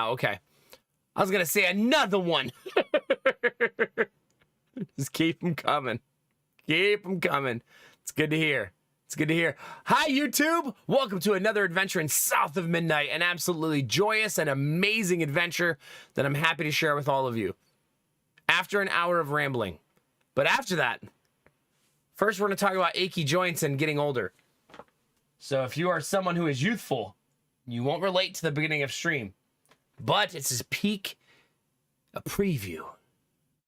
Oh, okay. I was going to say another one. Just keep them coming. Keep them coming. It's good to hear. It's good to hear. Hi, YouTube. Welcome to another adventure in South of Midnight. An absolutely joyous and amazing adventure that I'm happy to share with all of you. After an hour of rambling. But after that, first we're going to talk about achy joints and getting older. So if you are someone who is youthful, you won't relate to the beginning of stream. But it's a preview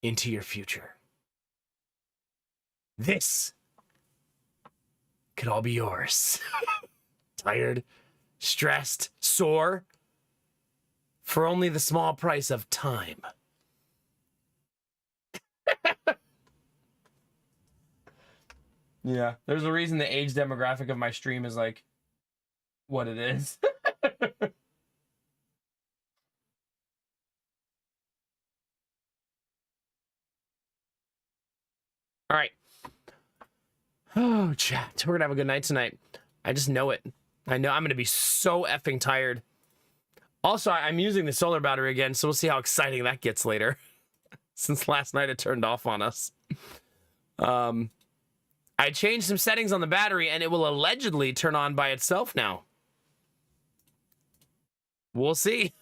into your future. This could all be yours. Tired, stressed, sore, for only the small price of time. Yeah, there's a reason the age demographic of my stream is like what it is. All right. Oh, chat. We're going to have a good night tonight. I just know it. I know I'm going to be so effing tired. Also, I'm using the solar battery again, so we'll see how exciting that gets later. Since last night it turned off on us. I changed some settings on the battery, and it will allegedly turn on by itself now. We'll see.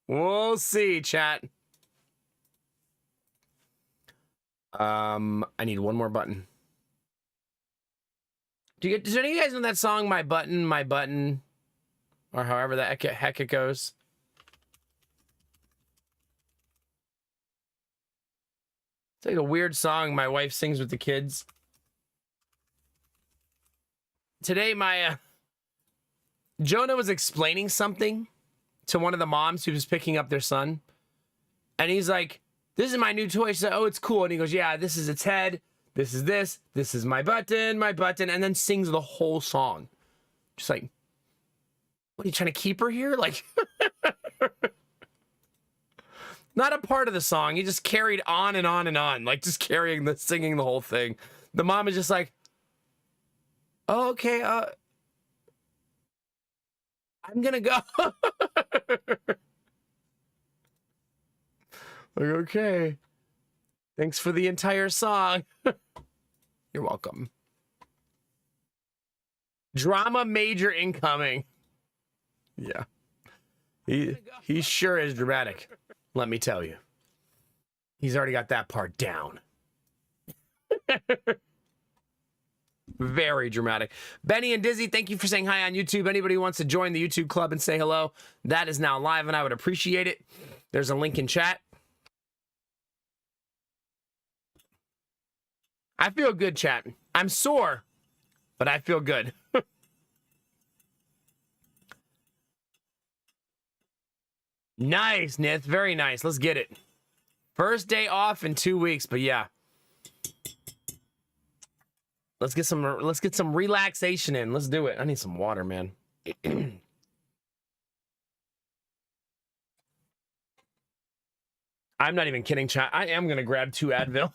We'll see, chat. I need one more button. Does any of you guys know that song, My Button, or however the heck it goes? It's like a weird song my wife sings with the kids. Today, Jonah was explaining something to one of the moms who was picking up their son. And he's like, this is my new toy. She said, oh, it's cool. And he goes, yeah, this is its head. This is this. This is my button. And then sings the whole song. Just like, what are you trying to keep her here? Like, not a part of the song. He just carried on and on and on. Like, just singing the whole thing. The mom is just like, oh, okay, I'm gonna go. Like, okay. Thanks for the entire song. You're welcome. Drama major incoming. Yeah. He sure is dramatic. Let me tell you. He's already got that part down. Very dramatic. Benny and Dizzy, thank you for saying hi on YouTube. Anybody who wants to join the YouTube club and say hello, that is now live, and I would appreciate it. There's a link in chat. I feel good, chat. I'm sore, but I feel good. Nice, Nith. Very nice. Let's get it. First day off in 2 weeks, but yeah. Let's get some relaxation in. Let's do it. I need some water, man. I'm not even kidding, chat. I am going to grab 2 Advil.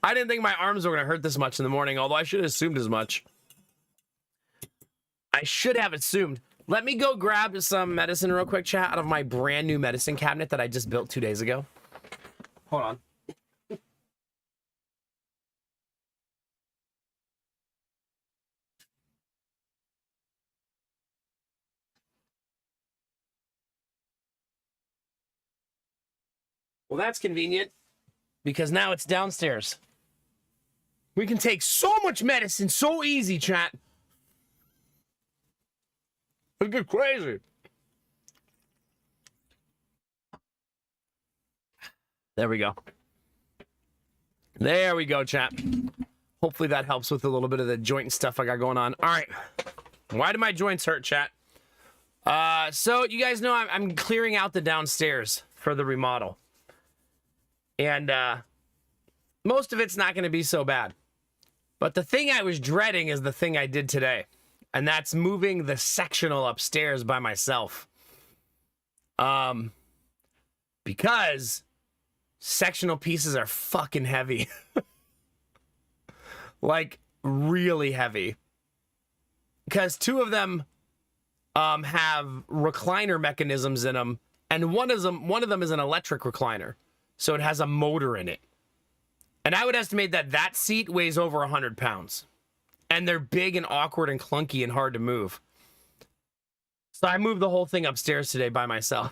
I didn't think my arms were going to hurt this much in the morning, although I should have assumed as much. I should have assumed. Let me go grab some medicine real quick, chat, out of my brand new medicine cabinet that I just built 2 days ago. Hold on. Well, that's convenient because now it's downstairs. We can take so much medicine so easy, chat. Let's get crazy. There we go. There we go, chat. Hopefully that helps with a little bit of the joint stuff I got going on. All right. Why do my joints hurt, chat? So you guys know I'm clearing out the downstairs for the remodel. And most of it's not going to be so bad. But the thing I was dreading is the thing I did today. And that's moving the sectional upstairs by myself. Because sectional pieces are fucking heavy. Like, really heavy. Because 2 of them have recliner mechanisms in them, and one of them is an electric recliner, so it has a motor in it. And I would estimate that that seat weighs over 100 pounds, and they're big and awkward and clunky and hard to move. So I moved the whole thing upstairs today by myself.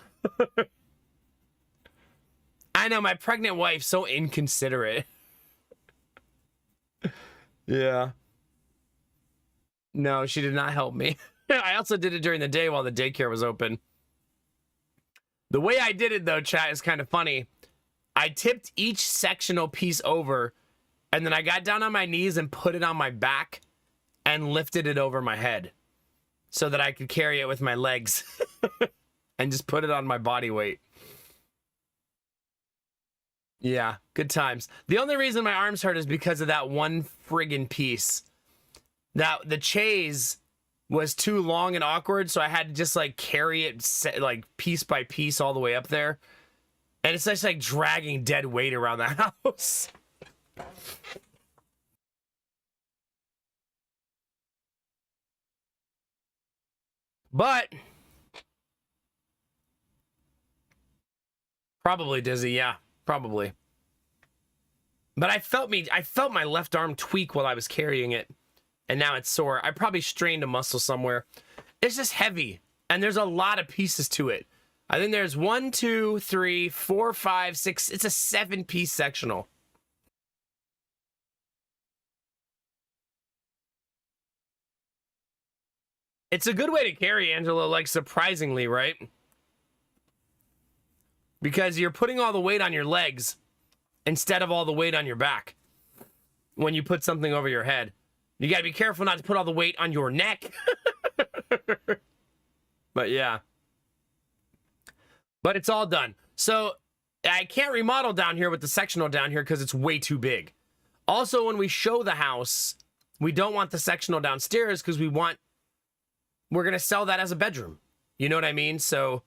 I know, my pregnant wife, so inconsiderate. Yeah. No, she did not help me. I also did it during the day while the daycare was open. The way I did it, though, chat, is kind of funny. I tipped each sectional piece over, and then I got down on my knees and put it on my back and lifted it over my head so that I could carry it with my legs and just put it on my body weight. Yeah, good times. The only reason my arms hurt is because of that one friggin' piece. That the chaise was too long and awkward, so I had to just like carry it like piece by piece all the way up there. And it's just like dragging dead weight around the house. But probably dizzy, yeah, probably. But I felt my left arm tweak while I was carrying it, and now it's sore. I probably strained a muscle somewhere. It's just heavy, and there's a lot of pieces to it. I think there's 1, 2, 3, 4, 5, 6. It's a 7-piece sectional. It's a good way to carry, Angelo, like surprisingly, right? Because you're putting all the weight on your legs instead of all the weight on your back when you put something over your head. You got to be careful not to put all the weight on your neck. But yeah. But it's all done. So I can't remodel down here with the sectional down here because it's way too big. Also, when we show the house, we don't want the sectional downstairs because we're going to sell that as a bedroom. You know what I mean? So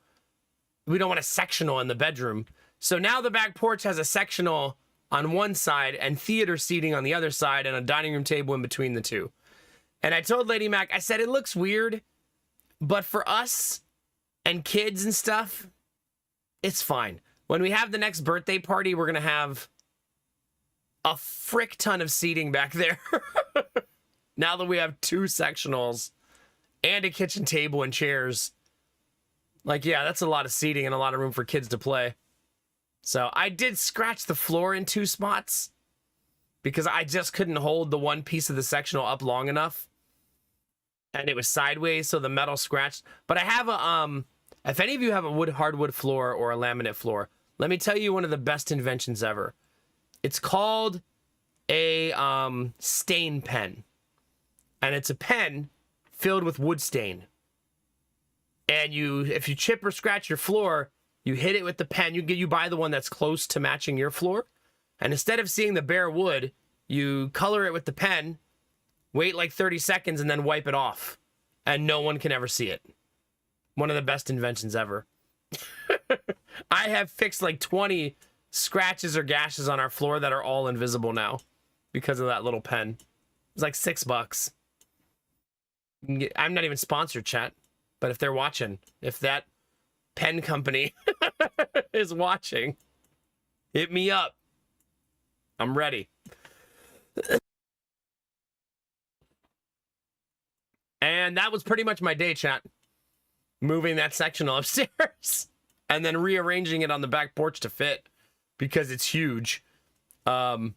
we don't want a sectional in the bedroom. So now the back porch has a sectional on one side and theater seating on the other side and a dining room table in between the two. And I told Lady Mac, I said, it looks weird, but for us and kids and stuff, it's fine. When we have the next birthday party, we're going to have a frick ton of seating back there. Now that we have 2 sectionals and a kitchen table and chairs. Like, yeah, that's a lot of seating and a lot of room for kids to play. So I did scratch the floor in 2 spots because I just couldn't hold the one piece of the sectional up long enough. And it was sideways, so the metal scratched. But I have a, if any of you have a hardwood floor or a laminate floor, let me tell you one of the best inventions ever. It's called a stain pen. And it's a pen filled with wood stain. And if you chip or scratch your floor, you hit it with the pen. You buy the one that's close to matching your floor. And instead of seeing the bare wood, you color it with the pen, wait like 30 seconds, and then wipe it off. And no one can ever see it. One of the best inventions ever. I have fixed like 20 scratches or gashes on our floor that are all invisible now because of that little pen. It's like $6. I'm not even sponsored, chat. But if they're watching, if that pen company is watching, hit me up. I'm ready. And that was pretty much my day, chat. Moving that sectional upstairs and then rearranging it on the back porch to fit because it's huge. So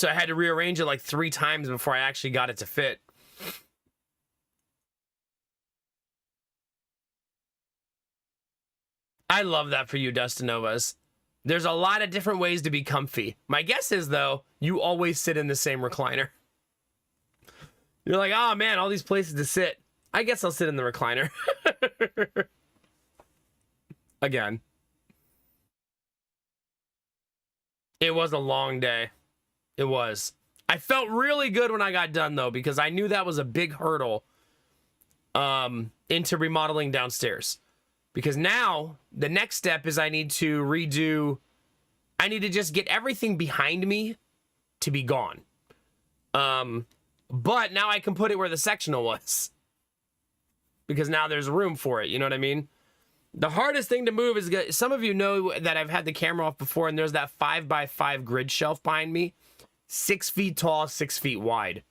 I had to rearrange it like 3 times before I actually got it to fit. I love that for you, Dustin Novas. There's a lot of different ways to be comfy. My guess is, though, you always sit in the same recliner. You're like, oh, man, all these places to sit. I guess I'll sit in the recliner. Again. It was a long day. It was. I felt really good when I got done, though, because I knew that was a big hurdle into remodeling downstairs. Because now, the next step is I need to just get everything behind me to be gone. But now I can put it where the sectional was. because now there's room for it. You know what I mean? The hardest thing to move is, some of you know that I've had the camera off before, and there's that 5x5 grid shelf behind me, 6 feet tall, 6 feet wide.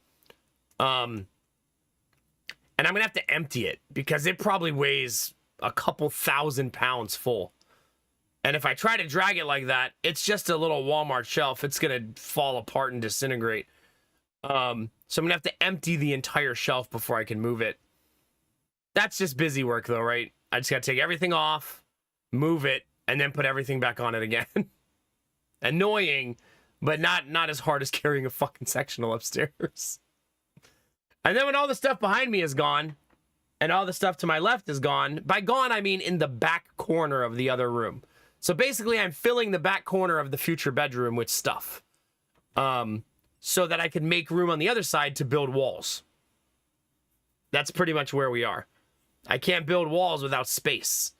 And I'm gonna have to empty it because it probably weighs a couple 1,000 pounds full. And if I try to drag it like that, it's just a little Walmart shelf. It's gonna fall apart and disintegrate. So I'm gonna have to empty the entire shelf before I can move it. That's just busy work though, right? I just gotta take everything off, move it, and then put everything back on it again. Annoying, but not as hard as carrying a fucking sectional upstairs. And then when all the stuff behind me is gone, and all the stuff to my left is gone, by gone I mean in the back corner of the other room. So basically I'm filling the back corner of the future bedroom with stuff. So that I can make room on the other side to build walls. That's pretty much where we are. I can't build walls without space.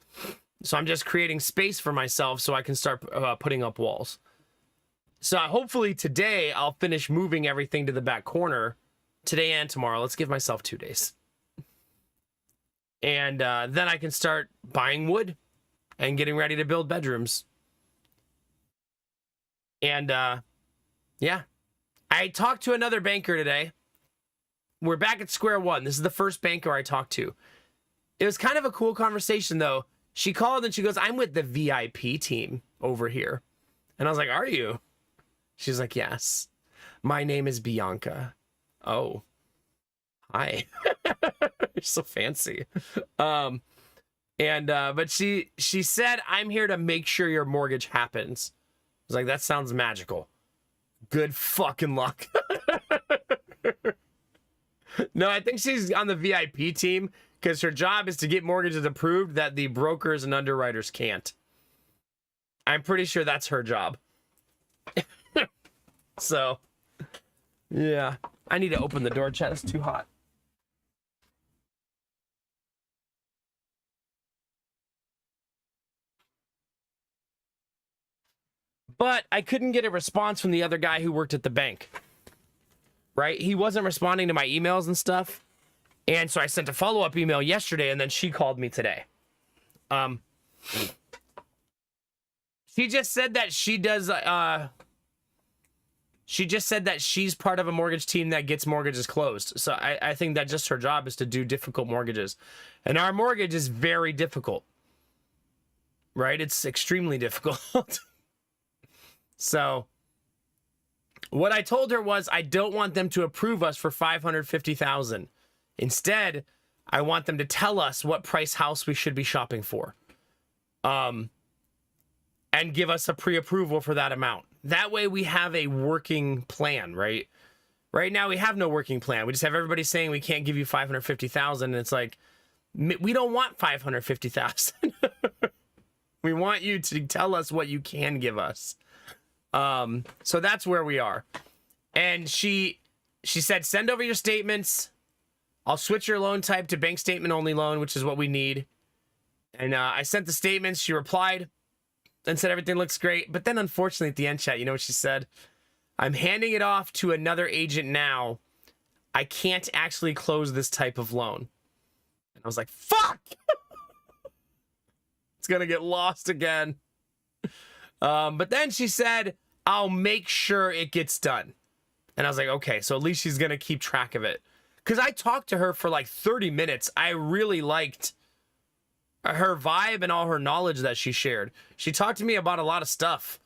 So I'm just creating space for myself so I can start putting up walls. So hopefully today I'll finish moving everything to the back corner. Today and tomorrow. Let's give myself 2 days. And then I can start buying wood and getting ready to build bedrooms. And yeah. I talked to another banker today. We're back at square one. This is the first banker I talked to. It was kind of a cool conversation, though. She called and she goes, I'm with the VIP team over here. And I was like, are you? She's like, yes. My name is Bianca. Oh. Hi. You're so fancy. But she said, I'm here to make sure your mortgage happens. I was like, that sounds magical. Good fucking luck. No, I think she's on the VIP team because her job is to get mortgages approved that the brokers and underwriters can't. I'm pretty sure that's her job. So, yeah. I need to open the door, chat. It's too hot. But I couldn't get a response from the other guy who worked at the bank. Right? He wasn't responding to my emails and stuff. And so I sent a follow-up email yesterday, and then she called me today. She just said that she does... She just said that she's part of a mortgage team that gets mortgages closed. So I think that just her job is to do difficult mortgages. And our mortgage is very difficult. Right? It's extremely difficult. So what I told her was I don't want them to approve us for $550,000. Instead, I want them to tell us what price house we should be shopping for. And give us a pre-approval for that amount. That way we have a working plan, right? Right now we have no working plan. We just have everybody saying we can't give you $550,000, and it's like, we don't want $550,000. We want you to tell us what you can give us. So that's where we are. And she said, send over your statements. I'll switch your loan type to bank statement only loan, which is what we need. And I sent the statements. She replied and said everything looks great. But then unfortunately at the end, chat, you know what she said? I'm handing it off to another agent now. I can't actually close this type of loan. And I was like, fuck! It's gonna get lost again. But then she said, I'll make sure it gets done. And I was like, okay, so at least she's gonna keep track of it. Because I talked to her for like 30 minutes. I really liked her vibe and all her knowledge that she shared. She talked to me about a lot of stuff.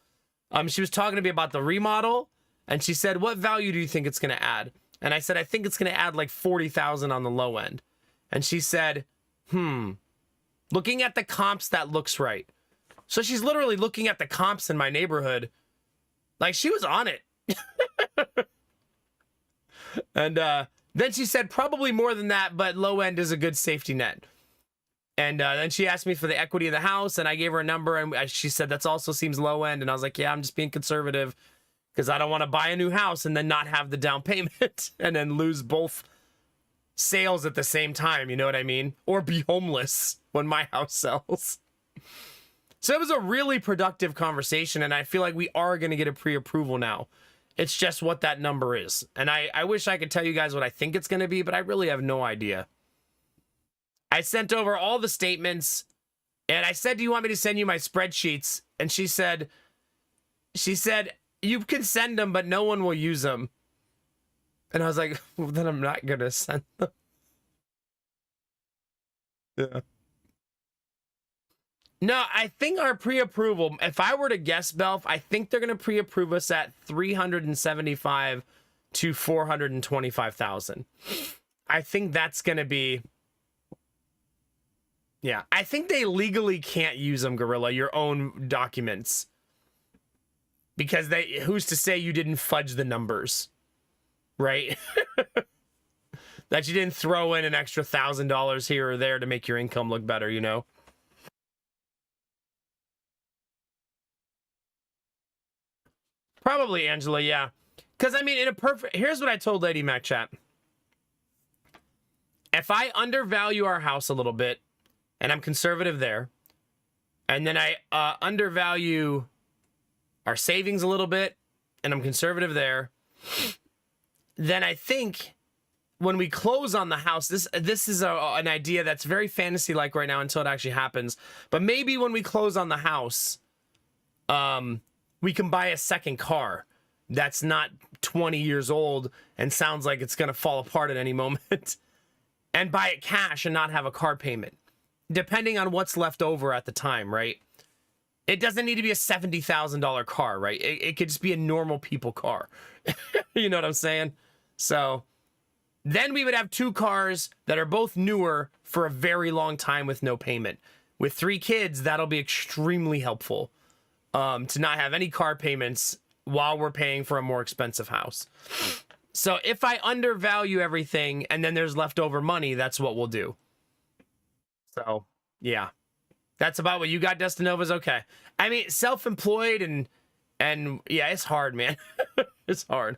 She was talking to me about the remodel, and she said, what value do you think it's gonna add? And I said, I think it's gonna add like 40,000 on the low end. And she said, looking at the comps, that looks right. So she's literally looking at the comps in my neighborhood. Like, she was on it. And then she said probably more than that, but low end is a good safety net. And then she asked me for the equity of the house, and I gave her a number, and she said that also seems low end. And I was like, yeah, I'm just being conservative because I don't want to buy a new house and then not have the down payment and then lose both sales at the same time. You know what I mean? Or be homeless when my house sells. So it was a really productive conversation, and I feel like we are going to get a pre-approval now. It's just what that number is. And I wish I could tell you guys what I think it's going to be, but I really have no idea. I sent over all the statements, and I said, do you want me to send you my spreadsheets? And she said, you can send them, but no one will use them. And I was like, well, then I'm not going to send them. Yeah. No, I think our pre-approval, if I were to guess, Belf, I think they're going to pre-approve us at 375 to 425,000. I think that's going to be... Yeah, I think they legally can't use them, Gorilla, your own documents. Because who's to say you didn't fudge the numbers, right? That you didn't throw in an extra $1,000 here or there to make your income look better, you know? Probably, Angela, yeah. Because, I mean, here's what I told Lady Mac Chat. If I undervalue our house a little bit, and I'm conservative there, and then I undervalue our savings a little bit, and I'm conservative there, then I think when we close on the house, this is an idea that's very fantasy-like right now until it actually happens, but maybe when we close on the house, we can buy a second car that's not 20 years old and sounds like it's going to fall apart at any moment, and buy it cash and not have a car payment, depending on what's left over at the time, right? It doesn't need to be a $70,000 car, right? It could just be a normal people car. You know what I'm saying? So then we would have two cars that are both newer for a very long time with no payment. With 3 kids, that'll be extremely helpful to not have any car payments while we're paying for a more expensive house. So if I undervalue everything and then there's leftover money, that's what we'll do. So, yeah. That's about what you got, Destinova's okay. I mean, self-employed and yeah, it's hard, man. It's hard.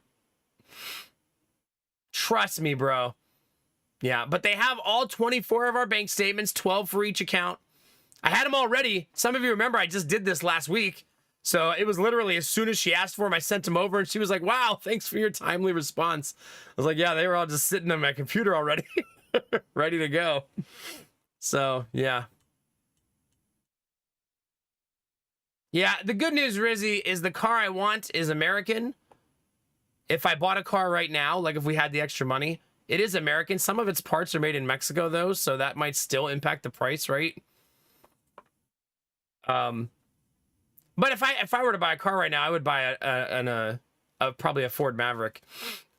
Trust me, bro. Yeah, but they have all 24 of our bank statements, 12 for each account. I had them all ready. Some of you remember I just did this last week. So it was literally as soon as she asked for them, I sent them over, and she was like, wow, thanks for your timely response. I was like, yeah, they were all just sitting on my computer already, ready to go. So, yeah. Yeah, the good news, Rizzy, is the car I want is American. If I bought a car right now, like if we had the extra money, it is American. Some of its parts are made in Mexico, though, so that might still impact the price, right? But if I were to buy a car right now, I would buy probably a Ford Maverick,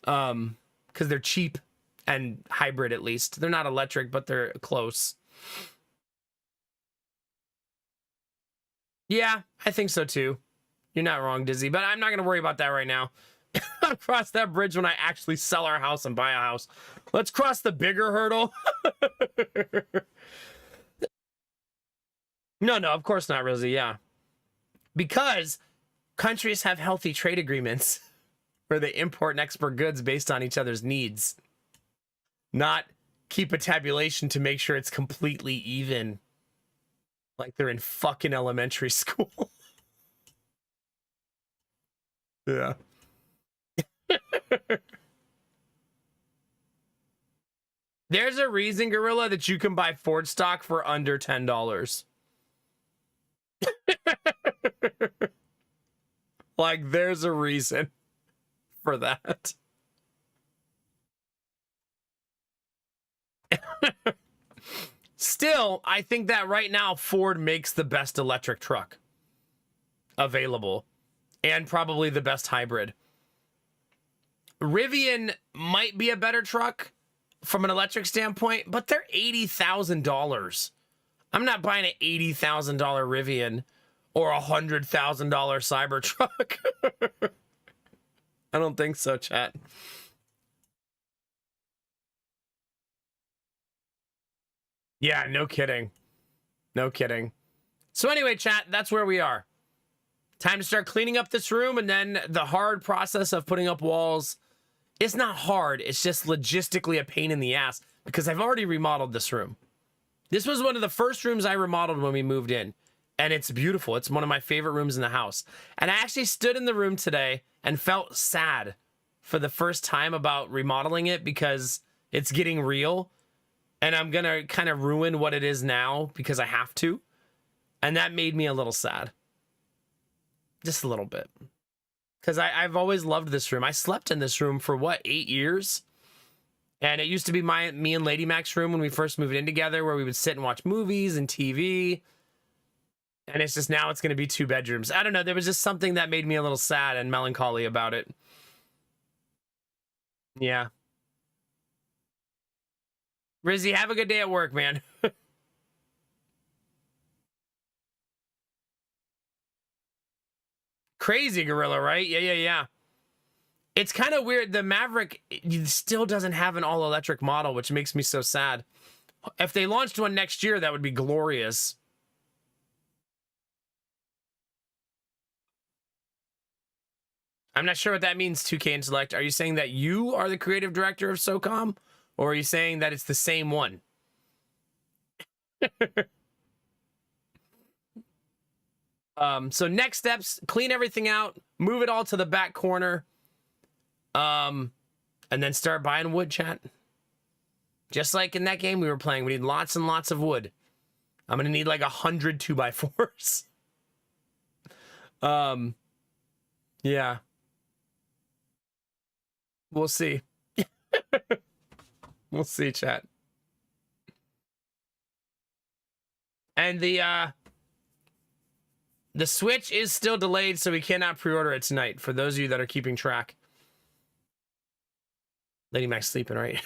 because they're cheap and hybrid at least. They're not electric, but they're close. Yeah, I think so too. You're not wrong, Dizzy, but I'm not gonna worry about that right now. I'll cross that bridge when I actually sell our house and buy a house. Let's cross the bigger hurdle. No, of course not, Rosie. Yeah. Because countries have healthy trade agreements where they import and export goods based on each other's needs, not keep a tabulation to make sure it's completely even, like they're in fucking elementary school. Yeah. There's a reason, Gorilla, that you can buy Ford stock for under $10. Like, there's a reason for that. Still, I think that right now Ford makes the best electric truck available and probably the best hybrid. Rivian might be a better truck from an electric standpoint, but they're $80,000. I'm not buying an $80,000 Rivian or a $100,000 Cybertruck. I don't think so, chat. Yeah, no kidding. No kidding. So anyway, chat, that's where we are. Time to start cleaning up this room, and then the hard process of putting up walls. It's not hard. It's just logistically a pain in the ass because I've already remodeled this room. This was one of the first rooms I remodeled when we moved in, and it's beautiful. It's one of my favorite rooms in the house. And I actually stood in the room today and felt sad for the first time about remodeling it because it's getting real. and I'm gonna kind of ruin what it is now because I have to. And that made me a little sad. Just a little bit. Because I've always loved this room. I slept in this room for, what, 8 years? And it used to be me and Lady Mac's room when we first moved in together, where we would sit and watch movies and TV. And it's just now it's going to be 2 bedrooms. I don't know. There was just something that made me a little sad and melancholy about it. Yeah. Rizzy, have a good day at work, man. Crazy Gorilla, right? Yeah. It's kind of weird. The Maverick still doesn't have an all-electric model, which makes me so sad. If they launched one next year, that would be glorious. I'm not sure what that means, 2K Intellect. Are you saying that you are the creative director of SOCOM? Or are you saying that it's the same one? So next steps, clean everything out, move it all to the back corner, and then start buying wood, chat. Just like in that game we were playing, we need lots and lots of wood. I'm gonna need like 100 2x4s. Yeah. We'll see. We'll see, chat. And the Switch is still delayed, so we cannot pre-order it tonight, for those of you that are keeping track. Lady Mac's sleeping, right?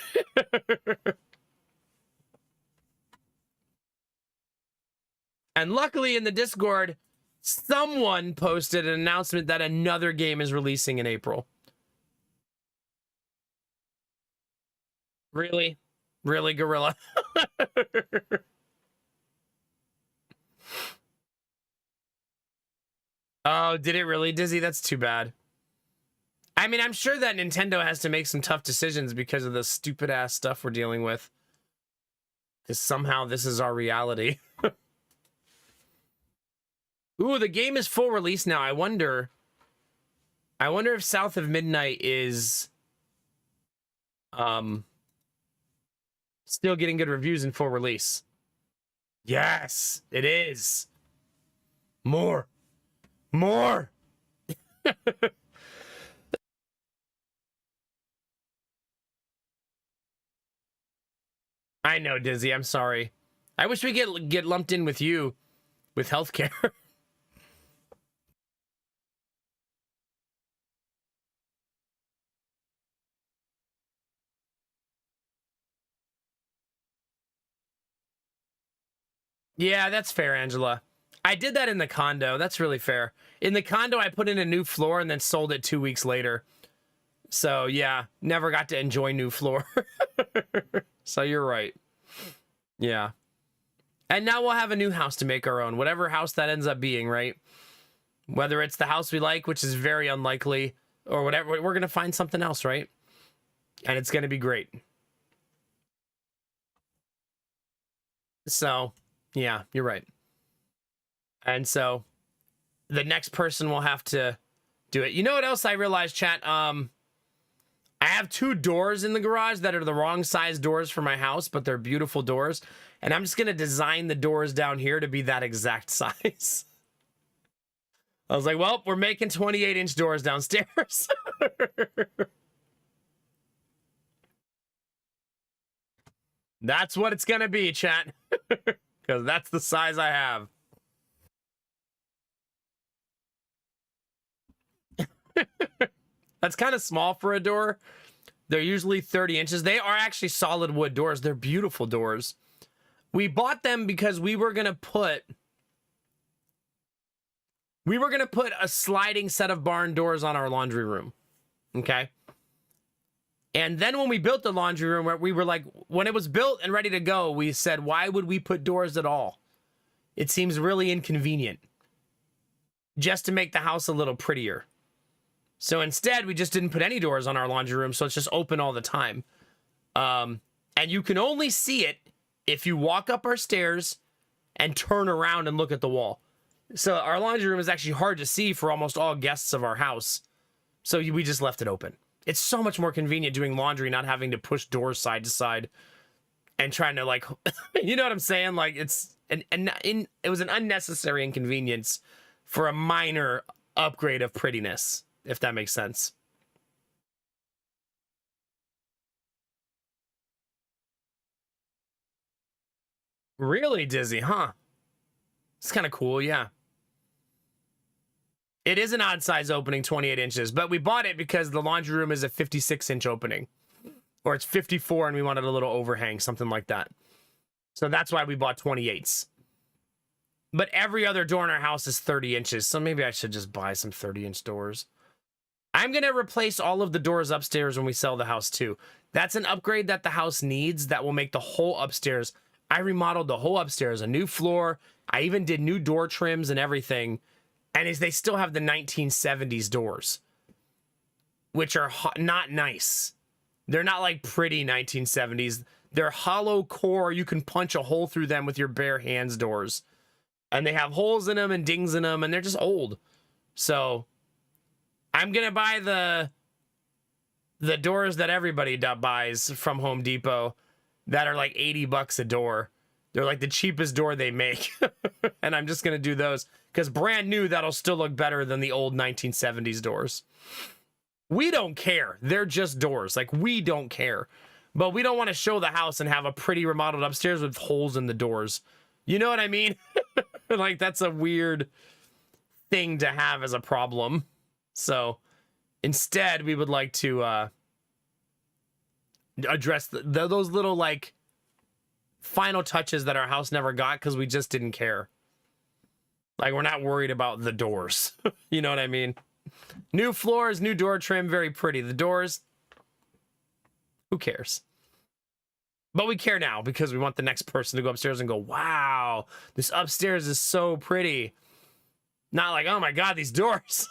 And luckily in the Discord, someone posted an announcement that another game is releasing in April. Really? Really, Gorilla? Oh, did it really, Dizzy? That's too bad. I mean, I'm sure that Nintendo has to make some tough decisions because of the stupid ass stuff we're dealing with. Because somehow this is our reality. Ooh, the game is full release now. I wonder if South of Midnight is still getting good reviews in full release. Yes, it is. More. I know, Dizzy. I'm sorry. I wish we get lumped in with you with healthcare. Yeah, that's fair, Angela. I did that in the condo. That's really fair. In the condo, I put in a new floor and then sold it 2 weeks later. So, yeah, never got to enjoy new floor. So you're right. Yeah. And now we'll have a new house to make our own. Whatever house that ends up being, right? Whether it's the house we like, which is very unlikely, or whatever, we're going to find something else, right? And it's going to be great. So, yeah, you're right. And so the next person will have to do it. You know what else I realized, chat? I have 2 doors in the garage that are the wrong size doors for my house, but they're beautiful doors. And I'm just going to design the doors down here to be that exact size. I was like, well, we're making 28-inch doors downstairs. That's what it's going to be, chat. Because that's the size I have. That's kind of small for a door. They're usually 30 inches. They are actually solid wood doors. They're beautiful doors. We bought them because we were going to put a sliding set of barn doors on our laundry room. Okay? And then when we built the laundry room, we were like, when it was built and ready to go, we said, why would we put doors at all? It seems really inconvenient. Just to make the house a little prettier. So instead, we just didn't put any doors on our laundry room, so it's just open all the time. And you can only see it if you walk up our stairs and turn around and look at the wall. So our laundry room is actually hard to see for almost all guests of our house. So we just left it open. It's so much more convenient doing laundry, not having to push doors side to side. and trying to like, you know what I'm saying? Like it was an unnecessary inconvenience for a minor upgrade of prettiness, if that makes sense. Really dizzy, huh? It's kind of cool, yeah. It is an odd size opening, 28 inches, but we bought it because the laundry room is a 56-inch opening. Or it's 54 and we wanted a little overhang, something like that. So that's why we bought 28s. But every other door in our house is 30 inches, so maybe I should just buy some 30-inch doors. I'm going to replace all of the doors upstairs when we sell the house too. That's an upgrade that the house needs that will make the whole upstairs. I remodeled the whole upstairs, a new floor. I even did new door trims and everything. And they still have the 1970s doors, which are not nice. They're not like pretty 1970s. They're hollow core. You can punch a hole through them with your bare hands doors. And they have holes in them and dings in them, and they're just old. So I'm going to buy the doors that everybody buys from Home Depot that are like $80 a door. They're like the cheapest door they make. And I'm just going to do those because brand new, that'll still look better than the old 1970s doors. We don't care. They're just doors. Like, we don't care. But we don't want to show the house and have a pretty remodeled upstairs with holes in the doors. You know what I mean? Like, that's a weird thing to have as a problem. So instead, we would like to address those little, like, final touches that our house never got because we just didn't care. Like, we're not worried about the doors. You know what I mean? New floors, new door trim, very pretty. The doors, who cares? But we care now because we want the next person to go upstairs and go, wow, this upstairs is so pretty. Not like, oh my God, these doors.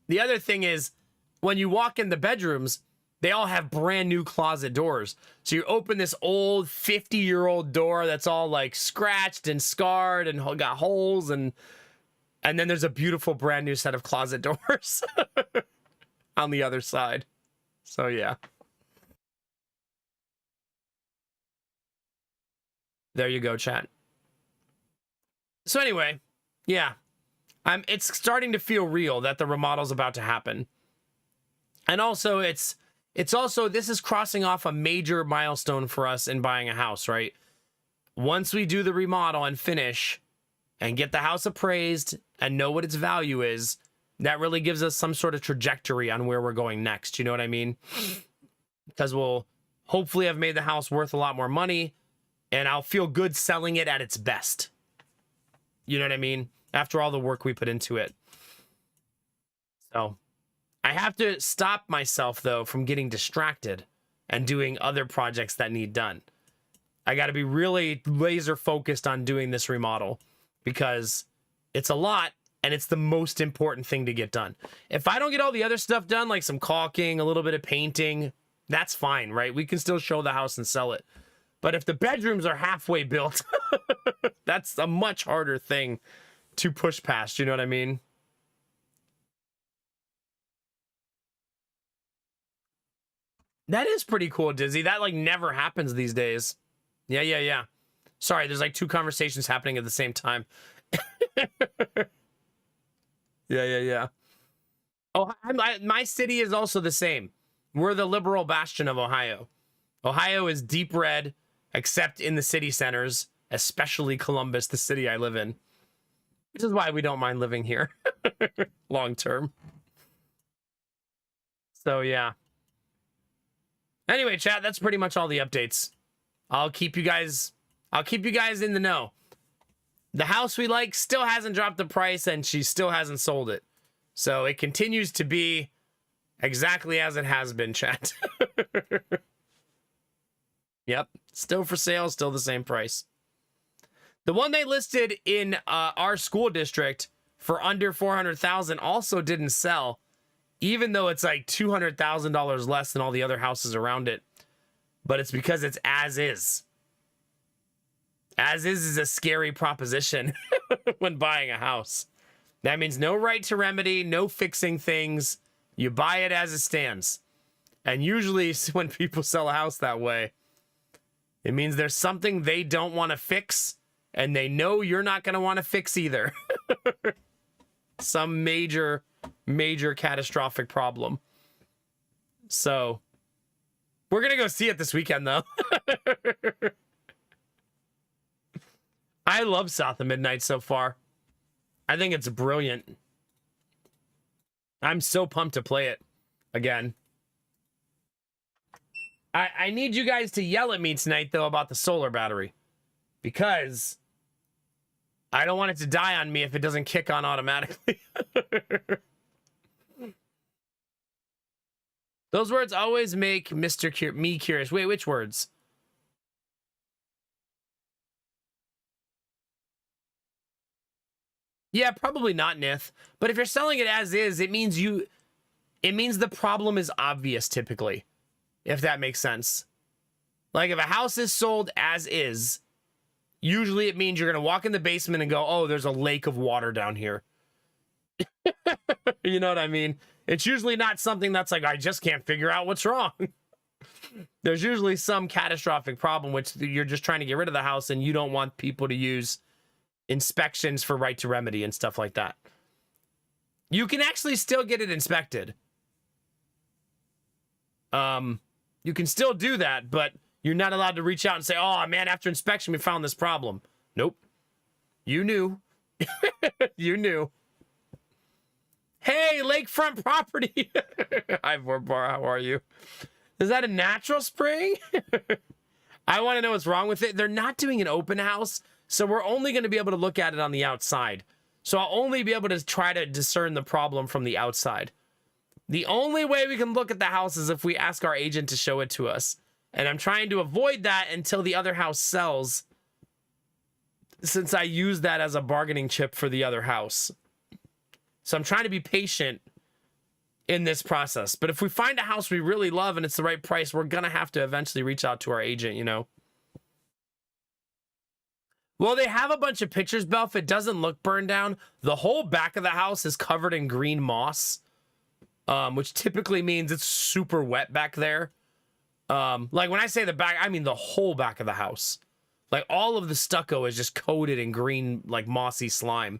The other thing is, when you walk in the bedrooms, they all have brand new closet doors. So you open this old 50-year-old door that's all like scratched and scarred and got holes, and then there's a beautiful brand new set of closet doors on the other side. So yeah. There you go, chat. So anyway, yeah. It's starting to feel real that the remodel's about to happen. And also it's also, this is crossing off a major milestone for us in buying a house, right? Once we do the remodel and finish and get the house appraised and know what its value is, that really gives us some sort of trajectory on where we're going next. You know what I mean? Because we'll hopefully have made the house worth a lot more money, and I'll feel good selling it at its best. You know what I mean? After all the work we put into it. So I have to stop myself, though, from getting distracted and doing other projects that need done. I got to be really laser focused on doing this remodel because it's a lot and it's the most important thing to get done. If I don't get all the other stuff done, like some caulking, a little bit of painting, that's fine, right? We can still show the house and sell it. But if the bedrooms are halfway built, that's a much harder thing to push past. You know what I mean? That is pretty cool, Dizzy. That, like, never happens these days. Yeah. Sorry, there's, like, two conversations happening at the same time. Yeah. Oh, my city is also the same. We're the liberal bastion of Ohio. Ohio is deep red, except in the city centers, especially Columbus, the city I live in. Which is why we don't mind living here long term. So, yeah. Anyway, chat, that's pretty much all the updates. I'll keep you guys in the know. The house we like still hasn't dropped the price, and she still hasn't sold it. So it continues to be exactly as it has been, chat. Yep, still for sale, still the same price. The one they listed in our school district for under $400,000 also didn't sell, even though it's like $200,000 less than all the other houses around it. But it's because it's as is. As is a scary proposition when buying a house. That means no right to remedy, no fixing things. You buy it as it stands. And usually when people sell a house that way, it means there's something they don't want to fix, and they know you're not going to want to fix either. Some major, major catastrophic problem. So we're going to go see it this weekend, though. I love South of Midnight so far. I think it's brilliant. I'm so pumped to play it again. I need you guys to yell at me tonight, though, about the solar battery. Because I don't want it to die on me if it doesn't kick on automatically. Those words always make me curious. Wait, which words? Yeah, probably not, Nith. But if you're selling it as is, it means the problem is obvious typically. If that makes sense. Like if a house is sold as is, usually it means you're going to walk in the basement and go, oh, there's a lake of water down here. You know what I mean? It's usually not something that's like, I just can't figure out what's wrong. There's usually some catastrophic problem, which you're just trying to get rid of the house and you don't want people to use inspections for right to remedy and stuff like that. You can actually still get it inspected. You can still do that, but you're not allowed to reach out and say, oh, man, after inspection, we found this problem. Nope. You knew. You knew. Hey, lakefront property. Hi, Vorbar, how are you? Is that a natural spring? I want to know what's wrong with it. They're not doing an open house, so we're only going to be able to look at it on the outside. So I'll only be able to try to discern the problem from the outside. The only way we can look at the house is if we ask our agent to show it to us. And I'm trying to avoid that until the other house sells, since I use that as a bargaining chip for the other house. So I'm trying to be patient in this process. But if we find a house we really love and it's the right price, we're going to have to eventually reach out to our agent, you know. Well, they have a bunch of pictures, Belf. It doesn't look burned down. The whole back of the house is covered in green moss. Which typically means it's super wet back there. Like when I say the back, I mean the whole back of the house. Like all of the stucco is just coated in green, like mossy slime.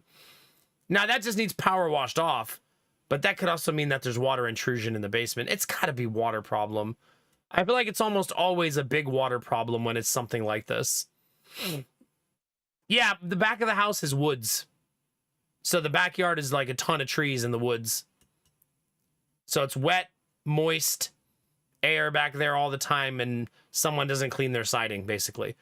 Now that just needs power washed off, but that could also mean that there's water intrusion in the basement. It's gotta be water problem. I feel like it's almost always a big water problem when it's something like this. Yeah, the back of the house is woods. So the backyard is like a ton of trees in the woods. So it's wet, moist, air back there all the time, and someone doesn't clean their siding, basically.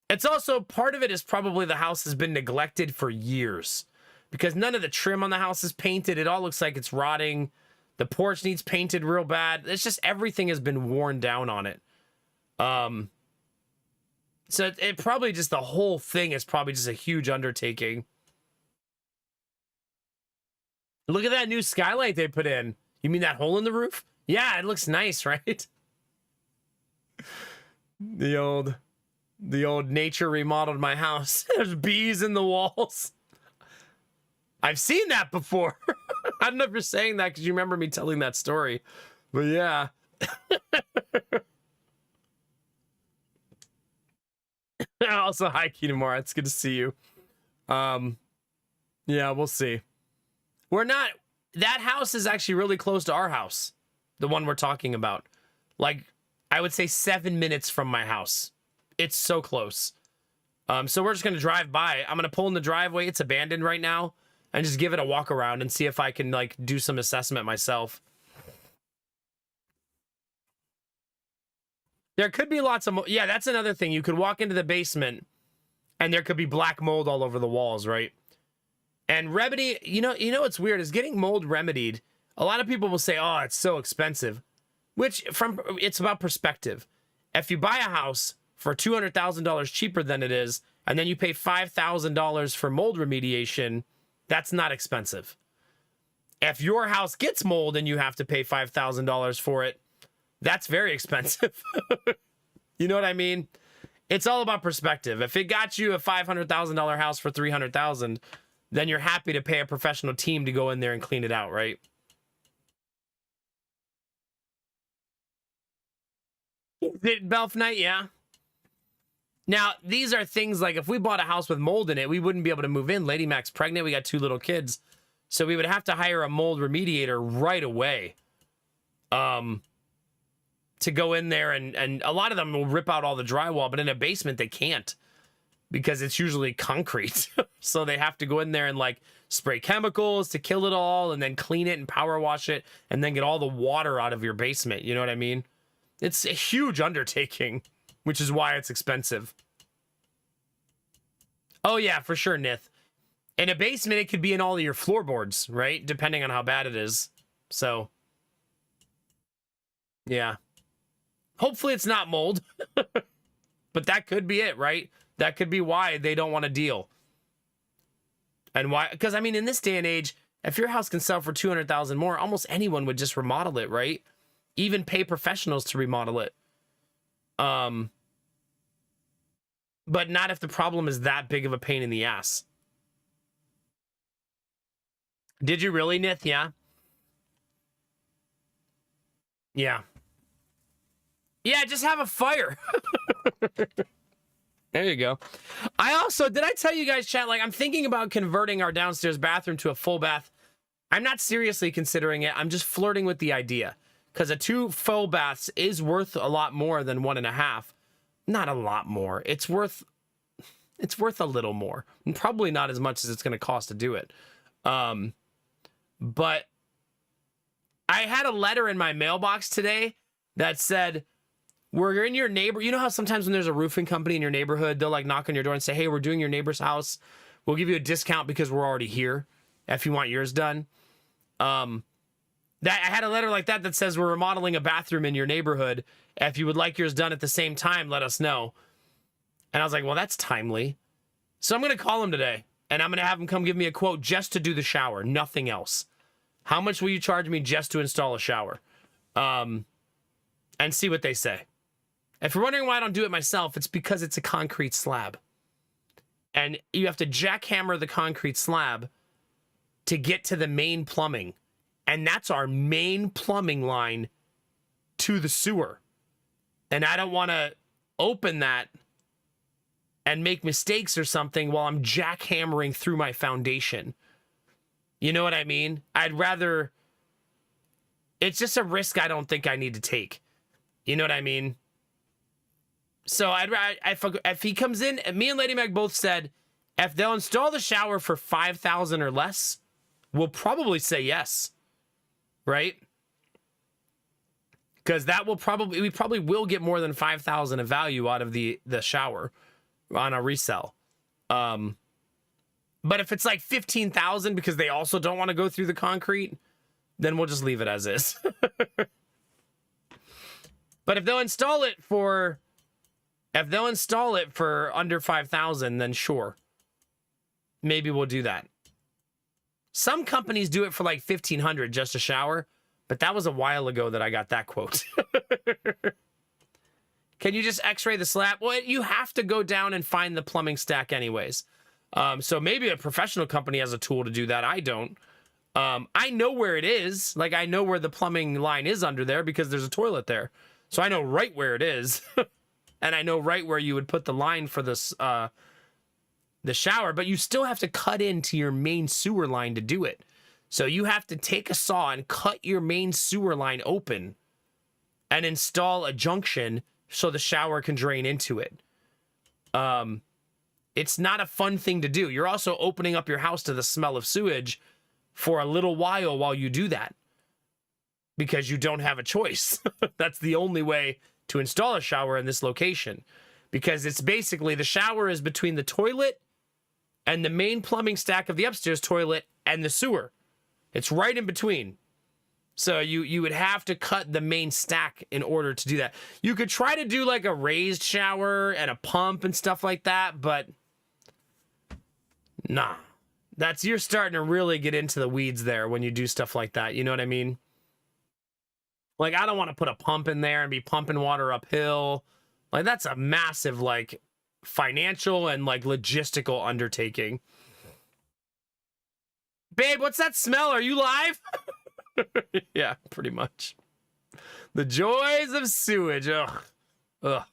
It's also, part of it is probably the house has been neglected for years. Because none of the trim on the house is painted. It all looks like it's rotting. The porch needs painted real bad. It's just everything has been worn down on it. So it probably just, the whole thing is probably just a huge undertaking. Look at that new skylight they put in. You mean that hole in the roof? Yeah, it looks nice, right? The old nature remodeled my house. There's bees in the walls. I've seen that before. I don't know if you're saying that because you remember me telling that story. But yeah. Also, hi, Kinemura. It's good to see you. Yeah, we'll see. We're not... That house is actually really close to our house. The one we're talking about. Like, I would say 7 minutes from my house. It's so close. So we're just going to drive by. I'm going to pull in the driveway. It's abandoned right now. And just give it a walk around and see if I can, like, do some assessment myself. There could be lots of... Yeah, that's another thing. You could walk into the basement and there could be black mold all over the walls, right? And remedy, you know what's weird is getting mold remedied. A lot of people will say, "Oh, it's so expensive," which it's about perspective. If you buy a house for $200,000 cheaper than it is, and then you pay $5,000 for mold remediation, that's not expensive. If your house gets mold and you have to pay $5,000 for it, that's very expensive. You know what I mean? It's all about perspective. If it got you a $500,000 house for $300,000. Then you're happy to pay a professional team to go in there and clean it out, right? Belf Knight, yeah. Now, these are things like if we bought a house with mold in it, we wouldn't be able to move in. Lady Mac's pregnant. We got 2 little kids. So we would have to hire a mold remediator right away. To go in there and a lot of them will rip out all the drywall, but in a basement they can't because it's usually concrete. So they have to go in there and like spray chemicals to kill it all and then clean it and power wash it and then get all the water out of your basement. You know what I mean? It's a huge undertaking, which is why it's expensive. Oh yeah, for sure, Nith. In a basement, it could be in all of your floorboards, right? Depending on how bad it is. So, yeah. Hopefully it's not mold. But that could be it, right? That could be why they don't want to deal. And why? Because, I mean, in this day and age, if your house can sell for $200,000 more, almost anyone would just remodel it, right? Even pay professionals to remodel it. But not if the problem is that big of a pain in the ass. Did you really, Nith? Yeah. Yeah. Yeah, just have a fire. There you go. I also, did I tell you guys, chat, like I'm thinking about converting our downstairs bathroom to a full bath. I'm not seriously considering it. I'm just flirting with the idea. Because a 2 full baths is worth a lot more than 1.5. Not a lot more. It's worth a little more. And probably not as much as it's going to cost to do it. But I had a letter in my mailbox today that said, we're in your neighbor. You know how sometimes when there's a roofing company in your neighborhood, they'll like knock on your door and say, hey, we're doing your neighbor's house. We'll give you a discount because we're already here if you want yours done. I had a letter like that that says we're remodeling a bathroom in your neighborhood. If you would like yours done at the same time, let us know. And I was like, well, that's timely. So I'm going to call him today and I'm going to have him come give me a quote just to do the shower. Nothing else. How much will you charge me just to install a shower? And see what they say. If you're wondering why I don't do it myself, it's because it's a concrete slab. And you have to jackhammer the concrete slab to get to the main plumbing. And that's our main plumbing line to the sewer. And I don't want to open that and make mistakes or something while I'm jackhammering through my foundation. You know what I mean? I'd rather... It's just a risk I don't think I need to take. You know what I mean? So if he comes in, me and Lady Mac both said, if they'll install the shower for $5,000 or less, we'll probably say yes. Right? Because that will we probably will get more than $5,000 of value out of the shower on a resell. But if it's like $15,000 because they also don't want to go through the concrete, then we'll just leave it as is. But if they'll install it for under $5,000, then sure. Maybe we'll do that. Some companies do it for like $1,500 just a shower, but that was a while ago that I got that quote. Can you just x-ray the slab? Well, you have to go down and find the plumbing stack anyways. So maybe a professional company has a tool to do that. I don't. I know where it is. Like, I know where the plumbing line is under there because there's a toilet there. So I know right where it is. And I know right where you would put the line for this, the shower. But you still have to cut into your main sewer line to do it. So you have to take a saw and cut your main sewer line open and install a junction so the shower can drain into it. It's not a fun thing to do. You're also opening up your house to the smell of sewage for a little while you do that. Because you don't have a choice. That's the only way to install a shower in this location. Because it's basically, the shower is between the toilet and the main plumbing stack of the upstairs toilet and the sewer. It's right in between. So you would have to cut the main stack in order to do that. You could try to do like a raised shower and a pump and stuff like that, but nah. You're starting to really get into the weeds there when you do stuff like that. You know what I mean? Like, I don't want to put a pump in there and be pumping water uphill. Like, that's a massive, like, financial and, like, logistical undertaking. Babe, what's that smell? Are you live? Yeah, pretty much. The joys of sewage. Ugh. Ugh.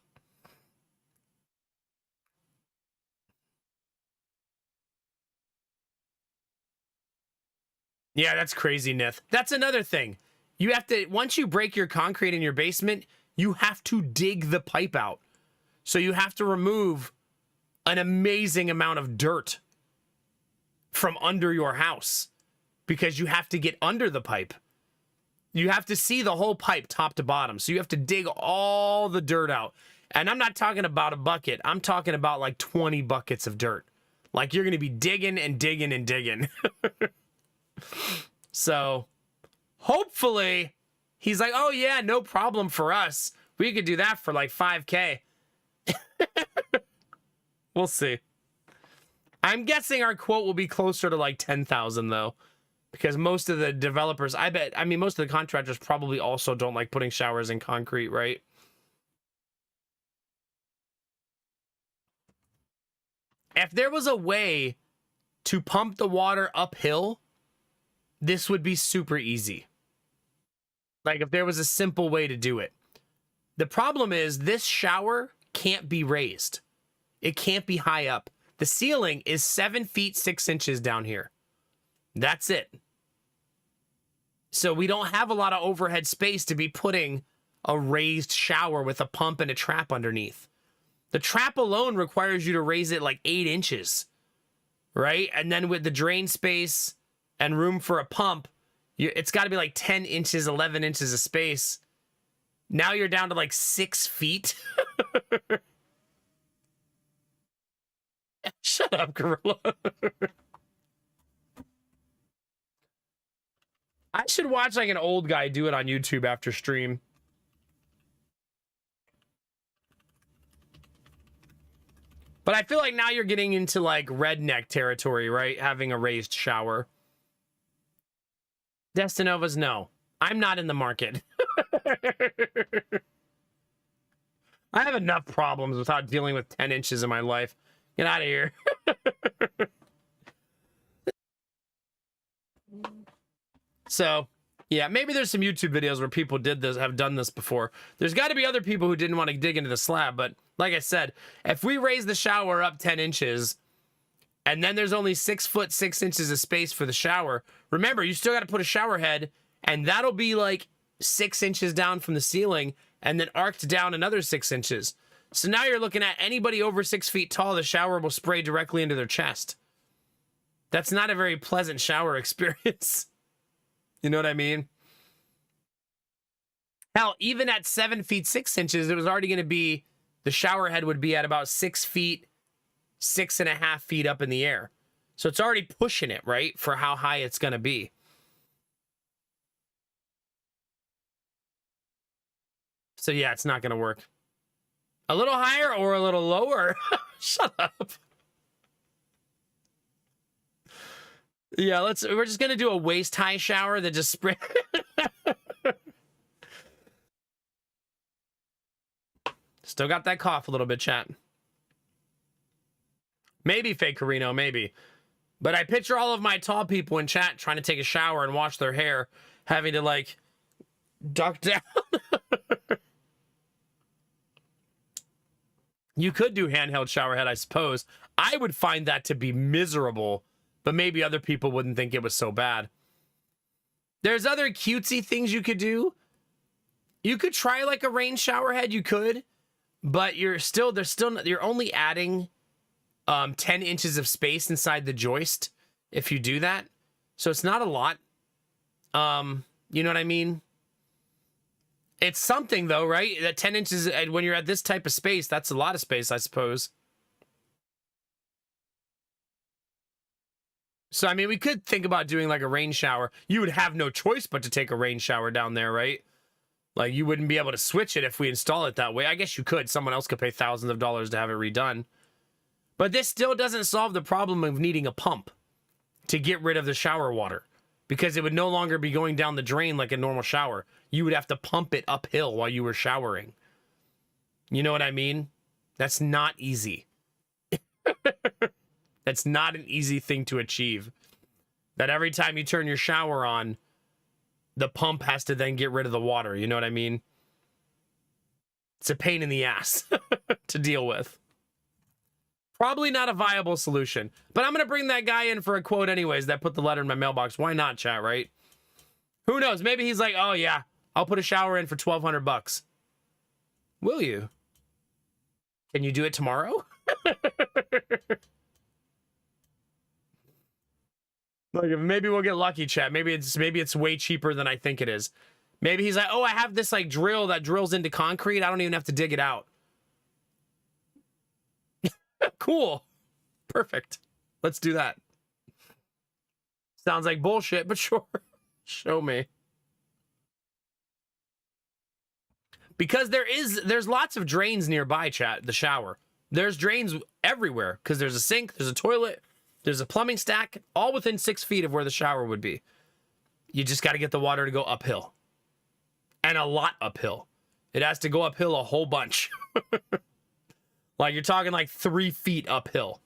Yeah, that's crazy, Nith. That's another thing. You have to, once you break your concrete in your basement, you have to dig the pipe out. So you have to remove an amazing amount of dirt from under your house because you have to get under the pipe. You have to see the whole pipe top to bottom. So you have to dig all the dirt out. And I'm not talking about a bucket. I'm talking about like 20 buckets of dirt. Like you're going to be digging and digging and digging. So hopefully he's like, oh yeah, no problem for us. We could do that for like 5K. We'll see. I'm guessing our quote will be closer to like 10,000 though, because most of the developers, I mean, most of the contractors probably also don't like putting showers in concrete, right? If there was a way to pump the water uphill, this would be super easy. Like if there was a simple way to do it. The problem is this shower can't be raised. It can't be high up. The ceiling is 7 feet 6 inches down here. That's it. So we don't have a lot of overhead space to be putting a raised shower with a pump and a trap underneath. The trap alone requires you to raise it like 8 inches, right? And then with the drain space and room for a pump, it's got to be like 10 inches, 11 inches of space. Now you're down to like 6 feet. Shut up, Gorilla. I should watch like an old guy do it on YouTube after stream. But I feel like now you're getting into like redneck territory, right? Having a raised shower. Destinova's no. I'm not in the market. I have enough problems without dealing with 10 inches in my life. Get out of here. So, yeah, maybe there's some YouTube videos where people have done this before. There's got to be other people who didn't want to dig into the slab, but like I said, if we raise the shower up 10 inches and then there's only 6 foot 6 inches of space for the shower, remember, you still got to put a shower head, and that'll be like 6 inches down from the ceiling and then arced down another 6 inches. So now you're looking at anybody over 6 feet tall, the shower will spray directly into their chest. That's not a very pleasant shower experience. You know what I mean? Hell, even at 7 feet 6 inches, it was already going to be, the shower head would be at about 6 feet, 6.5 feet up in the air. So it's already pushing it, right? For how high it's going to be. So yeah, it's not going to work. A little higher or a little lower? Shut up. Yeah, we're just going to do a waist high shower that just spray. Still got that cough a little bit, chat. Maybe fake Carino, maybe. But I picture all of my tall people in chat trying to take a shower and wash their hair, having to like duck down. You could do handheld shower head, I suppose. I would find that to be miserable, but maybe other people wouldn't think it was so bad. There's other cutesy things you could do. You could try like a rain shower head, you could, but you're only adding 10 inches of space inside the joist if you do that. So it's not a lot. You know what I mean? It's something though, right? That 10 inches, when you're at this type of space, that's a lot of space, I suppose. So, I mean, we could think about doing like a rain shower. You would have no choice but to take a rain shower down there, right? Like, you wouldn't be able to switch it if we install it that way. I guess you could. Someone else could pay thousands of dollars to have it redone. But this still doesn't solve the problem of needing a pump to get rid of the shower water, because it would no longer be going down the drain like a normal shower. You would have to pump it uphill while you were showering. You know what I mean? That's not easy. That's not an easy thing to achieve. That every time you turn your shower on, the pump has to then get rid of the water. You know what I mean? It's a pain in the ass to deal with. Probably not a viable solution. But I'm going to bring that guy in for a quote anyways that put the letter in my mailbox. Why not, chat, right? Who knows? Maybe he's like, oh, yeah, I'll put a shower in for $1,200. Will you? Can you do it tomorrow? Like, maybe we'll get lucky, chat. Maybe it's way cheaper than I think it is. Maybe he's like, oh, I have this like drill that drills into concrete. I don't even have to dig it out. Cool. Perfect. Let's do that. Sounds like bullshit, but sure. Show me. Because there's lots of drains nearby, chat, the shower. There's drains everywhere because there's a sink, there's a toilet, there's a plumbing stack, all within 6 feet of where the shower would be. You just got to get the water to go uphill. And a lot uphill. It has to go uphill a whole bunch. Like, you're talking like 3 feet uphill.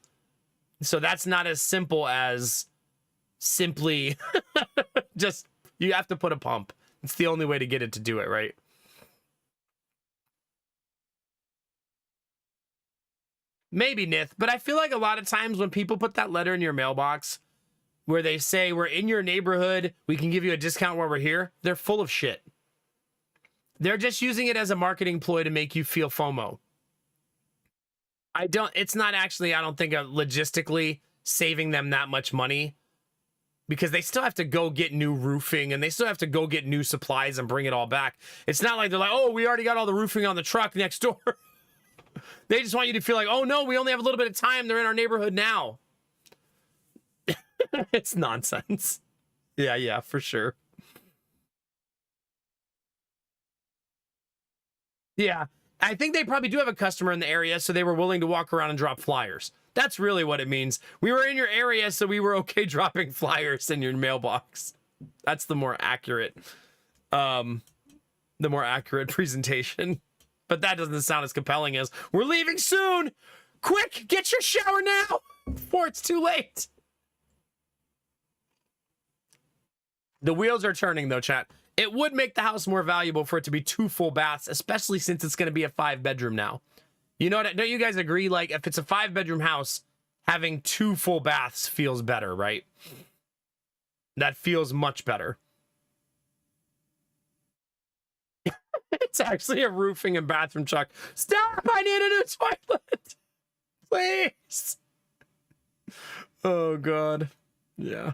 So that's not as simple as simply just, you have to put a pump. It's the only way to get it to do it, right? Maybe, Nith, but I feel like a lot of times when people put that letter in your mailbox where they say, we're in your neighborhood, we can give you a discount while we're here, they're full of shit. They're just using it as a marketing ploy to make you feel FOMO. It's not actually, I don't think, logistically saving them that much money because they still have to go get new roofing and they still have to go get new supplies and bring it all back. It's not like they're like, oh, we already got all the roofing on the truck next door. They just want you to feel like, oh no, we only have a little bit of time. They're in our neighborhood now. It's nonsense. Yeah, for sure. Yeah. I think they probably do have a customer in the area, so they were willing to walk around and drop flyers. That's really what it means. We were in your area, so we were okay dropping flyers in your mailbox. That's the more accurate presentation. But that doesn't sound as compelling as, we're leaving soon! Quick, get your shower now! Before it's too late. The wheels are turning, though, chat. It would make the house more valuable for it to be 2 full baths, especially since it's going to be a 5-bedroom now. You know what? Don't you guys agree? Like, if it's a 5-bedroom house, having 2 full baths feels better, right? That feels much better. It's actually a roofing and bathroom truck. Stop! I need a new toilet! Please! Oh, God. Yeah.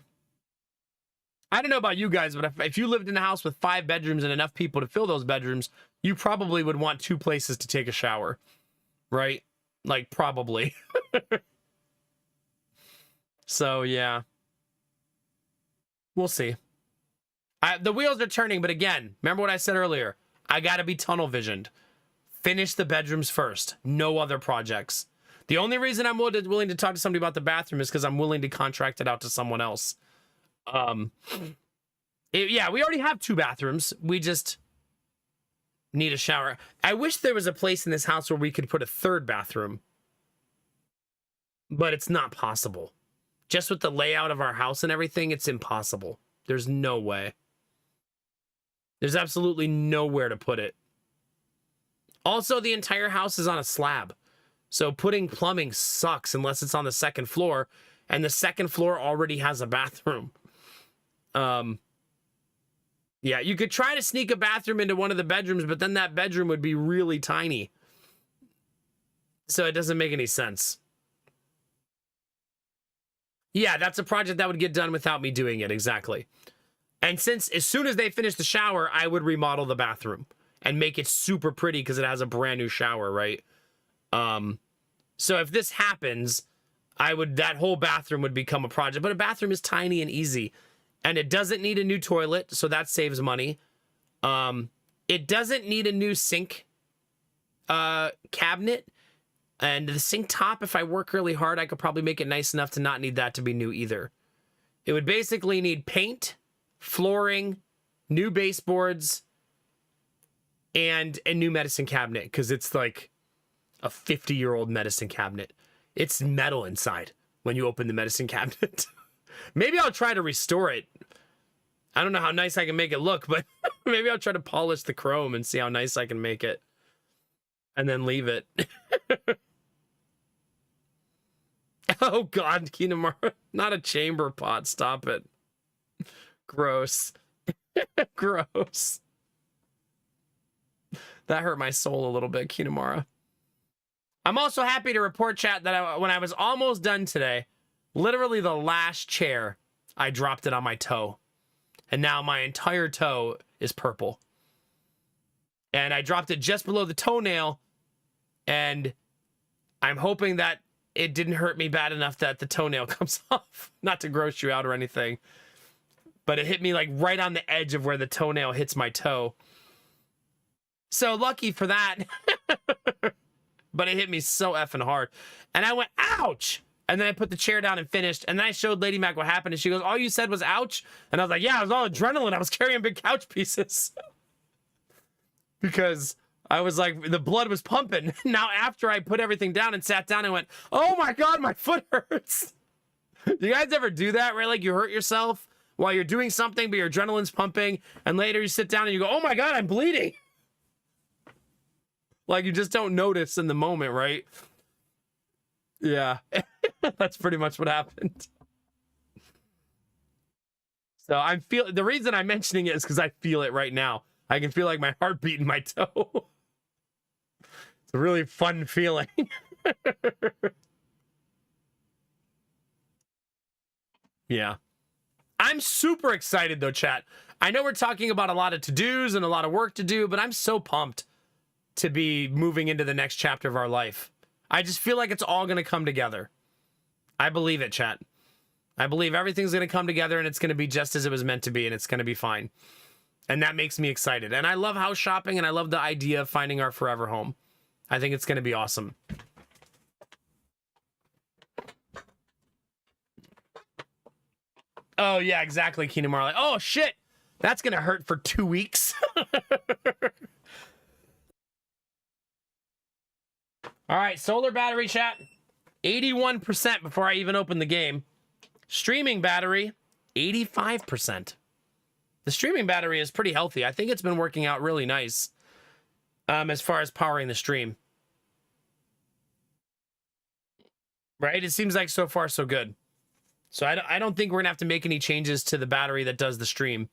I don't know about you guys, but if you lived in a house with 5 bedrooms and enough people to fill those bedrooms, you probably would want 2 places to take a shower, right? Like, probably. So, yeah. We'll see. The wheels are turning, but again, remember what I said earlier? I gotta be tunnel visioned. Finish the bedrooms first. No other projects. The only reason I'm willing to talk to somebody about the bathroom is because I'm willing to contract it out to someone else. Yeah, we already have 2 bathrooms. We just need a shower. I wish there was a place in this house where we could put a 3rd bathroom, but it's not possible. Just with the layout of our house and everything, it's impossible. There's no way. There's absolutely nowhere to put it. Also, the entire house is on a slab. So putting plumbing sucks unless it's on the 2nd floor, and the 2nd floor already has a bathroom. Yeah, you could try to sneak a bathroom into one of the bedrooms, but then that bedroom would be really tiny. So it doesn't make any sense. Yeah, that's a project that would get done without me doing it, exactly. And since as soon as they finish the shower, I would remodel the bathroom and make it super pretty because it has a brand new shower, right? So if this happens, that whole bathroom would become a project. But a bathroom is tiny and easy. And it doesn't need a new toilet, so that saves money. It doesn't need a new sink cabinet. And the sink top, if I work really hard, I could probably make it nice enough to not need that to be new either. It would basically need paint, flooring, new baseboards, and a new medicine cabinet, because it's like a 50-year-old medicine cabinet. It's metal inside when you open the medicine cabinet. Maybe I'll try to restore it. I don't know how nice I can make it look, but maybe I'll try to polish the chrome and see how nice I can make it. and then leave it. Oh God, Kinamara, not a chamber pot. Stop it. Gross. Gross. That hurt my soul a little bit, Kinamara. I'm also happy to report, chat, that when I was almost done today, literally the last chair, I dropped it on my toe. And now my entire toe is purple. And I dropped it just below the toenail, and I'm hoping that it didn't hurt me bad enough that the toenail comes off. Not to gross you out or anything, but it hit me like right on the edge of where the toenail hits my toe. So lucky for that. But it hit me so effing hard. And I went, ouch! And then I put the chair down and finished. And then I showed Lady Mac what happened. And she goes, all you said was ouch? And I was like, yeah, it was all adrenaline. I was carrying big couch pieces. Because I was like, the blood was pumping. Now, after I put everything down and sat down, I went, oh my God, my foot hurts. Do you guys ever do that, right? Like you hurt yourself while you're doing something, but your adrenaline's pumping. And later you sit down and you go, oh my God, I'm bleeding. Like you just don't notice in the moment, right? Yeah, that's pretty much what happened. So I'm the reason I'm mentioning it is because I feel it right now. I can feel like my heartbeat in my toe. It's a really fun feeling. Yeah. I'm super excited though, chat. I know we're talking about a lot of to-dos and a lot of work to do, but I'm so pumped to be moving into the next chapter of our life. I just feel like it's all going to come together. I believe it, chat. I believe everything's going to come together and it's going to be just as it was meant to be, and it's going to be fine. And that makes me excited. And I love house shopping, and I love the idea of finding our forever home. I think it's going to be awesome. Oh, yeah, exactly, Keenan Marley. Oh, shit. That's going to hurt for 2 weeks. All right, solar battery, chat. 81% before I even open the game. Streaming battery, 85%. The streaming battery is pretty healthy. I think it's been working out really nice as far as powering the stream. Right? It seems like so far so good. So I don't think we're going to have to make any changes to the battery that does the stream.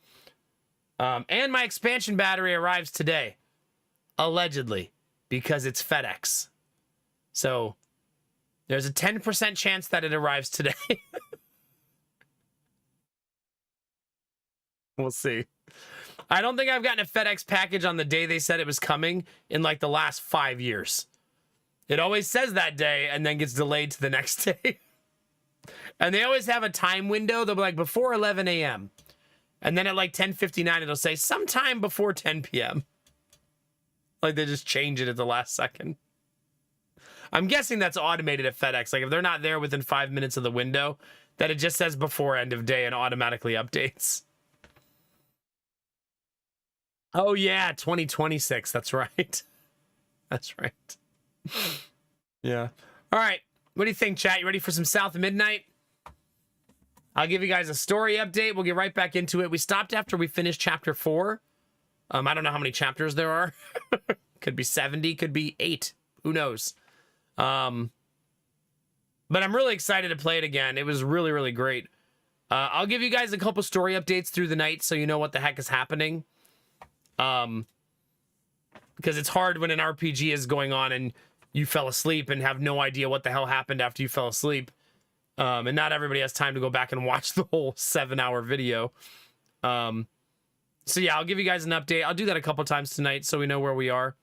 And my expansion battery arrives today. Allegedly. Because it's FedEx. So there's a 10% chance that it arrives today. We'll see. I don't think I've gotten a FedEx package on the day they said it was coming in like the last 5 years. It always says that day and then gets delayed to the next day. And they always have a time window. They'll be like before 11 a.m. And then at like 10:59, it'll say sometime before 10 p.m. Like they just change it at the last second. I'm guessing that's automated at FedEx. Like if they're not there within 5 minutes of the window, that it just says before end of day and automatically updates. Oh yeah, 2026. That's right. That's right. Yeah. All right. What do you think, chat? You ready for some South of Midnight? I'll give you guys a story update. We'll get right back into it. We stopped after we finished chapter 4. I don't know how many chapters there are. Could be 70, could be 8. Who knows? But I'm really excited to play it again. It was really, really great. I'll give you guys a couple story updates through the night so you know what the heck is happening. Because it's hard when an RPG is going on and you fell asleep and have no idea what the hell happened after you fell asleep. And not everybody has time to go back and watch the whole 7-hour video. So yeah, I'll give you guys an update. I'll do that a couple times tonight so we know where we are.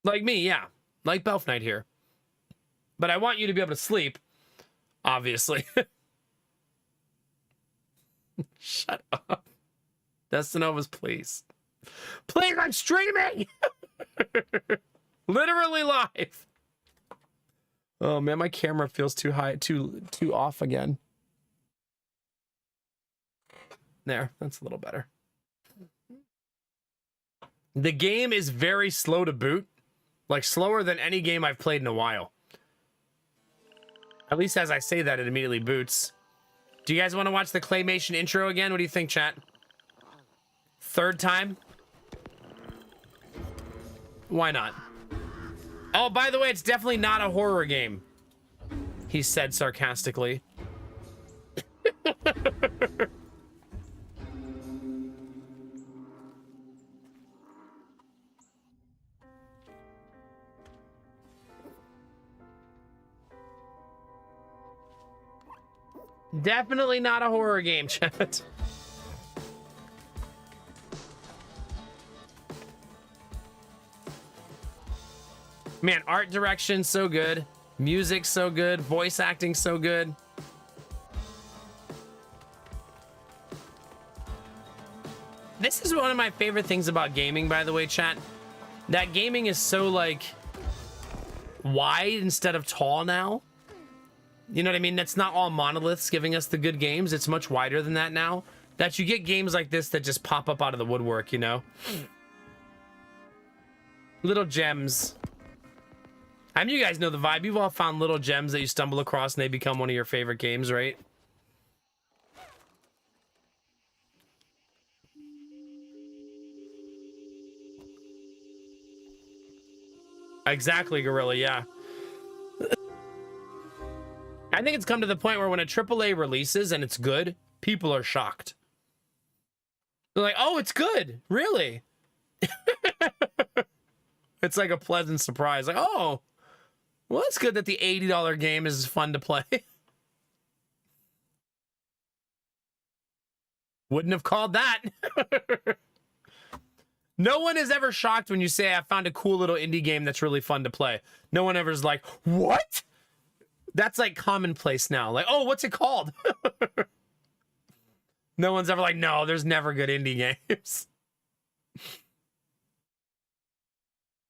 Like me, yeah. Like Belf Knight here. But I want you to be able to sleep, obviously. Shut up. Destinovas, please. Please, I'm streaming! Literally live. Oh man, my camera feels too high, too off again. There, that's a little better. The game is very slow to boot. Like slower than any game I've played in a while. At least as I say that, it immediately boots. Do you guys want to watch the claymation intro again? What do you think, chat? Third time? Why not? Oh, by the way, it's definitely not a horror game, he said sarcastically. Definitely not a horror game, chat. Man, art direction so good. Music so good. Voice acting so good. This is one of my favorite things about gaming, by the way, chat. That gaming is so, like, wide instead of tall now. You know what I mean? It's not all monoliths giving us the good games. It's much wider than that now. That you get games like this that just pop up out of the woodwork, you know? Little gems. I mean, you guys know the vibe. You've all found little gems that you stumble across and they become one of your favorite games, right? Exactly, Gorilla, yeah. I think it's come to the point where when a AAA releases and it's good, people are shocked. They're like, oh, it's good. Really? It's like a pleasant surprise. Like, oh, well, it's good that the $80 game is fun to play. Wouldn't have called that. No one is ever shocked when you say, I found a cool little indie game that's really fun to play. No one ever is like, what? That's like commonplace now. Like, oh, what's it called? No one's ever like, no, there's never good indie games.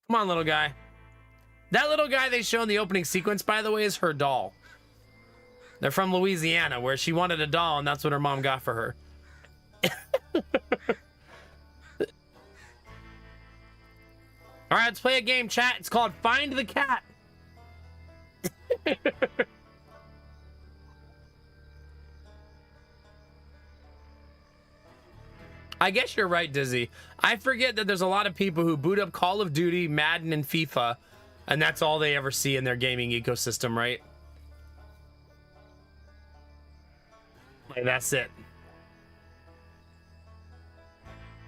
Come on, little guy. That little guy they show in the opening sequence, by the way, is her doll. They're from Louisiana, where she wanted a doll, and that's what her mom got for her. All right, let's play a game, chat. It's called Find the Cat. I guess you're right, Dizzy. I forget that there's a lot of people who boot up Call of Duty, Madden, and FIFA, and that's all they ever see in their gaming ecosystem, right? Like, that's it.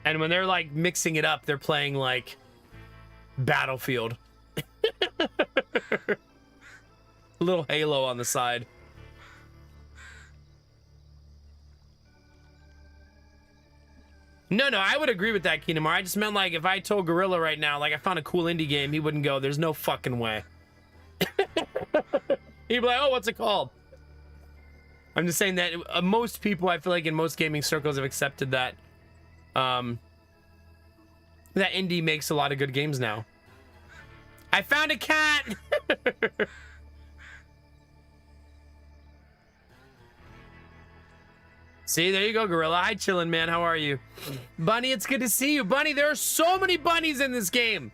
And when they're, like, mixing it up, they're playing, like, Battlefield. A little Halo on the side. No, I would agree with that, Keenamar. I just meant, like, if I told Gorilla right now, like, I found a cool indie game, he wouldn't go, there's no fucking way. He'd be like, oh, what's it called? I'm just saying that most people, I feel like in most gaming circles, have accepted that that indie makes a lot of good games now. I found a cat! See, there you go, Gorilla. Hi, chillin', man. How are you? Bunny, it's good to see you. Bunny, there are so many bunnies in this game.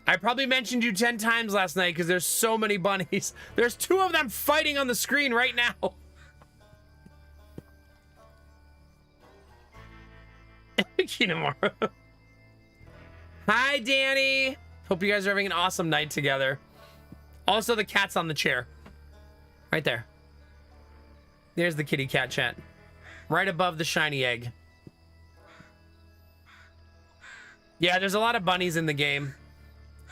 I probably mentioned you 10 times last night because there's so many bunnies. There's 2 of them fighting on the screen right now. Kinamara. Hi, Danny. Hope you guys are having an awesome night together. Also, the cat's on the chair. Right there. There's the kitty cat, chat. Right above the shiny egg. Yeah, there's a lot of bunnies in the game.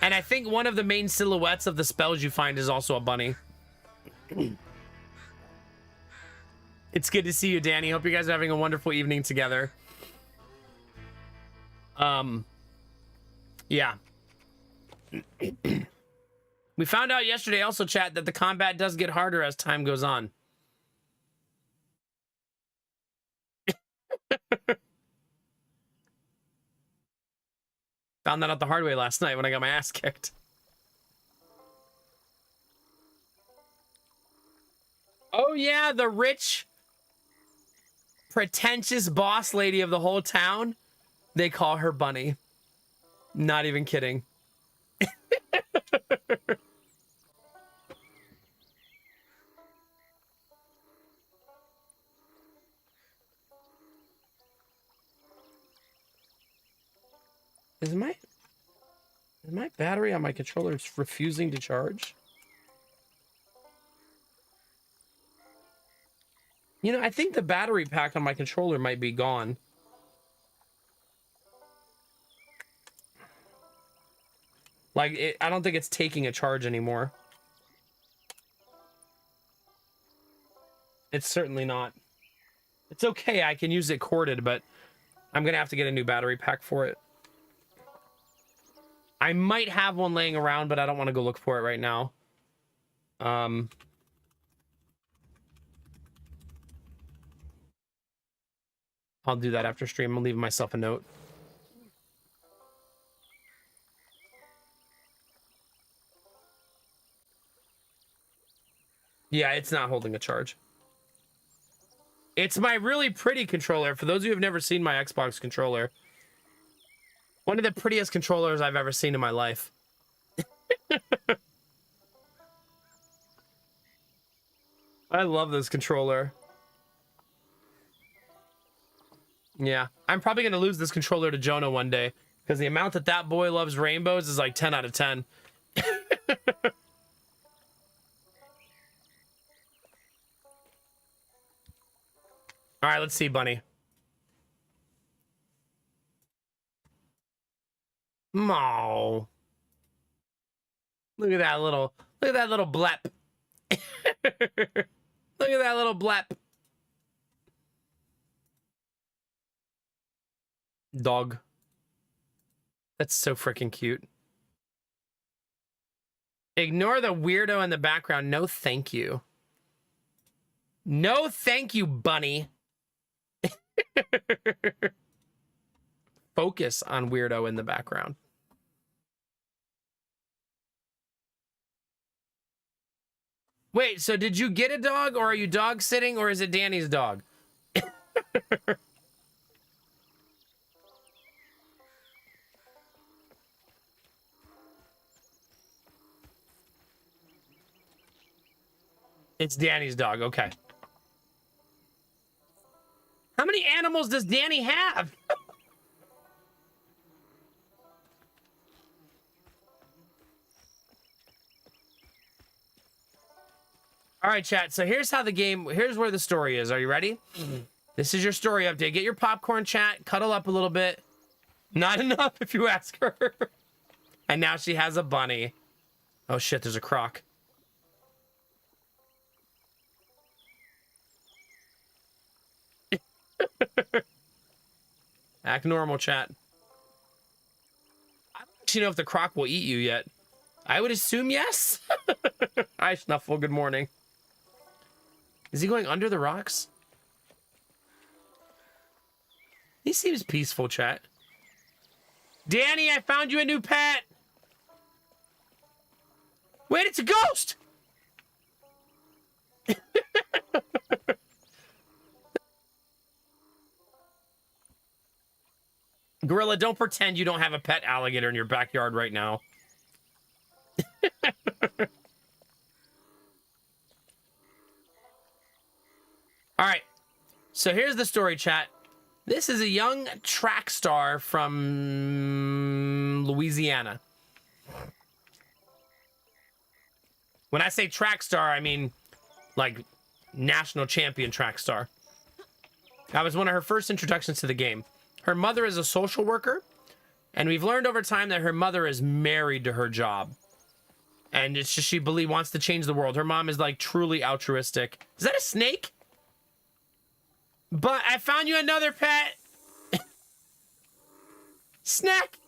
And I think one of the main silhouettes of the spells you find is also a bunny. It's good to see you, Danny. Hope you guys are having a wonderful evening together. Yeah. We found out yesterday also, chat, that the combat does get harder as time goes on. Found that out the hard way last night when I got my ass kicked. Oh yeah, the rich, pretentious boss lady of the whole town. They call her Bunny. Not even kidding. Is my... Is my battery on my controller is refusing to charge? You know, I think the battery pack on my controller might be gone. Like, I don't think it's taking a charge anymore. It's certainly not. It's okay, I can use it corded, but I'm gonna have to get a new battery pack for it. I might have one laying around, but I don't want to go look for it right now. I'll do that after stream. I'll leave myself a note. Yeah, it's not holding a charge. It's my really pretty controller. For those of you who have never seen my Xbox controller, one of the prettiest controllers I've ever seen in my life. I love this controller. Yeah, I'm probably going to lose this controller to Jonah one day, because the amount that that boy loves rainbows is like 10 out of 10. All right, let's see, Bunny. Mo. Look at that little blep. Look at that little blep. Dog. That's so freaking cute. Ignore the weirdo in the background. No, thank you. No, thank you, Bunny. Focus on weirdo in the background. Wait, so did you get a dog, or are you dog sitting, or is it Danny's dog? It's Danny's dog, okay. How many animals does Danny have? All right, chat. So here's where the story is. Are you ready? This is your story update. Get your popcorn, chat. Cuddle up a little bit. Not enough if you ask her. And now she has a bunny. Oh shit, there's a croc. Act normal, chat. I don't actually know if the croc will eat you yet. I would assume yes. Hi, Snuffle. Good morning. Is he going under the rocks? He seems peaceful, chat. Danny, I found you a new pet. Wait, it's a ghost. Gorilla, don't pretend you don't have a pet alligator in your backyard right now. All right. So here's the story, chat. This is a young track star from Louisiana. When I say track star, I mean like national champion track star. That was one of her first introductions to the game. Her mother is a social worker, and we've learned over time that her mother is married to her job. And it's just she wants to change the world. Her mom is like truly altruistic. Is that a snake? But I found you another pet. Snack.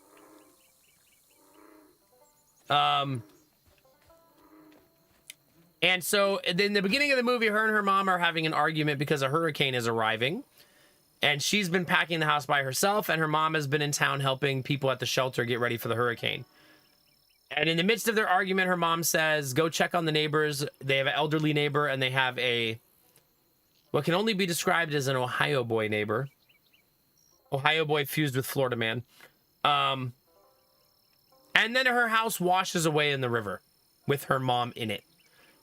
And so in the beginning of the movie, her and her mom are having an argument because a hurricane is arriving. And she's been packing the house by herself, and her mom has been in town helping people at the shelter get ready for the hurricane. And in the midst of their argument, her mom says, go check on the neighbors. They have an elderly neighbor, and they have what can only be described as an Ohio boy neighbor. Ohio boy fused with Florida man. And then her house washes away in the river with her mom in it.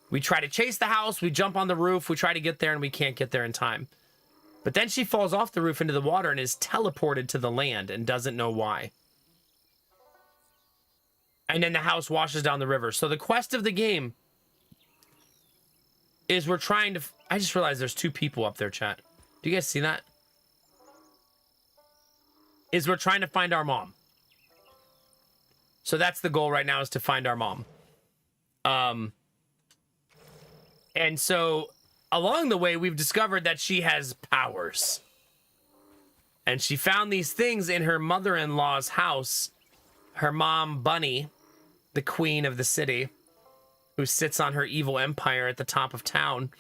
We try to chase the house. We jump on the roof. We try to get there, and we can't get there in time. But then she falls off the roof into the water and is teleported to the land and doesn't know why. And then the house washes down the river. So the quest of the game is we're trying to... I just realized there's 2 people up there, chat. Do you guys see that? Is we're trying to find our mom. So that's the goal right now, is to find our mom. And so along the way, we've discovered that she has powers. And she found these things in her mother-in-law's house. Her mom, Bunny, the queen of the city, who sits on her evil empire at the top of town,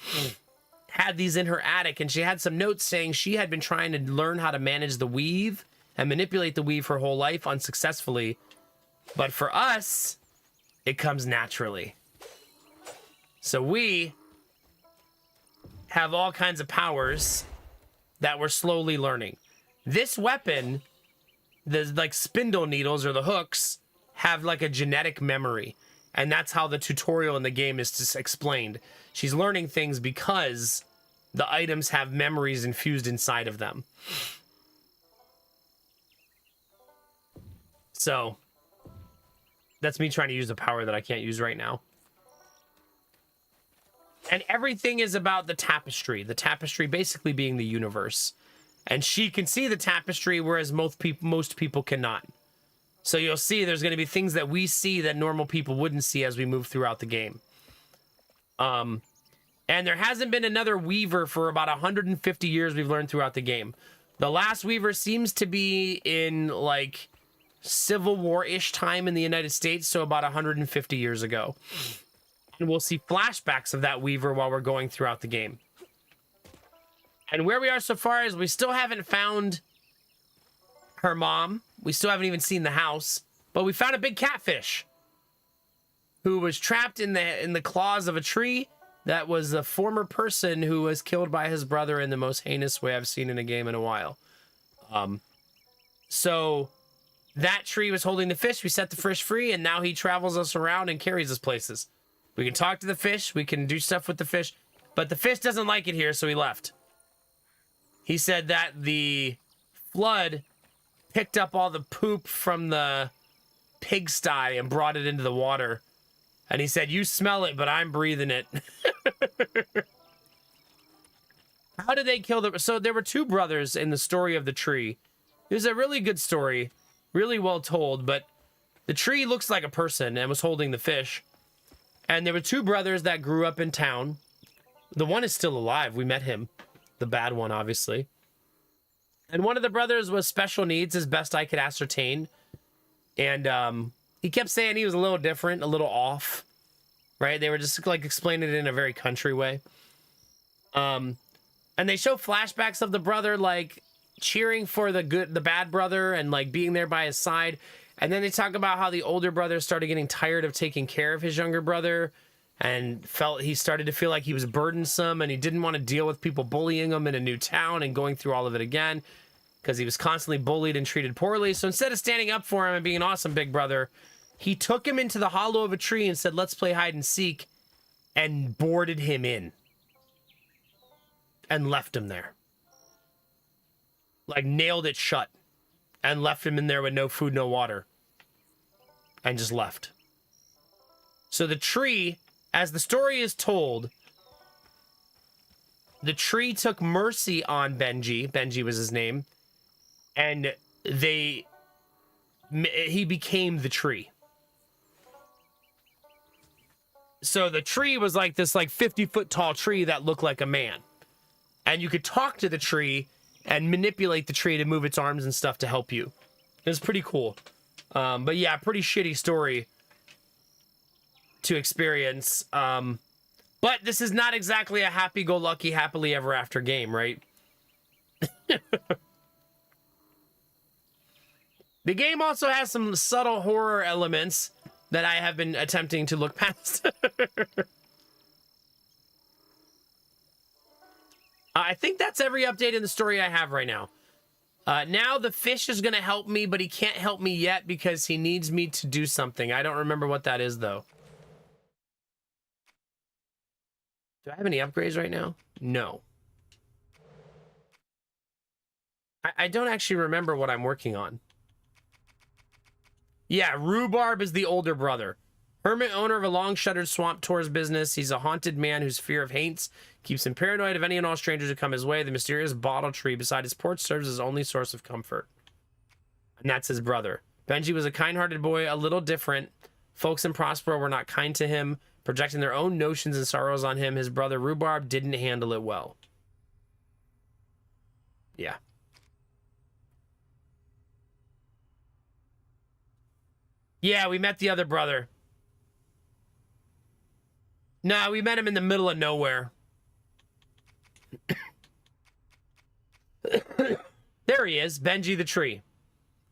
had these in her attic. And she had some notes saying she had been trying to learn how to manage the weave and manipulate the weave her whole life unsuccessfully. But for us, it comes naturally. So we have all kinds of powers that we're slowly learning. This weapon, the like spindle needles or the hooks, have like a genetic memory. And that's how the tutorial in the game is just explained. She's learning things because the items have memories infused inside of them. So that's me trying to use a power that I can't use right now. And everything is about the tapestry basically being the universe. And she can see the tapestry, whereas most people cannot. So you'll see there's going to be things that we see that normal people wouldn't see as we move throughout the game. And there hasn't been another Weaver for about 150 years we've learned throughout the game. The last Weaver seems to be in, like, Civil War-ish time in the United States, so about 150 years ago. And we'll see flashbacks of that Weaver while we're going throughout the game. And where we are so far is we still haven't found her mom. We still haven't even seen the house. But we found a big catfish who was trapped in the claws of a tree. That was a former person who was killed by his brother in the most heinous way I've seen in a game in a while. So that tree was holding the fish. We set the fish free, and now he travels us around and carries us places. We can talk to the fish. We can do stuff with the fish. But the fish doesn't like it here, so he left. He said that the flood picked up all the poop from the pigsty and brought it into the water. And he said, you smell it, but I'm breathing it. How did they kill the... So there were 2 brothers in the story of the tree. It was a really good story. Really well told, but the tree looks like a person and was holding the fish. And there were 2 brothers that grew up in town. The one is still alive. We met him. The bad one, obviously. And one of the brothers was special needs, as best I could ascertain. And he kept saying he was a little different, a little off. Right? They were just like explaining it in a very country way. And they show flashbacks of the brother like cheering for the bad brother and like being there by his side. And then they talk about how the older brother started getting tired of taking care of his younger brother and he started to feel like he was burdensome and he didn't want to deal with people bullying him in a new town and going through all of it again because he was constantly bullied and treated poorly. So instead of standing up for him and being an awesome big brother, he took him into the hollow of a tree and said, let's play hide and seek, and boarded him in and left him there. Like nailed it shut and left him in there with no food, no water, and just left. So the tree, as the story is told, the tree took mercy on Benji. Benji was his name. And he became the tree. So the tree was like this like 50-foot tall tree that looked like a man. And you could talk to the tree and manipulate the tree to move its arms and stuff to help you. It was pretty cool. But yeah, pretty shitty story to experience. But this is not exactly a happy-go-lucky, happily ever after game, right? The game also has some subtle horror elements that I have been attempting to look past. I think that's every update in the story I have right now. Now the fish is going to help me, but he can't help me yet because he needs me to do something. I don't remember what that is, though. Do I have any upgrades right now? No. I don't actually remember what I'm working on. Yeah, Rhubarb is the older brother. Hermit, owner of a long-shuttered swamp tours business. He's a haunted man whose fear of haunts keeps him paranoid of any and all strangers who come his way. The mysterious bottle tree beside his porch serves as his only source of comfort. And that's his brother. Benji was a kind-hearted boy, a little different. Folks in Prospero were not kind to him, projecting their own notions and sorrows on him. His brother Rhubarb didn't handle it well. Yeah. Yeah, we met the other brother. No, we met him in the middle of nowhere. There he is, Benji the tree.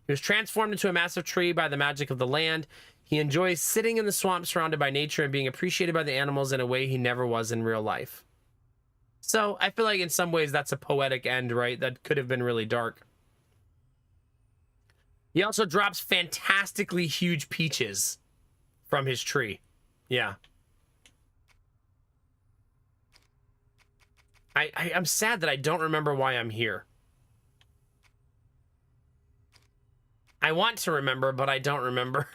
He was transformed into a massive tree by the magic of the land. He enjoys sitting in the swamp surrounded by nature and being appreciated by the animals in a way he never was in real life. So I feel like in some ways that's a poetic end, right? That could have been really dark. He also drops fantastically huge peaches from his tree. Yeah. I'm sad that I don't remember why I'm here. I want to remember, but I don't remember.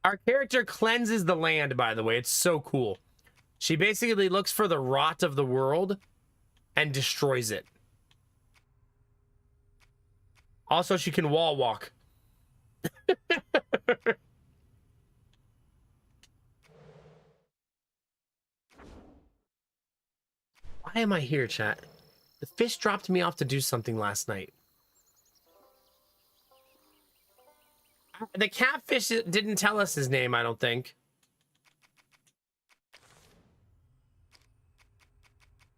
Our character cleanses the land, by the way. It's so cool. She basically looks for the rot of the world and destroys it. Also, she can wall walk. Why am I here, chat? The fish dropped me off to do something last night. The catfish didn't tell us his name, I don't think.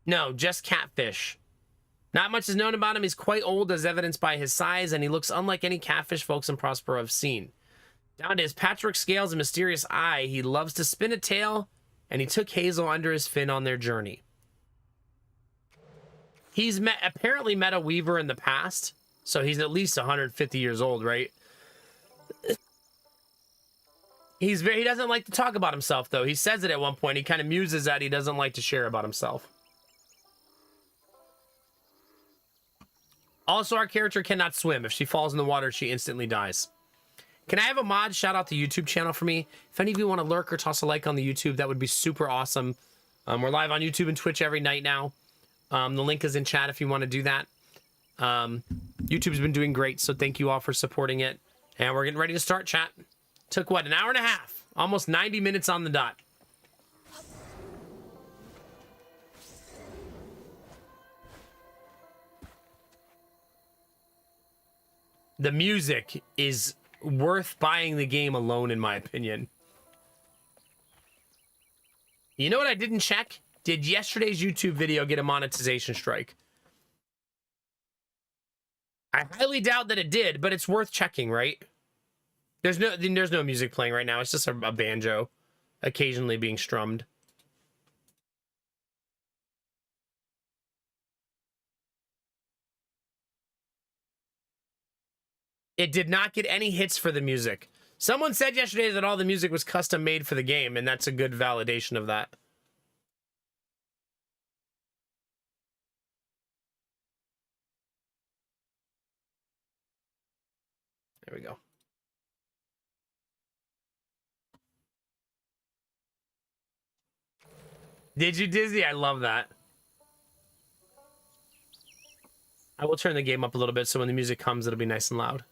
No, just catfish. Not much is known about him. He's quite old, as evidenced by his size, and he looks unlike any catfish folks in Prospero have seen. Down to his patchwork scales and mysterious eye, he loves to spin a tail, and he took Hazel under his fin on their journey. He's apparently met a weaver in the past, so he's at least 150 years old, right? He doesn't like to talk about himself, though. He says it at one point. He kind of muses that he doesn't like to share about himself. Also, our character cannot swim. If she falls in the water, she instantly dies. Can I have a mod shout out the YouTube channel for me? If any of you want to lurk or toss a like on the YouTube, that would be super awesome. We're live on YouTube and Twitch every night now. The link is in chat if you want to do that. YouTube's been doing great, so thank you all for supporting it. And we're getting ready to start, chat. Took, what, an hour and a half? Almost 90 minutes on the dot. The music is worth buying the game alone, in my opinion. You know what I didn't check? Did yesterday's YouTube video get a monetization strike? I highly doubt that it did, but it's worth checking, right? There's no music playing right now. It's just a banjo occasionally being strummed. It did not get any hits for the music. Someone said yesterday that all the music was custom made for the game, and that's a good validation of that. There we go. Did you, Dizzy? I love that. I will turn the game up a little bit so when the music comes, it'll be nice and loud.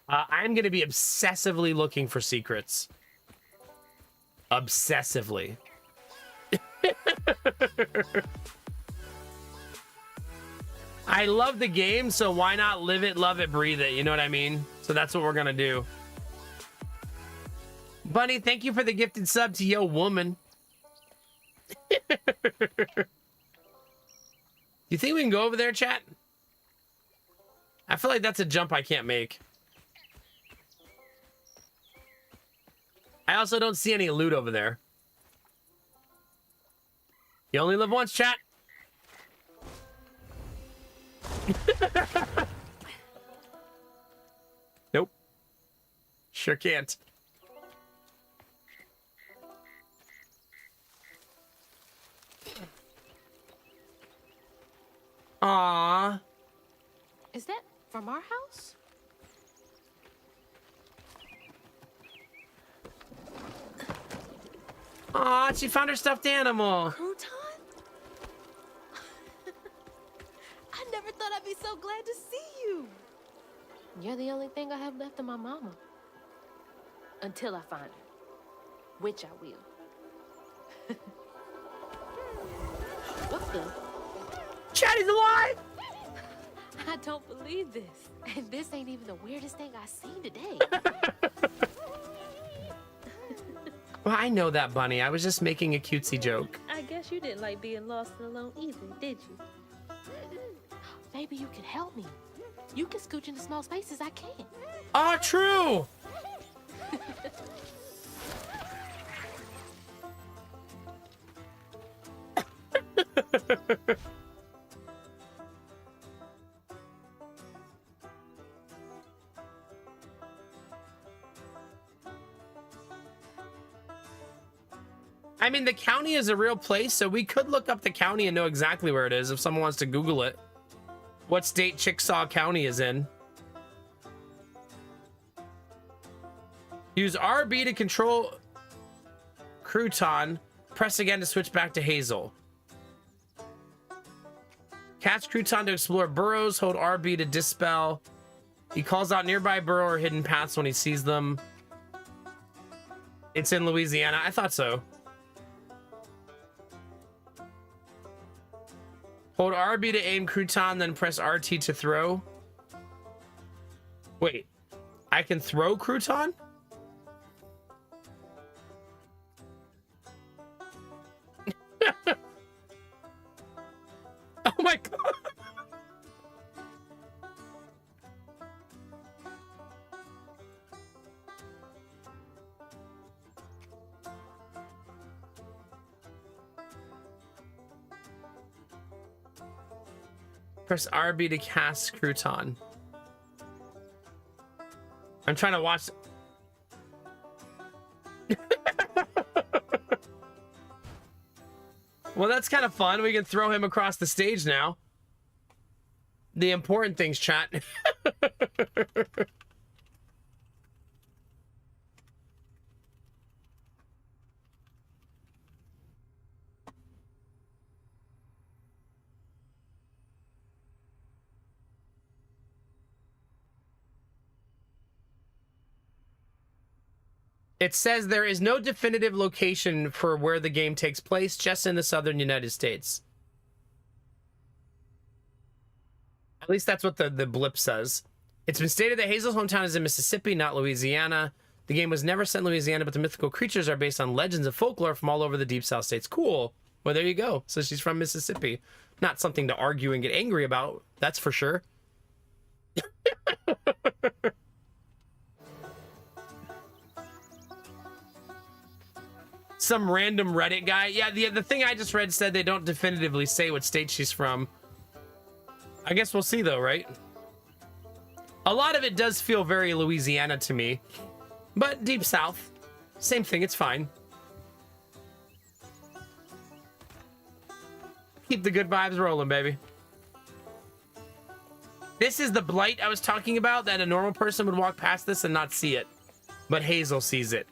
I'm going to be obsessively looking for secrets. Obsessively. I love the game, so why not live it, love it, breathe it? You know what I mean? So that's what we're going to do. Bunny, thank you for the gifted sub to Yo Woman. You think we can go over there, chat? I feel like that's a jump I can't make. I also don't see any loot over there. You only live once, chat. Nope. Sure can't. Aww. Is that from our house? Aw, she found her stuffed animal. Crouton? I never thought I'd be so glad to see you. You're the only thing I have left of my mama. Until I find her. Which I will. What the? Chatty's alive! I don't believe this. And this ain't even the weirdest thing I've seen today. Well, I know that, Bunny. I was just making a cutesy joke. I guess you didn't like being lost and alone either, did you? Maybe you can help me. You can scooch into small spaces I can't. Oh, true! I mean, the county is a real place, so we could look up the county and know exactly where it is if someone wants to Google it. What state Chickasaw County is in. Use RB to control Crouton. Press again to switch back to Hazel. Catch Crouton to explore burrows. Hold RB to dispel. He calls out nearby burrow or hidden paths when he sees them. It's in Louisiana. I thought so. Hold RB to aim Crouton, then press RT to throw. Wait, I can throw Crouton? Oh my god. Press RB to cast Crouton. I'm trying to watch. Well, that's kind of fun. We can throw him across the stage now. The important things, chat. It says there is no definitive location for where the game takes place, just in the southern United States. At least that's what the blip says. It's been stated that Hazel's hometown is in Mississippi, not Louisiana. The game was never set in Louisiana, but the mythical creatures are based on legends and folklore from all over the Deep South states. Cool. Well, there you go. So she's from Mississippi. Not something to argue and get angry about, that's for sure. Some random Reddit guy. Yeah, the thing I just read said they don't definitively say what state she's from. I guess we'll see, though, right? A lot of it does feel very Louisiana to me. But Deep South, same thing, it's fine. Keep the good vibes rolling, baby. This is the blight I was talking about, that a normal person would walk past this and not see it. But Hazel sees it.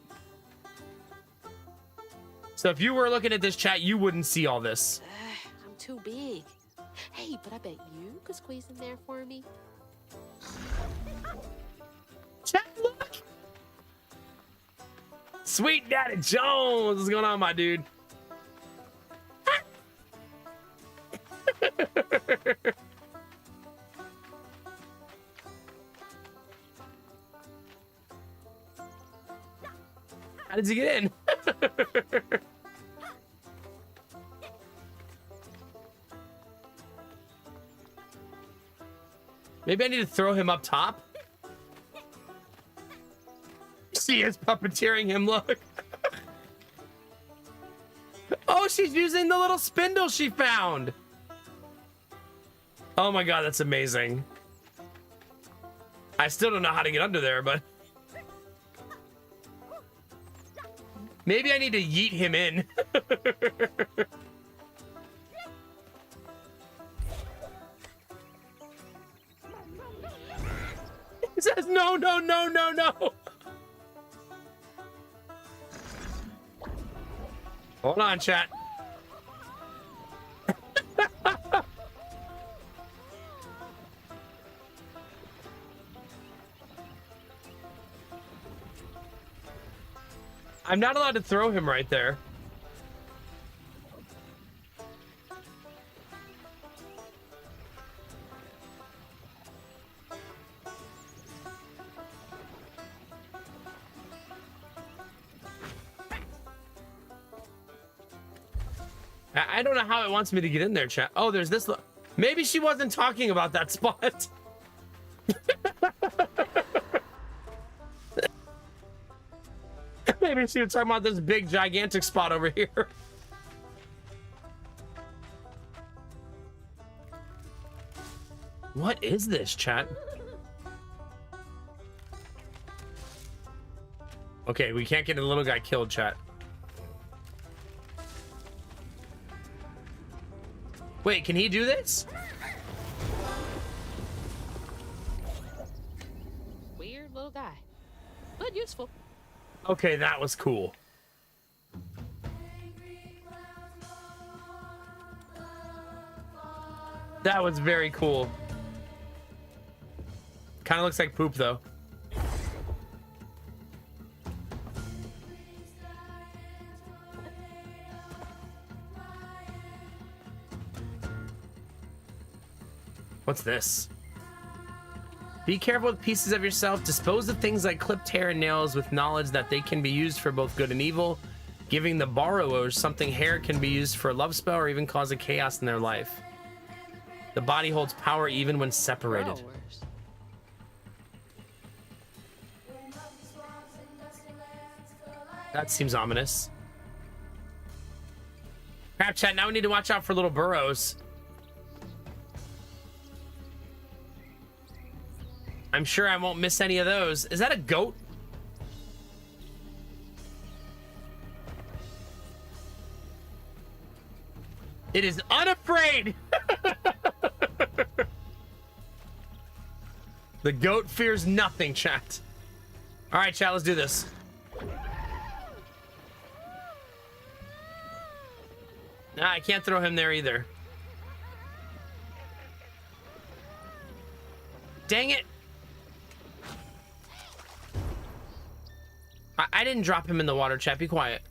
So if you were looking at this chat, you wouldn't see all this. I'm too big. Hey, but I bet you could squeeze in there for me. Chat, look! Sweet Daddy Jones! What's going on, my dude? How did you get in? Maybe I need to throw him up top. She is puppeteering him, look. Oh, she's using the little spindle she found. Oh my god, that's amazing. I still don't know how to get under there, but... Maybe I need to yeet him in. He says, no, no, no, no, no. Hold on, chat. I'm not allowed to throw him right there. I don't know how it wants me to get in there, chat. Oh, there's this. Maybe she wasn't talking about that spot. Maybe she was talking about this big, gigantic spot over here. What is this, chat? Okay, we can't get the little guy killed, chat. Wait, can he do this? Weird little guy, but useful. Okay, that was cool. That was very cool. Kind of looks like poop, though. What's this? Be careful with pieces of yourself. Dispose of things like clipped hair and nails with knowledge that they can be used for both good and evil. Giving the borrowers something hair can be used for a love spell or even cause a chaos in their life. The body holds power even when separated. Growers. That seems ominous. Crap, chat, now we need to watch out for little burrows. I'm sure I won't miss any of those. Is that a goat? It is unafraid. The goat fears nothing, chat. All right, chat, let's do this. Nah, I can't throw him there either. Dang it. I didn't drop him in the water, chat. Be quiet.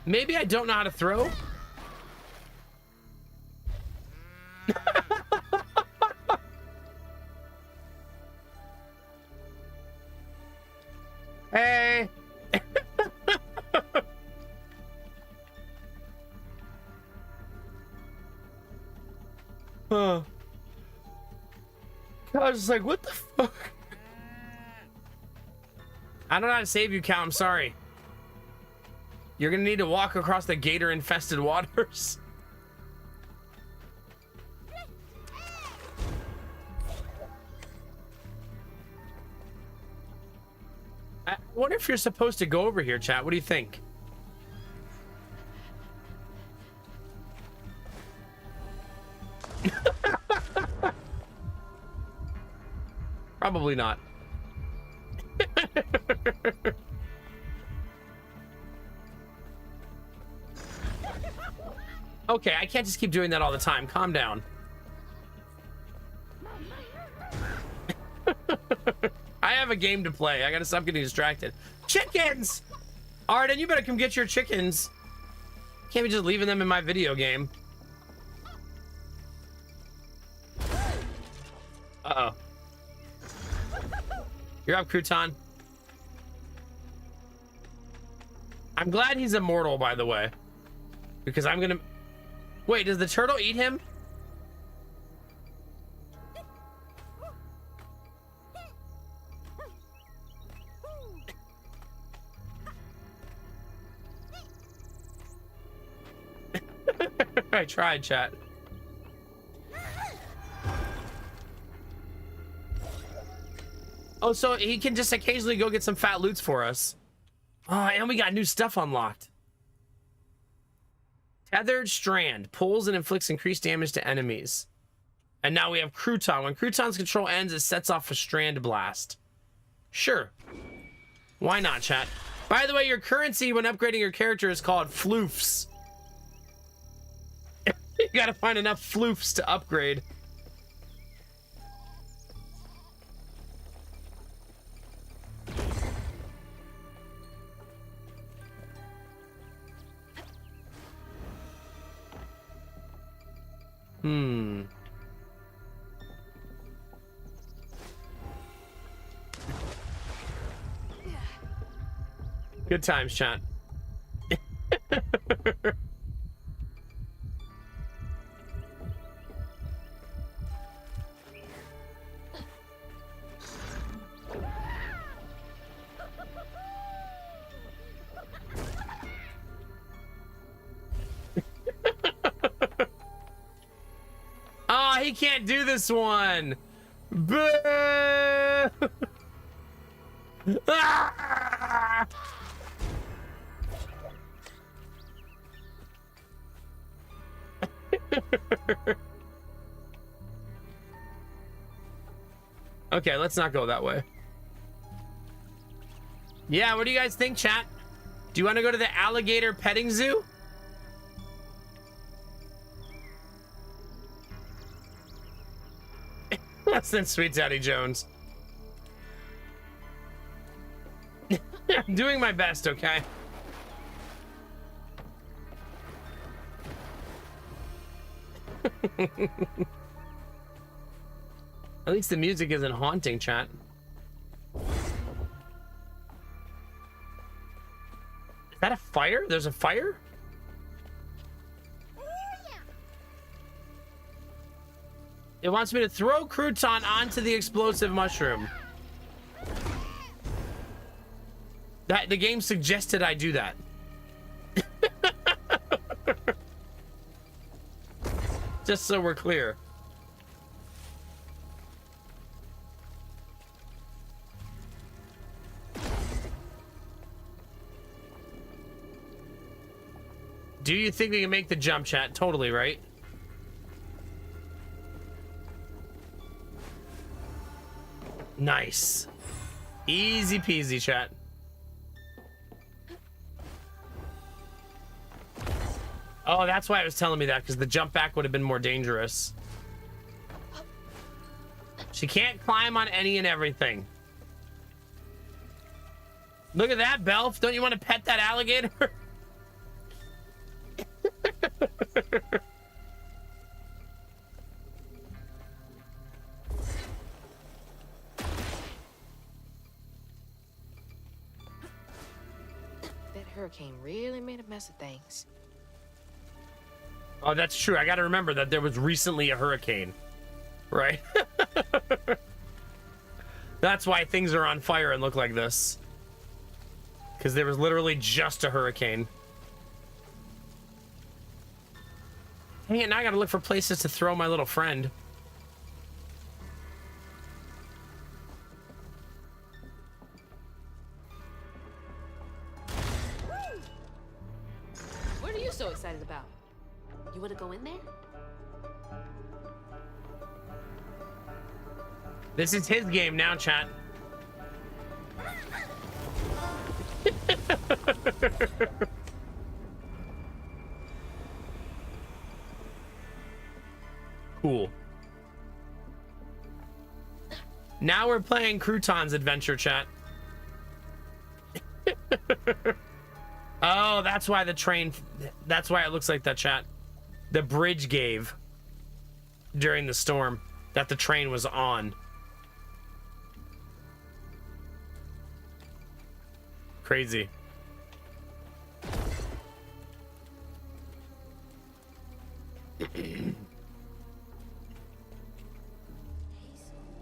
Maybe I don't know how to throw. Hey. Huh. I was just like, what the fuck? I don't know how to save you, Cal. I'm sorry. You're gonna need to walk across the gator-infested waters. I wonder if you're supposed to go over here, chat. What do you think? Probably not. Okay, I can't just keep doing that all the time. Calm down. I have a game to play. I gotta stop getting distracted. Chickens! Arden, you better come get your chickens. Can't be just leaving them in my video game. Uh-oh. You're up, Crouton. I'm glad he's immortal, by the way. Because I'm gonna... Wait, does the turtle eat him? I tried, chat. Oh, so he can just occasionally go get some fat loots for us. Oh, and we got new stuff unlocked. Tethered Strand. Pulls and inflicts increased damage to enemies. And now we have Crouton. When Crouton's control ends, it sets off a Strand Blast. Sure. Why not, chat? By the way, your currency when upgrading your character is called floofs. You gotta find enough floofs to upgrade. Good times, chat. Oh, he can't do this one. Boo! Ah! Okay, let's not go that way. Yeah, what do you guys think, chat? Do you want to go to the alligator petting zoo? Less than Sweet Daddy Jones. I'm doing my best, okay? At least the music isn't haunting, chat. Is that a fire? There's a fire? It wants me to throw Crouton onto the explosive mushroom. The game suggested I do that. Just so we're clear. Do you think we can make the jump, chat? Totally, right? Nice. Easy peasy, chat. Oh, that's why it was telling me that, because the jump back would have been more dangerous. She can't climb on any and everything. Look at that, Belf. Don't you want to pet that alligator? That hurricane really made a mess of things. Oh, that's true. I got to remember that there was recently a hurricane, right? That's why things are on fire and look like this. Because there was literally just a hurricane. Dang it, now I got to look for places to throw my little friend. What are you so excited about? You want to go in there? This is his game now, chat. Cool. Now we're playing Crouton's adventure, chat. Oh, that's why the train... That's why it looks like that, chat. The bridge gave during the storm that the train was on. Crazy.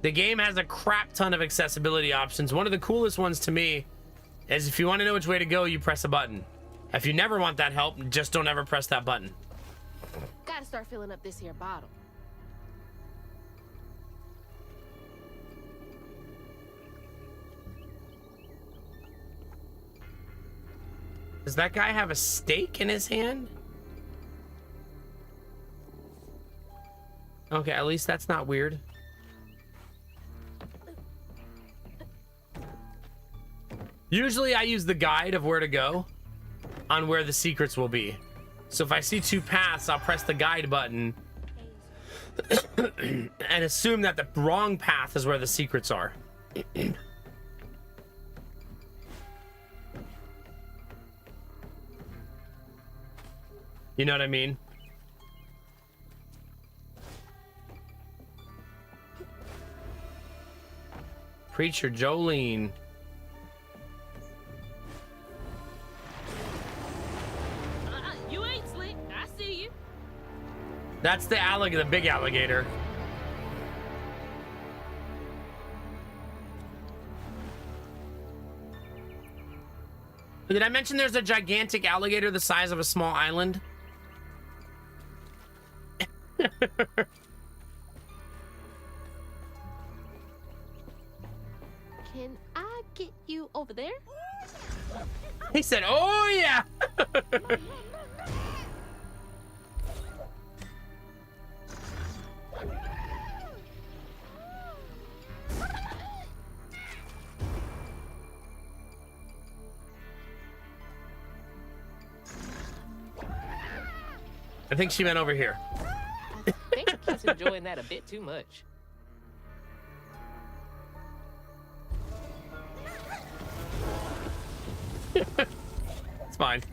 The game has a crap ton of accessibility options. One of the coolest ones to me is if you want to know which way to go, you press a button. If you never want that help, just don't ever press that button. Gotta start filling up this here bottle. Does that guy have a steak in his hand? Okay, at least that's not weird. Usually I use the guide of where to go on where the secrets will be. So if I see 2 paths, I'll press the guide button and assume that the wrong path is where the secrets are. You know what I mean? Preacher Jolene. You ain't slick. I see you. That's the alligator, the big alligator. Did I mention there's a gigantic alligator the size of a small island? Can I get you over there? He said, "Oh yeah." I think she meant over here. I think he's enjoying that a bit too much. It's fine.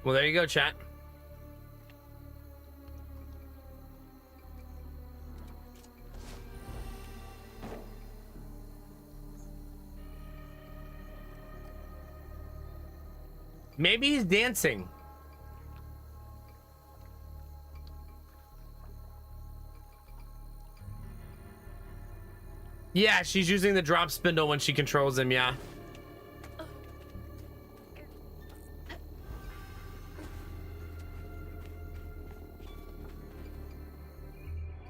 Well, there you go, chat. Maybe he's dancing. Yeah, she's using the drop spindle when she controls him, yeah.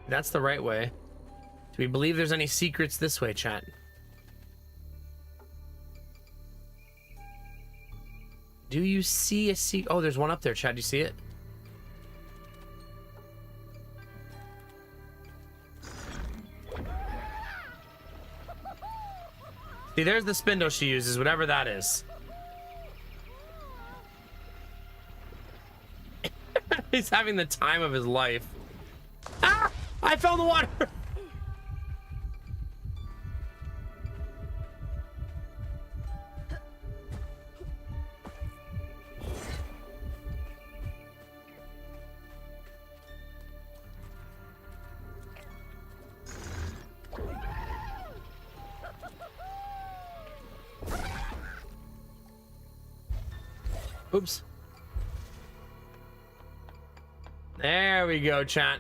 That's the right way. Do we believe there's any secrets this way, chat? Do you see a secret? Oh, there's one up there, chat. Do you see it? See, there's the spindle she uses, whatever that is. He's having the time of his life. Ah! I fell in the water! Oops. There we go, chat.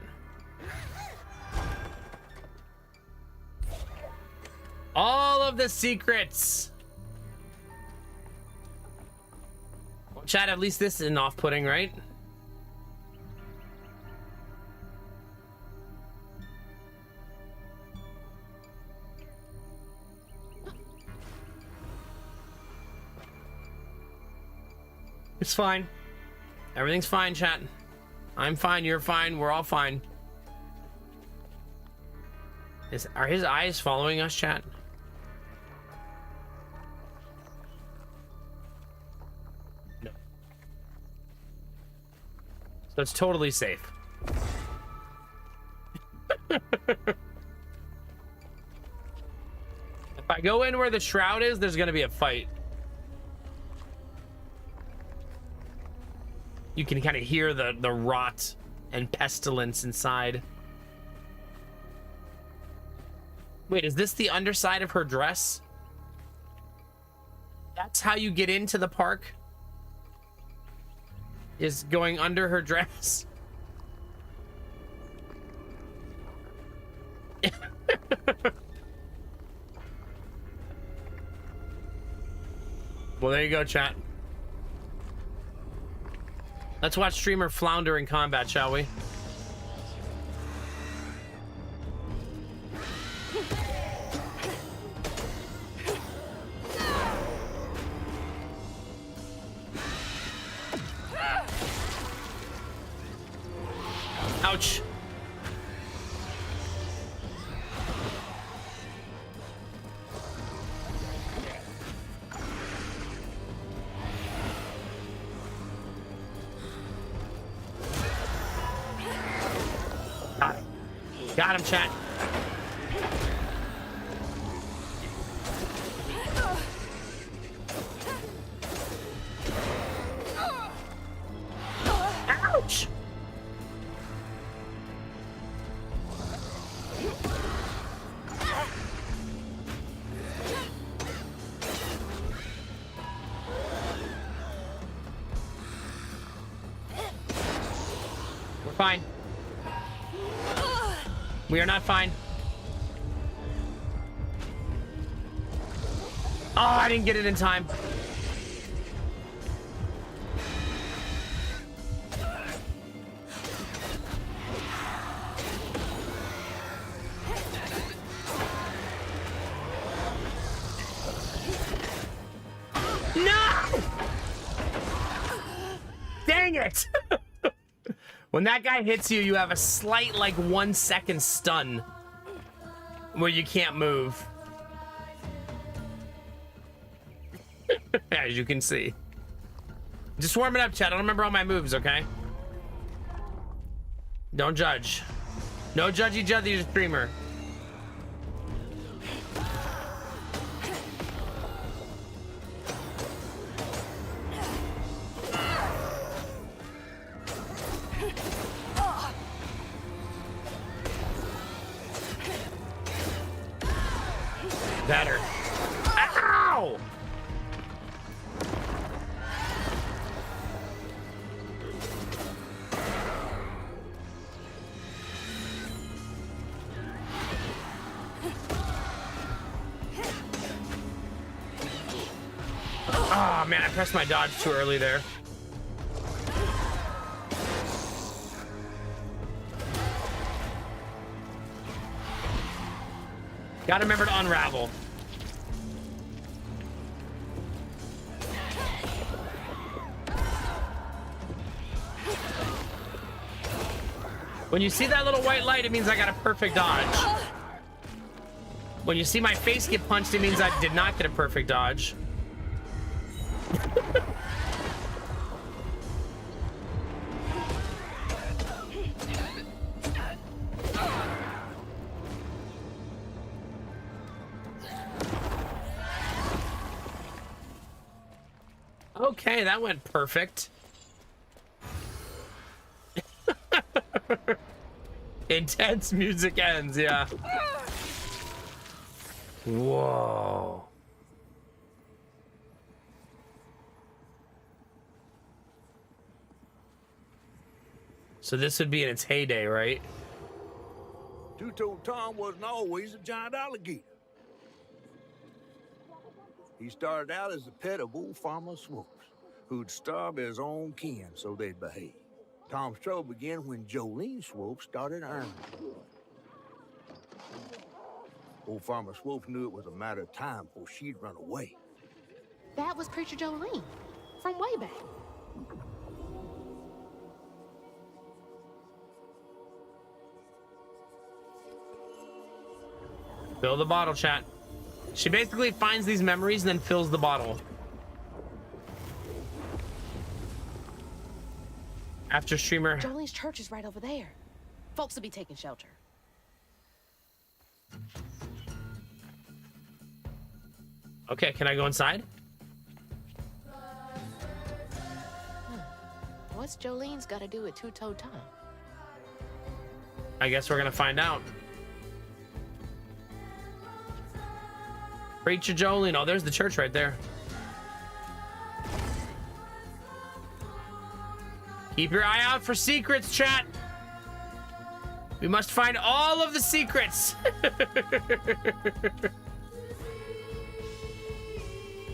All of the secrets. Well, chat, at least this isn't off-putting, right? It's fine. Everything's fine, chat. I'm fine, you're fine, we're all fine. Are his eyes following us, chat? No. So it's totally safe. If I go in where the shroud is, there's gonna be a fight. You can kind of hear the rot and pestilence inside. Wait, is this the underside of her dress? That's how you get into the park? Is going under her dress? Well, there you go, chat. Let's watch streamer flounder in combat, shall we? Ouch. Got him, chat. Ouch! We're fine. We are not fine. Oh, I didn't get it in time. No! Dang it! When that guy hits you, you have a slight, like, 1 second stun where you can't move. As you can see. Just warming up, chat. I don't remember all my moves, okay? Don't judge. No judge each other, you're a streamer. Better. Ow! Oh man, I pressed my dodge too early there. Gotta remember to unravel. When you see that little white light, it means I got a perfect dodge. When you see my face get punched, it means I did not get a perfect dodge. Okay, that went perfect. Intense music ends, yeah. Whoa. So this would be in its heyday, right? Two-Toed Tom wasn't always a giant alligator. He started out as a pet of old Farmer Swoops, who'd starve his own kin so they'd behave. Tom's trouble began when Jolene Swope started earning. Old Farmer Swope knew it was a matter of time before she'd run away. That was Preacher Jolene from way back. Fill the bottle, chat. She basically finds these memories and then fills the bottle. After streamer. Jolene's church is right over there. Folks will be taking shelter. Okay, can I go inside? What's Jolene's got to do with Two-Toed Tom? I guess we're gonna find out. Preacher Jolene. Oh, there's the church right there. Keep your eye out for secrets, chat. We must find all of the secrets.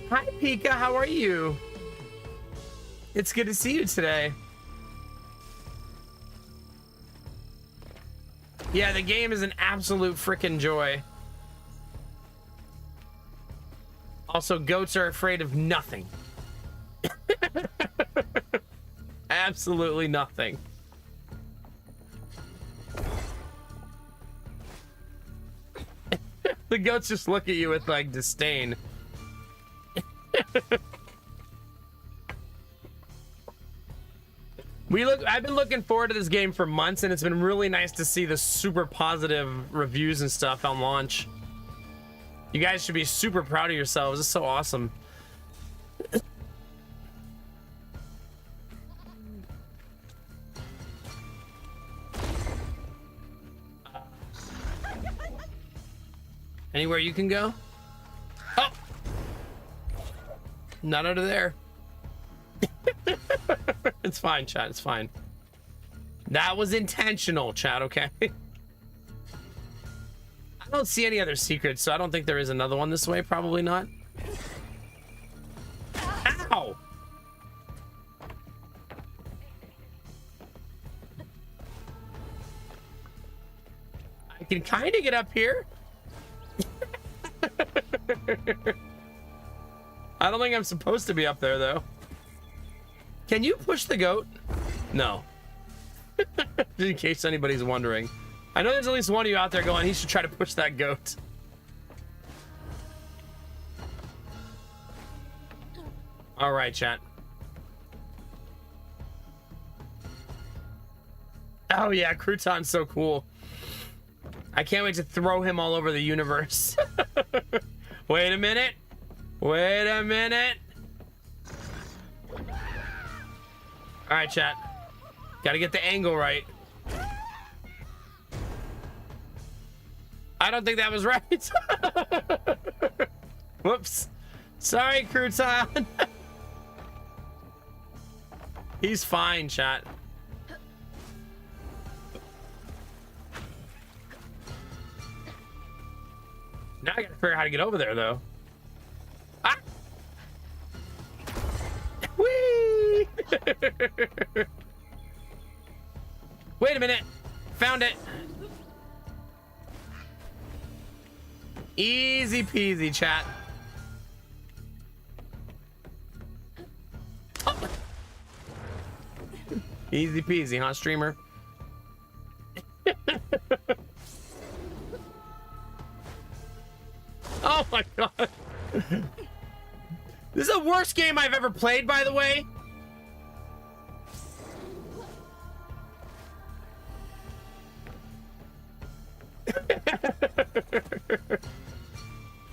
Hi, Pika. How are you? It's good to see you today. Yeah, the game is an absolute freaking joy. Also, goats are afraid of nothing. Absolutely nothing. The goats just look at you with like disdain. I've been looking forward to this game for months, and it's been really nice to see the super positive reviews and stuff on launch. You guys should be super proud of yourselves. It's so awesome. Anywhere you can go? Oh! Not out of there. It's fine, chat. It's fine. That was intentional, chat, okay? I don't see any other secrets, so I don't think there is another one this way. Probably not. Ow! I can kind of get up here. I don't think I'm supposed to be up there, though. Can you push the goat? No. In case anybody's wondering. I know there's at least one of you out there going, he should try to push that goat. All right, chat. Oh, yeah, Crouton's so cool. I can't wait to throw him all over the universe. Wait a minute. Wait a minute. All right, chat. Got to get the angle right. I don't think that was right. Whoops. Sorry, Crouton. He's fine, chat. Now I gotta figure out how to get over there, though. Ah! Whee! Wait a minute. Found it. Easy peasy, chat. Oh. Easy peasy, huh, streamer? Oh my god. This is the worst game I've ever played, by the way.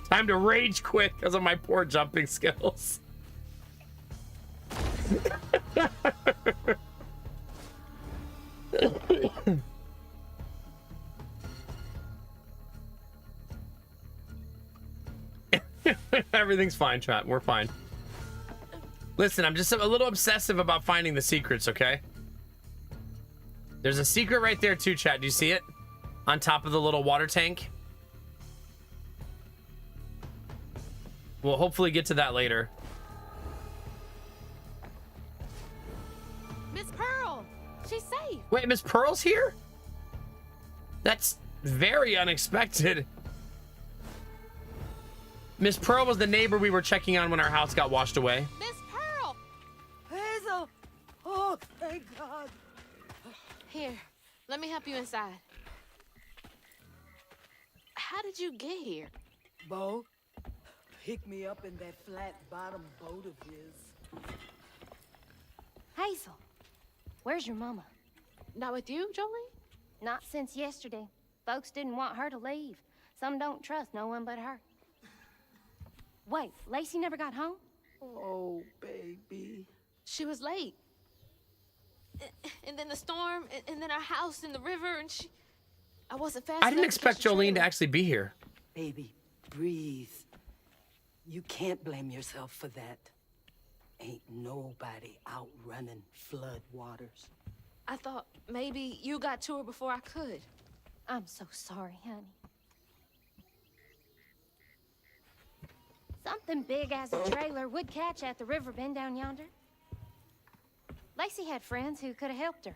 Time to rage quit because of my poor jumping skills. Everything's fine, chat. We're fine. Listen, I'm just a little obsessive about finding the secrets, okay? There's a secret right there too, chat. Do you see it? On top of the little water tank. We'll hopefully get to that later. Miss Pearl, she's safe. Wait, Miss Pearl's here? That's very unexpected. Miss Pearl was the neighbor we were checking on when our house got washed away. Miss Pearl! Hazel! Oh, thank God. Here, let me help you inside. How did you get here? Bo, pick me up in that flat-bottom boat of his. Hazel, where's your mama? Not with you, Jolie? Not since yesterday. Folks didn't want her to leave. Some don't trust no one but her. Wait, Lacey never got home? Oh, baby. She was late. And then the storm, and then our house in the river, and she... I wasn't fast I didn't enough expect catch the Jolene to trailer. actually be here. Baby, breathe. You can't blame yourself for that. Ain't nobody out running flood waters. I thought maybe you got to her before I could. I'm so sorry, honey. Something big as a trailer would catch at the river bend down yonder. Lacey had friends who could have helped her.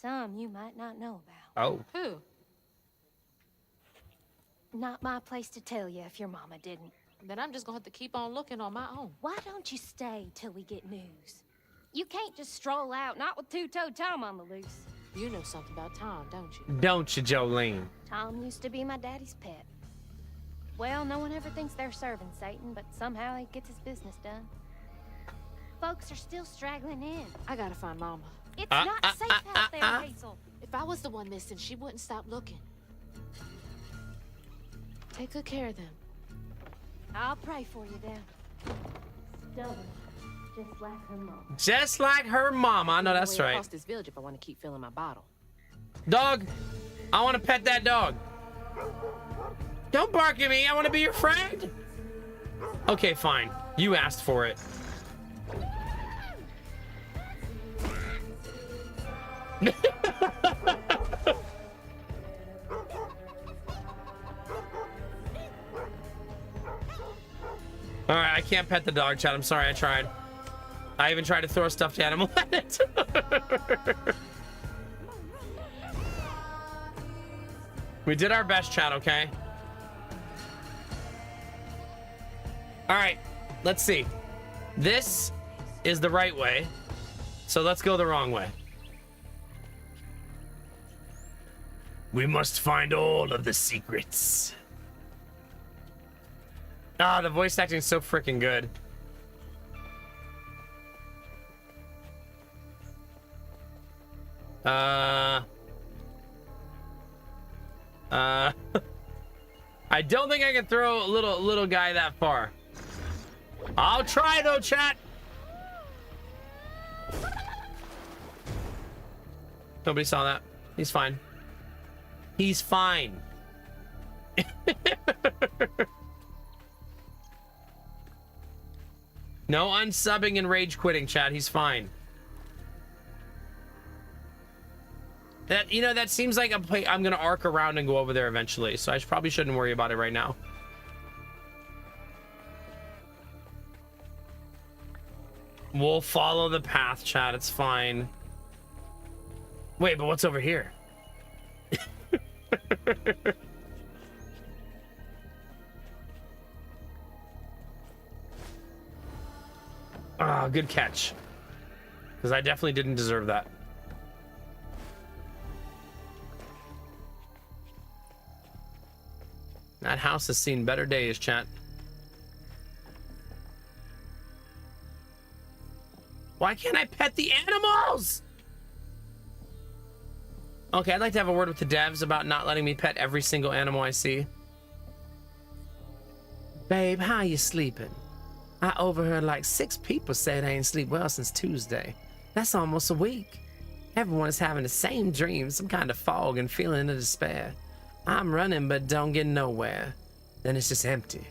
Some you might not know about. Oh. Who? Not my place to tell you if your mama didn't. Then I'm just gonna have to keep on looking on my own. Why don't you stay till we get news? You can't just stroll out, not with two-toed Tom on the loose. You know something about Tom, don't you? Don't you, Jolene? Tom used to be my daddy's pet. Well, no one ever thinks they're serving Satan, but somehow he gets his business done. Folks are still straggling in. I gotta find Mama. It's not safe out there, Hazel. If I was the one missing, she wouldn't stop looking. Take good care of them. I'll pray for you then. Stubborn, just like her mom. Just like her mama. I know that's right. Across this village if I want to keep filling my bottle. Dog, I want to pet that dog. Don't bark at me. I want to be your friend. Okay, fine. You asked for it. All right, I can't pet the dog, Chad. I'm sorry, I tried. I even tried to throw a stuffed animal at it. We did our best, Chad, okay? All right, let's see. This is the right way, so let's go the wrong way. We must find all of the secrets. Ah, the voice acting is so freaking good. I don't think I can throw a little guy that far. I'll try though, chat. Nobody saw that. He's fine. He's fine. No unsubbing and rage quitting, chat. He's fine. That, you know, that seems like I'm gonna arc around and go over there eventually, so I probably shouldn't worry about it right now. We'll follow the path, chat. It's fine. Wait, but what's over here? Ah, good catch. Because I definitely didn't deserve that. That house has seen better days, chat. Why can't I pet the animals? Okay, I'd like to have a word with the devs about not letting me pet every single animal I see. Babe, how you sleeping? I overheard like 6 people say they ain't sleep well since Tuesday. That's almost a week. Everyone is having the same dream, some kind of fog and feeling of despair. I'm running but don't get nowhere. Then it's just empty.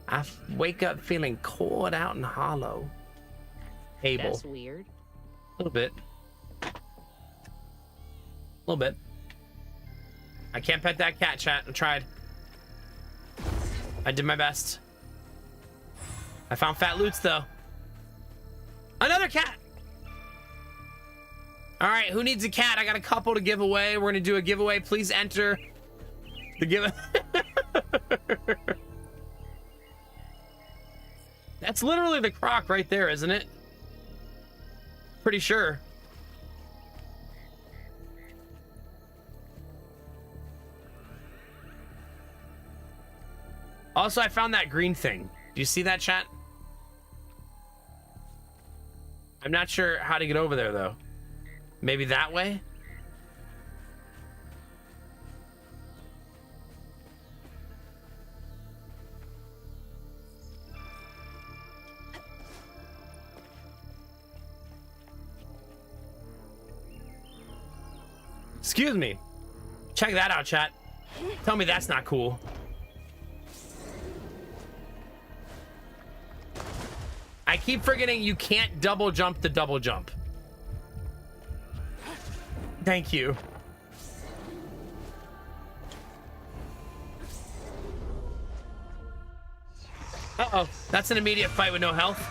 I wake up feeling cored out and hollow. Abel. That's weird. A little bit. A little bit. I can't pet that cat, chat. I tried. I did my best. I found fat loots, though. Another cat! All right, who needs a cat? I got a couple to give away. We're going to do a giveaway. Please enter the giveaway. That's literally the croc right there, isn't it? Pretty sure. Also, I found that green thing. Do you see that, chat? I'm not sure how to get over there, though. Maybe that way? Excuse me. Check that out, chat. Tell me that's not cool. I keep forgetting you can't double jump the double jump. Thank you. Uh-oh. That's an immediate fight with no health.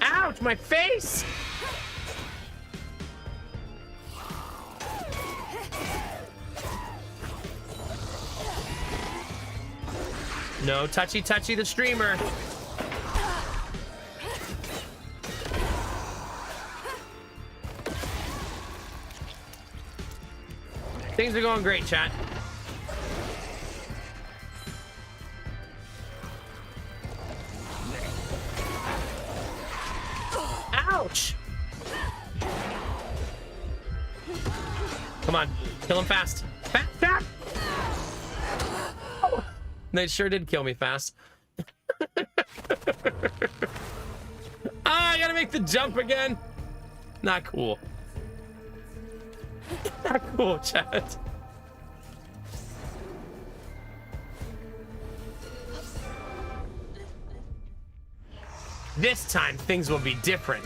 Ouch, my face! No touchy the streamer. Things are going great, chat. Ouch! Come on, kill him fast. Fast! Oh, they sure did kill me fast. I gotta make the jump again. Not cool. Not cool, chat. This time, things will be different.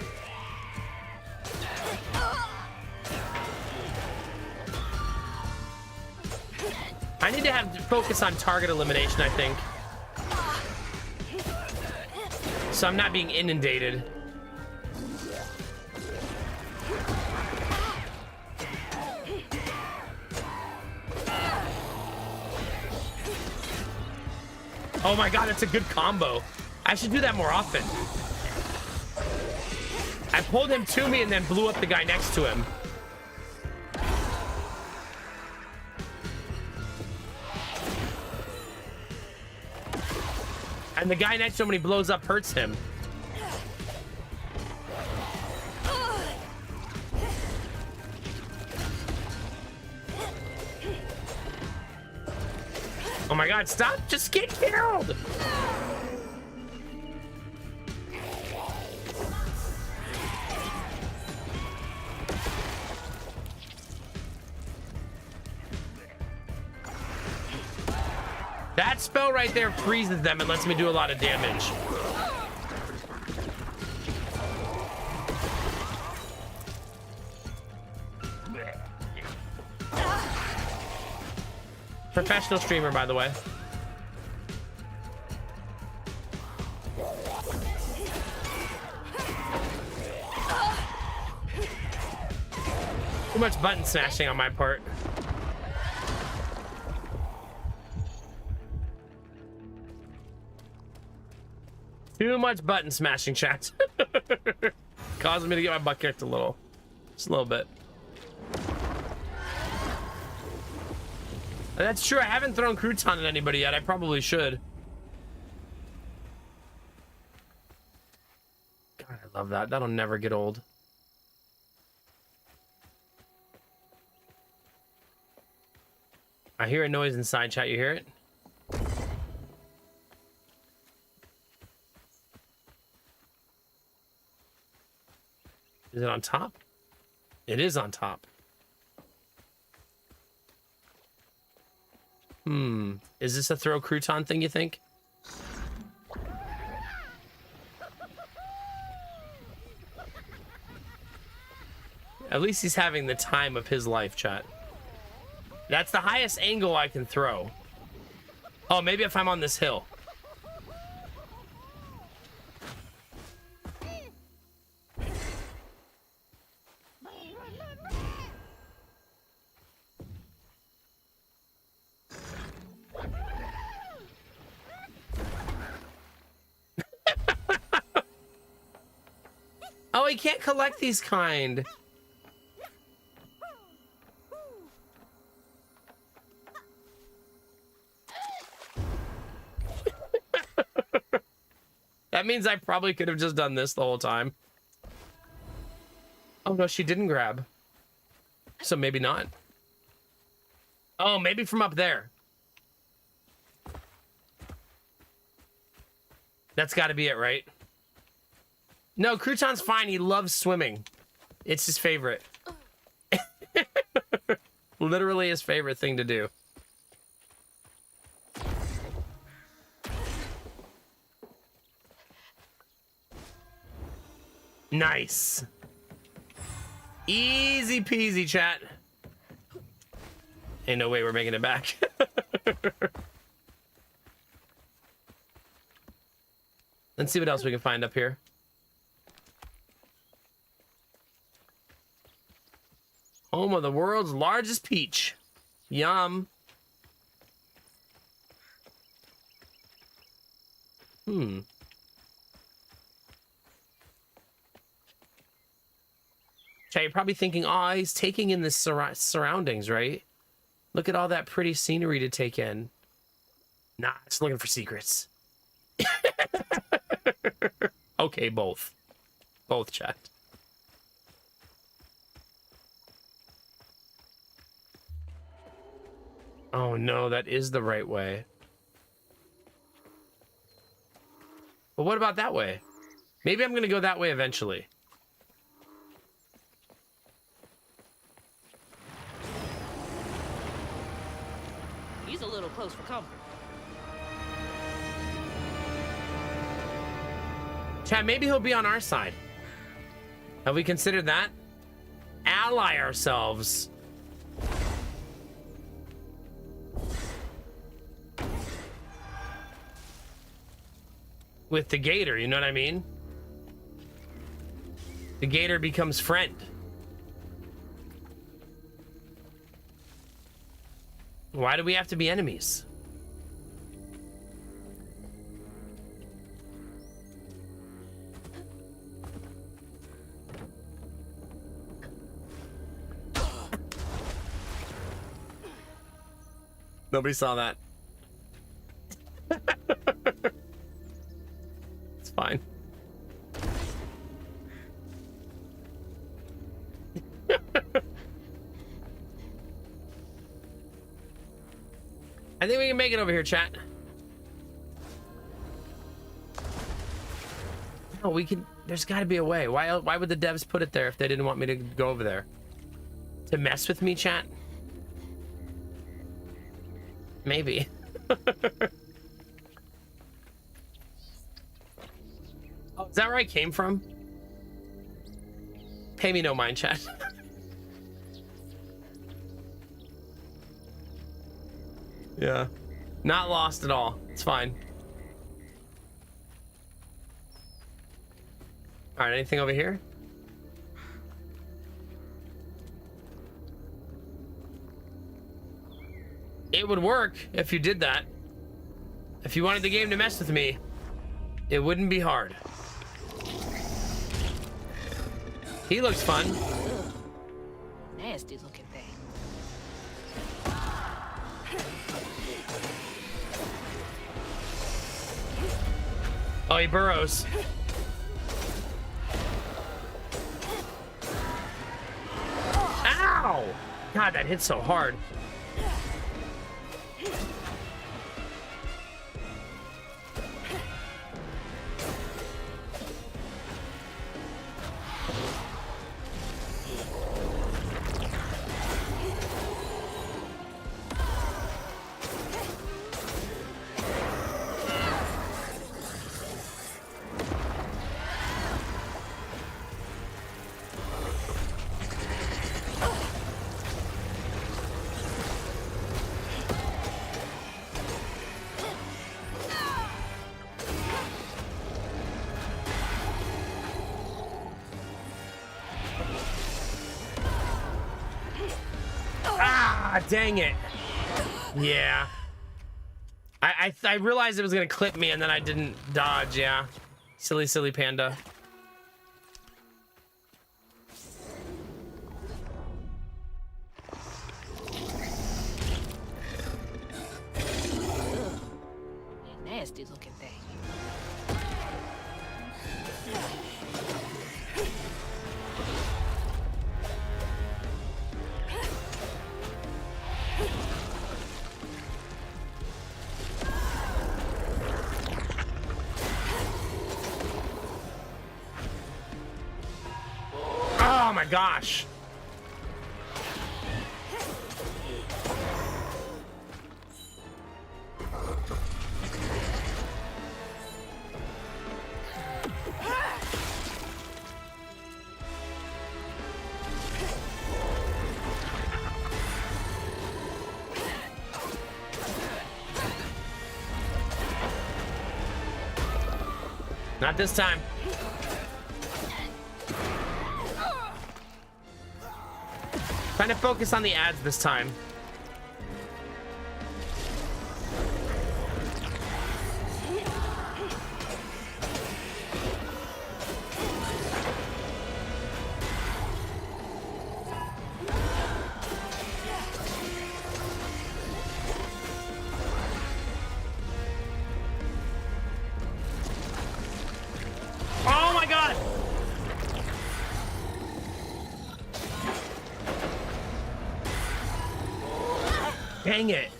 I need to have focus on target elimination, I think. So I'm not being inundated. Oh my god, it's a good combo. I should do that more often. I pulled him to me and then blew up the guy next to him. And the guy next to him, when he blows up, hurts him. Oh my god, stop! Just get killed! That spell right there freezes them and lets me do a lot of damage. Professional streamer, by the way. Too much button smashing on my part. Too much button smashing, chat. Causing me to get my butt kicked a little. Just a little bit. That's true. I haven't thrown crouton at anybody yet. I probably should. God, I love that. That'll never get old. I hear a noise inside, chat. You hear it? Is it on top? It is on top. Is this a throw crouton thing, you think? At least he's having the time of his life, chat. That's the highest angle I can throw. Oh, maybe if I'm on this hill. Oh, he can't collect these kind. That means I probably could have just done this the whole time. Oh no, she didn't grab. So maybe not. Oh, maybe from up there. That's got to be it, right? No, Crouton's fine. He loves swimming. It's his favorite. Literally his favorite thing to do. Nice. Easy peasy, chat. Ain't no way we're making it back. Let's see what else we can find up here. Home of the world's largest peach. Yum. Chat, you're probably thinking, oh, he's taking in the surroundings, right? Look at all that pretty scenery to take in. Nah, just looking for secrets. Okay, both. Both, chat. Oh no, that is the right way. But what about that way? Maybe I'm gonna go that way eventually. He's a little close for comfort. Chat, maybe he'll be on our side. Have we considered that? Ally ourselves. With the gator, you know what I mean? The gator becomes friend. Why do we have to be enemies? Nobody saw that. It's fine. I think we can make it over here, chat. No, we can. There's got to be a way. Why would the devs put it there if they didn't want me to go over there? To mess with me, chat? Maybe. Oh, is that where I came from? Pay me no mind, chat. Yeah. Not lost at all. It's fine. All right, anything over here? It would work if you did that. If you wanted the game to mess with me, it wouldn't be hard. He looks fun. Nasty looking thing. Oh, he burrows. Ow! God, that hit so hard. Dang it. Yeah. I realized it was gonna clip me and then I didn't dodge, yeah. Silly panda. Nasty looking thing. Oh my gosh. Not this time. Trying to focus on the ads this time. Oh my God! Dang it.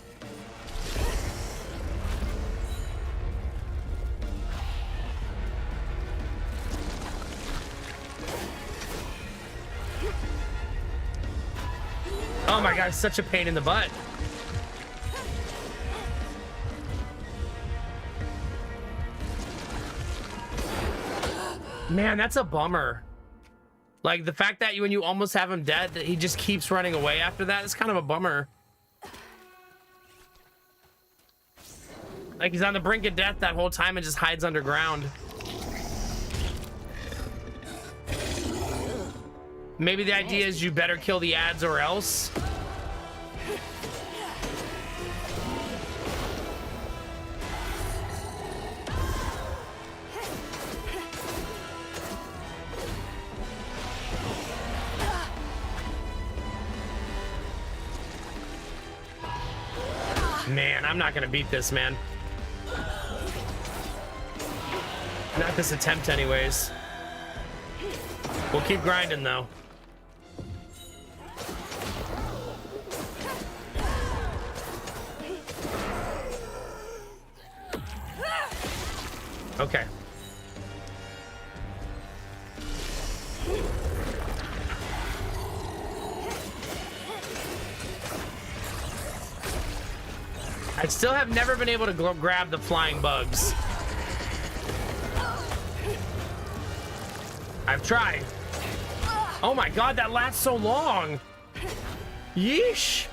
Oh my God, it's such a pain in the butt. Man, that's a bummer. Like, the fact that when you almost have him dead, that he just keeps running away after that is kind of a bummer. Like, he's on the brink of death that whole time and just hides underground. Maybe the idea is you better kill the ads or else. Man, I'm not gonna beat this, man. Not this attempt anyways. We'll keep grinding though. Okay. I still have never been able to grab the flying bugs. I've tried. Oh my God, that lasts so long. Yeesh.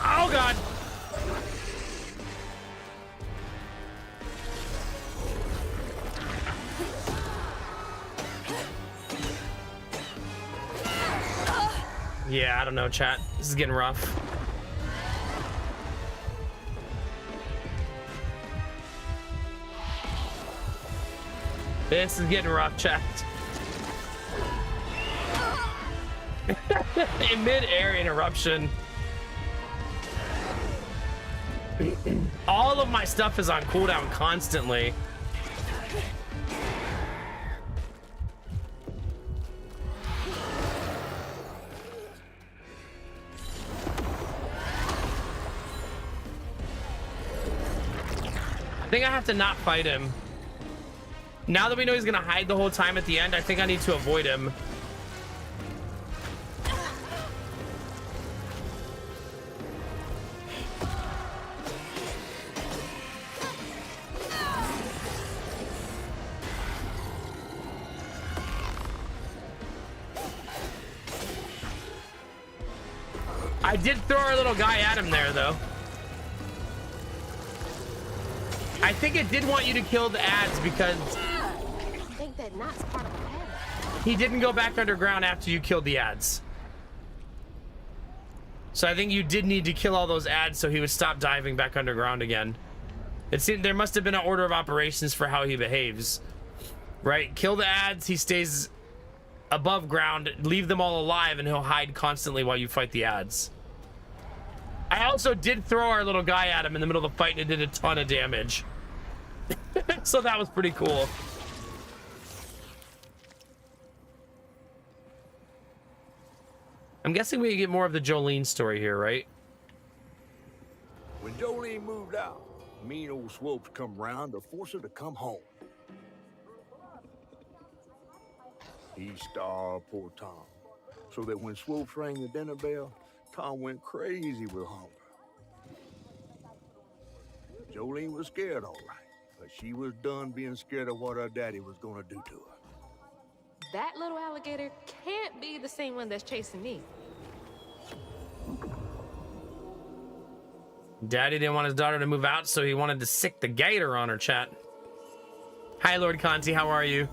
Oh God. Yeah, I don't know, chat. This is getting rough. This is getting rough, chat. In mid-air interruption. All of my stuff is on cooldown constantly. I think I have to not fight him. Now that we know he's gonna hide the whole time at the end, I think I need to avoid him. I did throw our little guy at him there, though. I think it did want you to kill the ads because I think that knot's part of the pattern. he didn't go back underground after you killed the ads. So I think you did need to kill all those ads so he would stop diving back underground again. It seemed there must have been an order of operations for how he behaves. Right? Kill the ads, he stays above ground, leave them all alive, and he'll hide constantly while you fight the ads. I also did throw our little guy at him in the middle of the fight and it did a ton of damage. So that was pretty cool. I'm guessing we get more of the Jolene story here, right? When Jolene moved out, mean old Swopes come round to force her to come home. He starved poor Tom, so that when Swopes rang the dinner bell, Tom went crazy with hunger. Jolene was scared, all right, but she was done being scared of what her daddy was gonna do to her. that little alligator can't be the same one that's chasing me. Daddy didn't want his daughter to move out, so he wanted to sick the gator on her, chat. Hi, Lord Conti, how are you?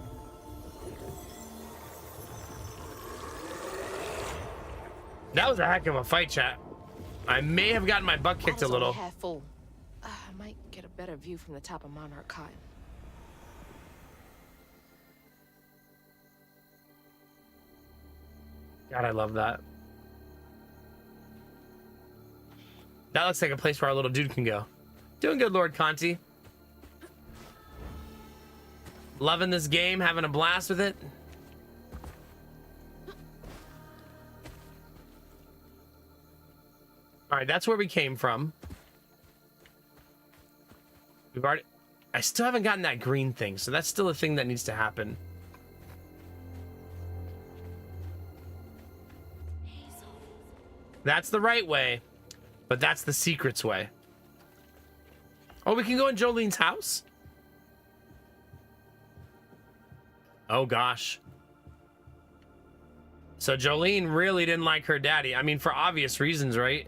That was a heck of a fight, chat. I may have gotten my butt kicked a little. Half full. I might get a better view from the top of Monarch Cotton. God, I love that. That looks like a place where our little dude can go. Doing good, Lord Conti. Loving this game, having a blast with it. All right, that's where we came from. We've already... I still haven't gotten that green thing, so that's still a thing that needs to happen. That's the right way, but that's the secret's way. Oh, we can go in Jolene's house? Oh, gosh. So Jolene really didn't like her daddy. I mean, for obvious reasons, right?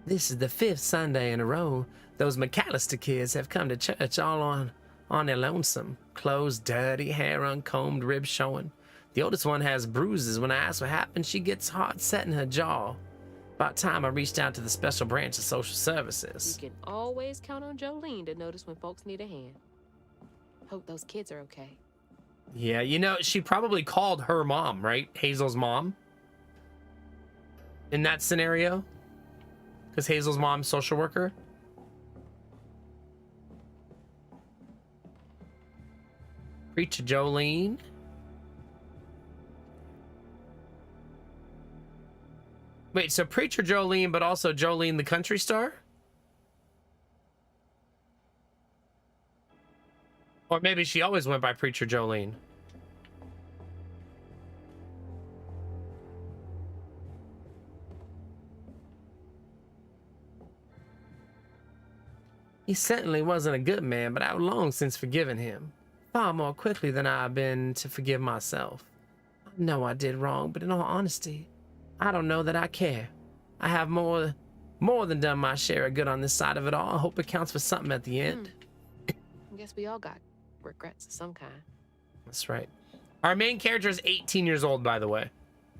This is the 5th Sunday in a row those McAllister kids have come to church all on their lonesome. Clothes dirty, hair uncombed, ribs showing. The oldest one has bruises. When I ask what happened, she gets hard set in her jaw. About time I reached out to the special branch of social services. You can always count on Jolene to notice when folks need a hand. Hope those kids are okay. Yeah, you know, she probably called her mom, right? Hazel's mom. In that scenario. Because Hazel's mom's social worker. Preacher Jolene. Wait, so Preacher Jolene, but also Jolene the country star? Or maybe she always went by Preacher Jolene. He certainly wasn't a good man, but I've long since forgiven him. Far more quickly than I've been to forgive myself. I know I did wrong, but in all honesty, I don't know that I care. I have more than done my share of good on this side of it all. I hope it counts for something at the end. I guess we all got regrets of some kind. That's right. Our main character is 18 years old, by the way.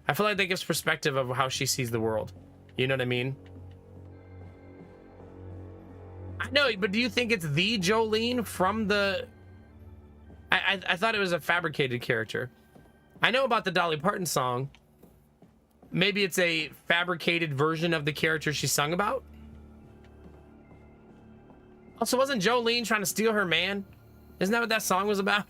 I feel like that gives perspective of how she sees the world. You know what I mean? I know, but do you think it's the Jolene from the... I thought it was a fabricated character. I know about the Dolly Parton song. Maybe it's a fabricated version of the character she sung about? Also, wasn't Jolene trying to steal her man? Isn't that what that song was about?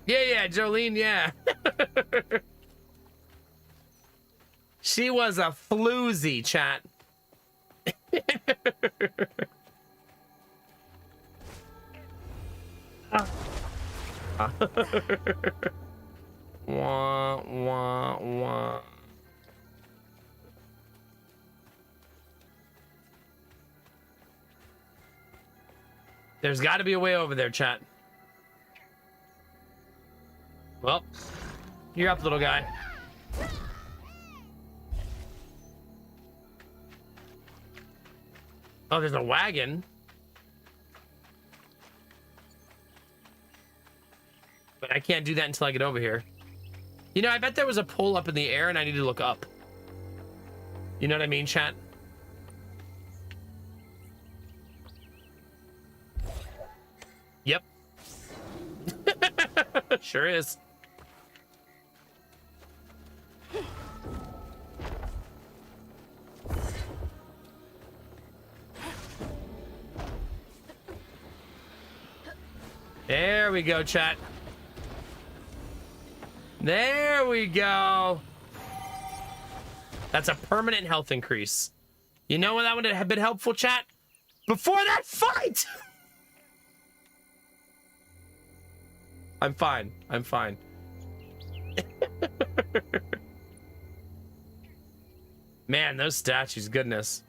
Yeah, Jolene, yeah. She was a floozy, chat. Wah, wah, wah. There's got to be a way over there, chat. Well, you're up, little guy. Oh, there's a wagon. But I can't do that until I get over here. You know, I bet there was a pole up in the air and I need to look up. You know what I mean, chat? Yep. Sure is. There we go, chat. There we go. That's a permanent health increase. You know what that would have been helpful, chat? Before that fight! I'm fine. I'm fine. Man, those statues, goodness.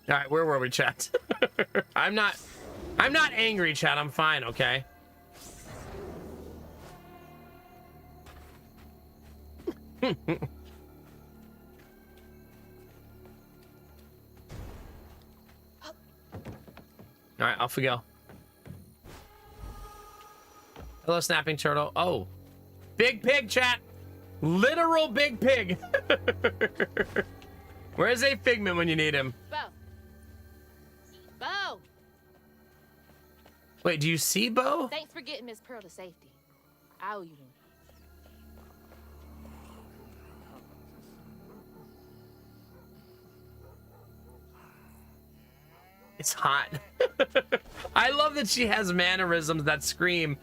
All right, where were we, chat? I'm not angry, chat. I'm fine, okay? All right, off we go. Hello, snapping turtle. Oh, big pig, chat. Literal big pig. Where's a Figment when you need him? Bo. Bo. Wait, do you see Bo? Thanks for getting Miss Pearl to safety. I owe you one. It's hot. I love that she has mannerisms that scream,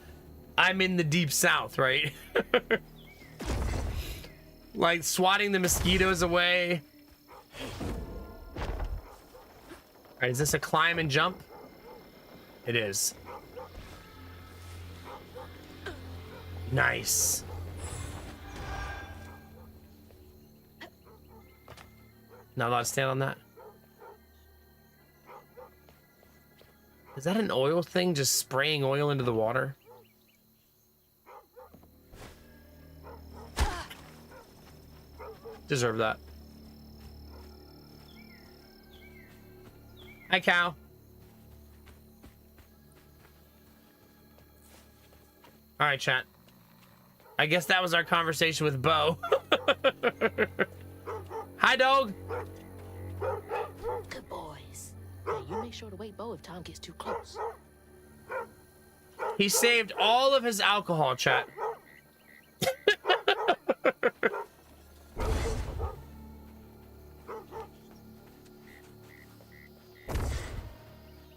I'm in the deep south, right? Like swatting the mosquitoes away. All right, is this a climb and jump? It is. Nice. Not allowed to stand on that. Is that an oil thing just spraying oil into the water? Deserve that. Hi, cow. All right, chat. I guess that was our conversation with Bo. Hi, dog. Good boys. Now you make sure to wake Bo if Tom gets too close. He saved all of his alcohol, chat.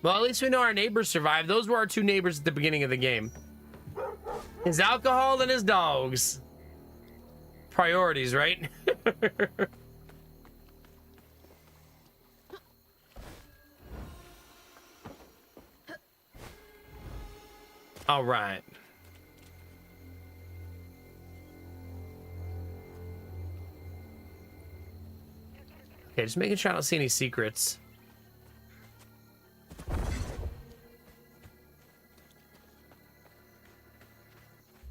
Well, at least we know our neighbors survived. Those were our two neighbors at the beginning of the game. His alcohol and his dogs. Priorities, right? All right. Okay, just making sure I don't see any secrets.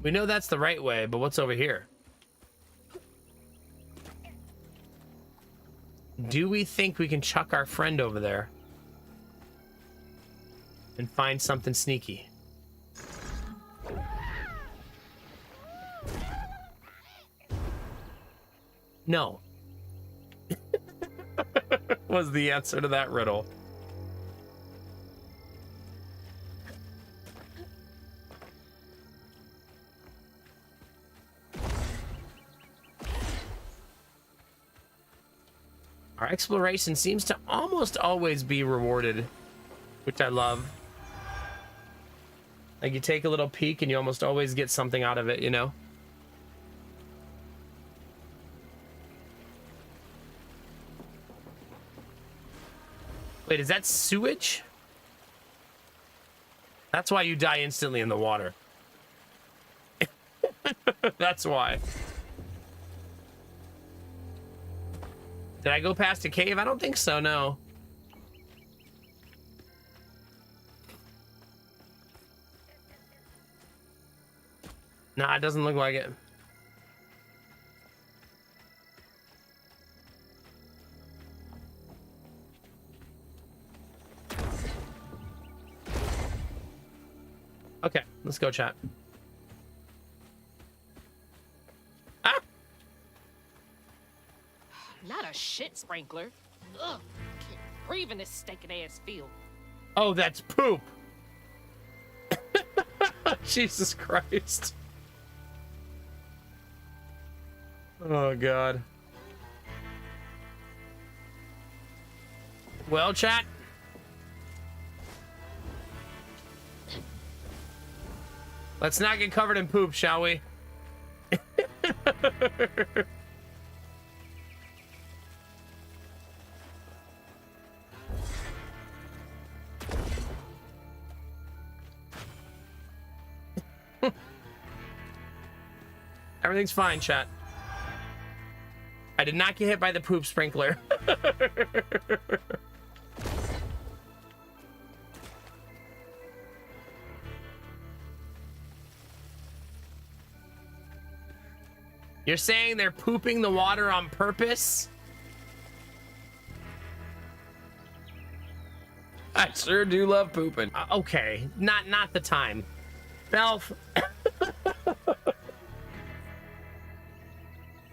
We know that's the right way, but what's over here? Do we think we can chuck our friend over there and find something sneaky? No. Was the answer to that riddle. Our exploration seems to almost always be rewarded, which I love. Like you take a little peek and you almost always get something out of it, you know? Wait, is that sewage? That's why you die instantly in the water. That's why. Did I go past a cave? I don't think so, no. Nah, it doesn't look like it. Okay, let's go, chat. Ah! Not a shit sprinkler. Ugh, can't breathe in this stinking ass field. Oh, that's poop. Jesus Christ. Oh, God. Well, chat. Let's not get covered in poop, shall we? Everything's fine, chat. I did not get hit by the poop sprinkler. You're saying they're pooping the water on purpose? I sure do love pooping. Okay, not the time. Belf.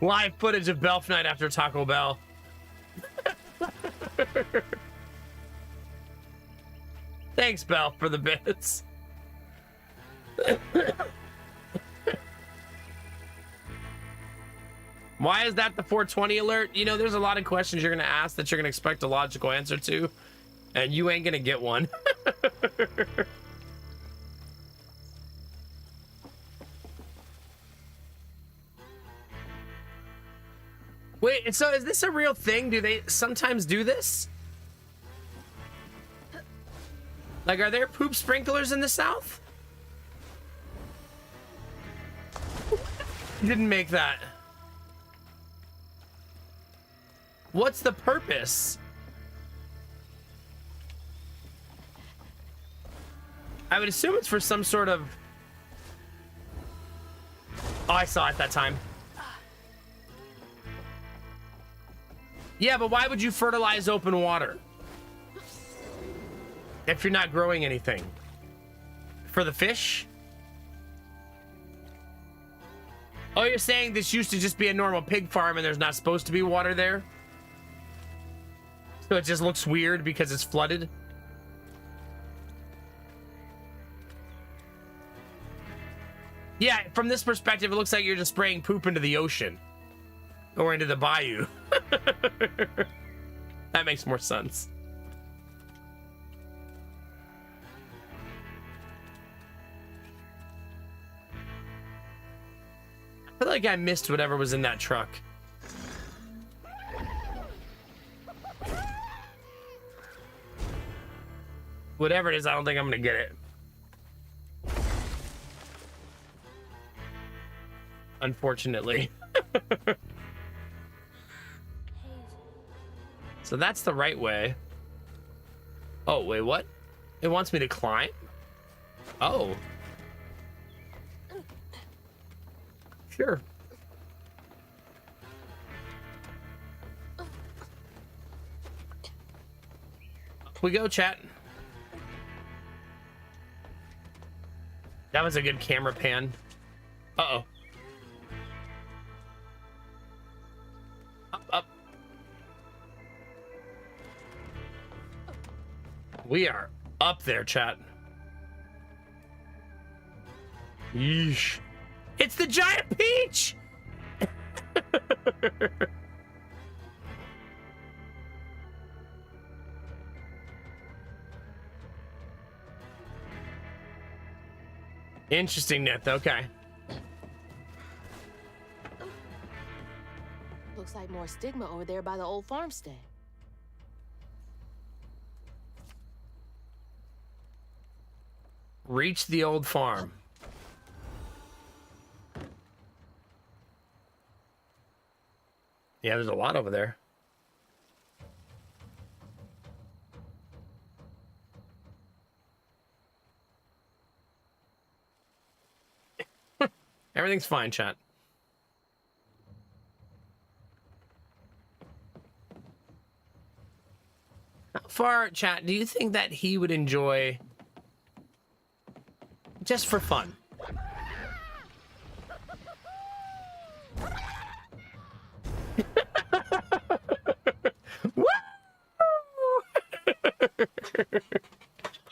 Live footage of Belf night after Taco Bell. Thanks, Belf, for the bits. Why is that the 420 alert? You know, there's a lot of questions you're gonna ask that you're gonna expect a logical answer to, and you ain't gonna get one. Wait, so is this a real thing? Do they sometimes do this? Like, are there poop sprinklers in the South? Didn't make that. What's the purpose? I would assume it's for some sort of... Oh, I saw it that time. Yeah, but why would you fertilize open water if you're not growing anything? For the fish? Oh, you're saying this used to just be a normal pig farm and there's not supposed to be water there? So it just looks weird because it's flooded? Yeah, from this perspective, it looks like you're just spraying poop into the ocean. Or into the bayou. That makes more sense. I feel like I missed whatever was in that truck. Whatever it is, I don't think I'm gonna get it. Unfortunately. So that's the right way. Oh, wait, what? It wants me to climb? Oh. Sure. Up we go, chat. That was a good camera pan. Uh-oh. Up. We are up there, chat. Yeesh. It's the giant peach! Interesting, Nith. Okay. Looks like more stigma over there by the old farmstead. Reach the old farm. Yeah, there's a lot over there. Everything's fine, chat. How far, chat, do you think that he would enjoy just for fun?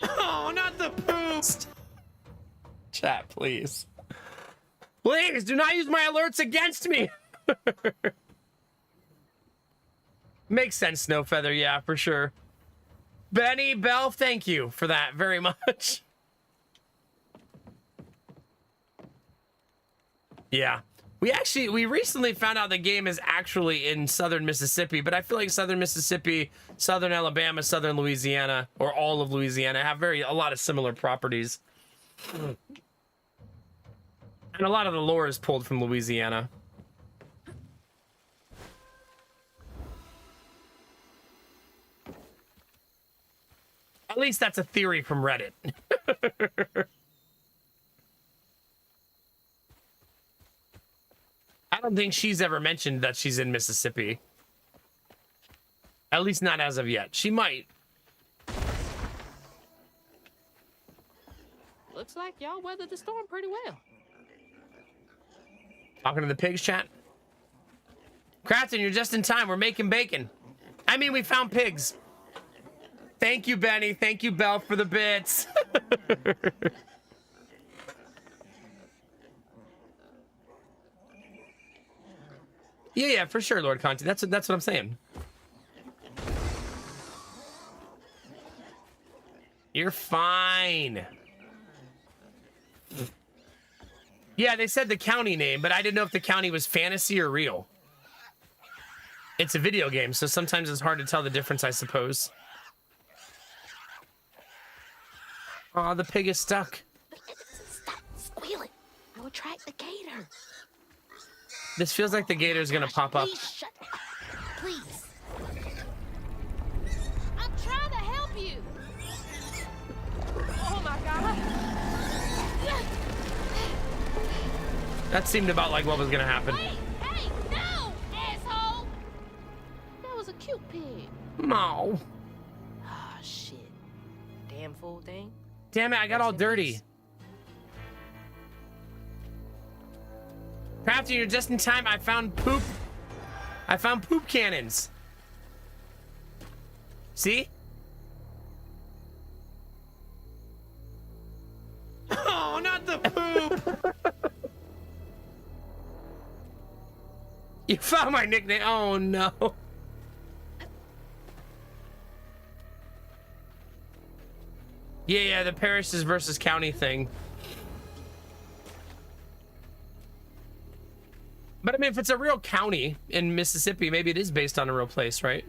Oh, not the poop! Chat, please. Please, do not use my alerts against me! Makes sense, Snowfeather, yeah, for sure. Benny, Bell, thank you for that very much. Yeah. We recently found out the game is actually in southern Mississippi, but I feel like southern Mississippi, southern Alabama, southern Louisiana, or all of Louisiana have a lot of similar properties. And a lot of the lore is pulled from Louisiana. At least that's a theory from Reddit. don't think she's ever mentioned that she's in Mississippi. At least not as of yet. She might. Looks like y'all weathered the storm pretty well. Talking to the pigs, chat. Crafton, you're just in time. We're making bacon. I mean, we found pigs. Thank you, Benny. Thank you, Belle, for the bits. Yeah, for sure, Lord Conti. That's what I'm saying. You're fine. Yeah, they said the county name, but I didn't know if the county was fantasy or real. It's a video game, so sometimes it's hard to tell the difference, I suppose. Oh, the pig is stuck. Stop squealing. I'll attract the gator. This feels like the gator's gonna pop up. Please shut up. Please. I'm trying to help you. Oh my God. That seemed about like what was gonna happen. Hey, no, asshole. That was a cute pig. No. Ah, shit. Damn fool thing. Damn it, I got all dirty. Crafty, you're just in time. I found poop cannons. See? Oh, not the poop. You found my nickname. Oh, no. Yeah, the parishes versus county thing. But I mean, if it's a real county in Mississippi, maybe it is based on a real place, right?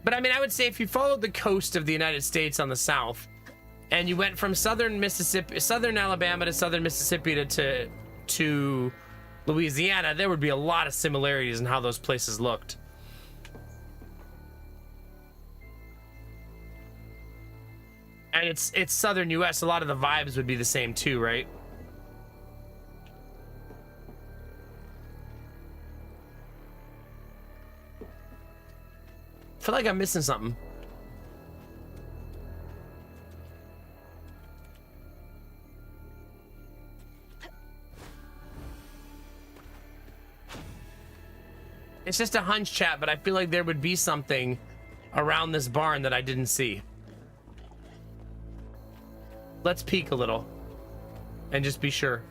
But I mean, I would say if you followed the coast of the United States on the south, and you went from southern Mississippi, southern Alabama to southern Mississippi to Louisiana, there would be a lot of similarities in how those places looked. And it's southern U.S. A lot of the vibes would be the same too, right? I feel like I'm missing something. It's just a hunch, chat, but I feel like there would be something around this barn that I didn't see. Let's peek a little and just be sure.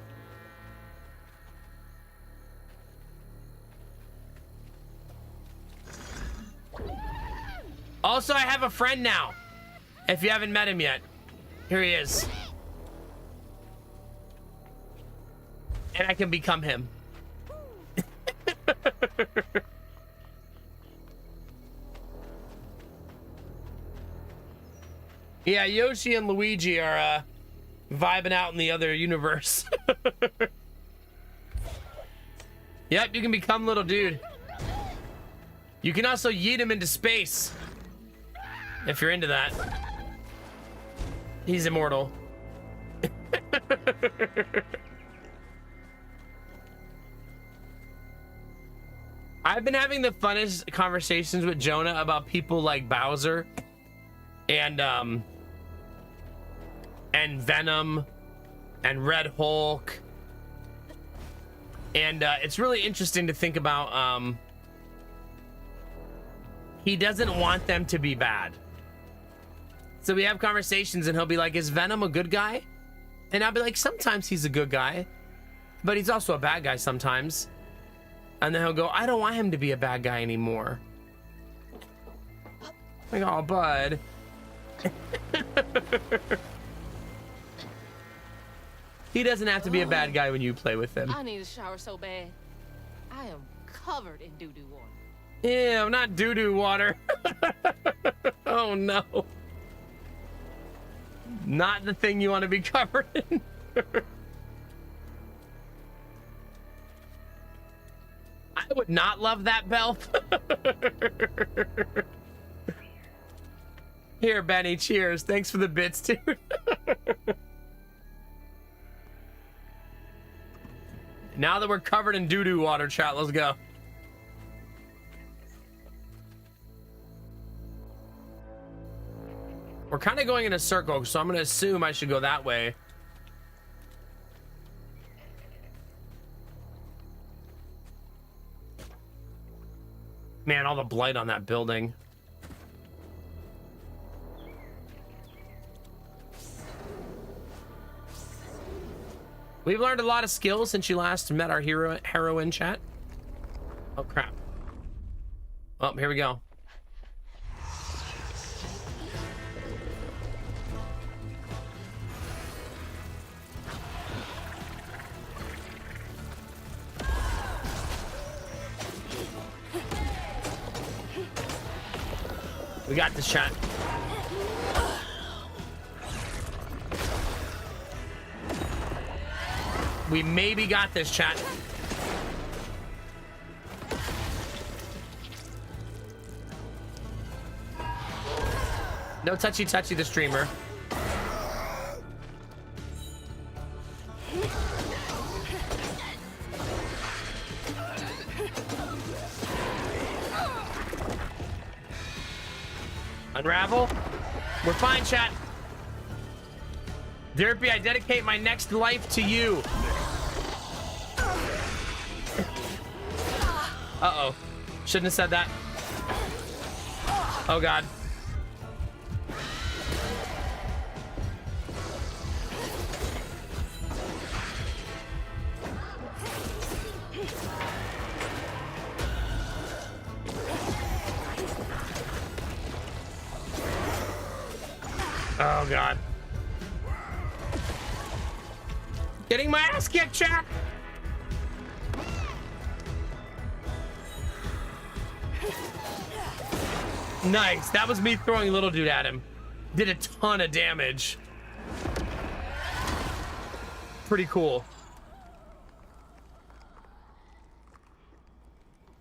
Also, I have a friend now. If you haven't met him yet, here he is. And I can become him. Yeah, Yoshi and Luigi are vibing out in the other universe. Yep, you can become little dude. You can also yeet him into space. If you're into that. He's immortal. I've been having the funnest conversations with Jonah about people like Bowser and Venom and Red Hulk. And it's really interesting to think about. He doesn't want them to be bad. So we have conversations and he'll be like, is Venom a good guy? And I'll be like, sometimes he's a good guy, but he's also a bad guy sometimes. And then he'll go, I don't want him to be a bad guy anymore. Like, oh, bud. He doesn't have to be a bad guy when you play with him. I need a shower so bad. I am covered in doo-doo water. Ew, not doo-doo water. Oh, no. Not the thing you want to be covered in. I would not love that belt. Here, Benny, cheers. Thanks for the bits, dude. Now that we're covered in doo-doo water, chat, let's go. We're kind of going in a circle, so I'm going to assume I should go that way. Man, all the blight on that building. We've learned a lot of skills since you last met our heroine, chat. Oh, crap. Oh, here we go. We got this, chat. We maybe got this, chat. No touchy-touchy the streamer. Unravel. We're fine, chat. Derpy, I dedicate my next life to you. Uh-oh. Shouldn't have said that. Oh, God. Oh, God. Getting my ass kicked, chat. Nice. That was me throwing little dude at him. Did a ton of damage. Pretty cool.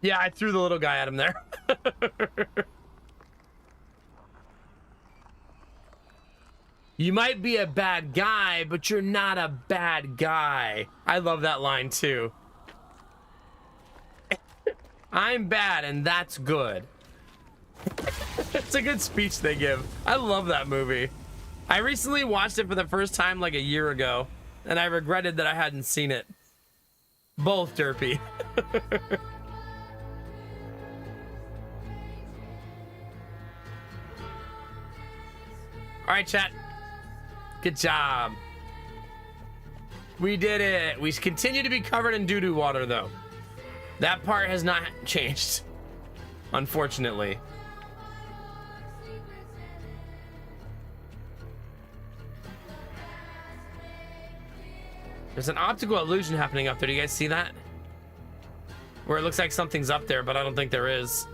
Yeah, I threw the little guy at him there. You might be a bad guy, but you're not a bad guy. I love that line too. I'm bad and that's good. It's a good speech they give. I love that movie. I recently watched it for the first time like a year ago, and I regretted that I hadn't seen it. Both, Derpy. All right, chat. Good job. We did it. We continue to be covered in doo-doo water, though. That part has not changed, unfortunately. There's an optical illusion happening up there. Do you guys see that? Where it looks like something's up there, but I don't think there is.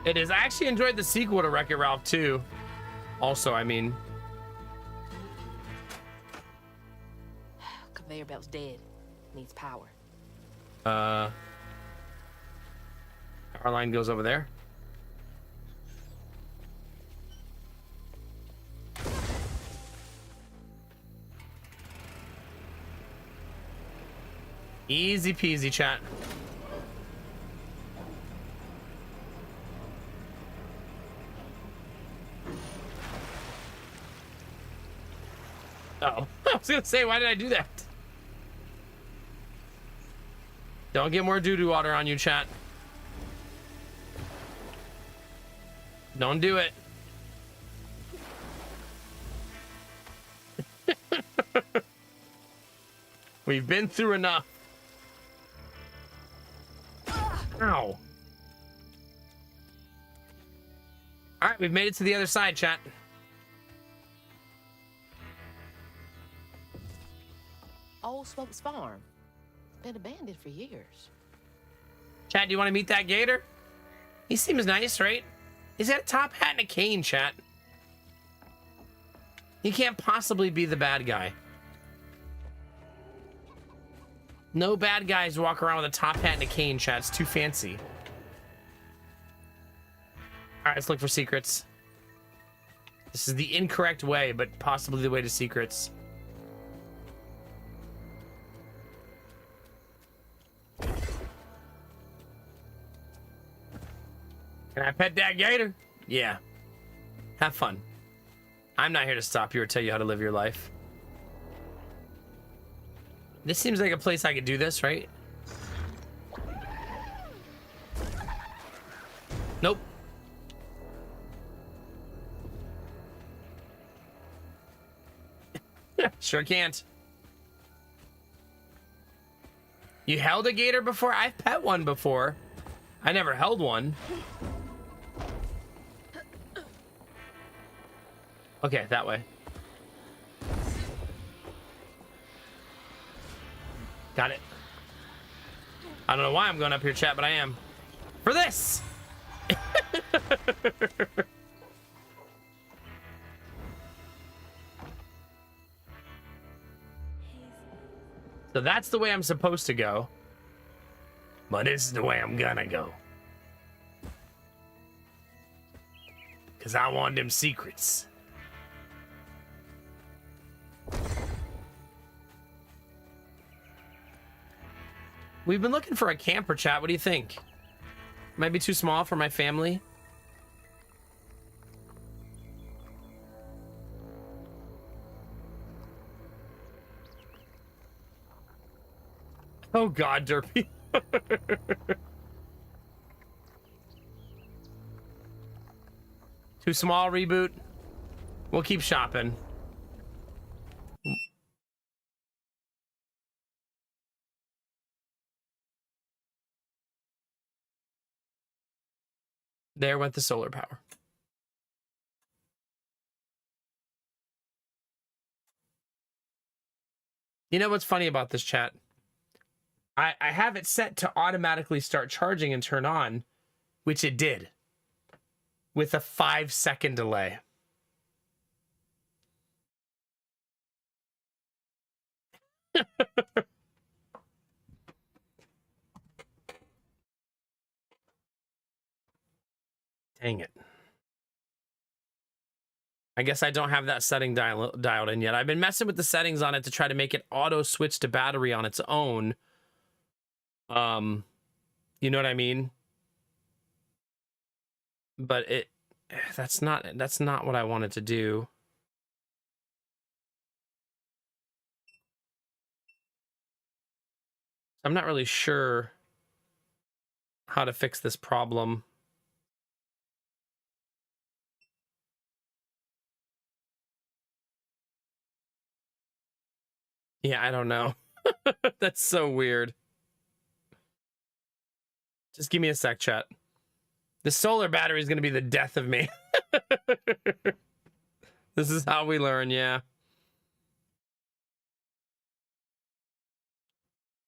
It is. I actually enjoyed the sequel to Wreck-It Ralph 2. Also, I mean. Conveyor belt's dead. Needs power. Our line goes over there. Easy peasy, chat. Uh-oh. I was gonna say, why did I do that? Don't get more doo-doo water on you, chat. Don't do it. We've been through enough. Ow. All right, we've made it to the other side, chat. Old Smokes Farm. Been abandoned for years. Chat, do you want to meet that gator? He seems nice, right? He's got a top hat and a cane, chat. He can't possibly be the bad guy. No bad guys walk around with a top hat and a cane, chat. It's too fancy. All right, let's look for secrets. This is the incorrect way, but possibly the way to secrets. Can I pet that gator? Yeah. Have fun. I'm not here to stop you or tell you how to live your life. This seems like a place I could do this, right? Nope. Sure can't. You held a gator before? I've pet one before. I never held one. Okay, that way. Got it. I don't know why I'm going up here, chat, but I am. For this! So that's the way I'm supposed to go. But this is the way I'm gonna go. Because I want them secrets. We've been looking for a camper, chat. What do you think? Might be too small for my family. Oh God, Derpy. Too small, reboot. We'll keep shopping. There went the solar power. You know what's funny about this, chat? I have it set to automatically start charging and turn on, which it did, with a 5-second delay. Dang it. I guess I don't have that setting dialed in yet. I've been messing with the settings on it to try to make it auto switch to battery on its own. You know what I mean? But that's not what I wanted to do. I'm not really sure how to fix this problem. Yeah, I don't know. That's so weird. Just give me a sec, chat. The solar battery is going to be the death of me. This is how we learn, yeah.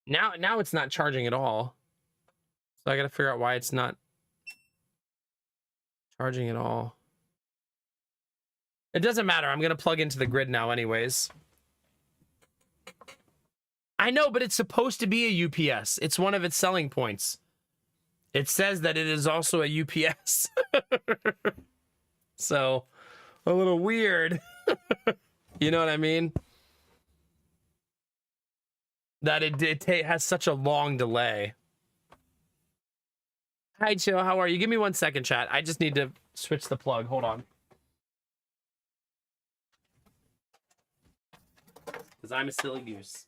Now it's not charging at all. So I got to figure out why it's not charging at all. It doesn't matter. I'm going to plug into the grid now anyways. I know, but it's supposed to be a UPS. It's one of its selling points. It says that it is also a UPS. So, a little weird. You know what I mean? That it has such a long delay. Hi, Chill. How are you? Give me 1 second, chat. I just need to switch the plug. Hold on. Because I'm a silly goose.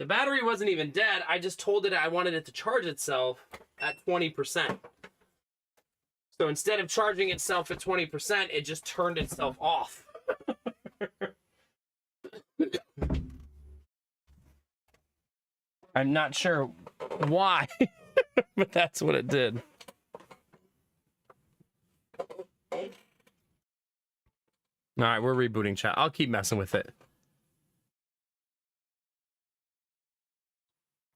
The battery wasn't even dead. I just told it I wanted it to charge itself at 20%. So instead of charging itself at 20%, it just turned itself off. I'm not sure why, but that's what it did. All right, we're rebooting, chat. I'll keep messing with it.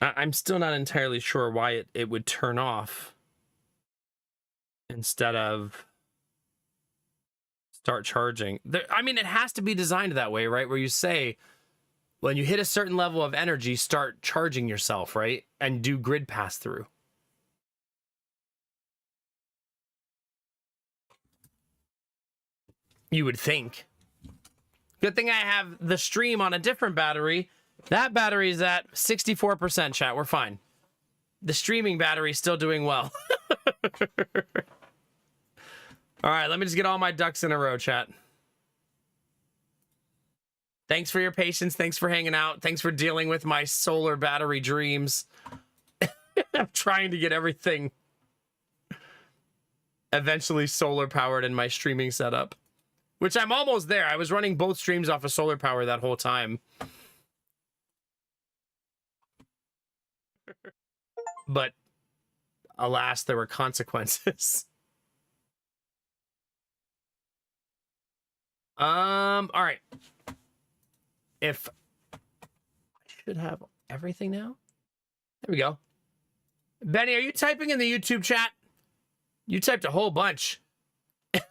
I'm still not entirely sure why it would turn off instead of start charging. I mean, it has to be designed that way, right? Where you say, when you hit a certain level of energy, start charging yourself, right? And do grid pass through. You would think. Good thing I have the stream on a different battery. That battery is at 64%, chat. We're fine. The streaming battery is still doing well. All right, let me just get all my ducks in a row, chat. Thanks for your patience. Thanks for hanging out. Thanks for dealing with my solar battery dreams. I'm trying to get everything eventually solar powered in my streaming setup, which I'm almost there. I was running both streams off of solar power that whole time. But alas, there were consequences. All right. If I should have everything now. There we go. Benny, are you typing in the YouTube chat? You typed a whole bunch. If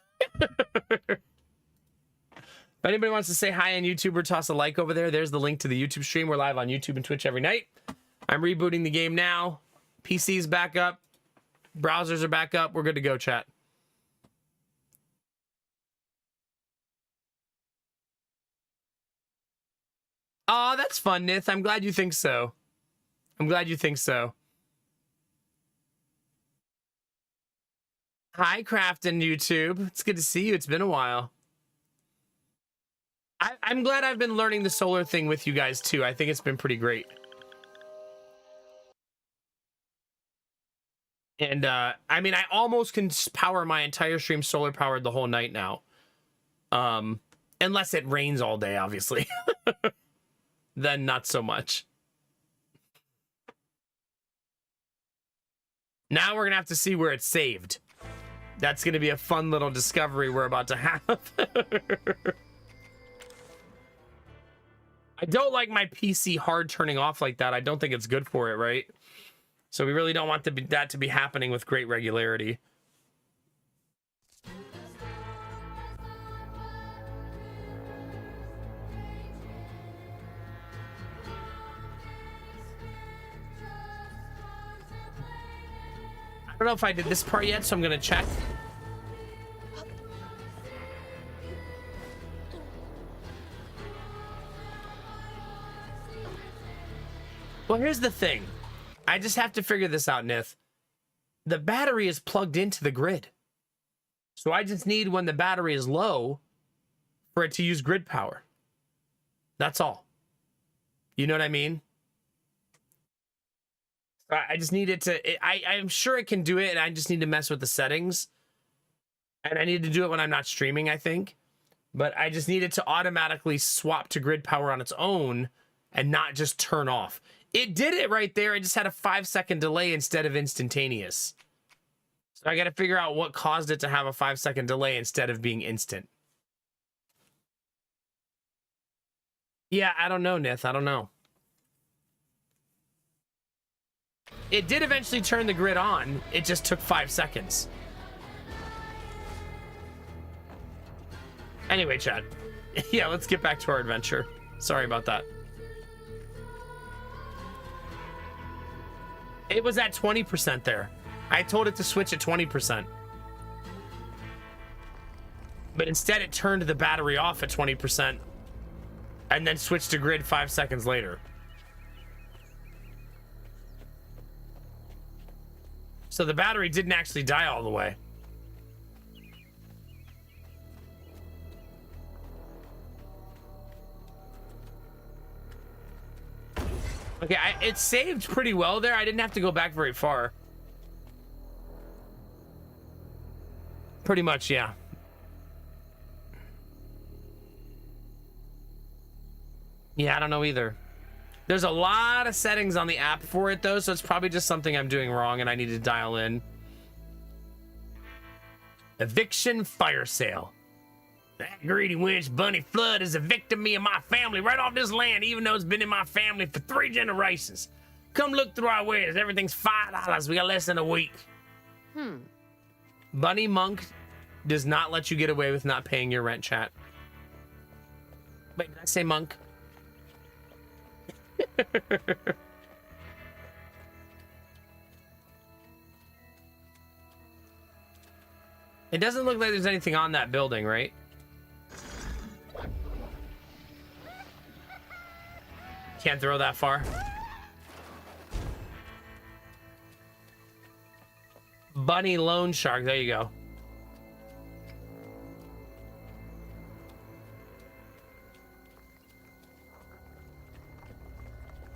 anybody wants to say hi on YouTube or toss a like over there, there's the link to the YouTube stream. We're live on YouTube and Twitch every night. I'm rebooting the game now. PC's back up. Browsers are back up. We're good to go, chat. Oh, that's fun, Nith. I'm glad you think so. I'm glad you think so. Hi, Crafton YouTube. It's good to see you. It's been a while. I'm glad I've been learning the solar thing with you guys, too. I think it's been pretty great. And, I mean, I almost can power my entire stream solar powered the whole night now. Unless it rains all day, obviously. Then not so much. Now we're going to have to see where it's saved. That's going to be a fun little discovery we're about to have. I don't like my PC hard turning off like that. I don't think it's good for it, right? So we really don't want that to be happening with great regularity. I don't know if I did this part yet, so I'm going to check. Well, here's the thing. I just have to figure this out, Nith. The battery is plugged into the grid. So I just need, when the battery is low, for it to use grid power. That's all. You know what I mean? I just need it to... I'm sure it can do it, and I just need to mess with the settings. And I need to do it when I'm not streaming, I think. But I just need it to automatically swap to grid power on its own and not just turn off. It did it right there. I just had a 5-second delay instead of instantaneous. So I got to figure out what caused it to have a 5-second delay instead of being instant. Yeah, I don't know, Nith. I don't know. It did eventually turn the grid on. It just took 5 seconds. Anyway, Chad. Yeah, let's get back to our adventure. Sorry about that. It was at 20% there. I told it to switch at 20%. But instead it turned the battery off at 20% and then switched to grid 5 seconds later. So the battery didn't actually die all the way. Okay, it saved pretty well there. I didn't have to go back very far. Pretty much, yeah. Yeah, I don't know either. There's a lot of settings on the app for it, though, so it's probably just something I'm doing wrong and I need to dial in. Eviction fire sale. That greedy wench Bunny Flood has evicted me and my family right off this land, even though it's been in my family for 3 generations. Come look through our wares. Everything's $5. We got less than a week. Bunny Monk does not let you get away with not paying your rent, chat. Wait, did I say monk? It doesn't look like there's anything on that building, right? Can't throw that far. bunny loan shark. There you go.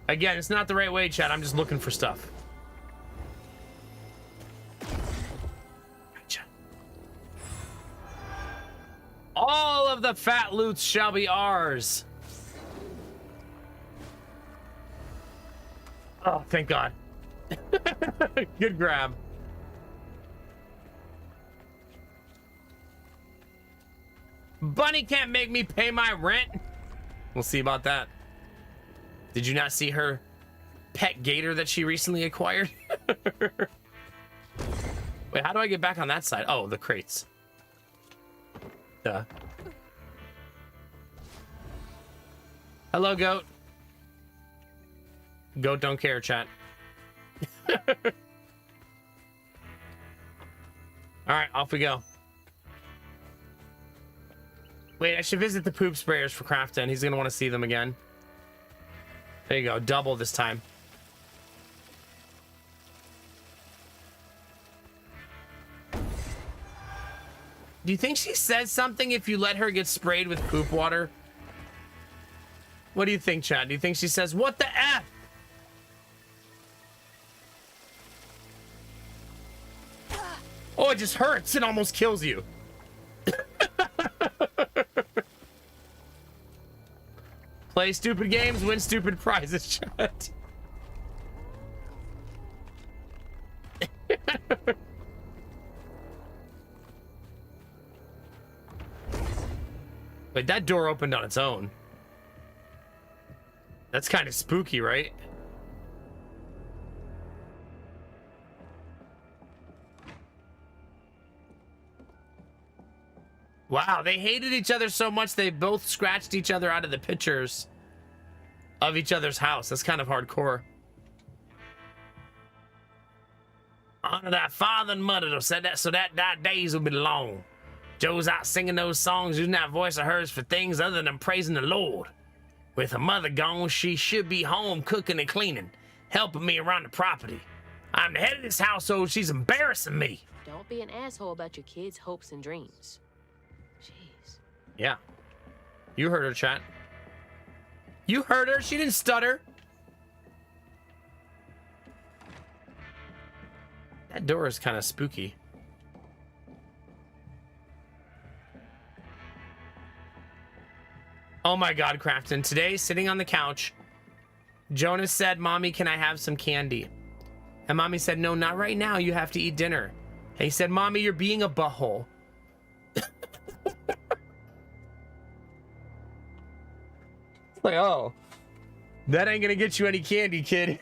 Again, it's not the right way, chat. I'm just looking for stuff. Gotcha. All of the fat loots shall be ours. Oh, thank God. Good grab. Bunny can't make me pay my rent. We'll see about that. Did you not see her pet gator that she recently acquired? Wait, how do I get back on that side? Oh, the crates. Duh. Hello, goat. Goat don't care, chat. All right, off we go. Wait, I should visit the poop sprayers for Crafton. He's gonna want to see them again. There you go, double this time. Do you think she says something if you let her get sprayed with poop water? What do you think, Chad? Do you think she says, "What the F?" Oh, it just hurts. It almost kills you. Play stupid games, win stupid prizes, chat. Wait, that door opened on its own. That's kind of spooky, right? Wow, they hated each other so much they both scratched each other out of the pictures of each other's house. That's kind of hardcore. Honor thy father and mother said that so that thy days will be long. Joe's out singing those songs, using that voice of hers for things other than praising the Lord. With her mother gone, she should be home cooking and cleaning, helping me around the property. I'm the head of this household. She's embarrassing me. Don't be an asshole about your kids' hopes and dreams. Jeez. Yeah. You heard her, chat. You heard her. She didn't stutter. That door is kind of spooky. Oh my God, Crafton. Today, sitting on the couch, Jonas said, "Mommy, can I have some candy?" And Mommy said, "No, not right now. You have to eat dinner." And he said, "Mommy, you're being a butthole." Like, oh, that ain't gonna get you any candy, kid.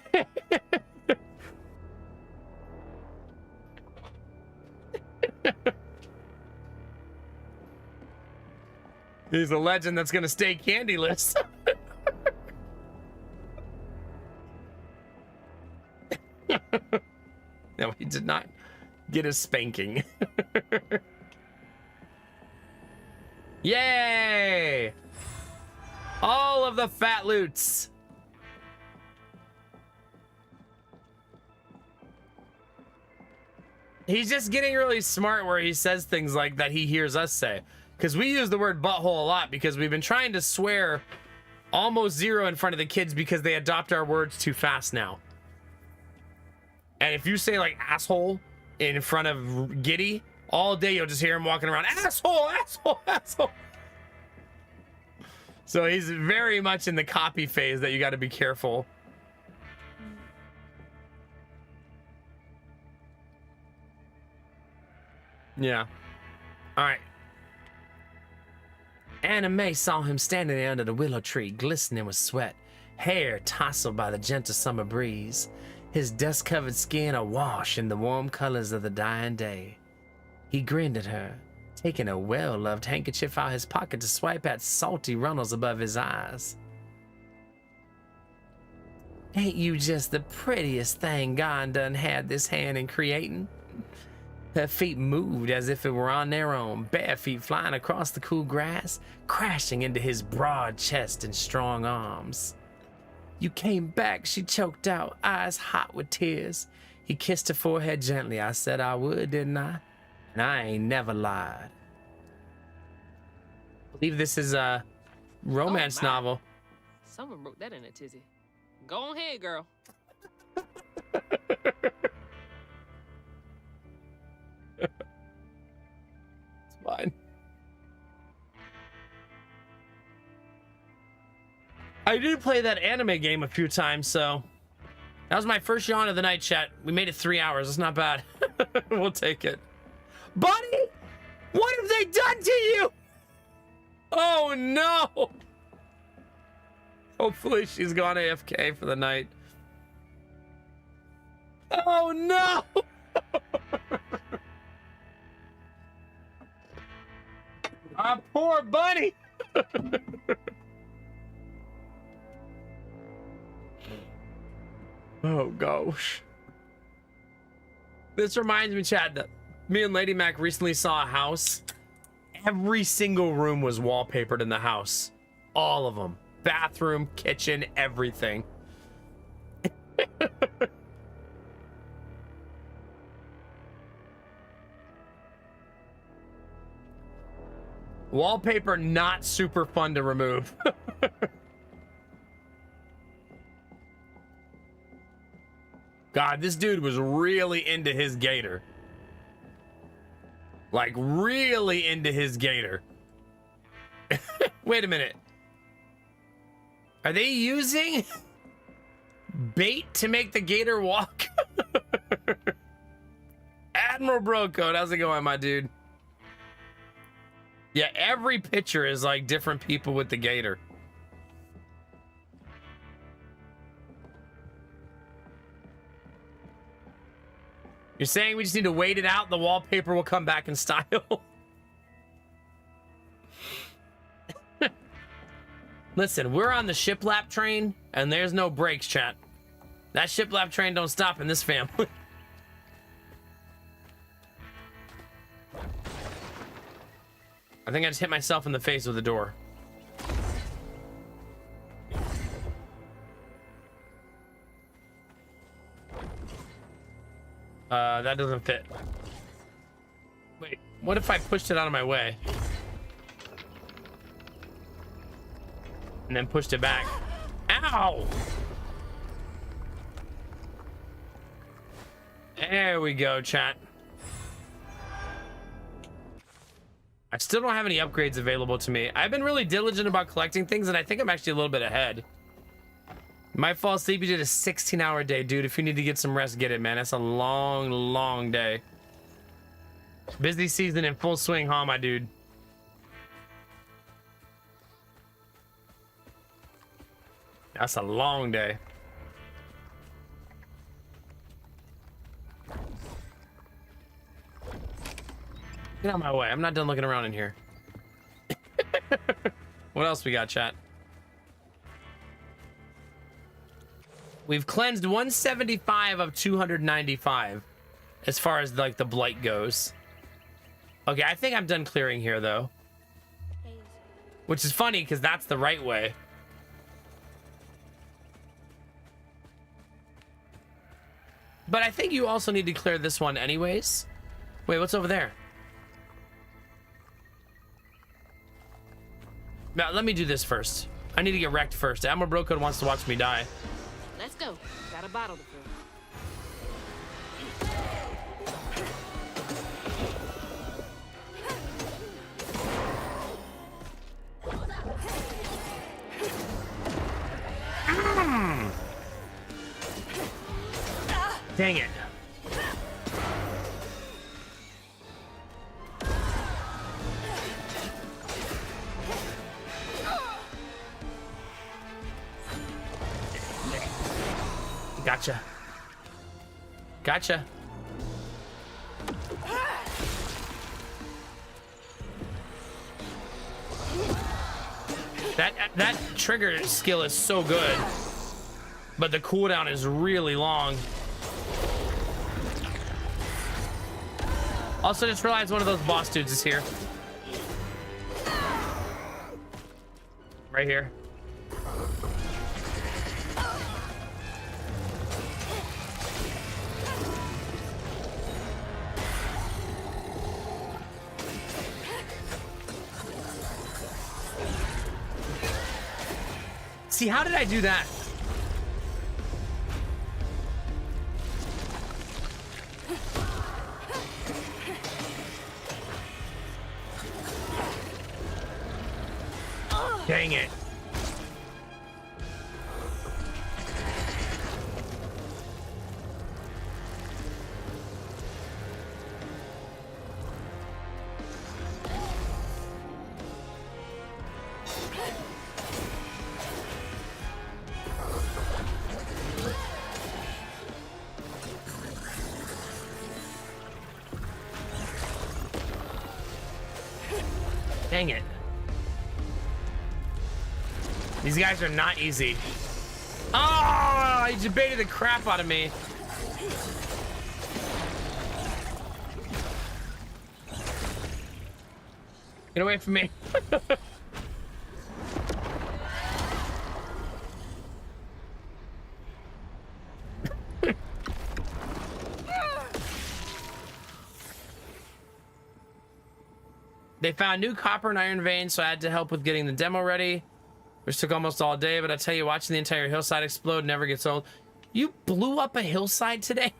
He's a legend that's gonna stay candyless. No, he did not get a spanking. Yay! All of the fat loots. He's just getting really smart where he says things like that he hears us say. Because we use the word butthole a lot because we've been trying to swear almost zero in front of the kids because they adopt our words too fast now. And if you say like asshole in front of Giddy, all day you'll just hear him walking around, asshole, asshole, asshole. So he's very much in the copy phase that you got to be careful. Yeah. All right. Anna May saw him standing there under the willow tree, glistening with sweat, hair tousled by the gentle summer breeze, his dust-covered skin awash in the warm colors of the dying day. He grinned at her, taking a well-loved handkerchief out of his pocket to swipe at salty runnels above his eyes. Ain't you just the prettiest thing God done had this hand in creating? Her feet moved as if it were on their own, bare feet flying across the cool grass, crashing into his broad chest and strong arms. You came back, she choked out, eyes hot with tears. He kissed her forehead gently. I said I would, didn't I? And I ain't never lied. I believe this is a romance Oh, my. novel. Someone wrote that in a tizzy. Go on ahead, girl. It's fine. I did play that anime game a few times, so that was my first yawn of the night, chat. We made it 3 hours. It's not bad. We'll take it. Buddy, what have they done to you? Oh no. Hopefully she's gone AFK for the night. Oh no. Our poor buddy. Oh gosh. This reminds me, Chad, that me and Lady Mac recently saw a house. Every single room was wallpapered in the house. All of them. Bathroom, kitchen, everything. Wallpaper not super fun to remove. God, this dude was really into his gator. Like, really into his gator. Wait a minute. Are they using bait to make the gator walk? Admiral Brocode, how's it going, my dude? Yeah, every picture is like different people with the gator. You're saying we just need to wait it out? The wallpaper will come back in style? Listen, we're on the shiplap train, and there's no brakes, chat. That shiplap train don't stop in this family. I think I just hit myself in the face with the door. That doesn't fit. Wait, what if I pushed it out of my way? And then pushed it back. Ow! There we go, chat. I still don't have any upgrades available to me. I've been really diligent about collecting things, and I think I'm actually a little bit ahead. Might fall asleep. You did a 16-hour day, dude. If you need to get some rest, get it, man. That's a long, long day. Busy season in full swing, huh, my dude? That's a long day. Get out of my way. I'm not done looking around in here. What else we got, chat? We've cleansed 175 of 295 as far as like the blight goes. Okay, I think I'm done clearing here though. Which is funny because that's the right way. But I think you also need to clear this one anyways. Wait, what's over there? Now, let me do this first. I need to get wrecked first. Admiral Brocode wants to watch me die. Let's go. Got a bottle to fill. Dang it. Gotcha. Gotcha. That trigger skill is so good, but the cooldown is really long. Also, just realized one of those boss dudes is here. Right here. See, how did I do that? Dang it. Dang it. These guys are not easy. Oh, he debated the crap out of me. Get away from me. They found new copper and iron veins, so I had to help with getting the demo ready, which took almost all day. But I tell you, watching the entire hillside explode never gets old. You blew up a hillside today?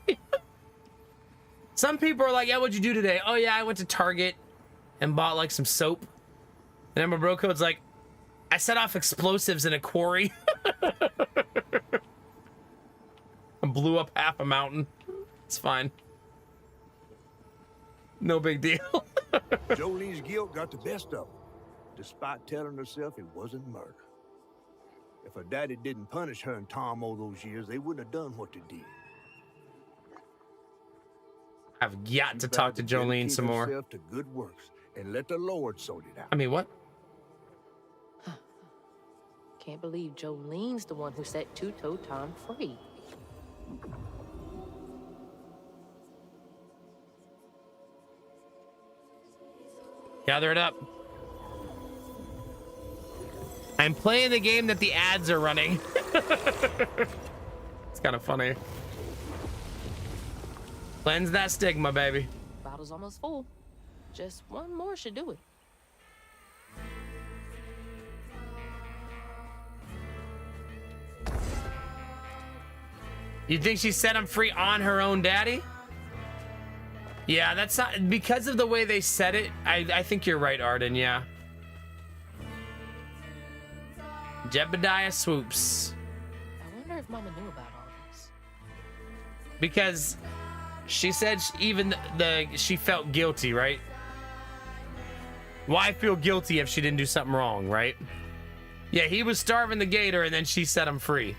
Some people are like, yeah, what'd you do today? Oh yeah, I went to Target and bought like some soap. And then my bro code's like, I set off explosives in a quarry. And blew up half a mountain. It's fine. No big deal. Jolene's guilt got the best of her, despite telling herself it wasn't murder. If her daddy didn't punish her and Tom all those years, they wouldn't have done what they did. I've got to talk to Jolene some more. To good works and let the Lord sort it out. I mean, what? Can't believe Jolene's the one who set Two-Toe Tom free. Gather it up. I'm playing the game that the ads are running. It's kind of funny. Cleanse that stigma, baby. Bottle's almost full. Just one more should do it. You think she set him free on her own daddy? Yeah, that's not because of the way they said it. I think you're right, Arden. Yeah. Jebediah swoops. I wonder if Mama knew about all this. Because she said she felt guilty, right? Why feel guilty if she didn't do something wrong, right? Yeah, he was starving the gator and then she set him free.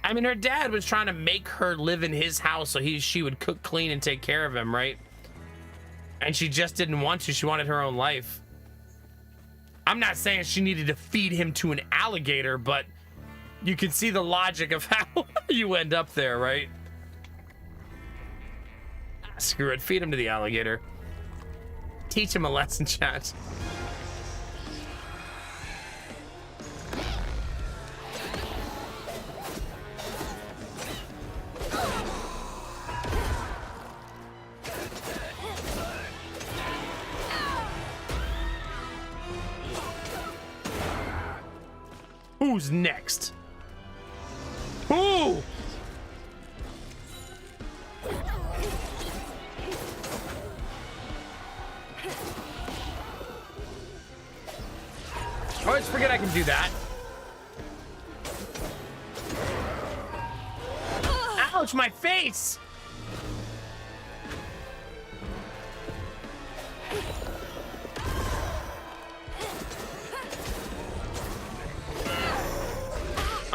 I mean, her dad was trying to make her live in his house so she would cook, clean, and take care of him, right? And she just didn't want to. She wanted her own life. I'm not saying she needed to feed him to an alligator, but you can see the logic of how you end up there, right? Screw it. Feed him to the alligator. Teach him a lesson, chat. Who's next? Who? I always forget I can do that. Ouch, my face!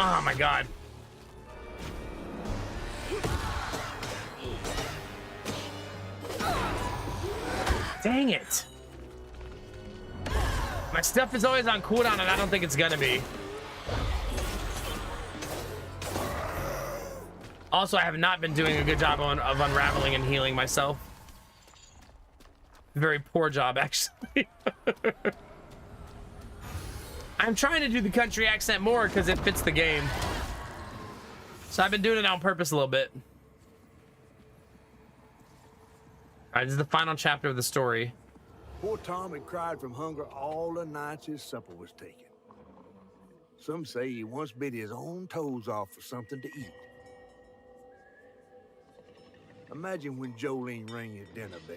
Oh my god. Dang it. My stuff is always on cooldown and I don't think it's gonna be. Also, I have not been doing a good job of unraveling and healing myself. Very poor job, actually. I'm trying to do the country accent more because it fits the game. So I've been doing it on purpose a little bit. All right, this is the final chapter of the story. Poor Tom had cried from hunger all the nights his supper was taken. Some say he once bit his own toes off for something to eat. Imagine when Jolene rang his dinner bell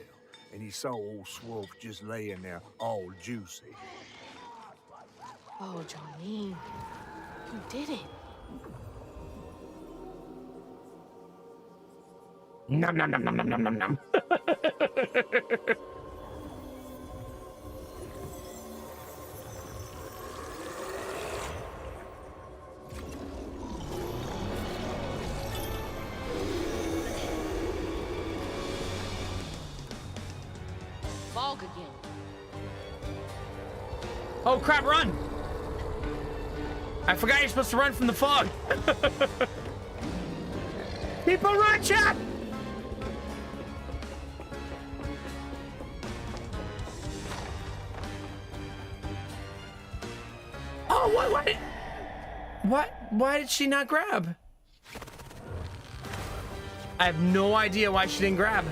and he saw old Swolf just laying there all juicy. Oh, Jolene, you did it. Nom nom nom nom nom nom nom nom. Fog again. Oh crap, run! I forgot you're supposed to run from the fog. People run, chat! Oh, why did she not grab? I have no idea why she didn't grab.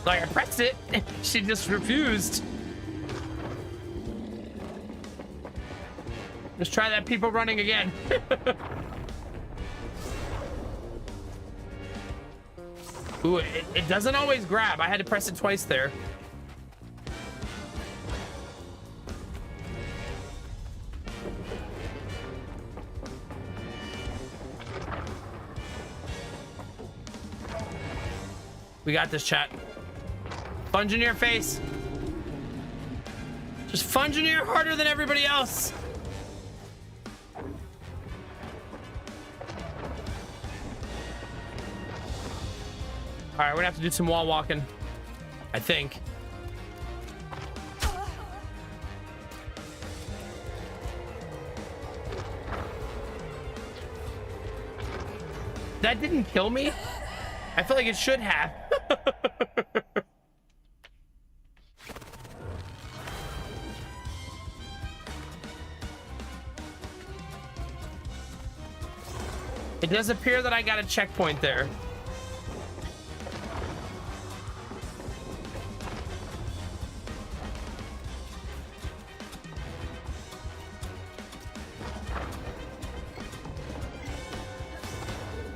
Like, I pressed it, she just refused. Let's try that people running again. Ooh, it doesn't always grab. I had to press it twice there. We got this, chat. Fungineer face. Just Fungineer harder than everybody else. All right, we're gonna have to do some wall walking, I think. That didn't kill me. I feel like it should have. It does appear that I got a checkpoint there.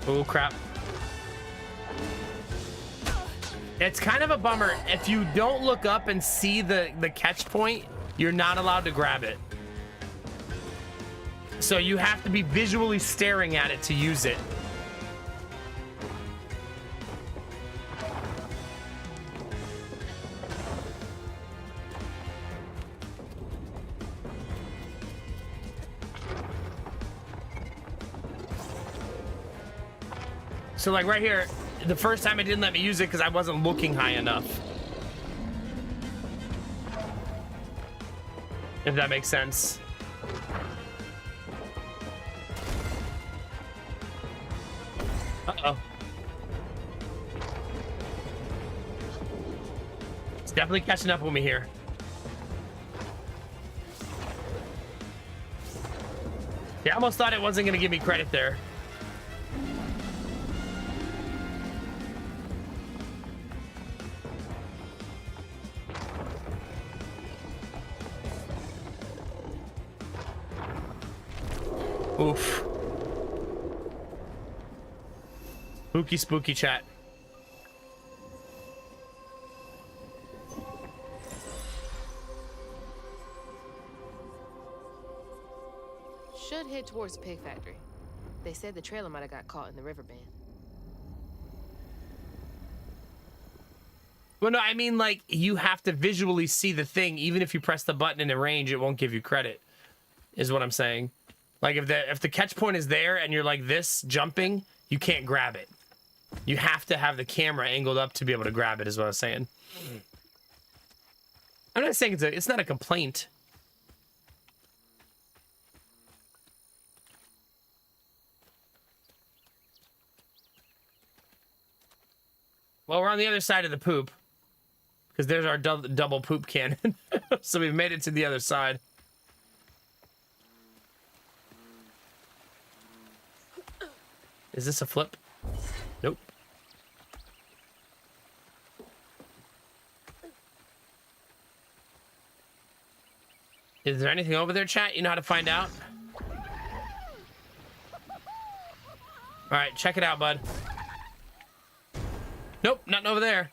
Oh crap. It's kind of a bummer. If you don't look up and see the catch point, you're not allowed to grab it. So you have to be visually staring at it to use it. So like right here, the first time it didn't let me use it because I wasn't looking high enough. If that makes sense. Uh-oh. It's definitely catching up with me here. Yeah, I almost thought it wasn't going to give me credit there. Oof. Spooky chat. Should head towards the pig factory. They said the trailer might have got caught in the riverbed. Well, no, I mean, like, you have to visually see the thing. Even if you press the button in the range, it won't give you credit, is what I'm saying. Like, if the catch point is there and you're like this, jumping, you can't grab it. You have to have the camera angled up to be able to grab it, is what I was saying. I'm not saying it's not a complaint. Well, we're on the other side of the poop. Because there's our double poop cannon. So we've made it to the other side. Is this a flip? Nope. Is there anything over there, chat? You know how to find out? All right, check it out, bud. Nope, nothing over there.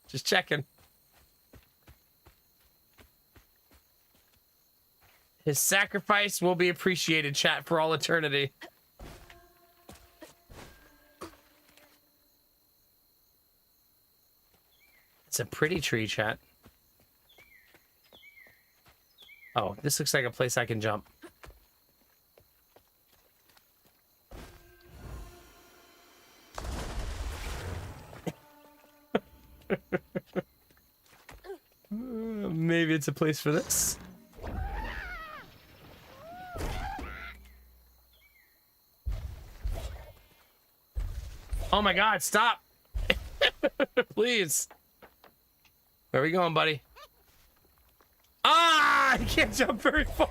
Just checking. His sacrifice will be appreciated, chat, for all eternity. It's a pretty tree, chat. Oh, this looks like a place I can jump. Maybe it's a place for this. Oh my God, stop. Please. Where are we going, buddy? Ah, I can't jump very far.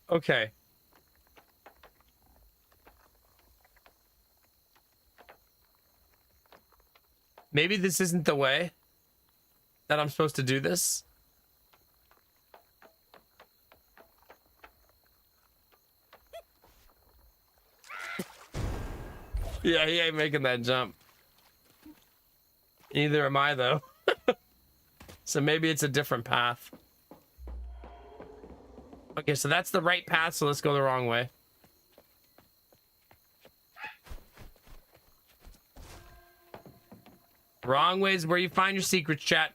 Okay. Maybe this isn't the way that I'm supposed to do this. Yeah, he ain't making that jump. Neither am I, though. So maybe it's a different path. Okay, so that's the right path, so let's go the wrong way. Wrong way is where you find your secrets, chat.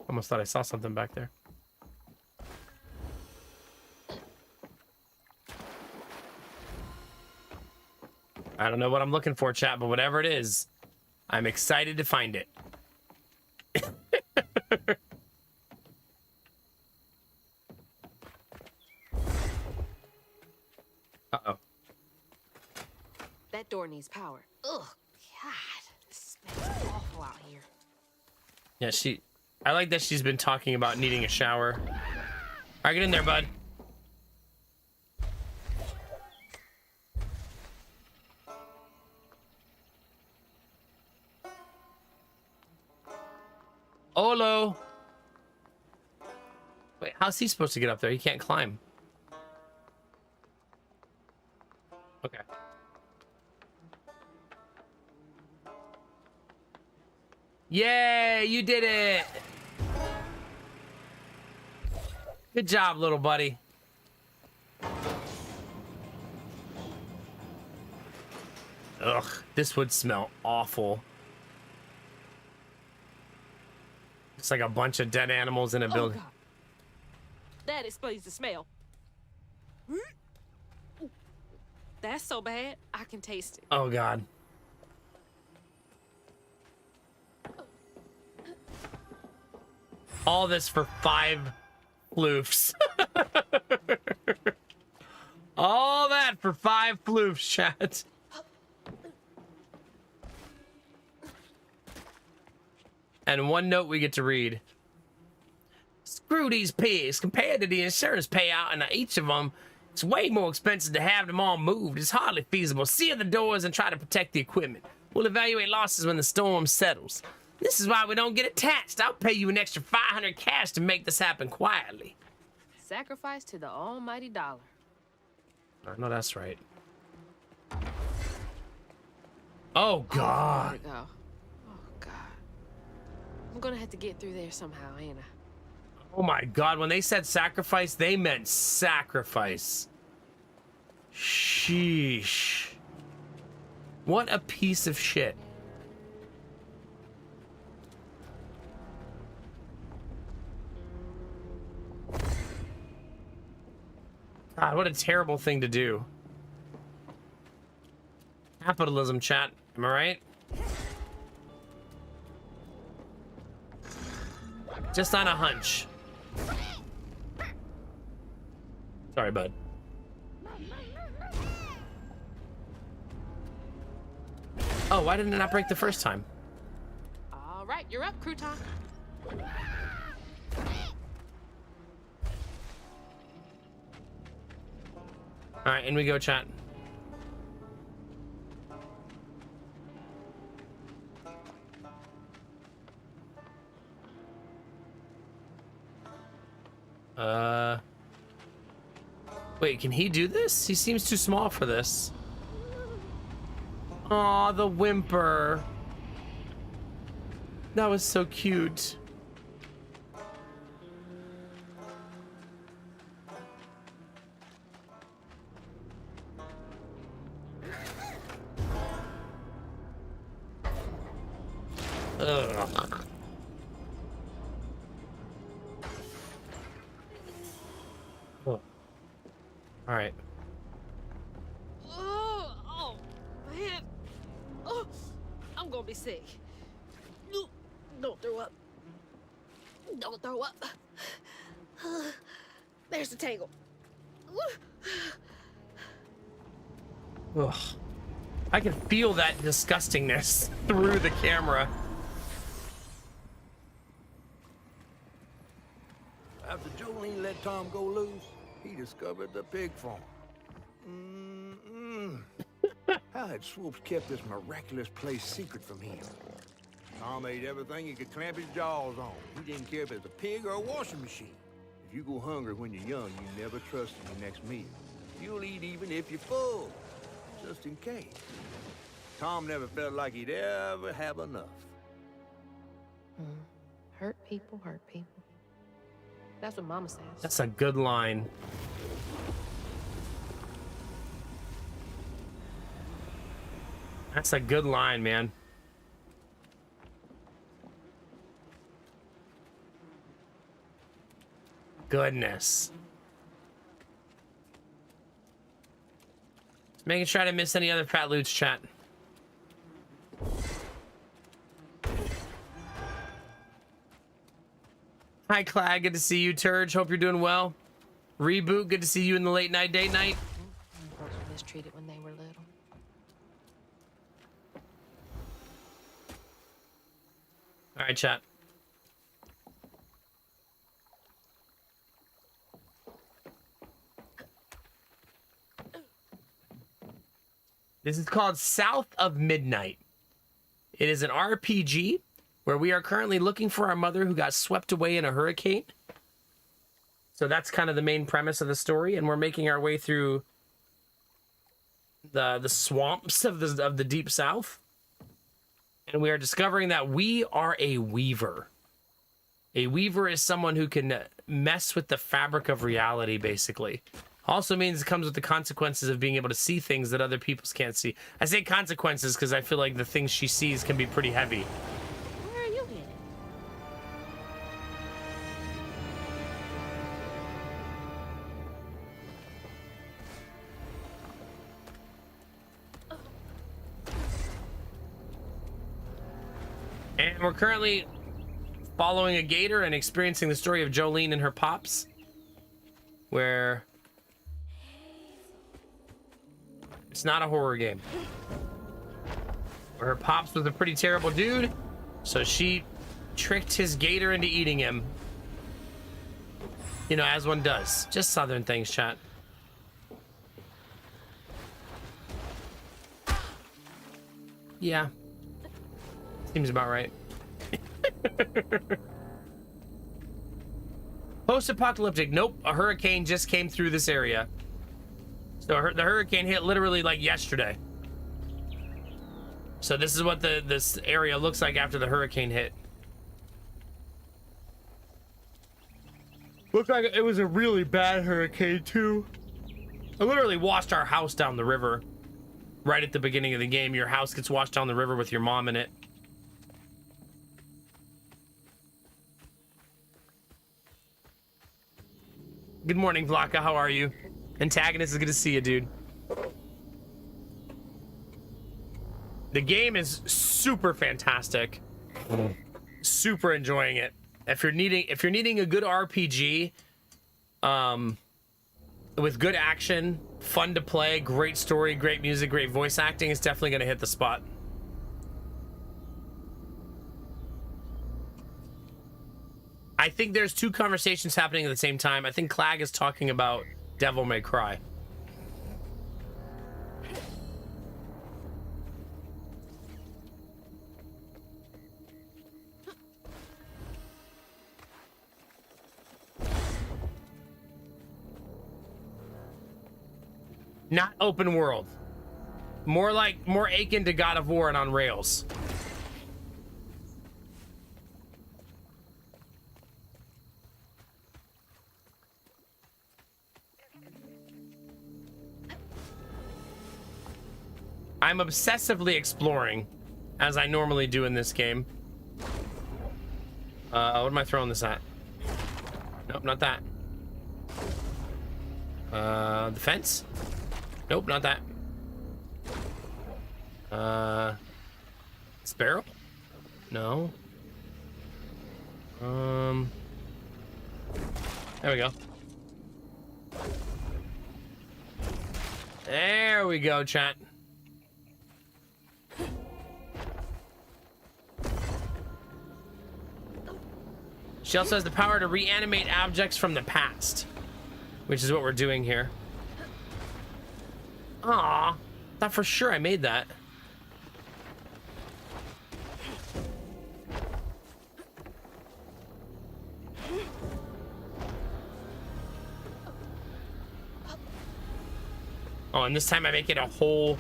Almost thought I saw something back there. I don't know what I'm looking for, chat, but whatever it is, I'm excited to find it. Uh-oh. That door needs power. Ugh, God, this smells awful out here. Yeah, I like that she's been talking about needing a shower. All right, get in there, bud. Olo. Wait, how's he supposed to get up there? He can't climb. Okay. Yay, you did it. Good job, little buddy. Ugh, this would smell awful. It's like a bunch of dead animals in a building. God. That explains the smell. That's so bad, I can taste it. Oh, God. All this for 5 floofs. All that for 5 floofs, chat. And one note we get to read. Screw these pigs. Compared to the insurance payout and each of them, it's way more expensive to have them all moved. It's hardly feasible. Seal the doors and try to protect the equipment. We'll evaluate losses when the storm settles. This is why we don't get attached. I'll pay you an extra 500 cash to make this happen quietly. Sacrifice to the almighty dollar. I know that's right. Oh, God. Where'd it go? Oh, God. I'm gonna have to get through there somehow, ain't I? Oh, my God. When they said sacrifice, they meant sacrifice. Sheesh. What a piece of shit. God, what a terrible thing to do. Capitalism, chat. Am I right? Just on a hunch. Sorry, bud. Oh, why didn't it not break the first time? All right, you're up, Crouton. All right, in we go, chat. Wait, can he do this? He seems too small for this. Aw, the whimper. That was so cute. Ugh. Oh. All right. Oh, man. Oh, I'm gonna be sick. Don't throw up. Don't throw up. There's the tangle. Ugh. I can feel that disgustingness through the camera. After Jolene let Tom go loose, he discovered the pig farm. How had Swoops kept this miraculous place secret from him? Tom ate everything he could clamp his jaws on. He didn't care if it was a pig or a washing machine. If you go hungry when you're young, you never trust your next meal. You'll eat even if you're full, just in case. Tom never felt like he'd ever have enough. Hurt people hurt people. That's what Mama says. That's a good line. That's a good line, man. Goodness. Just making sure I didn't miss any other Fat Loots chat. Hi, Clag. Good to see you, Turge. Hope you're doing well. Reboot. Good to see you in the late night, date night. Folks were mistreated when they were little. All right, chat. This is called South of Midnight. It is an RPG where we are currently looking for our mother who got swept away in a hurricane. So that's kind of the main premise of the story, and we're making our way through the swamps of the Deep South. And we are discovering that we are a weaver. A weaver is someone who can mess with the fabric of reality, basically. Also means it comes with the consequences of being able to see things that other people can't see. I say consequences because I feel like the things she sees can be pretty heavy. Where are you headed? And we're currently following a gator and experiencing the story of Jolene and her pops, where it's not a horror game. Where her pops was a pretty terrible dude, so she tricked his gator into eating him. You know, as one does. Just southern things, chat. Yeah. Seems about right. Post-apocalyptic. Nope, a hurricane just came through this area. So the hurricane hit literally like yesterday. So this is what this area looks like after the hurricane hit. Looked like it was a really bad hurricane too. It literally washed our house down the river. Right at the beginning of the game, your house gets washed down the river with your mom in it. Good morning, Vlaka. How are you? Antagonist is good to see you, dude. The game is super fantastic. Super enjoying it. If you're needing a good RPG, with good action, fun to play, great story, great music, great voice acting, it's definitely gonna hit the spot. I think there's two conversations happening at the same time. I think Clag is talking about Devil May Cry. Not open world. More akin to God of War and on rails. I'm obsessively exploring, as I normally do in this game. What am I throwing this at? Nope, not that. The fence? Nope, not that. Sparrow? No. There we go. There we go, chat. She also has the power to reanimate objects from the past, which is what we're doing here. Aw, thought for sure I made that. Oh, and this time I make it a whole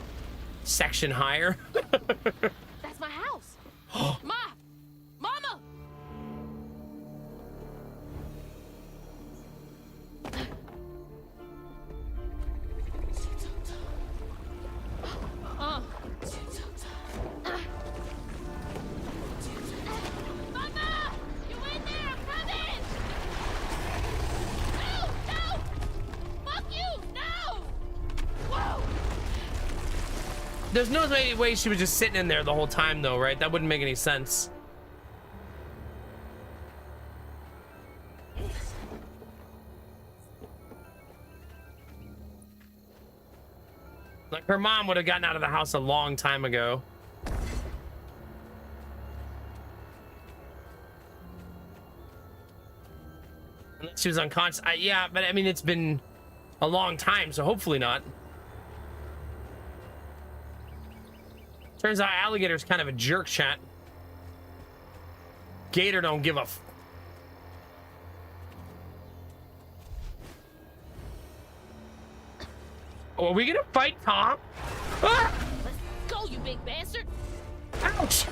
section higher. That's my house. Ma! Mama! Mama! You in there? I'm coming! No! No! Fuck you! No! Whoa! There's no way she was just sitting in there the whole time, though, right? That wouldn't make any sense. Like, her mom would have gotten out of the house a long time ago. Unless she was unconscious. Yeah, but I mean, it's been a long time, so hopefully not. Turns out Alligator's kind of a jerk, chat. Gator don't give a Oh, are we gonna fight Tom? Ah! Let's go, you big bastard! Ouch!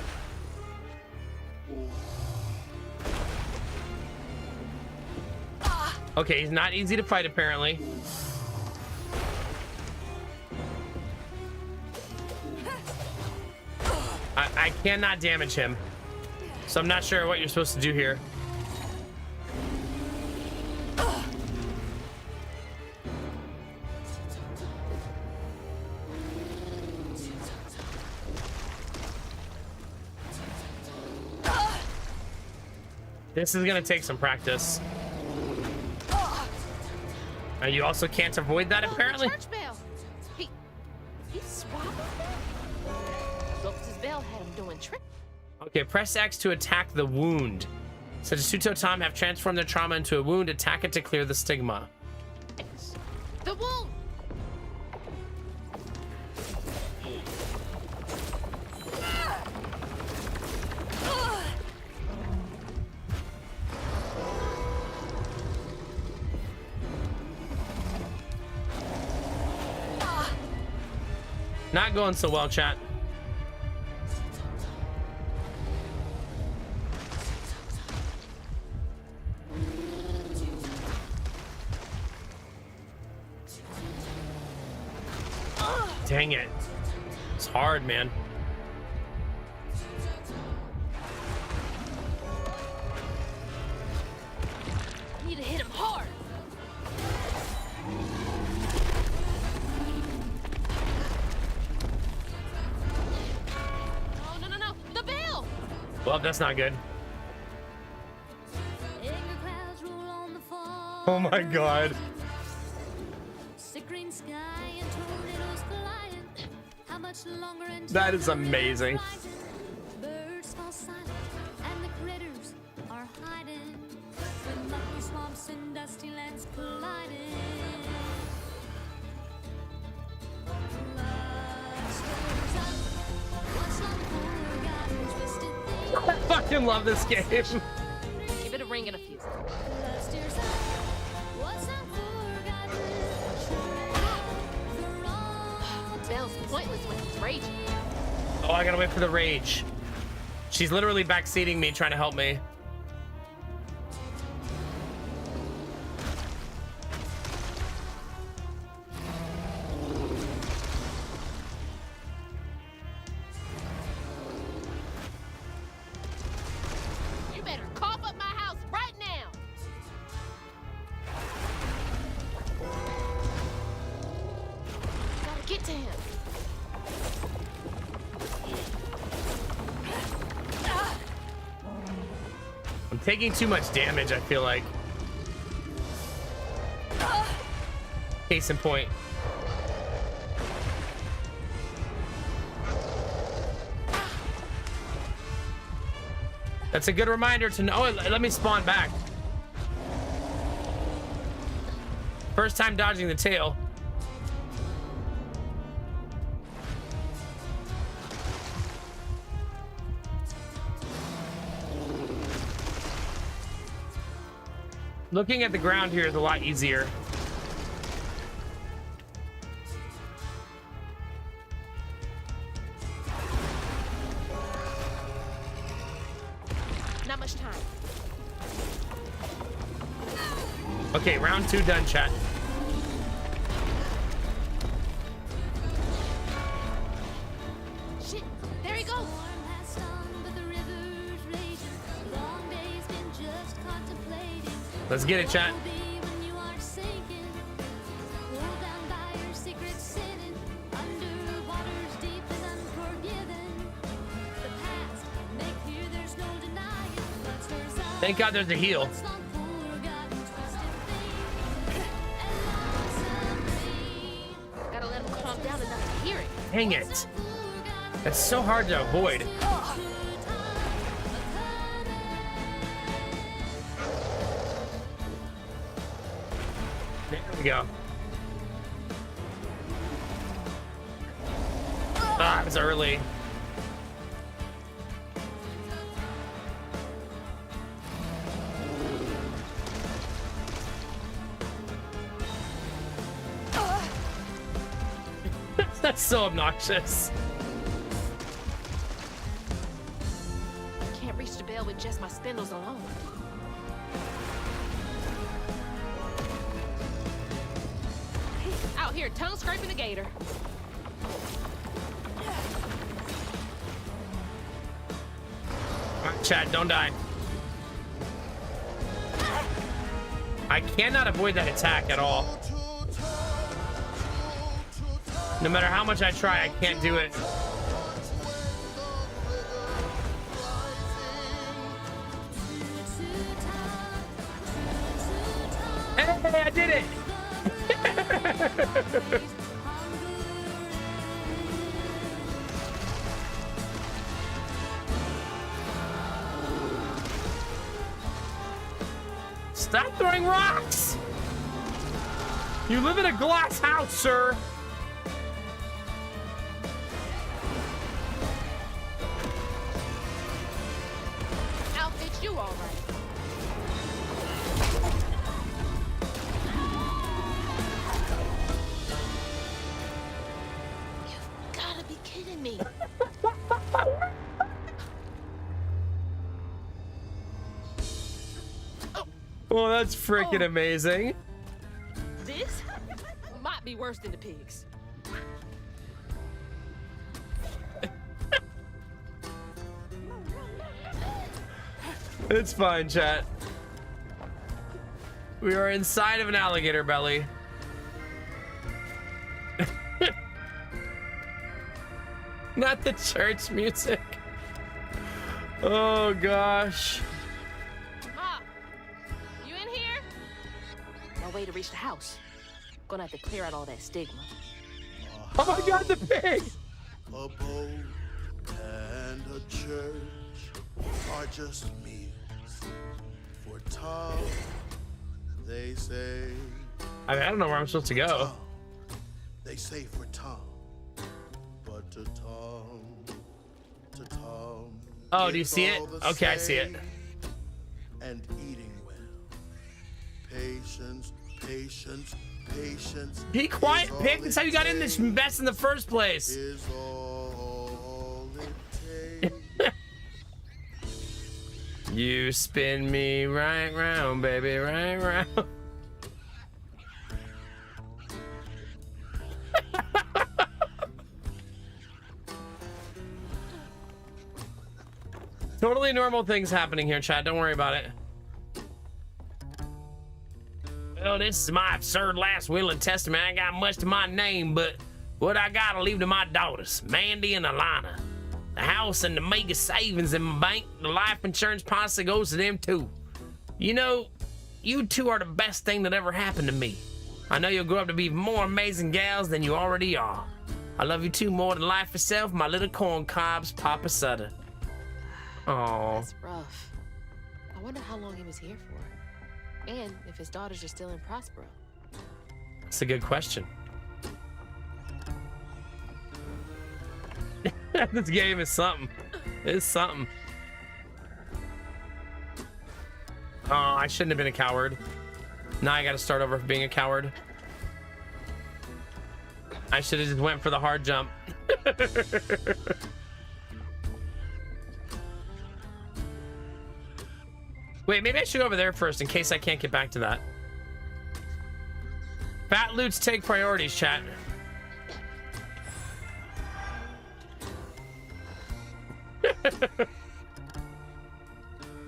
Okay, he's not easy to fight, apparently. I cannot damage him, so I'm not sure what you're supposed to do here. This is gonna take some practice. And you also can't avoid that, apparently. Church bell. He swallowed that? Lopez's bell had him doing tricks. Okay, press X to attack the wound. So Suto Tom have transformed their trauma into a wound. Attack it to clear the stigma. The wound. Not going so well, chat. Dang it. It's hard, man. I need to hit him hard. Oh, no. The bell. Well, that's not good. Oh my god. That is amazing. Birds fall silent and the critters are hiding when lucky swamps and dusty lands colliding. I fucking love this game. Give it a ring and a fuse. raging. Oh, I gotta wait for the rage. She's literally backseating me, trying to help me. You better cough up my house right now. Gotta get to him. I'm taking too much damage, I feel like. Case in point. That's a good reminder to know. Oh, let me spawn back. First time dodging the tail. Looking at the ground here is a lot easier. Not much time. Okay, round 2 done, chat. Shit, there he goes. Storm has stung, but the river's raging. Long day's been just contemplating. Let's get it, chat. What will be when you are sinking? Pulled down by your secret sinning. Under waters deep and unforgiven. The past make clear there's no denying. But stirs up Thank God there's a heal. long forgotten twisted thing. And lonesome pain. Gotta let him calm down enough to hear it. Dang it. That's so hard to avoid. There we go. Ah, it was early. That's so obnoxious. Can't reach the bell with just my spindles alone. Out here tongue scraping a gator. All right, Chad, don't die. I cannot avoid that attack at all. No matter how much I try, I can't do it. Hey, I did it! Stop throwing rocks! You live in a glass house, sir. Outfit you all right. You've gotta be kidding me. Well, that's freaking amazing. This might be worse than the pigs. It's fine, chat. We are inside of an alligator belly. Not the church music. Oh gosh. Ma, you in here? No way to reach the house. Gonna have to clear out all that stigma. Oh my god, the pig! A boat and a church are just meals for Tom. They say, I mean, I don't know where I'm supposed to go. Tom. They say for Tom, but to Tom. Oh, do you it's see it? all the Okay, I see it. same. And eating well. Patience, patience, patience. Be quiet, is all pig. That's how you got in this it mess in the first place. is all You spin me right round, baby, right round. Totally normal things happening here, chat. Don't worry about it. Well, this is my absurd last will and testament. I ain't got much to my name, but what I got, I'll leave to my daughters, Mandy and Alana. The house and the mega savings in my bank, the life insurance policy goes to them too. You know, you two are the best thing that ever happened to me. I know you'll grow up to be more amazing gals than you already are. I love you two more than life itself, my little corn cobs, Papa Sutter. Oh, That's rough. I wonder how long he was here for. And if his daughters are still in Prospero. that's a good question. This game is something. It's something. Oh, I shouldn't have been a coward. Now I gotta start over for being a coward. I should have just went for the hard jump. Wait, maybe I should go over there first in case I can't get back to that. Fat loots take priorities, chat.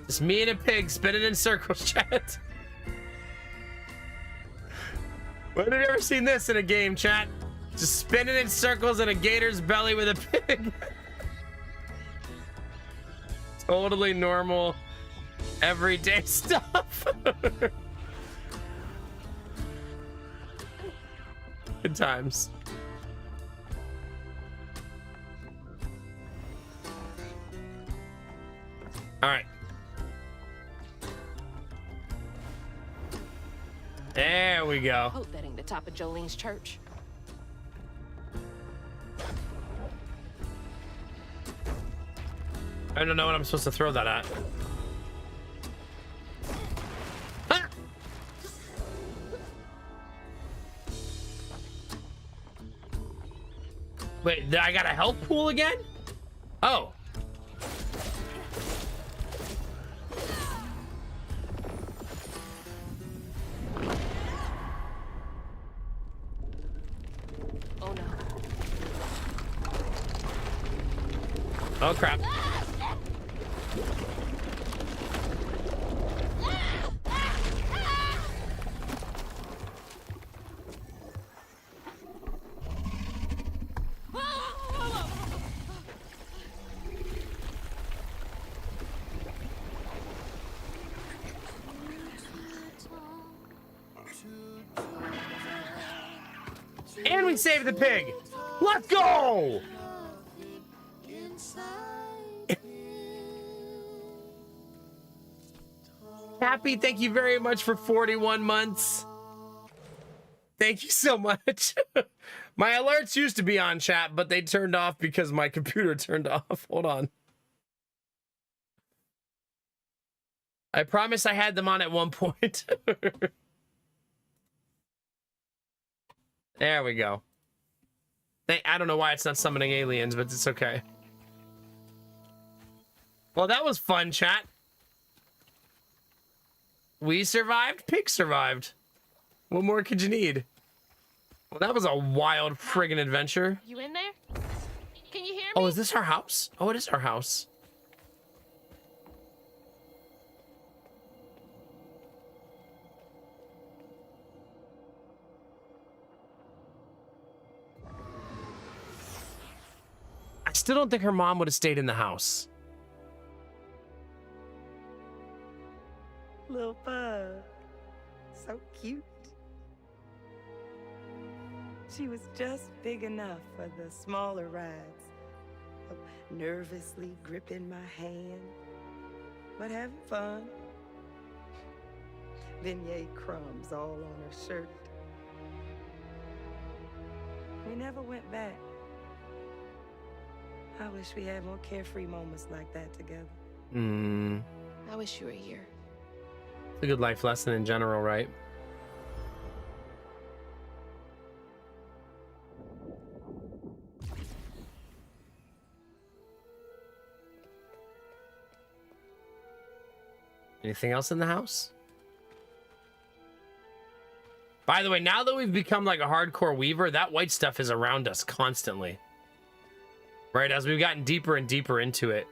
Just me and a pig spinning in circles, chat. When have you ever seen this in a game, chat? Just spinning in circles in a gator's belly with a pig. Totally normal, everyday stuff. Good times. All right. There we go. Hope that ain't the top of Jolene's church. I don't know what I'm supposed to throw that at. Ah! Wait, I got a health pool again? Oh. Oh no. Oh crap. And we saved the pig. Let's go. Happy, thank you very much for 41 months. Thank you so much. My alerts used to be on, chat, but they turned off because my computer turned off. Hold on. I promise I had them on at one point. There we go. I don't know why it's not summoning aliens, but it's okay. Well, that was fun, chat. We survived, pig survived. What more could you need? Well, that was a wild friggin' adventure. You in there? Can you hear me? Oh, is this our house? Oh, it is our house. I still don't think her mom would have stayed in the house. Little bug. So cute. She was just big enough for the smaller rides. Nervously gripping my hand, but having fun. Beignet crumbs all on her shirt. We never went back. I wish we had more carefree moments like that together. I wish you were here. It's a good life lesson in general, right? Anything else in the house? By the way, now that we've become like a hardcore weaver, that white stuff is around us constantly. Right, as we've gotten deeper and deeper into it.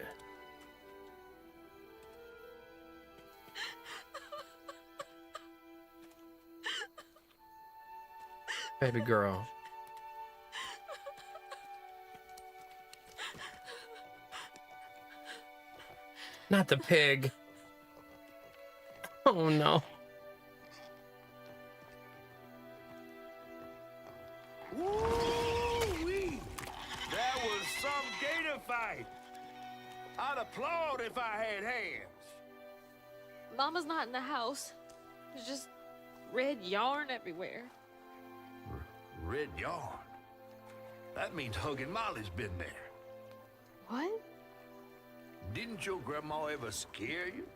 Baby girl. Not the pig. Oh no. Woo-wee! That was some gator fight. I'd applaud if I had hands. Mama's not in the house. There's just red yarn everywhere. Red yarn. That means Huggin' Molly's been there. What? Didn't your grandma ever scare you?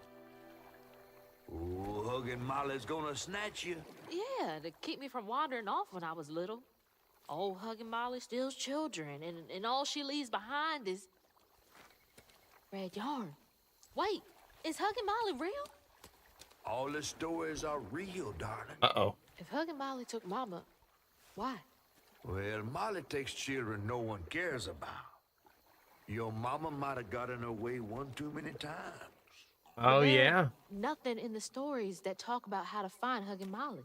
Oh, Huggin' Molly's gonna snatch you. Yeah, to keep me from wandering off when I was little. Old Huggin' Molly steals children, and all she leaves behind is red yarn. Wait, is Huggin' Molly real? All the stories are real, darling. Uh-oh. If Huggin' Molly took Mama, why? Well, Molly takes children no one cares about. Your mama might have got in her way one too many times. Oh, There's yeah. Nothing in the stories that talk about how to find Huggin' Molly.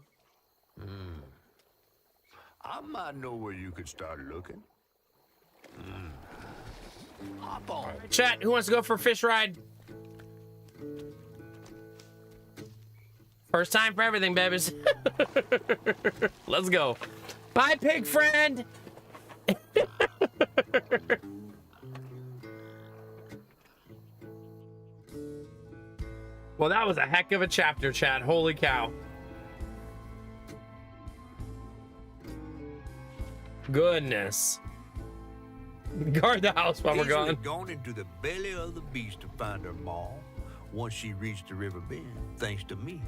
I might know where you could start looking. Hop on. Chat, who wants to go for a fish ride? First time for everything, babies. Let's go. Bye, pig friend. Well, that was a heck of a chapter, chat. Holy cow. Goodness. Guard the house while we're Hazel gone. had gone into the belly of the beast to find her maw once she reached the river bend, thanks to me.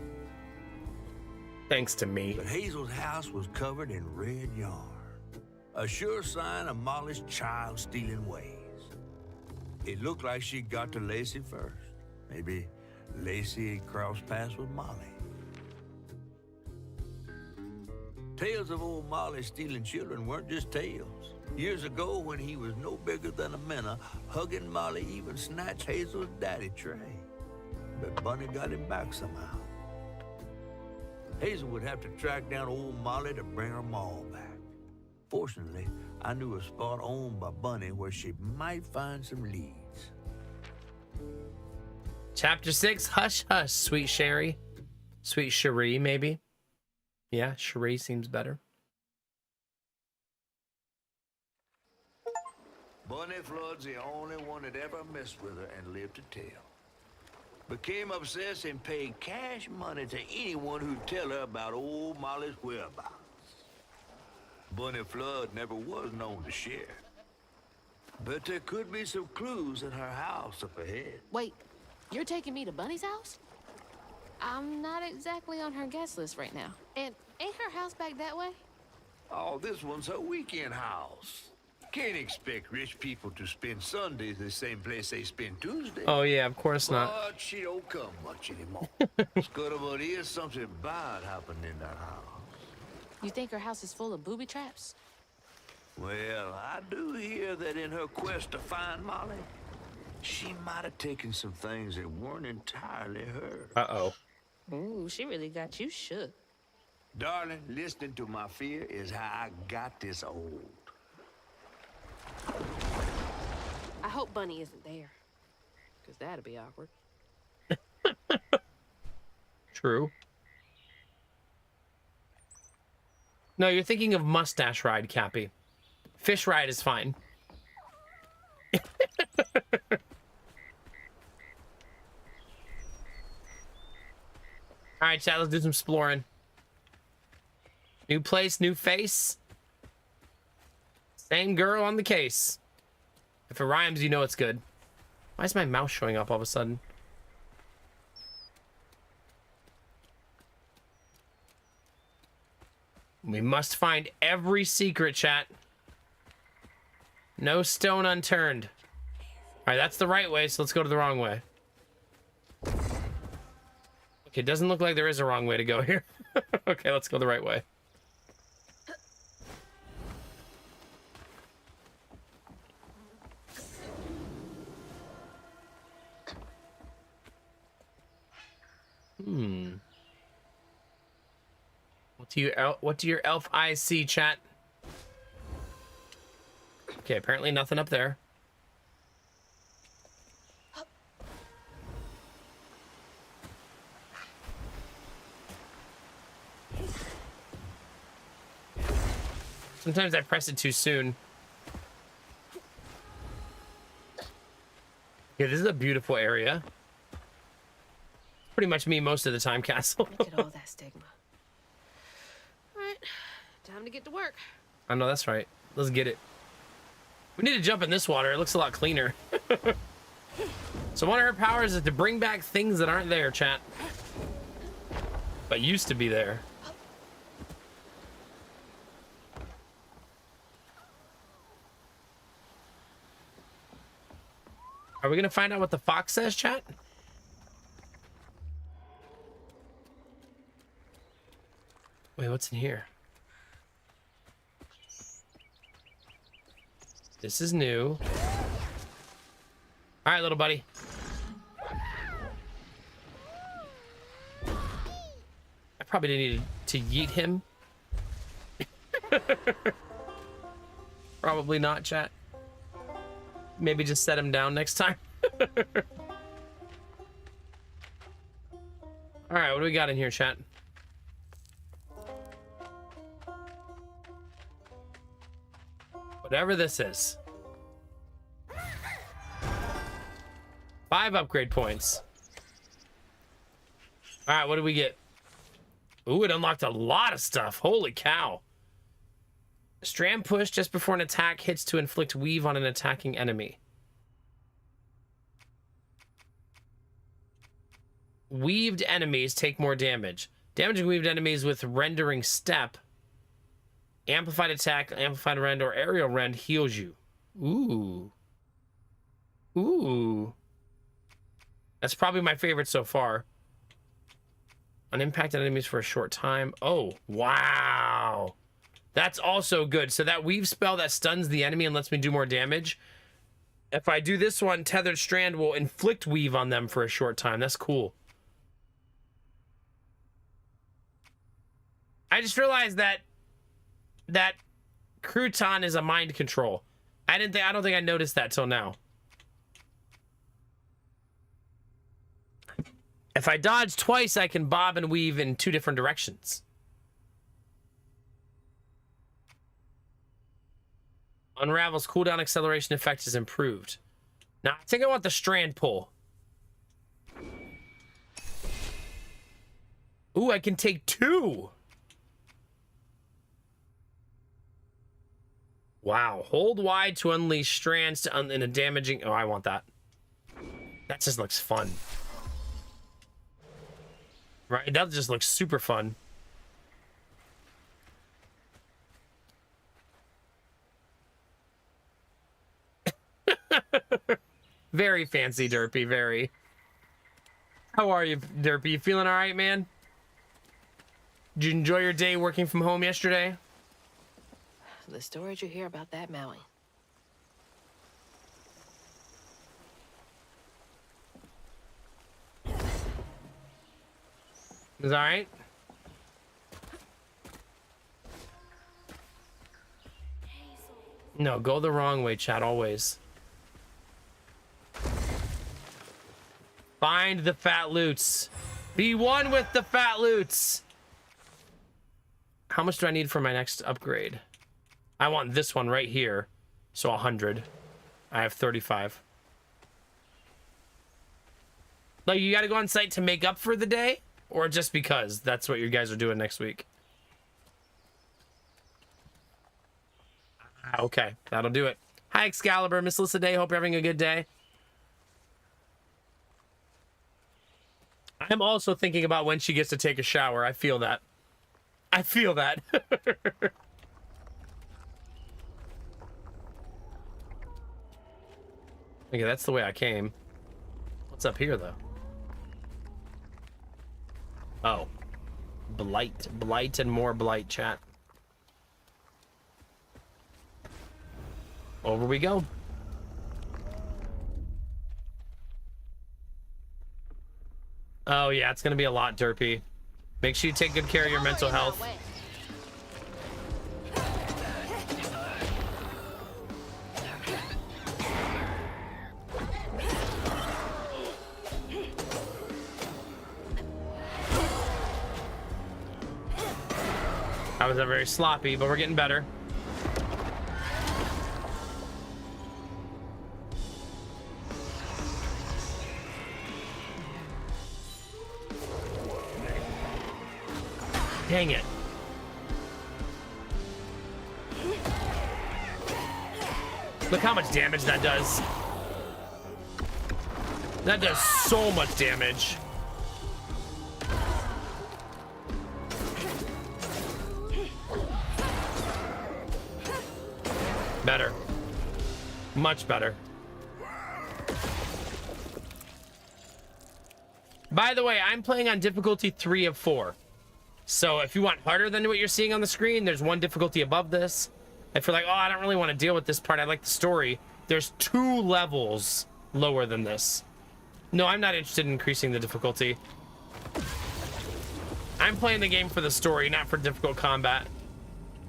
Thanks to me. But Hazel's house was covered in red yarn, a sure sign of Molly's child-stealing ways. It looked like she got to Lacey first. Maybe Lacey had crossed paths with Molly. Tales of old Molly stealing children weren't just tales. Years ago, when he was no bigger than a minnow, Huggin' Molly even snatched Hazel's daddy, Trey. But Bunny got him back somehow. Hazel would have to track down old Molly to bring her maw back. Fortunately, I knew a spot owned by Bunny where she might find some leads. Chapter 6, Hush Hush, Sweet Sherry. Sweet Cherie, maybe. Yeah, Cherie seems better. Bunny Flood's the only one that ever messed with her and lived to tell. Became obsessed and paid cash money to anyone who'd tell her about old Molly's whereabouts. Bunny Flood never was known to share. But there could be some clues in her house up ahead. Wait, you're taking me to Bunny's house? I'm not exactly on her guest list right now. And ain't her house back that way? Oh, this one's her weekend house. Can't expect rich people to spend Sundays the same place they spend Tuesdays. Oh, yeah, of course not. But she don't come much anymore. Scuttlebutt is something bad happened in that house. You think her house is full of booby traps? Well, I do hear that in her quest to find Molly, she might have taken some things that weren't entirely hers. Uh-oh. Ooh, she really got you shook. Darling, listening to my fear is how I got this old. I hope Bunny isn't there. Because that'd be awkward. True. No, you're thinking of Mustache Ride, Cappy. Fish Ride is fine. All right, chat, let's do some exploring. New place, new face. Same girl on the case. If it rhymes, you know it's good. Why is my mouse showing up all of a sudden? We must find every secret, chat. No stone unturned. All right, that's the right way, so let's go to the wrong way. Okay, it doesn't look like there is a wrong way to go here. Okay, let's go the right way. What do your elf eyes see, chat? Okay, apparently nothing up there. Sometimes I press it too soon. Yeah, this is a beautiful area. Pretty much me most of the time, Castle. Look at all that stigma. All right, time to get to work. I know, that's right. Let's get it. We need to jump in this water. It looks a lot cleaner. So one of her powers is to bring back things that aren't there, chat. But used to be there. Are we gonna find out what the fox says, chat? Wait, what's in here? This is new. All right, little buddy. I probably didn't need to yeet him. Probably not, chat. Maybe just set him down next time. All right, what do we got in here, chat? Whatever this is. 5 upgrade points. All right, what do we get? Ooh, it unlocked a lot of stuff. Holy cow. Strand push just before an attack hits to inflict weave on an attacking enemy. Weaved enemies take more damage. Damaging weaved enemies with rendering step. Amplified attack, amplified rend, or aerial rend heals you. Ooh. Ooh. That's probably my favorite so far. Unimpacted enemies for a short time. Oh, wow. That's also good. So that weave spell that stuns the enemy and lets me do more damage. If I do this one, Tethered Strand will inflict weave on them for a short time. That's cool. I just realized that crouton is a mind control. I don't think I noticed that till now. If I dodge twice, I can bob and weave in 2 different directions. Unravel's cooldown acceleration effect is improved. Now, I think I want the strand pull. Ooh, I can take 2. Wow. Hold wide to unleash strands in a damaging... Oh, I want that. That just looks fun. Right? That just looks super fun. Very fancy, Derpy, very. How are you, Derpy? You feeling all right, man? Did you enjoy your day working from home yesterday? The stories you hear about that Maui. Is all right? No, go the wrong way, chat, always. Find the fat loots. Be one with the fat loots. How much do I need for my next upgrade? I want this one right here. So 100. I have 35. Like, you gotta go on site to make up for the day? Or just because that's what you guys are doing next week? Okay, that'll do it. Hi, Excalibur. Miss Lissa Day. Hope you're having a good day. I'm also thinking about when she gets to take a shower. I feel that. I feel that. Okay, that's the way I came. What's up here, though? Oh. Blight. Blight and more blight, chat. Over we go. Oh, yeah, it's going to be a lot, Derpy. Make sure you take good care of your mental health. That was very sloppy, but we're getting better. Dang it. Look how much damage that does. That does so much damage. Better. Much better. By the way, I'm playing on difficulty 3 of 4. So if you want harder than what you're seeing on the screen, there's one difficulty above this. If you're like, oh, I don't really want to deal with this part, I like the story, there's 2 levels lower than this. No, I'm not interested in increasing the difficulty. I'm playing the game for the story, not for difficult combat.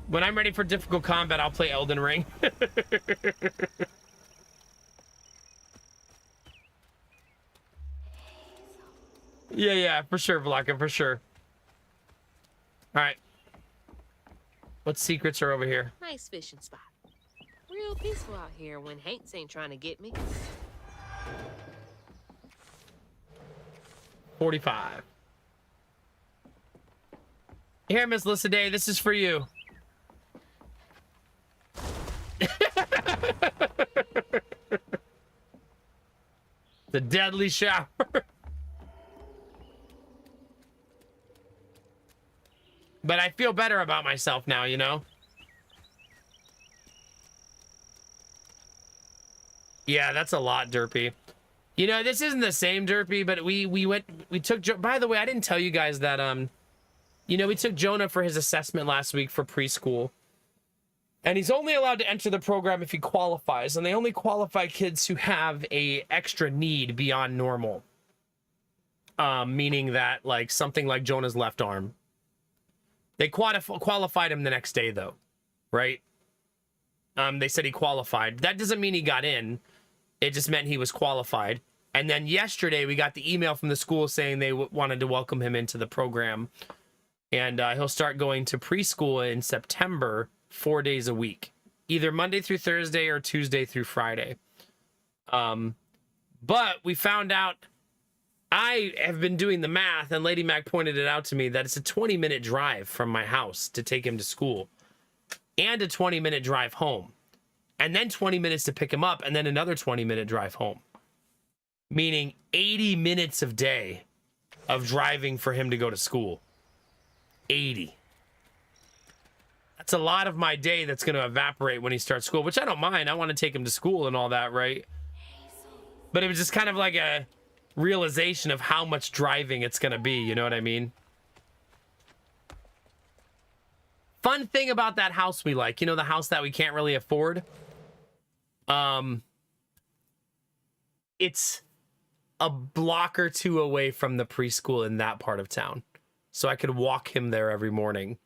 When I'm ready for difficult combat, I'll play Elden Ring. Yeah, for sure, Vlaka, for sure. All right. What secrets are over here? Nice fishing spot. Real peaceful out here when Hanks ain't trying to get me. 45. Here, Miss Lissaday, this is for you. The deadly shower. But I feel better about myself now, you know? Yeah, that's a lot, Derpy. You know, this isn't the same Derpy, but we took, by the way, I didn't tell you guys that, you know, we took Jonah for his assessment last week for preschool. And he's only allowed to enter the program if he qualifies, and they only qualify kids who have a extra need beyond normal. Meaning that, like, something like Jonah's left arm. They qualified him the next day, though, right? They said he qualified. That doesn't mean he got in. It just meant he was qualified. And then yesterday, we got the email from the school saying they wanted to welcome him into the program. And he'll start going to preschool in September, 4 days a week. Either Monday through Thursday or Tuesday through Friday. But we found out, I have been doing the math, and Lady Mac pointed it out to me, that it's a 20-minute drive from my house to take him to school. And a 20-minute drive home. And then 20 minutes to pick him up, and then another 20-minute drive home. Meaning 80 minutes of day of driving for him to go to school. 80. That's a lot of my day that's going to evaporate when he starts school, which I don't mind. I want to take him to school and all that, right? But it was just kind of like a realization of how much driving it's going to be, you know what I mean? Fun thing about that house we like, you know, the house that we can't really afford? It's a block or two away from the preschool in that part of town. So I could walk him there every morning.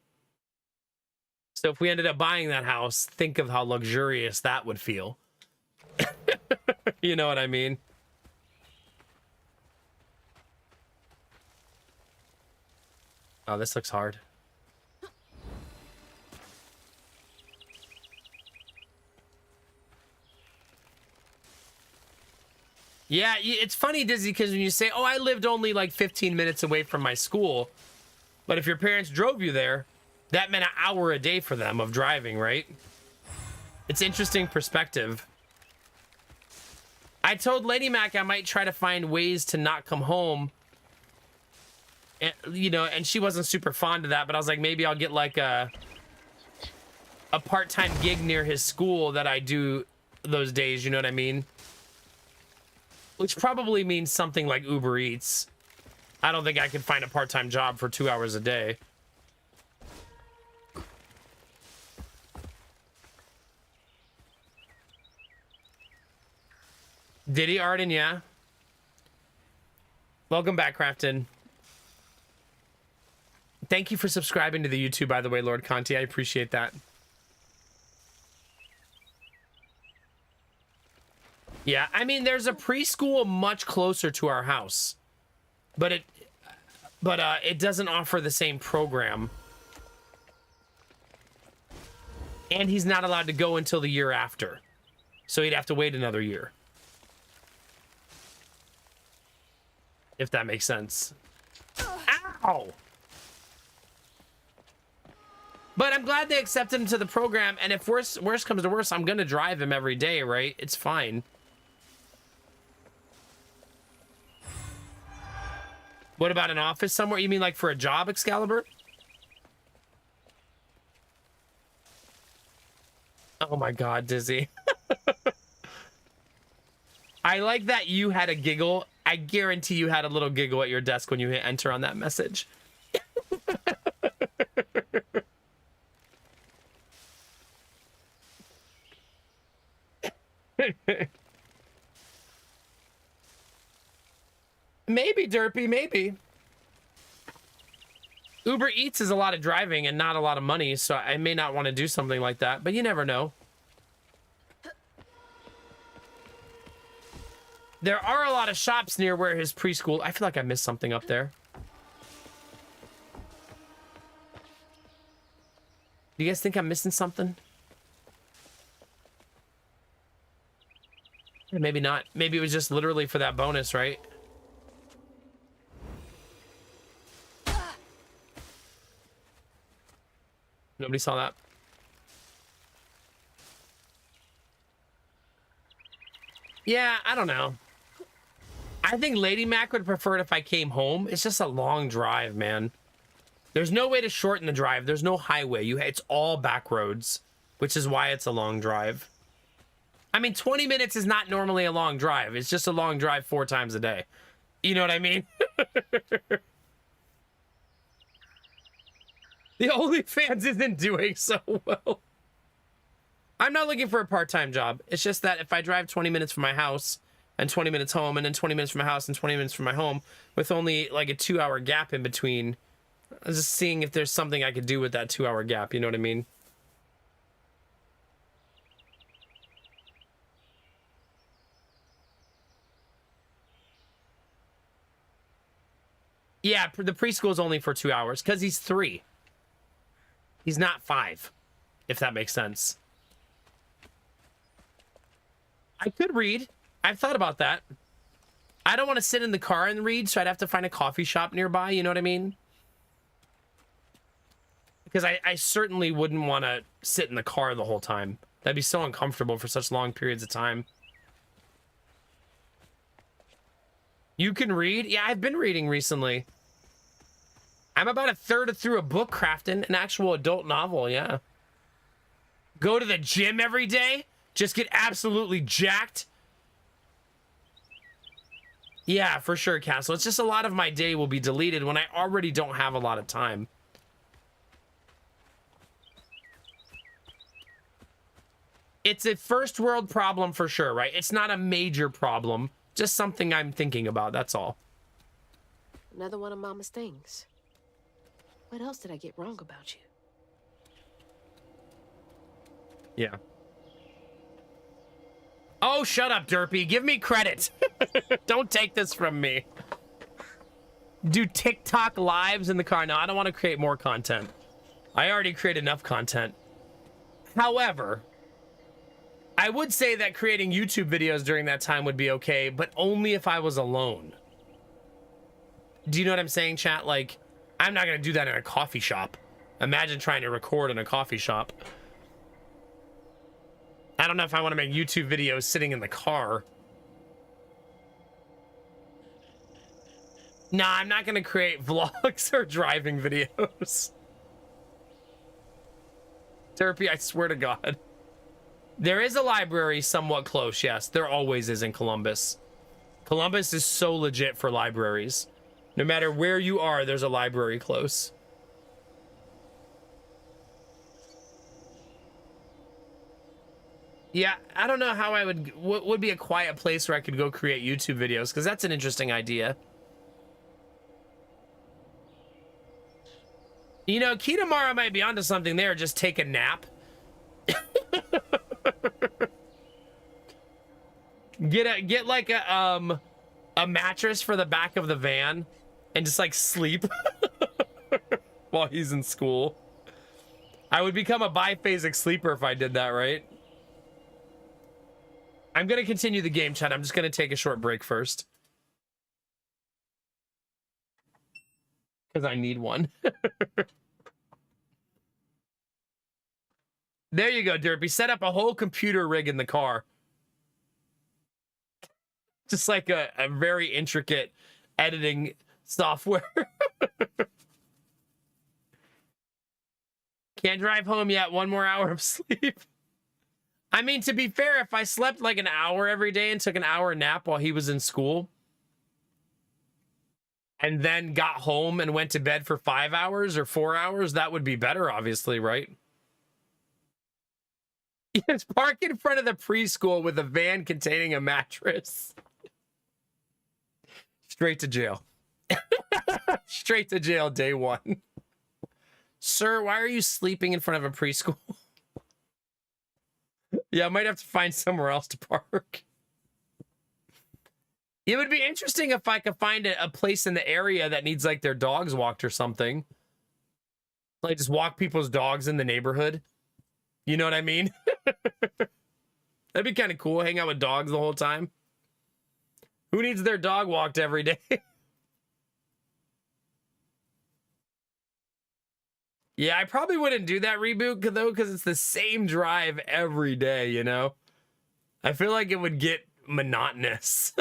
So if we ended up buying that house, think of how luxurious that would feel. You know what I mean? Oh, this looks hard. Yeah, it's funny, Dizzy, because when you say, oh, I lived only like 15 minutes away from my school, but if your parents drove you there, that meant an hour a day for them of driving, right? It's interesting perspective. I told Lady Mac I might try to find ways to not come home. And, you know, and she wasn't super fond of that, but I was like, maybe I'll get like a part-time gig near his school that I do those days, you know what I mean? Which probably means something like Uber Eats. I don't think I could find a part-time job for 2 hours a day. Diddy Arden, yeah. Welcome back, Crafton. Thank you for subscribing to the YouTube, by the way, Lord Conti. I appreciate that. Yeah, I mean, there's a preschool much closer to our house, but it doesn't offer the same program. And he's not allowed to go until the year after. So he'd have to wait another year. If that makes sense. Ow! But I'm glad they accepted him to the program, and if worse comes to worse, I'm gonna drive him every day, right? It's fine. What about an office somewhere? You mean like for a job, Excalibur? Oh my god, Dizzy. I like that you had a giggle. I guarantee you had a little giggle at your desk when you hit enter on that message. Maybe, Derpy, maybe. Uber Eats is a lot of driving and not a lot of money, so I may not want to do something like that, but you never know. There are a lot of shops near where his preschool... I feel like I missed something up there. Do you guys think I'm missing something? Maybe not. Maybe it was just literally for that bonus, right? Nobody saw that. Yeah, I don't know. I think Lady Mac would prefer it if I came home. It's just a long drive, man. There's no way to shorten the drive. There's no highway. It's all back roads, which is why it's a long drive. I mean, 20 minutes is not normally a long drive. It's just a long drive 4 times a day. You know what I mean? The OnlyFans isn't doing so well. I'm not looking for a part-time job. It's just that if I drive 20 minutes from my house and 20 minutes home and then 20 minutes from my house and 20 minutes from my home with only like a 2-hour gap in between, I'm just seeing if there's something I could do with that 2-hour gap. You know what I mean? Yeah, the preschool is only for 2 hours because he's 3. He's not 5, if that makes sense. I could read. I've thought about that. I don't want to sit in the car and read, so I'd have to find a coffee shop nearby. You know what I mean? Because I certainly wouldn't want to sit in the car the whole time. That'd be so uncomfortable for such long periods of time. You can read? Yeah, I've been reading recently. I'm about a third through a book, Crafton, an actual adult novel, yeah. Go to the gym every day? Just get absolutely jacked? Yeah, for sure, Castle. It's just a lot of my day will be deleted when I already don't have a lot of time. It's a first world problem for sure, right? It's not a major problem. Just something I'm thinking about, that's all. Another one of Mama's things. What else did I get wrong about you? Yeah. Oh, shut up, Derpy. Give me credit. Don't take this from me. Do TikTok lives in the car. No, I don't want to create more content. I already create enough content. However, I would say that creating YouTube videos during that time would be okay, but only if I was alone. Do you know what I'm saying, chat? Like, I'm not going to do that in a coffee shop. Imagine trying to record in a coffee shop. I don't know if I want to make YouTube videos sitting in the car. Nah, I'm not going to create vlogs or driving videos. Derpy, I swear to God. There is a library somewhat close, yes. There always is in Columbus. Columbus is so legit for libraries. No matter where you are, there's a library close. Yeah, I don't know how I what would be a quiet place where I could go create YouTube videos, because that's an interesting idea. You know, Kitamara might be onto something there. Just take a nap. Get like a mattress for the back of the van and just like sleep while he's in school. I would become a biphasic sleeper if I did that, right? I'm gonna continue the game, chat. I'm just gonna take a short break first. Because I need one. There you go, Derpy. Set up a whole computer rig in the car. Just like a very intricate editing software. Can't drive home yet. 1 more hour of sleep. I mean, to be fair, if I slept like an hour every day and took an hour nap while he was in school, and then got home and went to bed for 5 hours or 4 hours, that would be better, obviously, right? Yes, park in front of the preschool with a van containing a mattress. Straight to jail. Straight to jail day 1. Sir, why are you sleeping in front of a preschool? Yeah, I might have to find somewhere else to park. It would be interesting if I could find a place in the area that needs like their dogs walked or something. Like just walk people's dogs in the neighborhood. You know what I mean? That'd be kind of cool. Hang out with dogs the whole time. Who needs their dog walked every day? Yeah, I probably wouldn't do that reboot though, because it's the same drive every day, you know? I feel like it would get monotonous.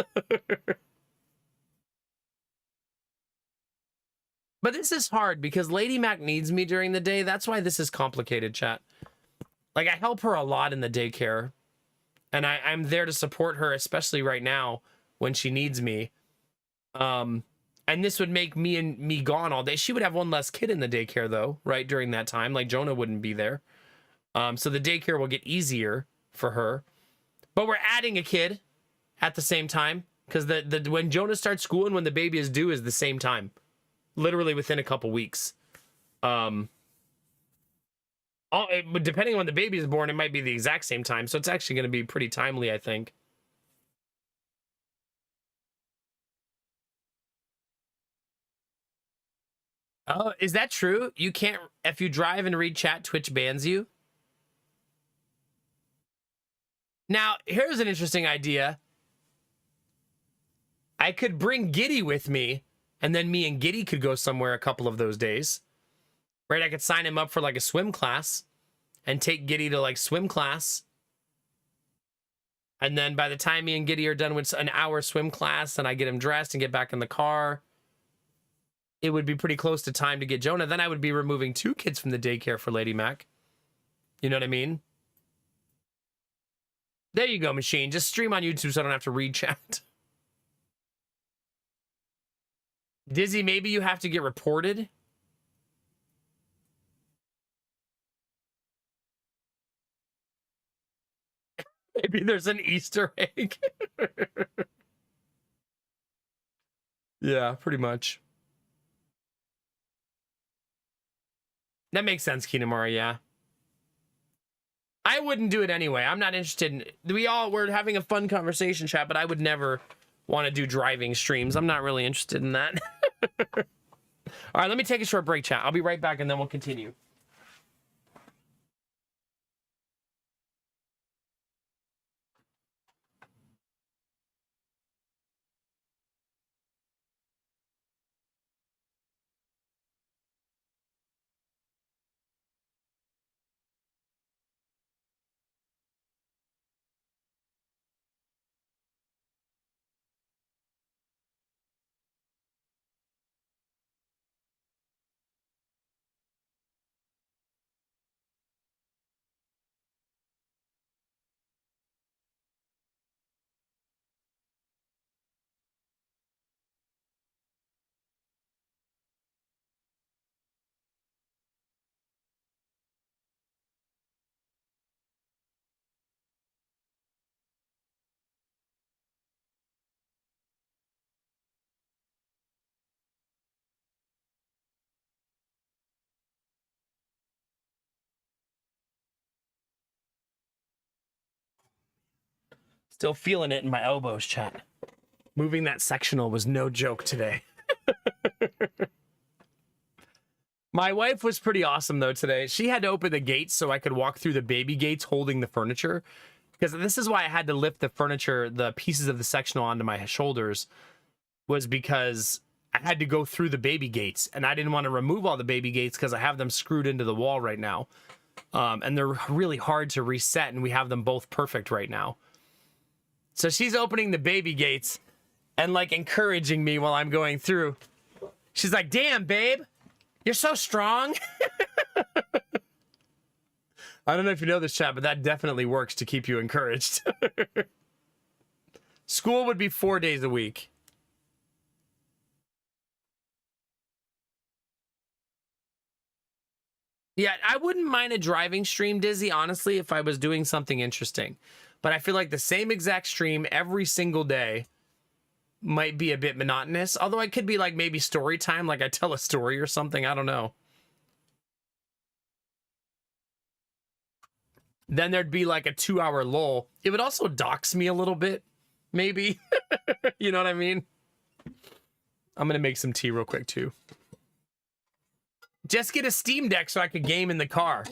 But this is hard because Lady Mac needs me during the day. That's why this is complicated, chat. Like, I help her a lot in the daycare. And I'm there to support her, especially right now when she needs me. And this would make me gone all day. She would have one less kid in the daycare, though, right, during that time. Like, Jonah wouldn't be there. So the daycare will get easier for her. But we're adding a kid at the same time. Because when Jonah starts school and when the baby is due is the same time. Literally within a couple weeks. Depending on when the baby is born, it might be the exact same time. So it's actually going to be pretty timely, I think. Oh, is that true? You can't, if you drive and read chat, Twitch bans you? Now, here's an interesting idea. I could bring Giddy with me, and then me and Giddy could go somewhere a couple of those days. Right? I could sign him up for like a swim class and take Giddy to like swim class. And then by the time me and Giddy are done with an hour swim class and I get him dressed and get back in the car, it would be pretty close to time to get Jonah. Then I would be removing 2 kids from the daycare for Lady Mac. You know what I mean? There you go, machine. Just stream on YouTube so I don't have to read chat. Dizzy, maybe you have to get reported. Maybe there's an Easter egg. Yeah, pretty much. That makes sense, Kinamara, yeah. I wouldn't do it anyway. I'm not interested in... We're having a fun conversation, chat, but I would never want to do driving streams. I'm not really interested in that. All right, let me take a short break, chat. I'll be right back, and then we'll continue. Still feeling it in my elbows, chat. Moving that sectional was no joke today. My wife was pretty awesome, though, today. She had to open the gates so I could walk through the baby gates holding the furniture. Because this is why I had to lift the furniture, the pieces of the sectional onto my shoulders, was because I had to go through the baby gates. And I didn't want to remove all the baby gates because I have them screwed into the wall right now. And they're really hard to reset, and we have them both perfect right now. So she's opening the baby gates and, like, encouraging me while I'm going through. She's like, damn, babe. You're so strong. I don't know if you know this, chat, but that definitely works to keep you encouraged. School would be 4 days a week. Yeah, I wouldn't mind a driving stream, Dizzy, honestly, if I was doing something interesting. But I feel like the same exact stream every single day might be a bit monotonous. Although I could be like maybe story time, like I tell a story or something. I don't know. Then there'd be like a 2-hour lull. It would also dox me a little bit, maybe. You know what I mean? I'm going to make some tea real quick too. Just get a Steam Deck so I could game in the car.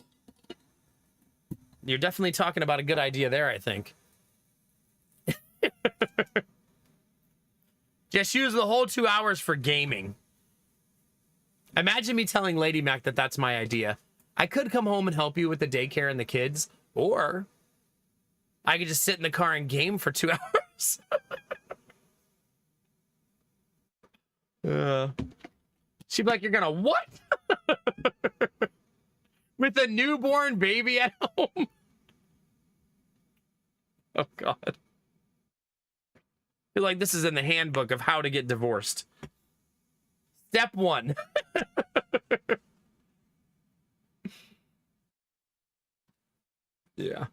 You're definitely talking about a good idea there, I think. Just use the whole 2 hours for gaming. Imagine me telling Lady Mac that that's my idea. I could come home and help you with the daycare and the kids, or I could just sit in the car and game for 2 hours. She'd be like, you're gonna what? With a newborn baby at home? Oh, God. Feel like this is in the handbook of how to get divorced. Step 1. Yeah.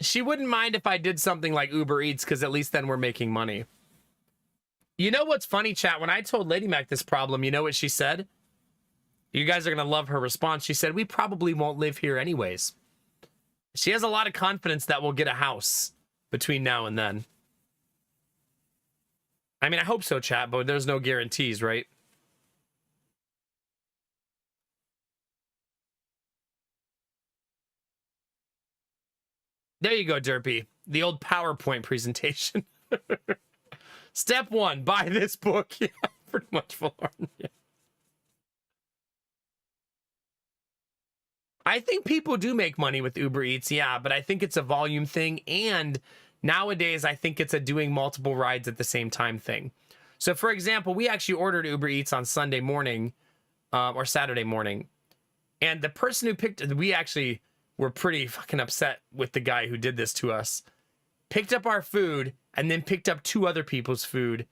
She wouldn't mind if I did something like Uber Eats, because at least then we're making money. You know what's funny, chat? When I told Lady Mac this problem, you know what she said? You guys are going to love her response. She said, we probably won't live here anyways. She has a lot of confidence that we'll get a house between now and then. I mean, I hope so, chat, but there's no guarantees, right? There you go, Derpy. The old PowerPoint presentation. Step 1, buy this book. Yeah, pretty much full on. Yeah. I think people do make money with Uber Eats, yeah, but I think it's a volume thing, and nowadays I think it's a doing multiple rides at the same time thing. So, for example, we actually ordered Uber Eats on Sunday morning, or Saturday morning, and the person who picked, we actually were pretty fucking upset with the guy who did this to us. Picked up our food, and then picked up 2 other people's food,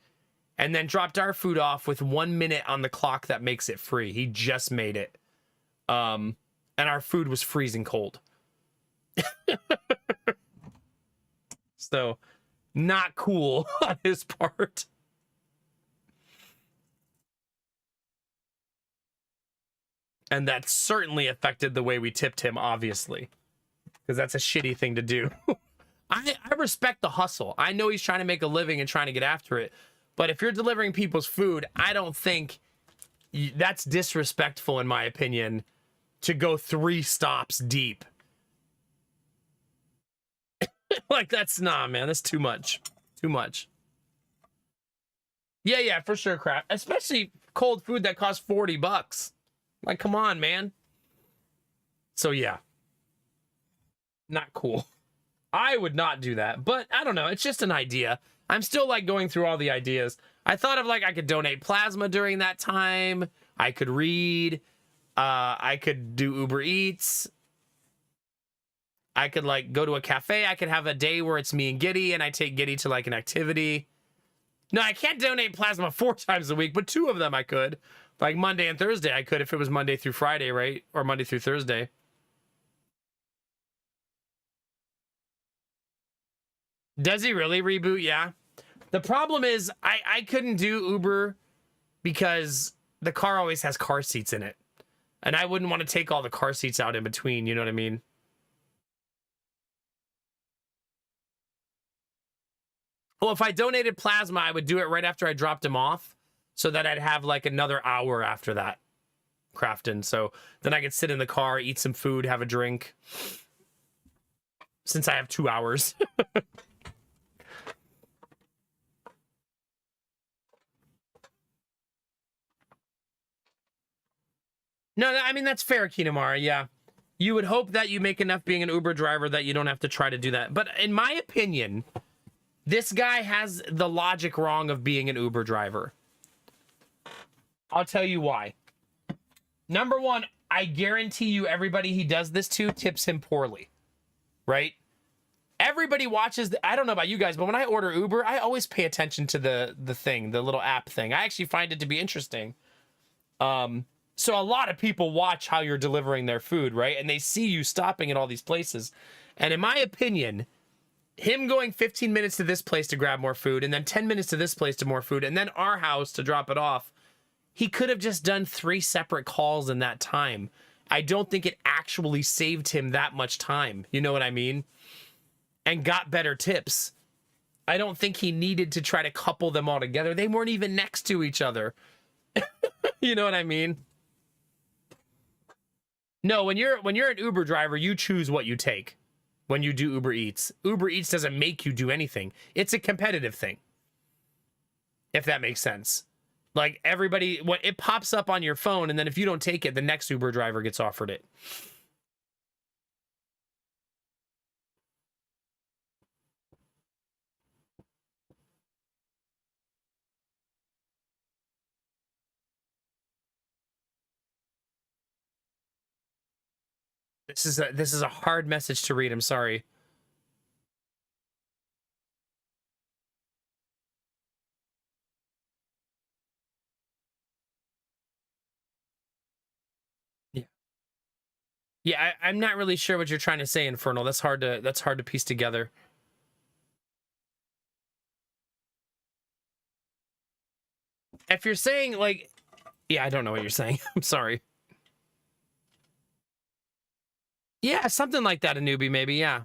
and then dropped our food off with 1 minute on the clock that makes it free. He just made it. And our food was freezing cold. So, not cool on his part. And that certainly affected the way we tipped him, obviously. Because that's a shitty thing to do. I respect the hustle. I know he's trying to make a living and trying to get after it. But if you're delivering people's food, I don't think that's disrespectful, in my opinion, to go 3 stops deep. Like, that's, nah, man, that's too much. Too much. Yeah, for sure, crap. Especially cold food that costs $40. Like, come on, man. So, yeah. Not cool. I would not do that, but I don't know. It's just an idea. I'm still, like, going through all the ideas. I thought of, like, I could donate plasma during that time. I could read. I could do Uber Eats. I could, like, go to a cafe. I could have a day where it's me and Giddy, and I take Giddy to, like, an activity. No, I can't donate plasma 4 times a week, but 2 of them I could. Like, Monday and Thursday I could, if it was Monday through Friday, right? Or Monday through Thursday. Does he really reboot? Yeah. The problem is, I couldn't do Uber because the car always has car seats in it. And I wouldn't want to take all the car seats out in between, you know what I mean? Well, if I donated plasma, I would do it right after I dropped him off so that I'd have like another hour after that crafting. So then I could sit in the car, eat some food, have a drink. Since I have 2 hours. No, I mean, that's fair, Kinamara, yeah. You would hope that you make enough being an Uber driver that you don't have to try to do that. But in my opinion, this guy has the logic wrong of being an Uber driver. I'll tell you why. Number one, I guarantee you everybody he does this to tips him poorly, right? Everybody watches, I don't know about you guys, but when I order Uber, I always pay attention to the thing, the little app thing. I actually find it to be interesting. So a lot of people watch how you're delivering their food, right? And they see you stopping at all these places. And in my opinion, him going 15 minutes to this place to grab more food, and then 10 minutes to this place to more food, and then our house to drop it off, he could have just done 3 separate calls in that time. I don't think it actually saved him that much time. You know what I mean? And got better tips. I don't think he needed to try to couple them all together. They weren't even next to each other. You know what I mean? No, when you're an Uber driver, you choose what you take when you do Uber Eats. Uber Eats doesn't make you do anything. It's a competitive thing. If that makes sense. Like everybody, it pops up on your phone, and then if you don't take it, the next Uber driver gets offered it. This is a hard message to read. I'm sorry. Yeah. Yeah, I'm not really sure what you're trying to say, Infernal. That's hard to piece together. If you're saying like, yeah, I don't know what you're saying. I'm sorry. Yeah, something like that, a newbie, maybe, yeah.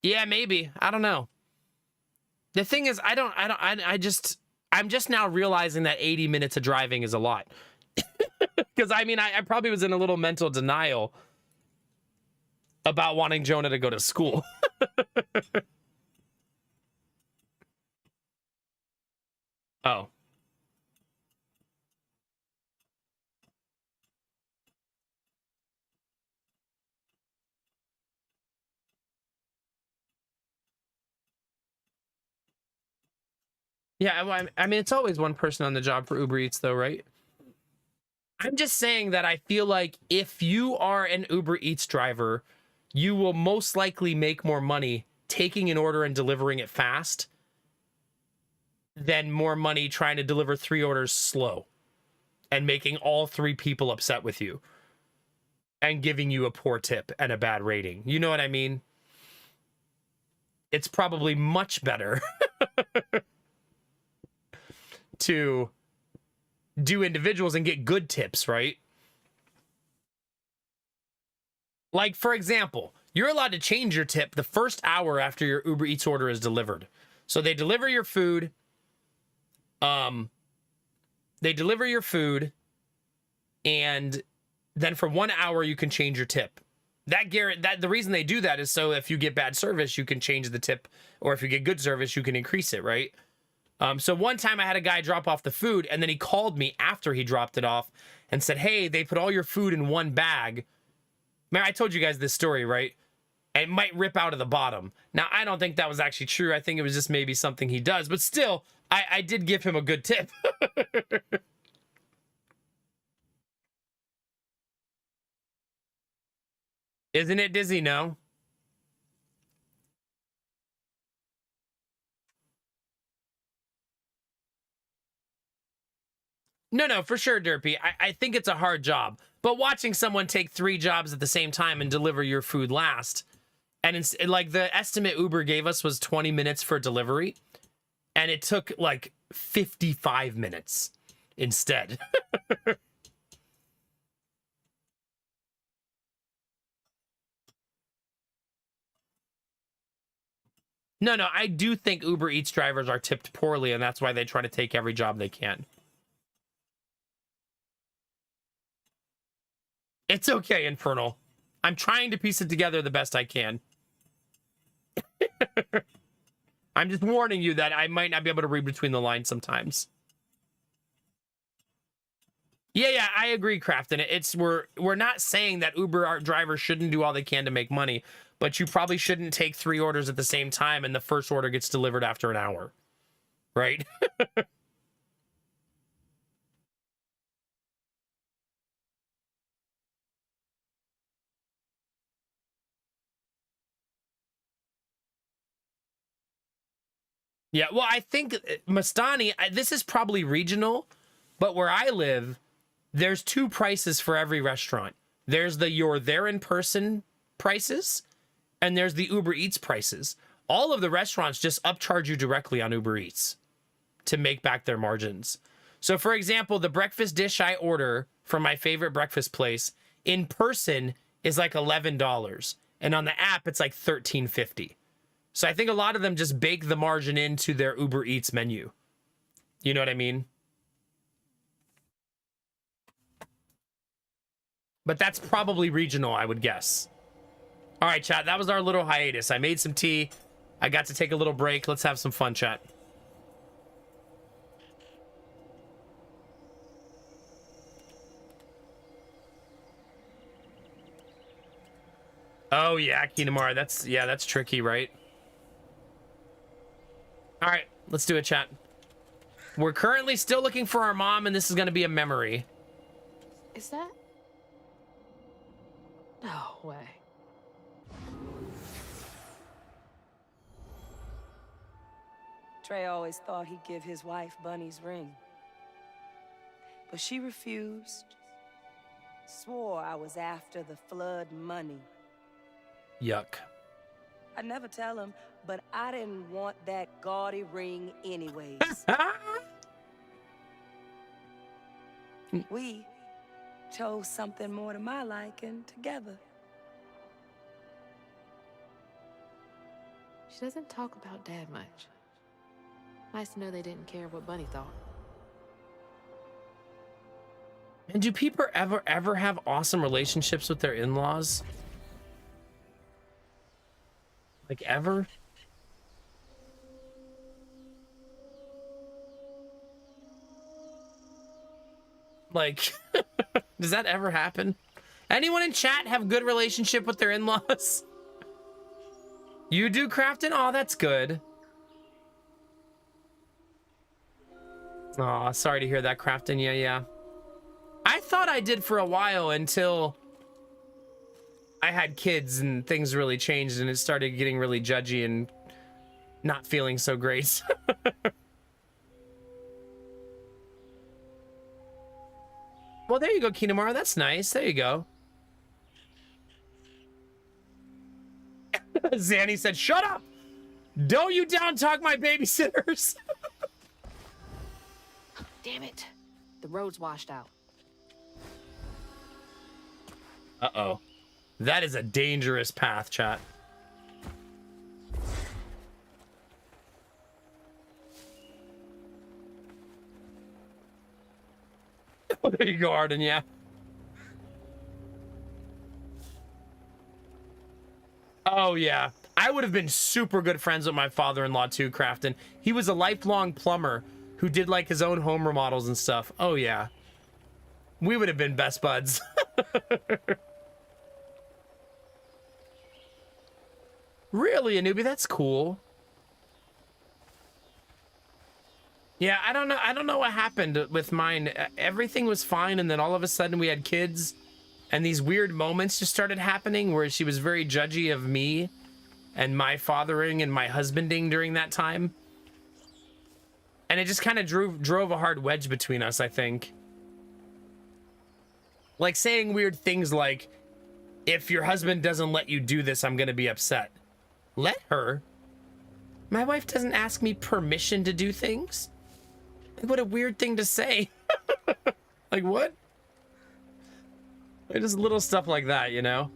Yeah, maybe. I don't know. The thing is, I'm just now realizing that 80 minutes of driving is a lot. Because, I mean, I probably was in a little mental denial about wanting Jonah to go to school. Oh. Yeah, well, I mean, it's always one person on the job for Uber Eats, though, right? I'm just saying that I feel like if you are an Uber Eats driver, you will most likely make more money taking an order and delivering it fast than more money trying to deliver 3 orders slow and making all 3 people upset with you and giving you a poor tip and a bad rating. You know what I mean? It's probably much better to do individuals and get good tips, right? Like, for example, you're allowed to change your tip the first hour after your Uber Eats order is delivered. So they deliver your food. And then for 1 hour you can change your tip. The reason they do that is so if you get bad service, you can change the tip, or if you get good service, you can increase it, right? So one time I had a guy drop off the food, and then he called me after he dropped it off and said, hey, they put all your food in one bag. Man, I told you guys this story, right? And it might rip out of the bottom. Now, I don't think that was actually true. I think it was just maybe something he does. But still, I did give him a good tip. Isn't it dizzy? No? No, for sure, Derpy. I think it's a hard job. But watching someone take 3 jobs at the same time and deliver your food last, and it's like the estimate Uber gave us was 20 minutes for delivery, and it took like 55 minutes instead. No, I do think Uber Eats drivers are tipped poorly, and that's why they try to take every job they can. It's okay, Infernal. I'm trying to piece it together the best I can. I'm just warning you that I might not be able to read between the lines sometimes. Yeah, I agree, Crafton. We're not saying that Uber drivers shouldn't do all they can to make money, but you probably shouldn't take 3 orders at the same time and the first order gets delivered after an hour. Right? Yeah, well, I think Mastani, this is probably regional, but where I live, there's 2 prices for every restaurant. There's the you're there in person prices, and there's the Uber Eats prices. All of the restaurants just upcharge you directly on Uber Eats to make back their margins. So, for example, the breakfast dish I order from my favorite breakfast place in person is like $11, and on the app it's like $13.50. So I think a lot of them just bake the margin into their Uber Eats menu. You know what I mean? But that's probably regional, I would guess. All right, chat, that was our little hiatus. I made some tea. I got to take a little break. Let's have some fun, chat. Oh, yeah, Kinamara. That's tricky, right? All right, let's do it, chat. We're currently still looking for our mom, and this is going to be a memory. Is that? No way. Trey always thought he'd give his wife Bunny's ring. But she refused. Swore I was after the flood money. Yuck. I'd never tell him, but I didn't want that gaudy ring anyways. We chose something more to my liking together. She doesn't talk about Dad much. Nice to know they didn't care what Bunny thought. And do people ever have awesome relationships with their in-laws? Like, ever? Like, does that ever happen? Anyone in chat have good relationship with their in-laws? You do, Crafton? Oh, that's good. Oh, sorry to hear that, Crafton. Yeah. I thought I did for a while until I had kids and things really changed and it started getting really judgy and not feeling so great. Well, there you go, Kinamara. That's nice. There you go. Zanny said, shut up! Don't you down talk my babysitters! Damn it. The road's washed out. Uh-oh. That is a dangerous path, chat. Oh, there you go, Arden, yeah. Oh, yeah. I would have been super good friends with my father-in-law, too, Crafton. He was a lifelong plumber who did, like, his own home remodels and stuff. Oh, yeah. We would have been best buds. Really, Anubi? That's cool. Yeah, I don't know what happened with mine. Everything was fine, and then all of a sudden we had kids, and these weird moments just started happening where she was very judgy of me and my fathering and my husbanding during that time. And it just kind of drove a hard wedge between us, I think. Like saying weird things like, if your husband doesn't let you do this, I'm going to be upset. Let her? My wife doesn't ask me permission to do things? Like, what a weird thing to say. Like, what? Like, just little stuff like that, you know?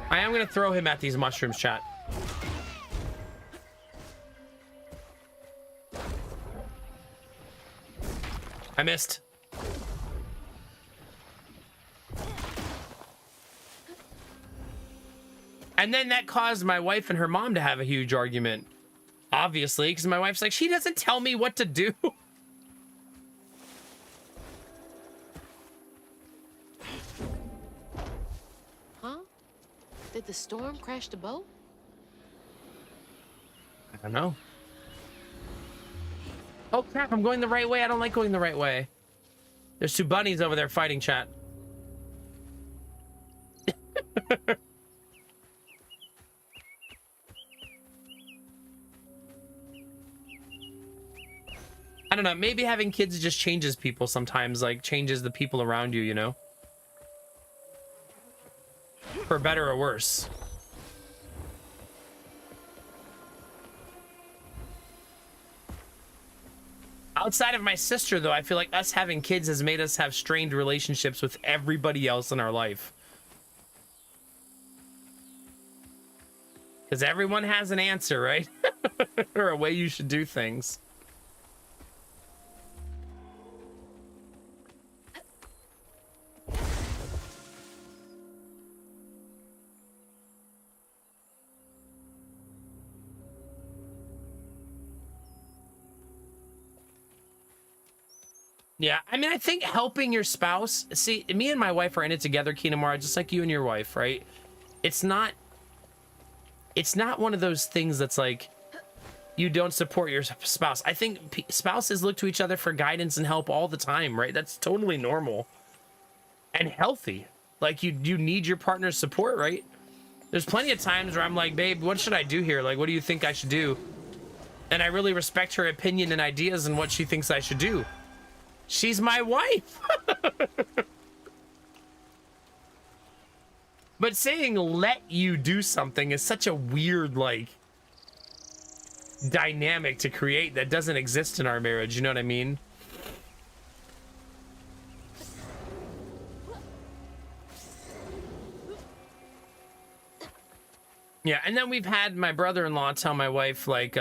I am going to throw him at these mushrooms, chat. I missed. And then that caused my wife and her mom to have a huge argument. Obviously, because my wife's like, she doesn't tell me what to do. Huh? Did the storm crash the boat? I don't know. Oh crap, I'm going the right way. I don't like going the right way. There's 2 bunnies over there fighting, chat. I don't know, maybe having kids just changes people sometimes, like changes the people around you, you know? For better or worse. Outside of my sister, though, I feel like us having kids has made us have strained relationships with everybody else in our life. Because everyone has an answer, right? Or a way you should do things. Yeah, I mean, I think helping your spouse... See, me and my wife are in it together, Kinamara, just like you and your wife, right? It's not one of those things that's like, you don't support your spouse. I think spouses look to each other for guidance and help all the time, right? That's totally normal. And healthy. Like, you need your partner's support, right? There's plenty of times where I'm like, babe, what should I do here? Like, what do you think I should do? And I really respect her opinion and ideas and what she thinks I should do. She's my wife. But saying let you do something is such a weird, like, dynamic to create that doesn't exist in our marriage. You know what I mean? Yeah, and then we've had my brother-in-law tell my wife, like,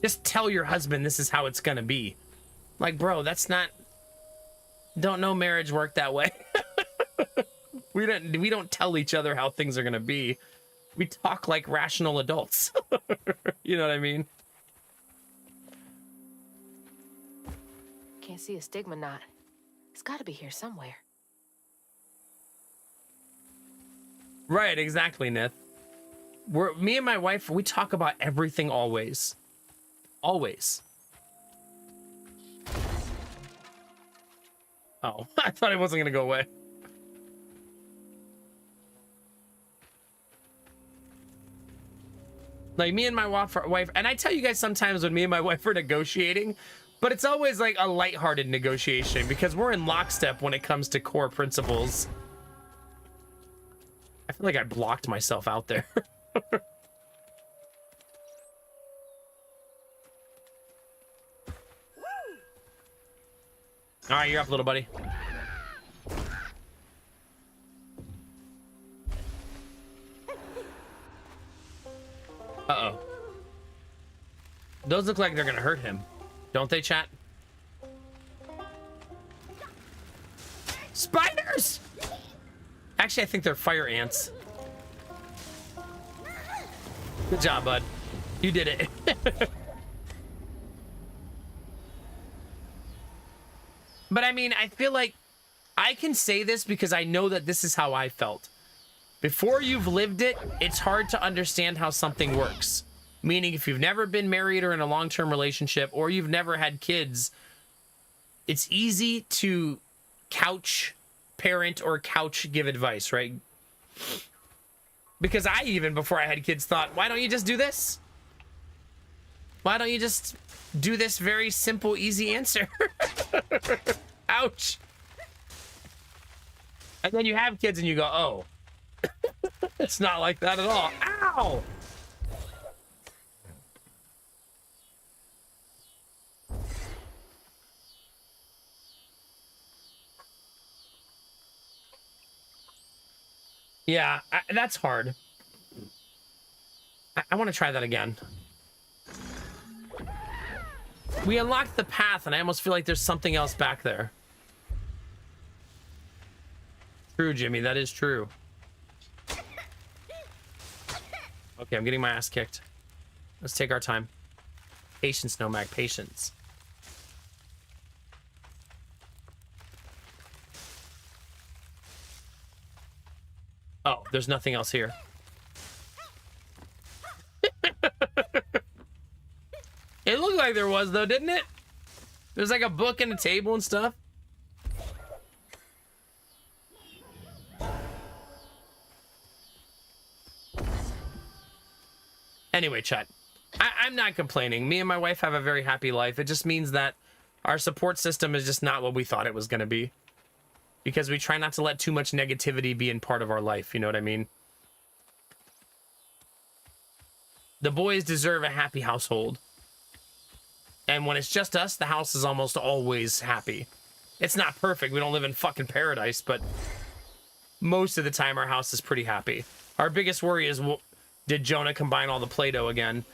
just tell your husband this is how it's gonna be. Like, bro, that's not... Don't know marriage work that way. We don't tell each other how things are gonna be. We talk like rational adults. You know what I mean? Can't see a stigma knot. It's gotta be here somewhere. Right, exactly, Nith. Me and my wife, we talk about everything always. Always. Oh, I thought it wasn't gonna go away. Like, me and my wife, and I tell you guys sometimes when me and my wife are negotiating, but it's always like a lighthearted negotiation because we're in lockstep when it comes to core principles. I feel like I blocked myself out there. All right, you're up, little buddy. Uh-oh. Those look like they're gonna hurt him. Don't they, chat? Spiders! Actually, I think they're fire ants. Good job, bud. You did it. But I mean, I feel like I can say this because I know that this is how I felt. Before you've lived it, it's hard to understand how something works. Meaning, if you've never been married or in a long-term relationship, or you've never had kids, it's easy to couch parent or couch give advice, right? Because I even, before I had kids, thought, why don't you just do this? Why don't you just do this very simple, easy answer? Ouch. And then you have kids and you go, oh. It's not like that at all. Ow! Yeah, that's hard. I want to try that again. We unlocked the path, and I almost feel like there's something else back there. True, Jimmy. That is true. Okay, I'm getting my ass kicked. Let's take our time. Patience, Nomag. Patience. Oh, there's nothing else here. It looked like there was, though, didn't it? There's like a book and a table and stuff. Anyway, chat. I'm not complaining. Me and my wife have a very happy life. It just means that our support system is just not what we thought it was going to be. Because we try not to let too much negativity be in part of our life. You know what I mean? The boys deserve a happy household. And when it's just us, the house is almost always happy. It's not perfect. We don't live in fucking paradise, but most of the time our house is pretty happy. Our biggest worry is, did Jonah combine all the Play-Doh again?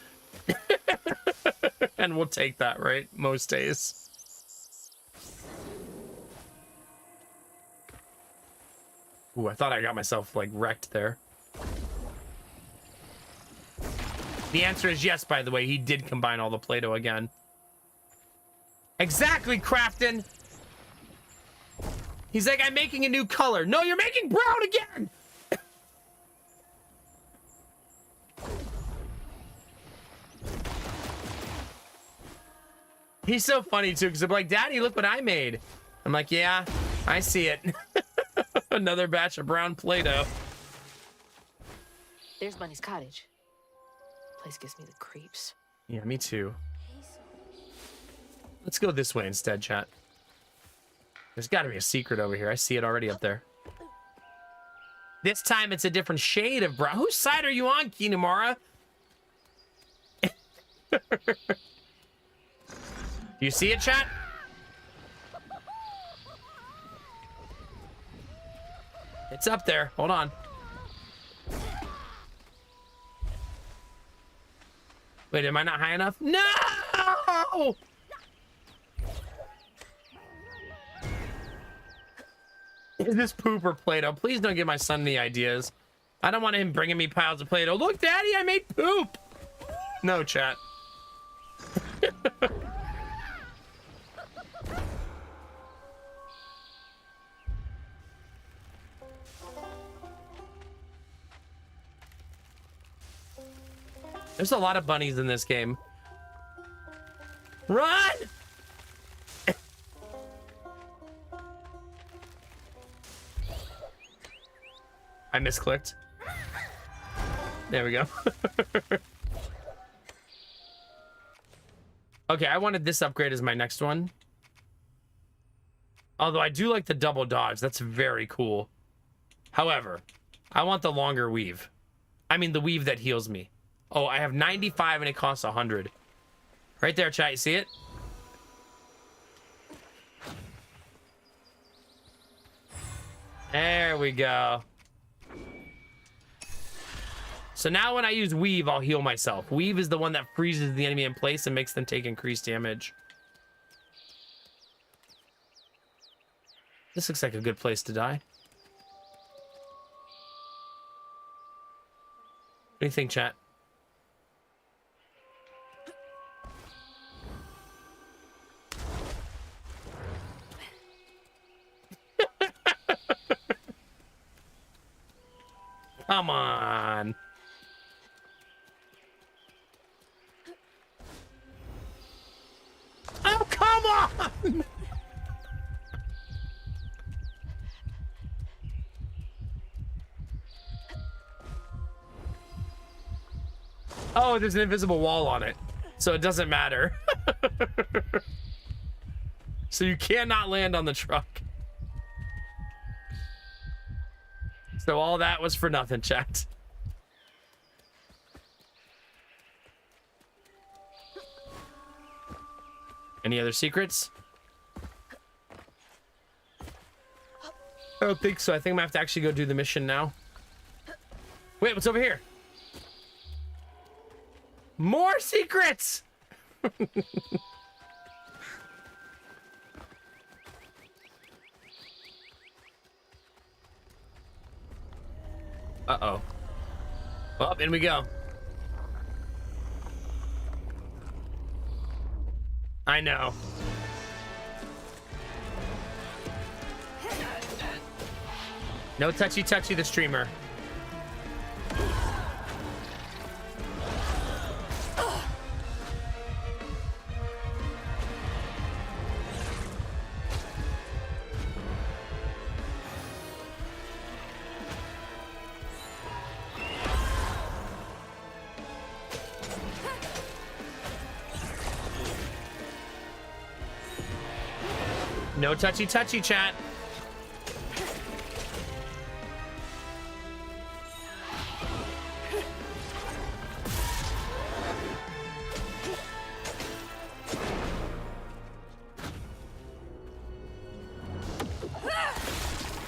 And we'll take that, right? Most days. Ooh, I thought I got myself, like, wrecked there. The answer is yes, by the way. He did combine all the Play-Doh again. Exactly, Crafton! He's like, I'm making a new color. No, you're making brown again! He's so funny, too, because I'm like, Daddy, look what I made. I'm like, yeah, I see it. Another batch of brown Play-Doh. There's Bunny's cottage. Place gives me the creeps. Yeah, me too. Let's go this way instead, chat. There's got to be a secret over here. I see it already up there. This time it's a different shade of brown. Whose side are you on, Kinamara? Do you see it, chat? It's up there. Hold on. Wait, am I not high enough? No! Is this poop or Play-Doh? Please don't give my son any ideas. I don't want him bringing me piles of Play-Doh. Look, Daddy, I made poop. No, chat. There's a lot of bunnies in this game. Run! I misclicked. There we go. Okay, I wanted this upgrade as my next one. Although I do like the double dodge. That's very cool. However, I want the longer weave. I mean, the weave that heals me. Oh, I have 95 and it costs 100. Right there, chat. You see it? There we go. So now when I use weave, I'll heal myself. Weave is the one that freezes the enemy in place and makes them take increased damage. This looks like a good place to die. What do you think, chat? Come on. Oh, come on! Oh, there's an invisible wall on it, so it doesn't matter. So you cannot land on the truck. So all that was for nothing, chat. Any other secrets? I don't think so. I think I'm gonna have to actually go do the mission now. Wait, what's over here? More secrets! Uh-oh. Well, in we go. I know. No touchy-touchy the streamer. No touchy-touchy, chat.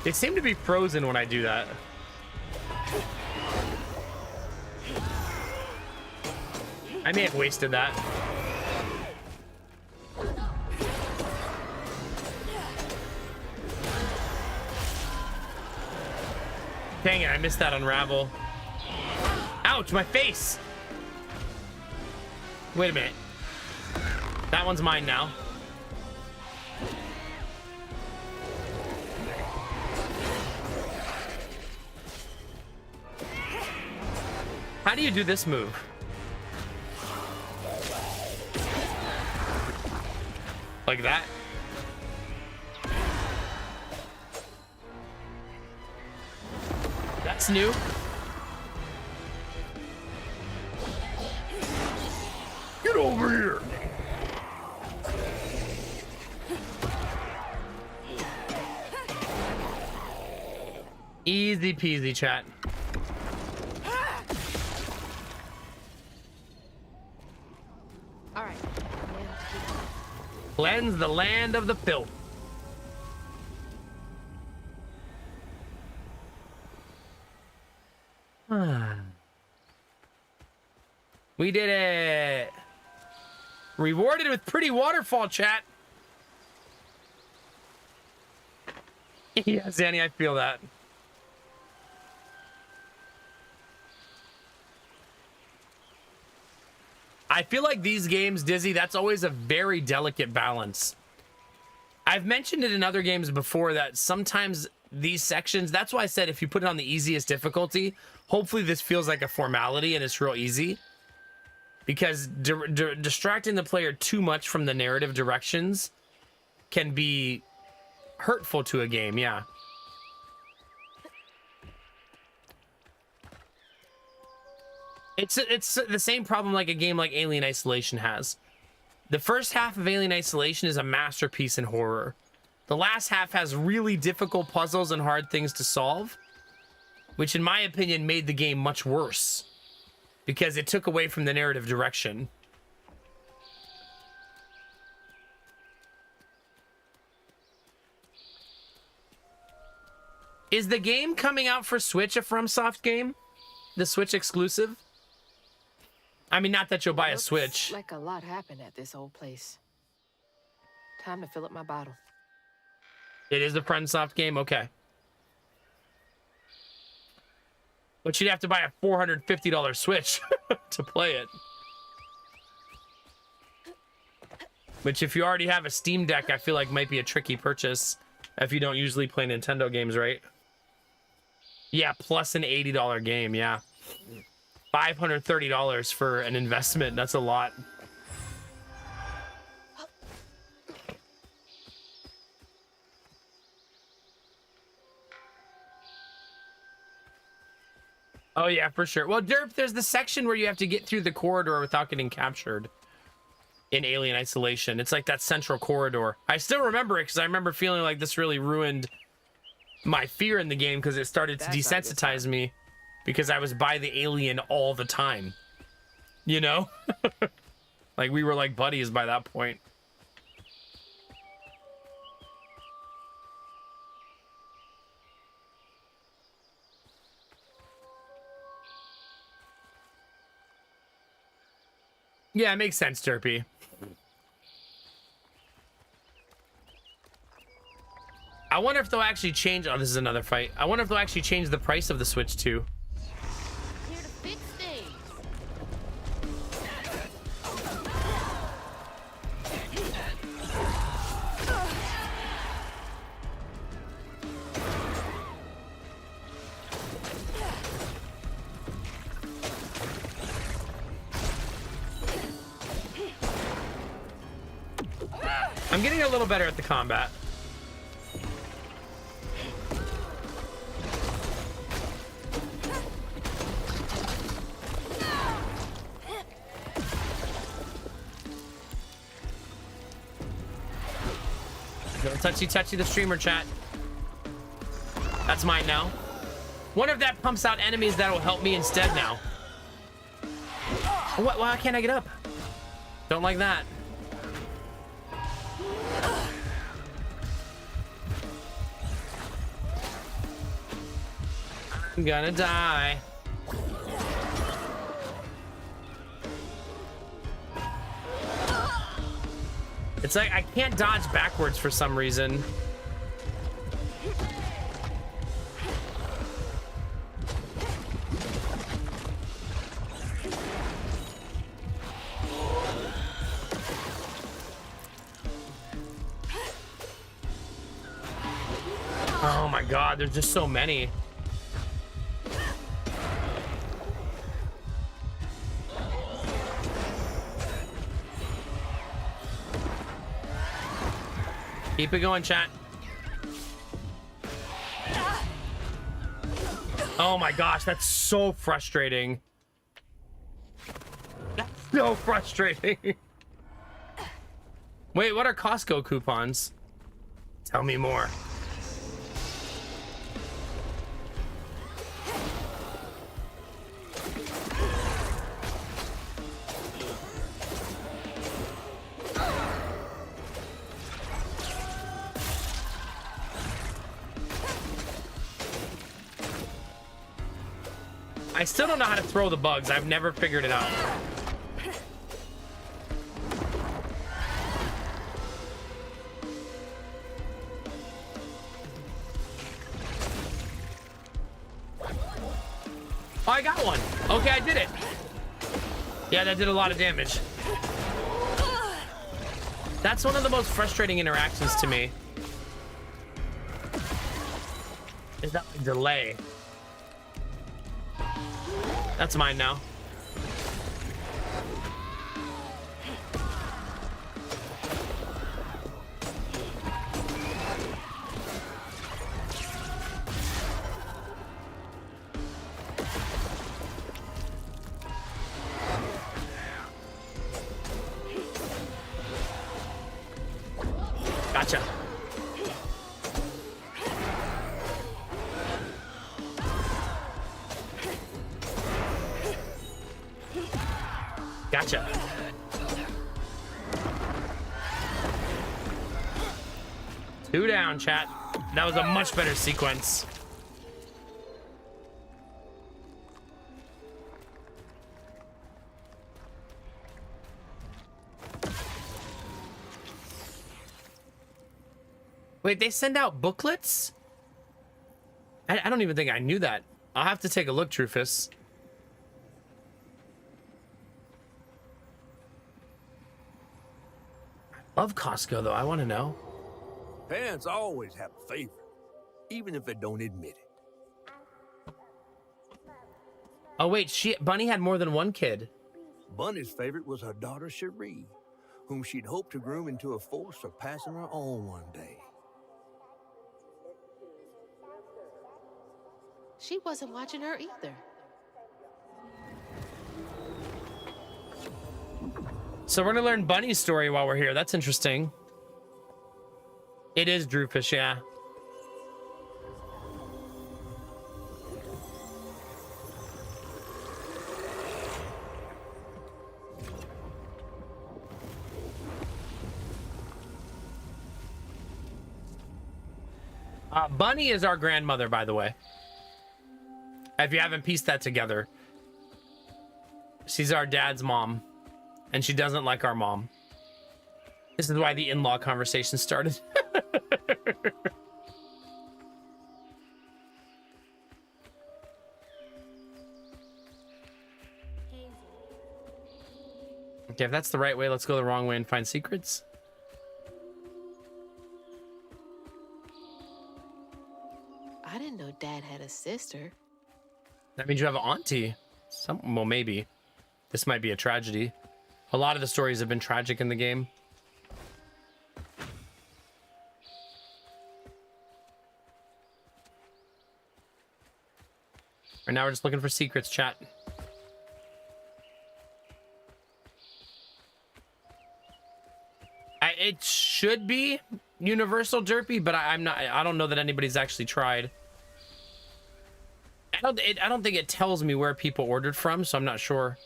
They seem to be frozen when I do that. I may have wasted that. Dang it, I missed that unravel. Ouch, my face! Wait a minute. That one's mine now. How do you do this move? Like that? That's new. Get over here. Easy peasy, chat. All right. Cleanse the land of the filth. We did it. Rewarded with pretty waterfall, chat. Yeah, Zanny, I feel that. I feel like these games, Dizzy, that's always a very delicate balance. I've mentioned it in other games before that sometimes these sections, that's why I said if you put it on the easiest difficulty, hopefully this feels like a formality and it's real easy. Because distracting the player too much from the narrative directions can be hurtful to a game, yeah. It's the same problem like a game like Alien Isolation has. The first half of Alien Isolation is a masterpiece in horror. The last half has really difficult puzzles and hard things to solve, which in my opinion made the game much worse because it took away from the narrative direction. Is the game coming out for Switch a FromSoft game? The Switch exclusive? I mean, not that you'll buy a Switch. Like a lot happened at this old place. Time to fill up my bottle. It is a FromSoft game? Okay. But you'd have to buy a $450 Switch to play it. Which if you already have a Steam Deck, I feel like might be a tricky purchase if you don't usually play Nintendo games, right? Yeah, plus an $80 game, yeah. $530 for an investment. That's a lot. Oh yeah, for sure. Well, Derp, there's the section where you have to get through the corridor without getting captured in Alien Isolation. It's like that central corridor. I still remember it because I remember feeling like this really ruined my fear in the game because it started to desensitize me because I was by the alien all the time. You know? Like we were like buddies by that point. Yeah, it makes sense, Derpy. I wonder if they'll actually change... Oh, this is another fight. I wonder if they'll actually change the price of the Switch too. I'm getting a little better at the combat. Don't touchy the streamer, chat. That's mine now. Wonder if that pumps out enemies that'll help me instead now. What? Why can't I get up? Don't like that. I'm gonna die. It's like I can't dodge backwards for some reason. Oh my god, there's just so many. Keep it going, chat. Oh my gosh, that's so frustrating. That's so frustrating. Wait, what are Costco coupons? Tell me more. I still don't know how to throw the bugs. I've never figured it out. Oh, I got one. Okay, I did it. Yeah, that did a lot of damage. That's one of the most frustrating interactions to me. Is that delay? That's mine now. Gotcha. Gotcha. Two down, chat. That was a much better sequence. Wait, they send out booklets? I don't even think I knew that. I'll have to take a look, Trufus. Love Costco, though. I want to know. Parents always have a favorite, even if they don't admit it. Oh, wait. Bunny had more than one kid. Bunny's favorite was her daughter, Cherie, whom she'd hoped to groom into a force surpassing her own one day. She wasn't watching her either. So we're going to learn Bunny's story while we're here. That's interesting. It is Drewfish, yeah. Bunny is our grandmother, by the way. If you haven't pieced that together. She's our dad's mom. And she doesn't like our mom. This is why the in-law conversation started. Okay, if that's the right way, let's go the wrong way and find secrets. I didn't know Dad had a sister. That means you have an auntie. Well, maybe. This might be a tragedy. A lot of the stories have been tragic in the game. And now we're just looking for secrets, chat. It should be universal derpy, but I'm not. I don't know that anybody's actually tried. I don't think it tells me where people ordered from, so I'm not sure.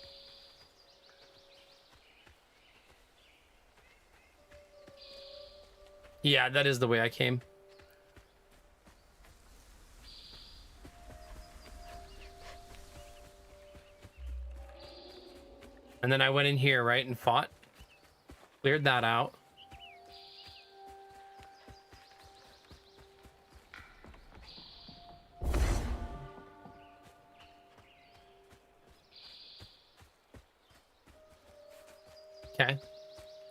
Yeah, that is the way I came. And then I went in here, right, and fought. Cleared that out. Okay.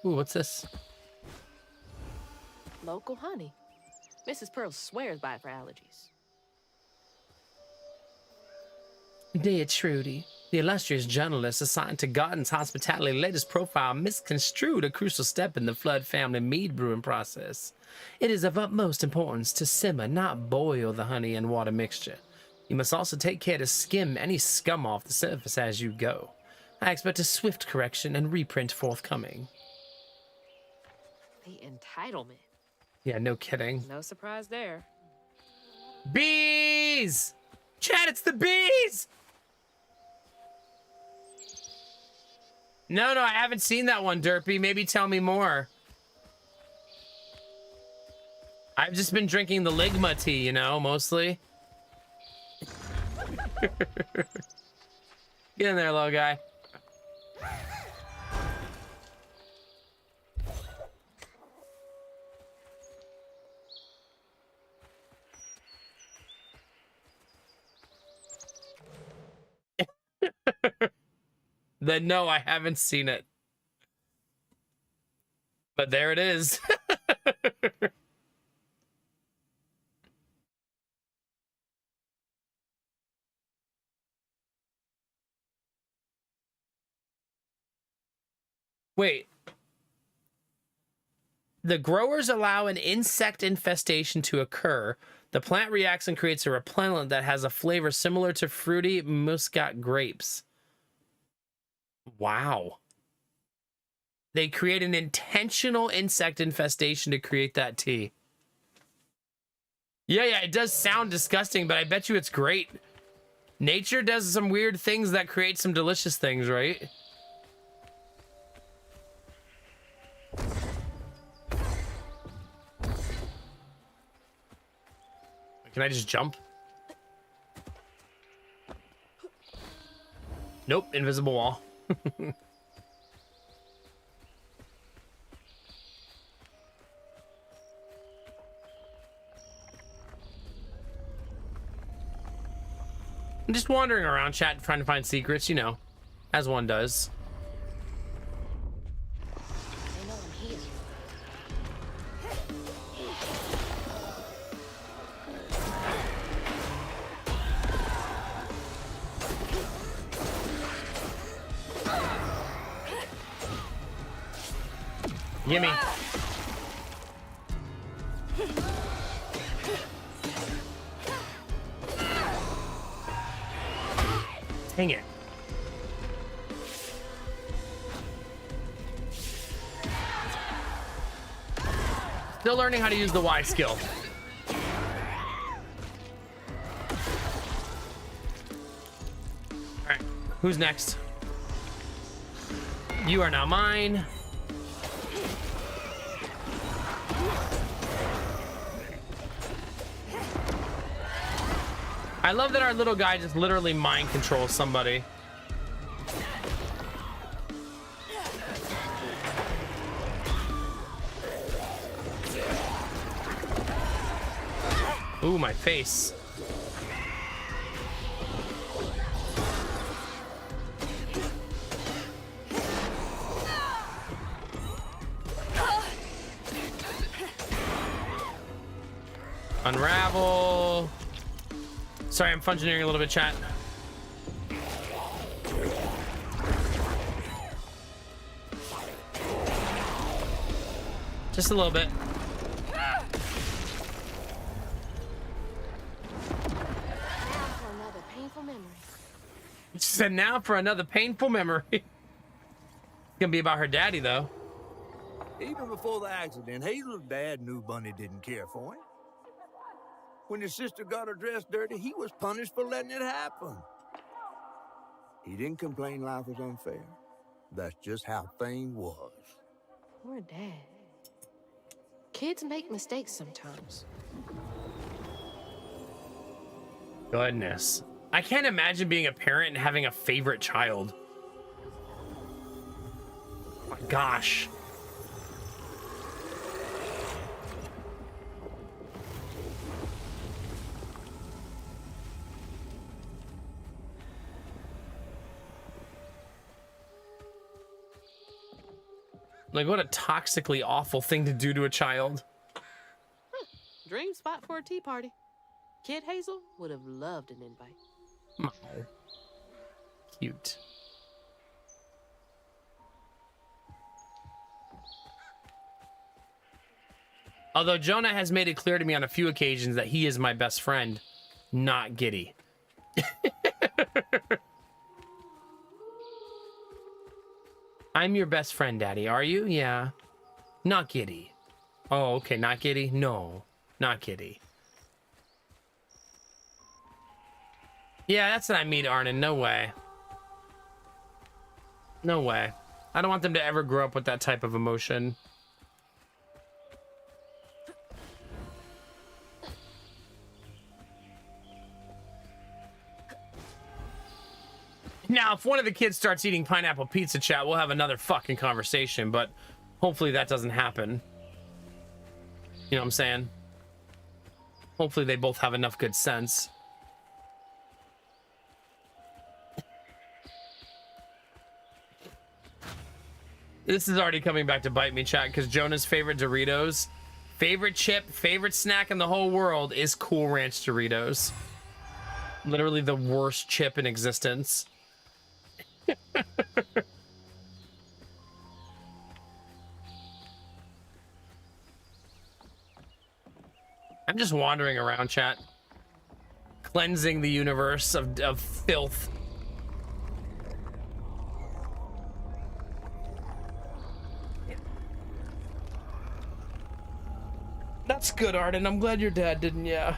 Ooh, what's this? Local honey. Mrs. Pearl swears by it for allergies. Dear Trudy, the illustrious journalist assigned to Garden's Hospitality latest profile misconstrued a crucial step in the Flood family mead brewing process. It is of utmost importance to simmer, not boil the honey and water mixture. You must also take care to skim any scum off the surface as you go. I expect a swift correction and reprint forthcoming. The entitlement. Yeah, no kidding. No surprise there. Bees! Chat, it's the bees! No, I haven't seen that one, Derpy. Maybe tell me more. I've just been drinking the Ligma tea, you know, mostly. Get in there, little guy. Then no, I haven't seen it. But there it is. Wait. The growers allow an insect infestation to occur. The plant reacts and creates a repellent that has a flavor similar to fruity muscat grapes. Wow. They create an intentional insect infestation to create that tea. Yeah, it does sound disgusting, but I bet you it's great. Nature does some weird things that create some delicious things, right? Can I just jump? Nope, invisible wall. I'm just wandering around, chat, trying to find secrets, you know, as one does. They know I'm here. Gimme. Dang it. Still learning how to use the Y skill. Alright, who's next? You are now mine. I love that our little guy just literally mind controls somebody. Ooh, my face. Unravel. Sorry, I'm fungineering a little bit, chat. Just a little bit. Now for another painful memory. And now for another painful memory. It's gonna be about her daddy, though. Even before the accident, Hazel's dad knew Bunny didn't care for him. When his sister got her dress dirty, he was punished for letting it happen. He didn't complain life was unfair. That's just how things was. Poor Dad. Kids make mistakes sometimes. Goodness. I can't imagine being a parent and having a favorite child. Oh my gosh. Like, what a toxically awful thing to do to a child. Dream spot for a tea party. Kid Hazel would have loved an invite. Oh, cute. Although Jonah has made it clear to me on a few occasions that he is my best friend, not Giddy. I'm your best friend, Daddy. Are you? Yeah. Not Giddy. Oh, okay. Not Giddy? No, not Giddy. Yeah, that's what I mean, Arnon. No way. No way. I don't want them to ever grow up with that type of emotion. Now, if one of the kids starts eating pineapple pizza, chat, we'll have another fucking conversation, but hopefully that doesn't happen. You know what I'm saying? Hopefully they both have enough good sense. This is already coming back to bite me, chat, because Jonah's favorite Doritos, favorite chip, favorite snack in the whole world is Cool Ranch Doritos. Literally the worst chip in existence. I'm just wandering around, chat, cleansing the universe of filth. That's good, Arden. I'm glad your dad didn't, yeah.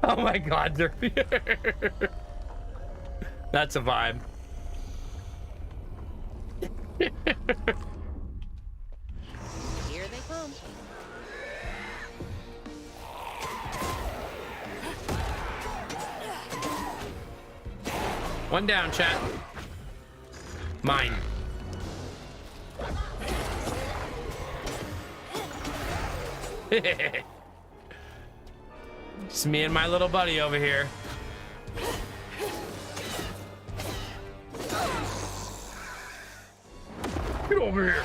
Oh my god, Derby. That's a vibe. Here they come. One down, chat. Mine. It's me and my little buddy over here. Get over here.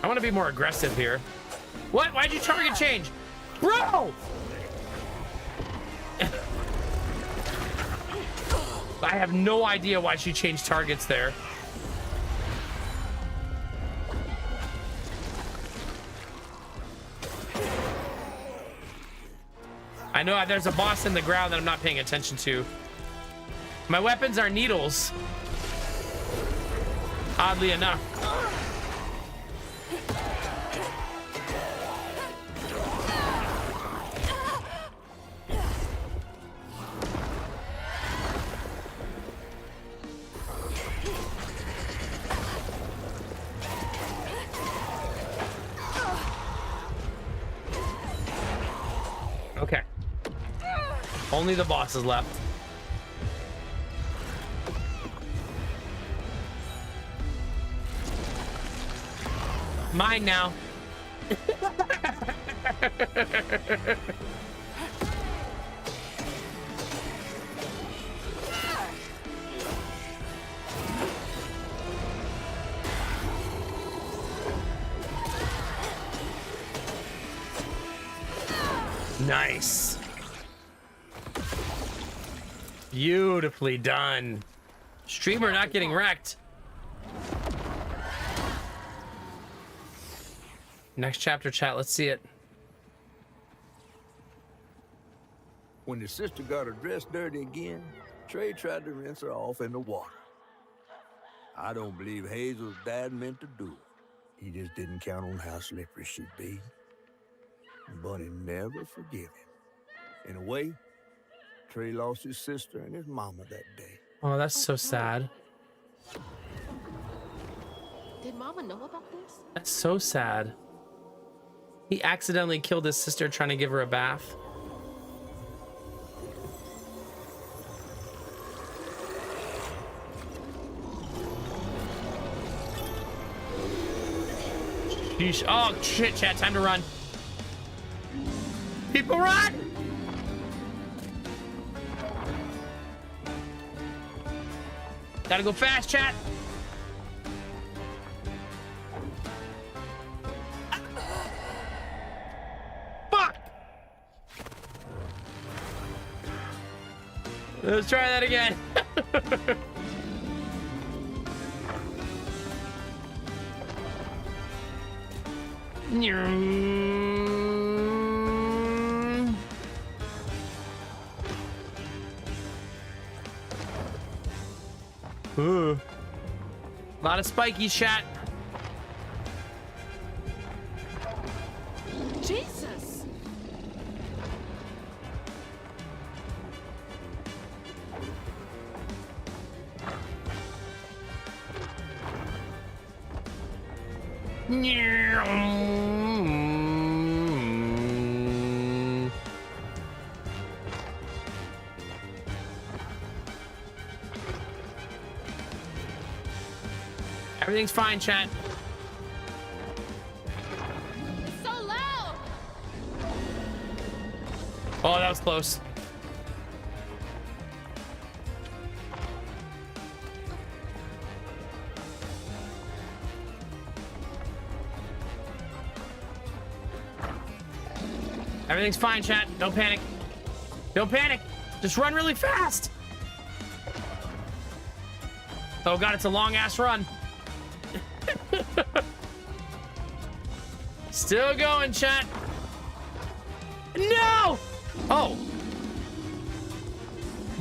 I want to be more aggressive here. What? Why'd you target change? Bro! I have no idea why she changed targets there. I know there's a boss in the ground that I'm not paying attention to. My weapons are needles. Oddly enough. Okay. Only the boss is left. Mine now. Nice. Beautifully done. Streamer not getting wrecked. Next chapter, chat. Let's see it. When the sister got her dress dirty again, Trey tried to rinse her off in the water. I don't believe Hazel's dad meant to do it. He just didn't count on how slippery she'd be. Bunny never forgive him. In a way, Trey lost his sister and his mama that day. Oh, that's so sad. Did Mama know about this? That's so sad. He accidentally killed his sister trying to give her a bath. Sheesh. Oh, shit, chat. Time to run. People run! Gotta go fast, chat. Fuck! Let's try that again. Ooh. A lot of spiky chat. Jesus! Everything's fine, chat. It's so loud! Oh, that was close. Everything's fine, chat. Don't panic. Don't panic. Just run really fast. Oh god, it's a long ass run. Still going, chat. No! Oh.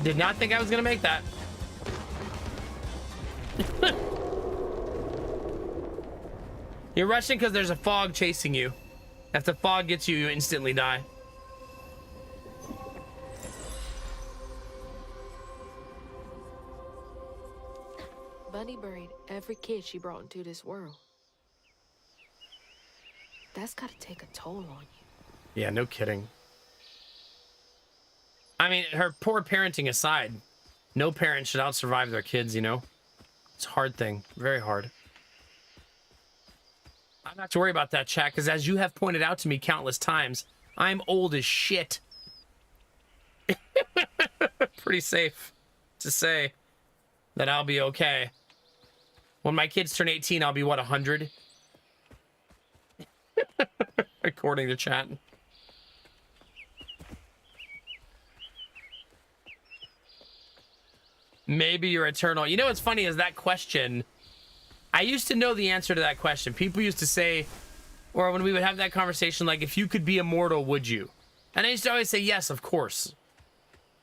Did not think I was gonna make that. You're rushing because there's a fog chasing you. If the fog gets you, you instantly die. Bunny buried every kid she brought into this world. That's gotta take a toll on you. Yeah, no kidding. I mean, her poor parenting aside, no parent should out-survive their kids, you know? It's a hard thing. Very hard. I'm not to worry about that, chat, because as you have pointed out to me countless times, I'm old as shit. Pretty safe to say that I'll be okay. When my kids turn 18, I'll be, what, 100? According to chat. Maybe you're eternal. You know what's funny is that question, I used to know the answer to that question. People used to say, or when we would have that conversation, like, if you could be immortal, would you? And I used to always say, yes, of course.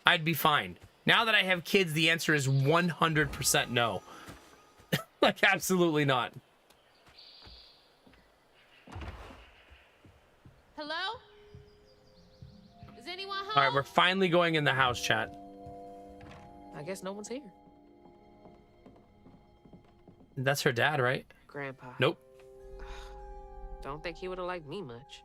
I'd be fine. Now that I have kids, the answer is 100% no. Like, absolutely not. Hello? Is anyone home? All right, we're finally going in the house, chat. I guess no one's here. That's her dad, right? Grandpa. Nope. Don't think he would have liked me much.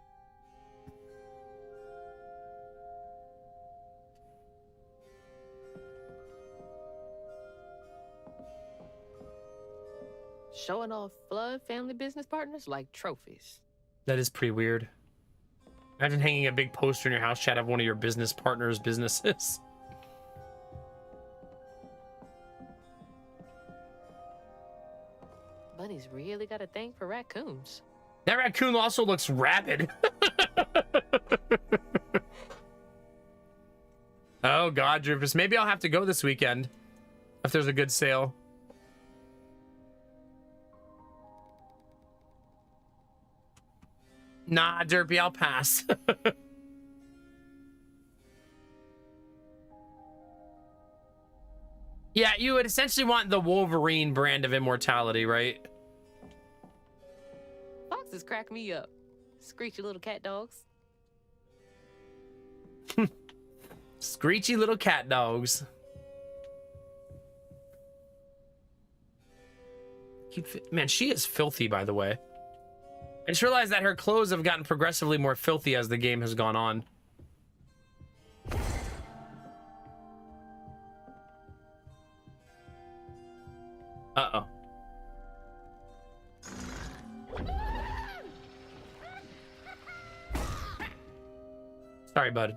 Showing off Flood family business partners like trophies. That is pretty weird. Imagine hanging a big poster in your house, chat, of one of your business partners' businesses. Bunny's really got a thing for raccoons. That raccoon also looks rabid. Oh god, Drufus. Maybe I'll have to go this weekend. if there's a good sale. Nah, Derpy, I'll pass. Yeah, you would essentially want the Wolverine brand of immortality, right? Foxes crack me up. Screechy little cat dogs. Screechy little cat dogs. Man, she is filthy, by the way. I just realized that her clothes have gotten progressively more filthy as the game has gone on. Uh-oh. Sorry, bud.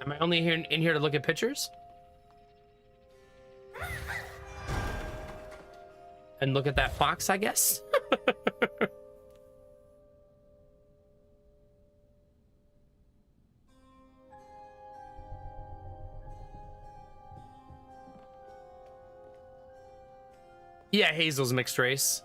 Am I only in here to look at pictures? And look at that fox, I guess? Yeah, Hazel's mixed race.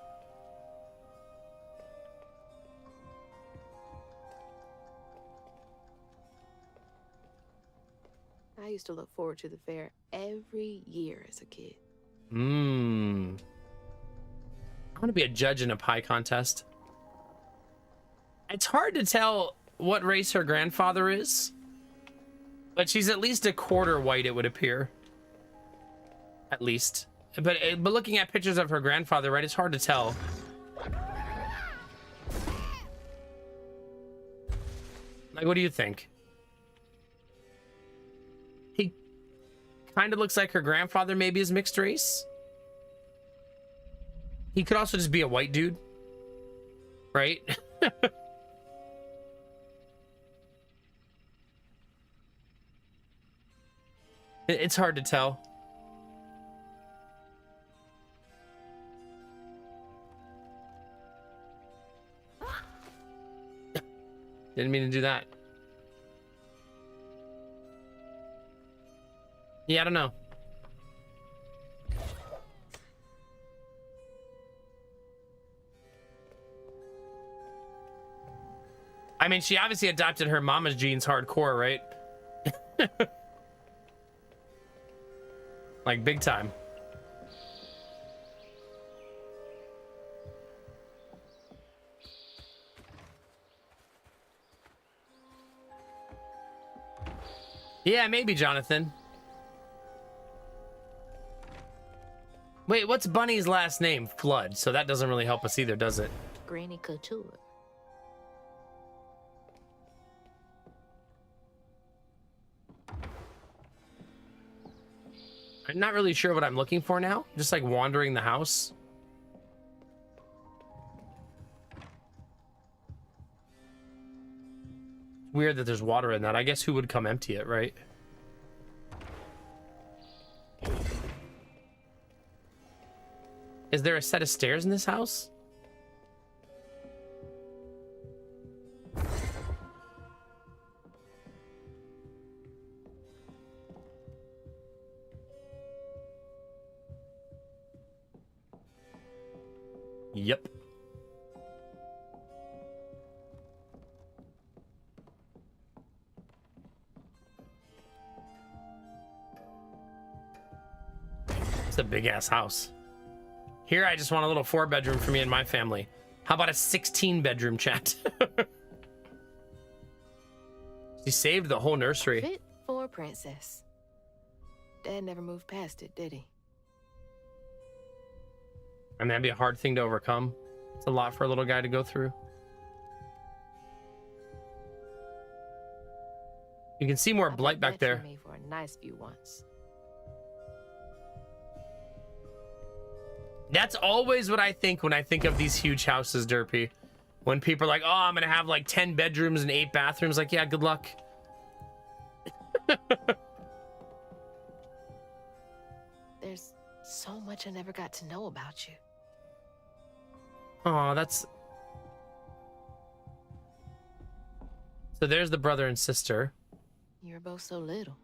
I used to look forward to the fair every year as a kid. I want to be a judge in a pie contest. It's hard to tell what race her grandfather is, but she's at least a quarter white, it would appear. At least. But looking at pictures of her grandfather, right, it's hard to tell. Like, what do you think? He kind of looks like her grandfather maybe is mixed race. He could also just be a white dude, right? It's hard to tell. Didn't mean to do that. Yeah, I don't know. I mean, she obviously adopted her mama's genes hardcore, right? Like, big time. Yeah, maybe, Jonathan. Wait, what's Bunny's last name? Flood. So that doesn't really help us either, does it? Granny Couture. I'm not really sure what I'm looking for now. Just like wandering the house. Weird that there's water in that. I guess who would come empty it, right? Is there a set of stairs in this house? Yep. It's a big ass house. Here, I just want a little 4-bedroom for me and my family. How about a 16-bedroom, chat? She saved the whole nursery. Fit for a princess. Dad never moved past it, did he? I mean, that'd be a hard thing to overcome. It's a lot for a little guy to go through. You can see more I blight bet back that there. for me for a nice view once. That's always what I think when I think of these huge houses, Derpy. When people are like, oh, I'm going to have like 10 bedrooms and 8 bathrooms. Like, yeah, good luck. There's so much I never got to know about you. Oh, that's... So there's the brother and sister. You were both so little.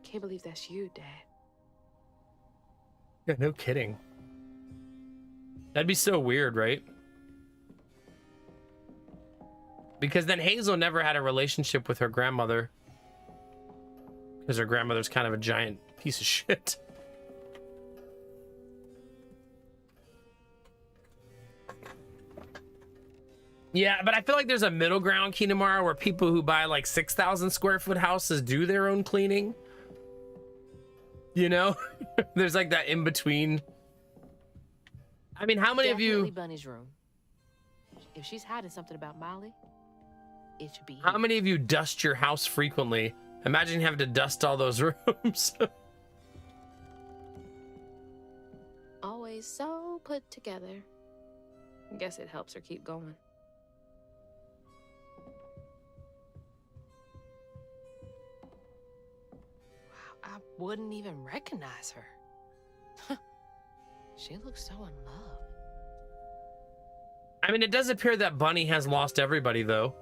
Can't believe that's you, Dad. Yeah, no kidding. That'd be so weird, right? Because then Hazel never had a relationship with her grandmother. Because her grandmother's kind of a giant piece of shit. Yeah, but I feel like there's a middle ground, Kinamara, where people who buy like 6,000 square foot houses do their own cleaning. You know? There's like that in between. I mean, how many of Definitely you... Bunny's room. If she's hiding something about Molly, it should be How here. many of you dust your house frequently? Imagine having to dust all those rooms. Always so put together. Guess it helps her keep going. Wow, I wouldn't even recognize her. She looks so in love. I mean, it does appear that Bunny has lost everybody, though.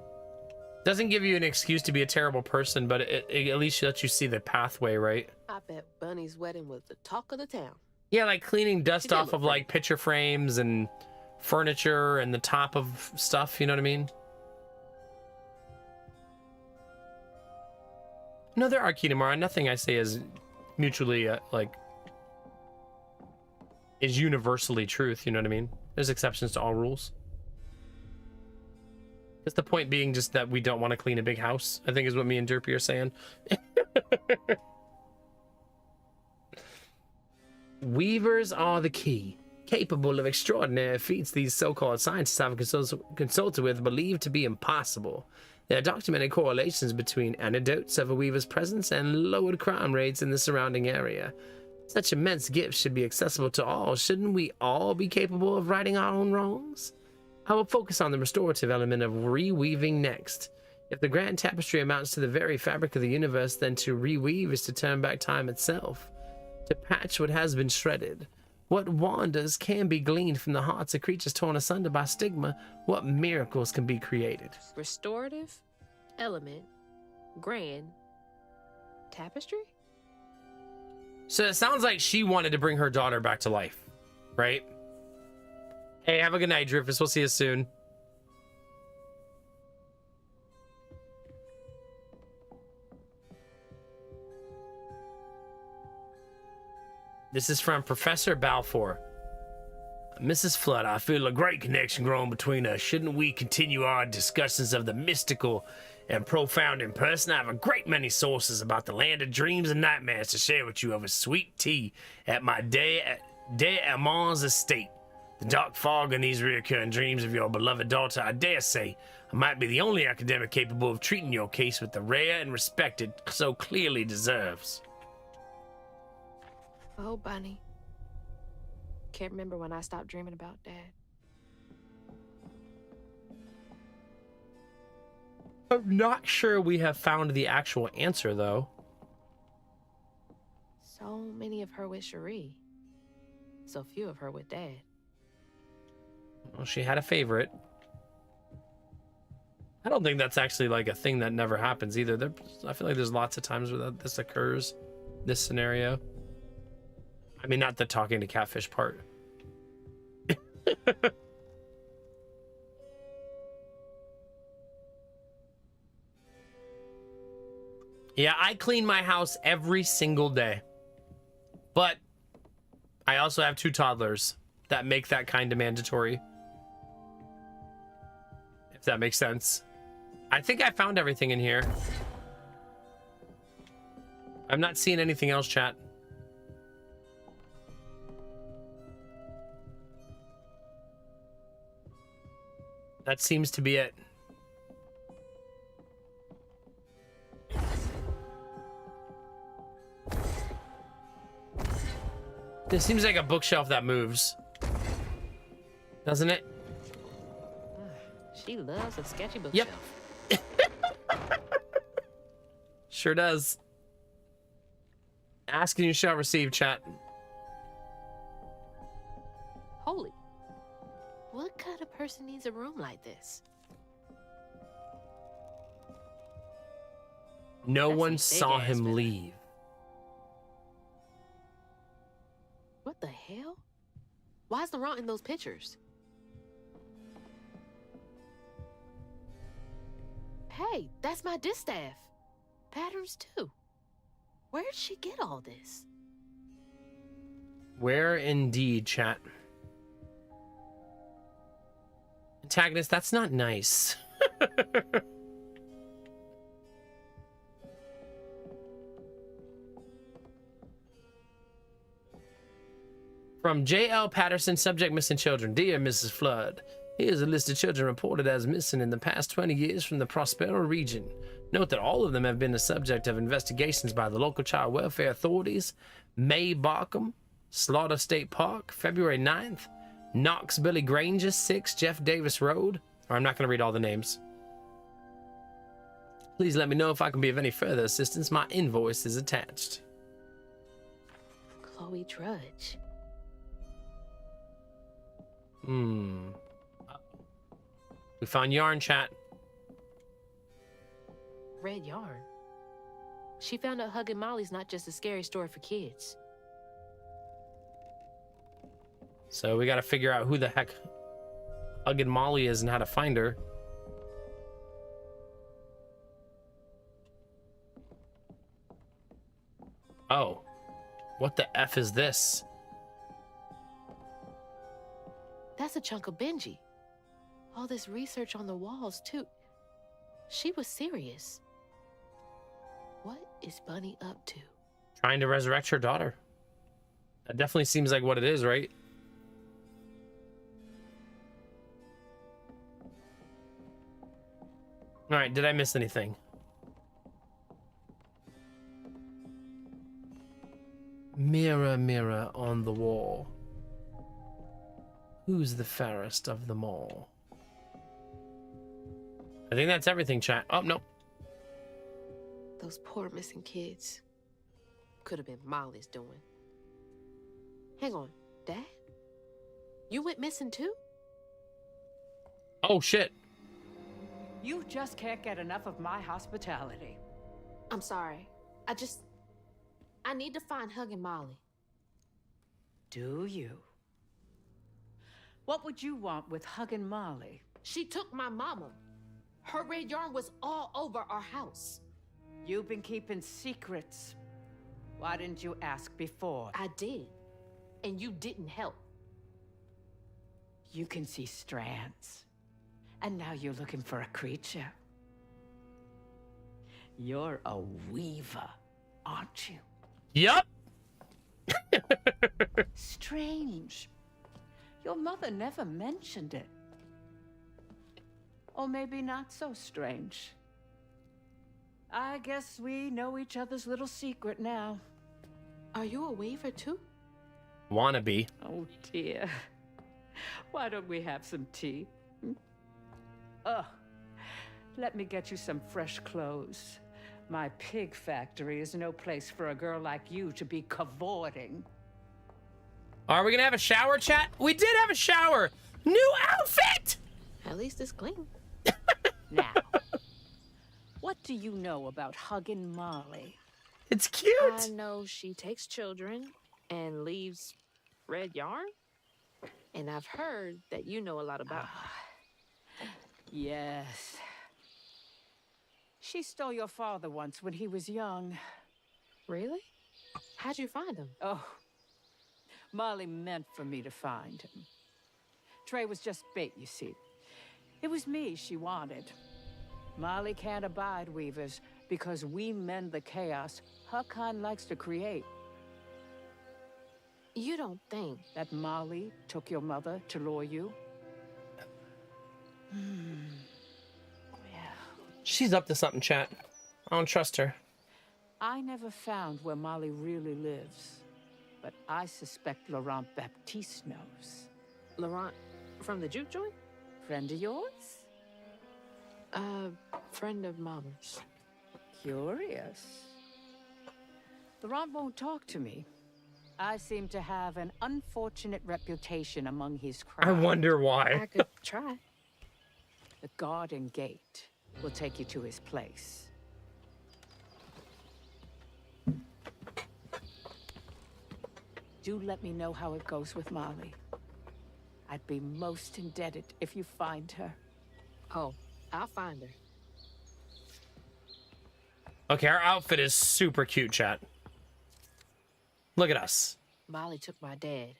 Doesn't give you an excuse to be a terrible person, but it at least lets you see the pathway, right? I bet Bunny's wedding was the talk of the town. Yeah, like cleaning dust She did off look of like picture frames and furniture and the top of stuff, you know what I mean? No, there are Kinamara. Nothing I say is mutually like is universally truth, you know what I mean? There's exceptions to all rules. Just the point being just that we don't want to clean a big house, I think is what me and Derpy are saying. Weavers are the key. Capable of extraordinary feats these so-called scientists have consulted with believed to be impossible. There are documented correlations between anecdotes of a weaver's presence and lowered crime rates in the surrounding area. Such immense gifts should be accessible to all. Shouldn't we all be capable of righting our own wrongs? I will focus on the restorative element of reweaving next. If the grand tapestry amounts to the very fabric of the universe, then to reweave is to turn back time itself. To patch what has been shredded. What wonders can be gleaned from the hearts of creatures torn asunder by stigma? What miracles can be created? Restorative, element, grand, tapestry? So it sounds like she wanted to bring her daughter back to life, right? Hey, have a good night, Drifus. We'll see you soon. This is from Professor Balfour. Mrs. Flood, I feel a great connection growing between us. Shouldn't we continue our discussions of the mystical and profound in person? I have a great many sources about the land of dreams and nightmares to share with you over sweet tea at my De Amans estate. The dark fog in these recurring dreams of your beloved daughter, I dare say, I might be the only academic capable of treating your case with the rare and respect it so clearly deserves. Oh, Bunny. Can't remember when I stopped dreaming about Dad. I'm not sure we have found the actual answer, though. So many of her with Cherie. So few of her with Dad. Well, she had a favorite. I don't think that's actually like a thing that never happens either. I feel like there's lots of times where this occurs, this scenario. I mean, not the talking to catfish part. Yeah, I clean my house every single day. But I also have 2 toddlers that make that kind of mandatory. If that makes sense. I think I found everything in here. I'm not seeing anything else, chat. That seems to be it. This seems like a bookshelf that moves. Doesn't it? She loves a sketchy bookshelf. Yep. Sure does. Ask and you shall receive, chat. Holy. What kind of person needs a room like this? No That's one some saw big-ass him villa. leave. What the hell? Why is Laurent in those pictures? Hey, that's my distaff. Patterns too. Where did she get all this? Where indeed, chat? Antagonist, that's not nice. From J.L. Patterson, subject missing children. Dear Mrs. Flood, here's a list of children reported as missing in the past 20 years from the Prospero region. Note that all of them have been the subject of investigations by the local child welfare authorities. May Barkham, Slaughter State Park, February 9th. Knox Billy Granger, 6 Jeff Davis Road. Or I'm not going to read all the names. Please let me know if I can be of any further assistance. My invoice is attached. Chloe Drudge. We found yarn, chat. Red yarn. She found out Huggin' Molly's not just a scary story for kids. So we got to figure out who the heck Huggin' Molly is and how to find her. Oh, what the F is this? That's a chunk of Benji. All this research on the walls, too. She was serious. What is Bunny up to? Trying to resurrect her daughter. That definitely seems like what it is, right? All right, did I miss anything? Mirror, mirror on the wall. Who's the fairest of them all? I think that's everything, chat. Oh, no. Those poor missing kids. Could have been Molly's doing. Hang on, Dad? You went missing too? Oh, shit. You just can't get enough of my hospitality. I'm sorry. I need to find Huggin' Molly. Do you? What would you want with Huggin' Molly? She took my mama. Her red yarn was all over our house. You've been keeping secrets. Why didn't you ask before? I did. And you didn't help. You can see strands. And now you're looking for a creature. You're a weaver, aren't you? Yup. Strange. Your mother never mentioned it. Or maybe not so strange. I guess we know each other's little secret now. Are you a weaver too? Wannabe. Oh dear. Why don't we have some tea? Let me get you some fresh clothes. My pig factory is no place for a girl like you to be cavorting. Are we gonna have a shower, chat? We did have a shower. New outfit. At least it's clean. Now, what do you know about Huggin' Molly? It's cute. I know she takes children and leaves red yarn. And I've heard that you know a lot about her. Yes. She stole your father once when he was young. Really? How'd you find him? Oh, Molly meant for me to find him. Trey was just bait, you see. It was me she wanted. Molly can't abide weavers because we mend the chaos her kind likes to create. You don't think... That Molly took your mother to lure you? She's up to something, chat. I don't trust her. I never found where Molly really lives, but I suspect Laurent Baptiste knows. Laurent from the juke joint? Friend of yours? Friend of Mama's. Curious. Laurent won't talk to me. I seem to have an unfortunate reputation among his I crowd. wonder I why. could try. The garden gate will take you to his place. Do let me know how it goes with Molly. I'd be most indebted if you find her. Oh, I'll find her. Okay, our outfit is super cute, chat. Look at us. Molly took my dad,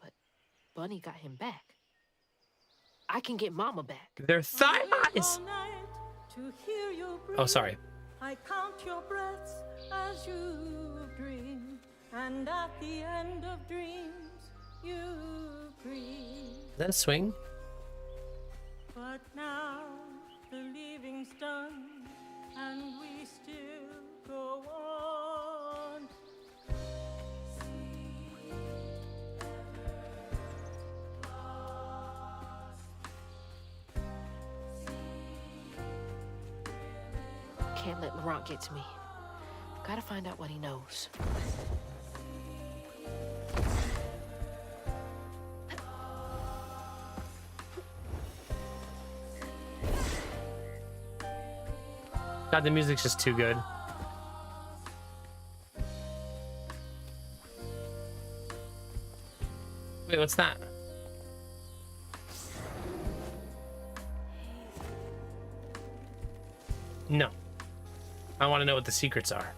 but Bunny got him back. I can get Mama back. They're thigh highs. Oh, sorry. I count your breaths as you dream, and at the end of dreams you breathe. Is that a swing? But now the leaving's done, and we still go on. Can't let Laurent get to me. Gotta find out what he knows. God, the music's just too good. Wait, what's that? No. I want to know what the secrets are.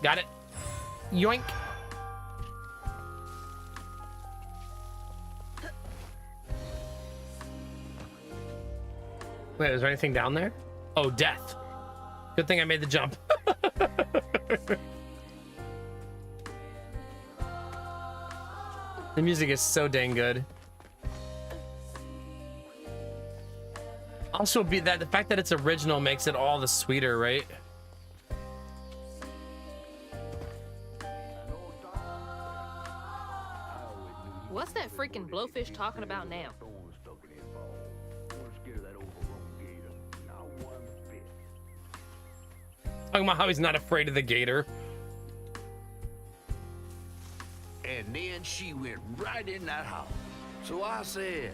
Got it. Yoink. Wait, is there anything down there? Oh, death. Good thing I made the jump. The music is so dang good. Also, the fact that it's original makes it all the sweeter, right? What's that freaking blowfish talking about now? Talking about how he's not afraid of the gator. And then she went right in that house. So I said,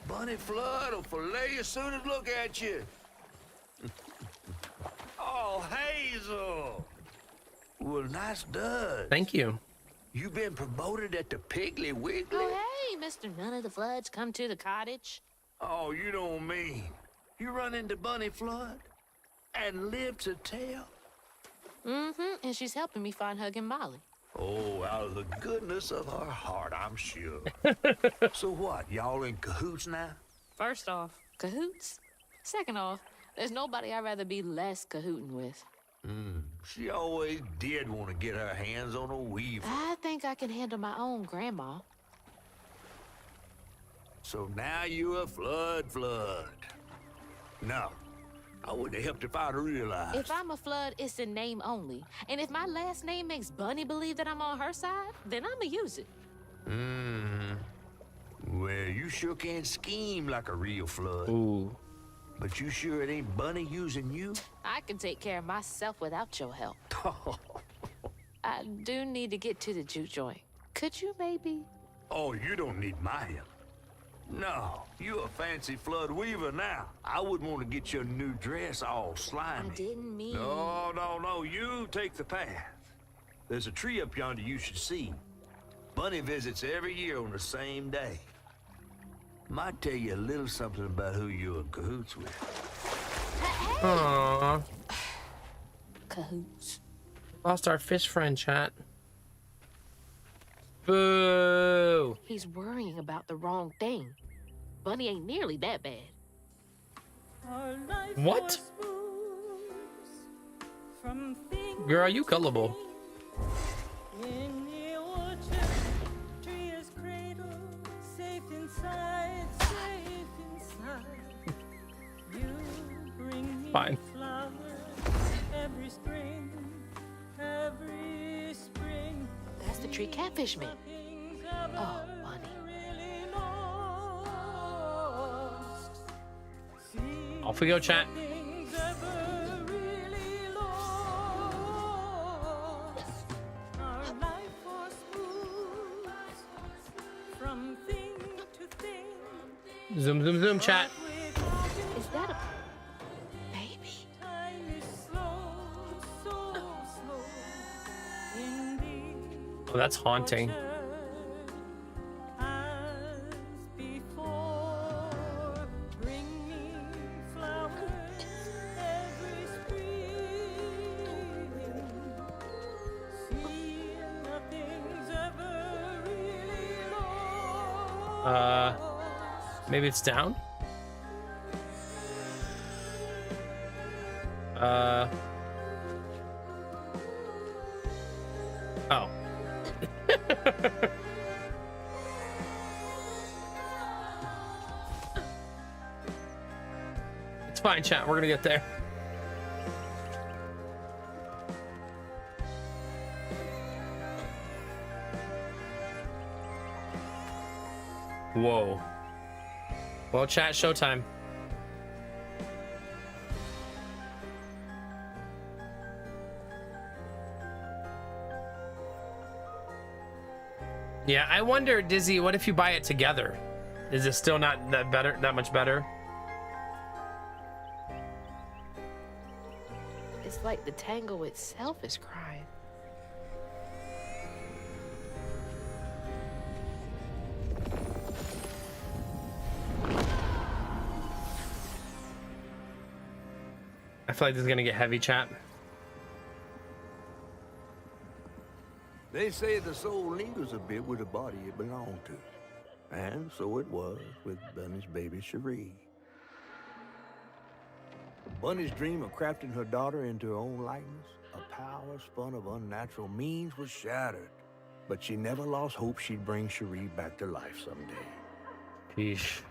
Bunny Flood will fillet you as soon as look at you. Oh, Hazel. Well, nice done. Thank you. You been promoted at the Piggly Wiggly? Oh, hey, Mr. None of the Floods, come to the cottage. Oh, you don't mean. You run into Bunny Flood and live to tell? Mm-hmm, and she's helping me find Huggin' Molly. Oh, out of the goodness of her heart, I'm sure. So what, y'all in cahoots now? First off, cahoots. Second off, there's nobody I'd rather be less cahooting with. She always did want to get her hands on a weaver. I think I can handle my own grandma. So now you're a flood. No, I wouldn't have helped if I'd realized. If I'm a Flood, it's in name only. And if my last name makes Bunny believe that I'm on her side, then I'ma use it. Well, you sure can scheme like a real flood. Ooh. But you sure it ain't Bunny using you? I can take care of myself without your help. I do need to get to the juke joint. Could you maybe? Oh, you don't need my help. No, you a fancy flood weaver now. I wouldn't want to get your new dress all slimy. I didn't mean... No, you take the path. There's a tree up yonder you should see. Bunny visits every year on the same day. Might tell you a little something about who you're in cahoots with. Aww. Cahoots. Lost our fish friend, chat. Boo. He's worrying about the wrong thing. Bunny ain't nearly that bad. Our life What? was from things Girl, you gullible. in the orchard, tree is cradle, safe inside, You bring me Fine. flowers every spring. That's the tree catfish man. Oh, Bunny. Really lost. See Off we go, chat. Nothing's ever really lost. Our life was smooth from thing to thing. Zoom, zoom, zoom, chat. Is that a baby? Time is slow, so slow. Indeed. Oh, that's haunting. As before, bring me flowers every spring. See, nothing's ever really lost. Maybe it's down? Oh. It's fine, chat. We're gonna get there. Whoa. Well, chat, showtime. Yeah, I wonder, Dizzy, what if you buy it together? Is it still not that better, that much better? It's like the tango itself is crying. I feel like this is gonna get heavy, chat. They say the soul lingers a bit with the body it belonged to. And so it was with Bunny's baby Cherie. Bunny's dream of crafting her daughter into her own likeness, a power spun of unnatural means, was shattered. But she never lost hope she'd bring Cherie back to life someday. Peace.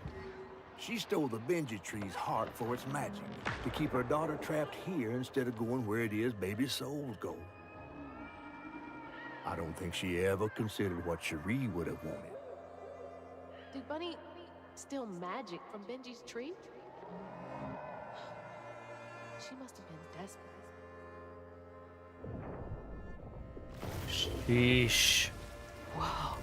She stole the Benji tree's heart for its magic, to keep her daughter trapped here instead of going where it is baby souls go. I don't think she ever considered what Cherie would have wanted. Did Bunny steal magic from Benji's tree? She must have been desperate. Sheesh. Wow.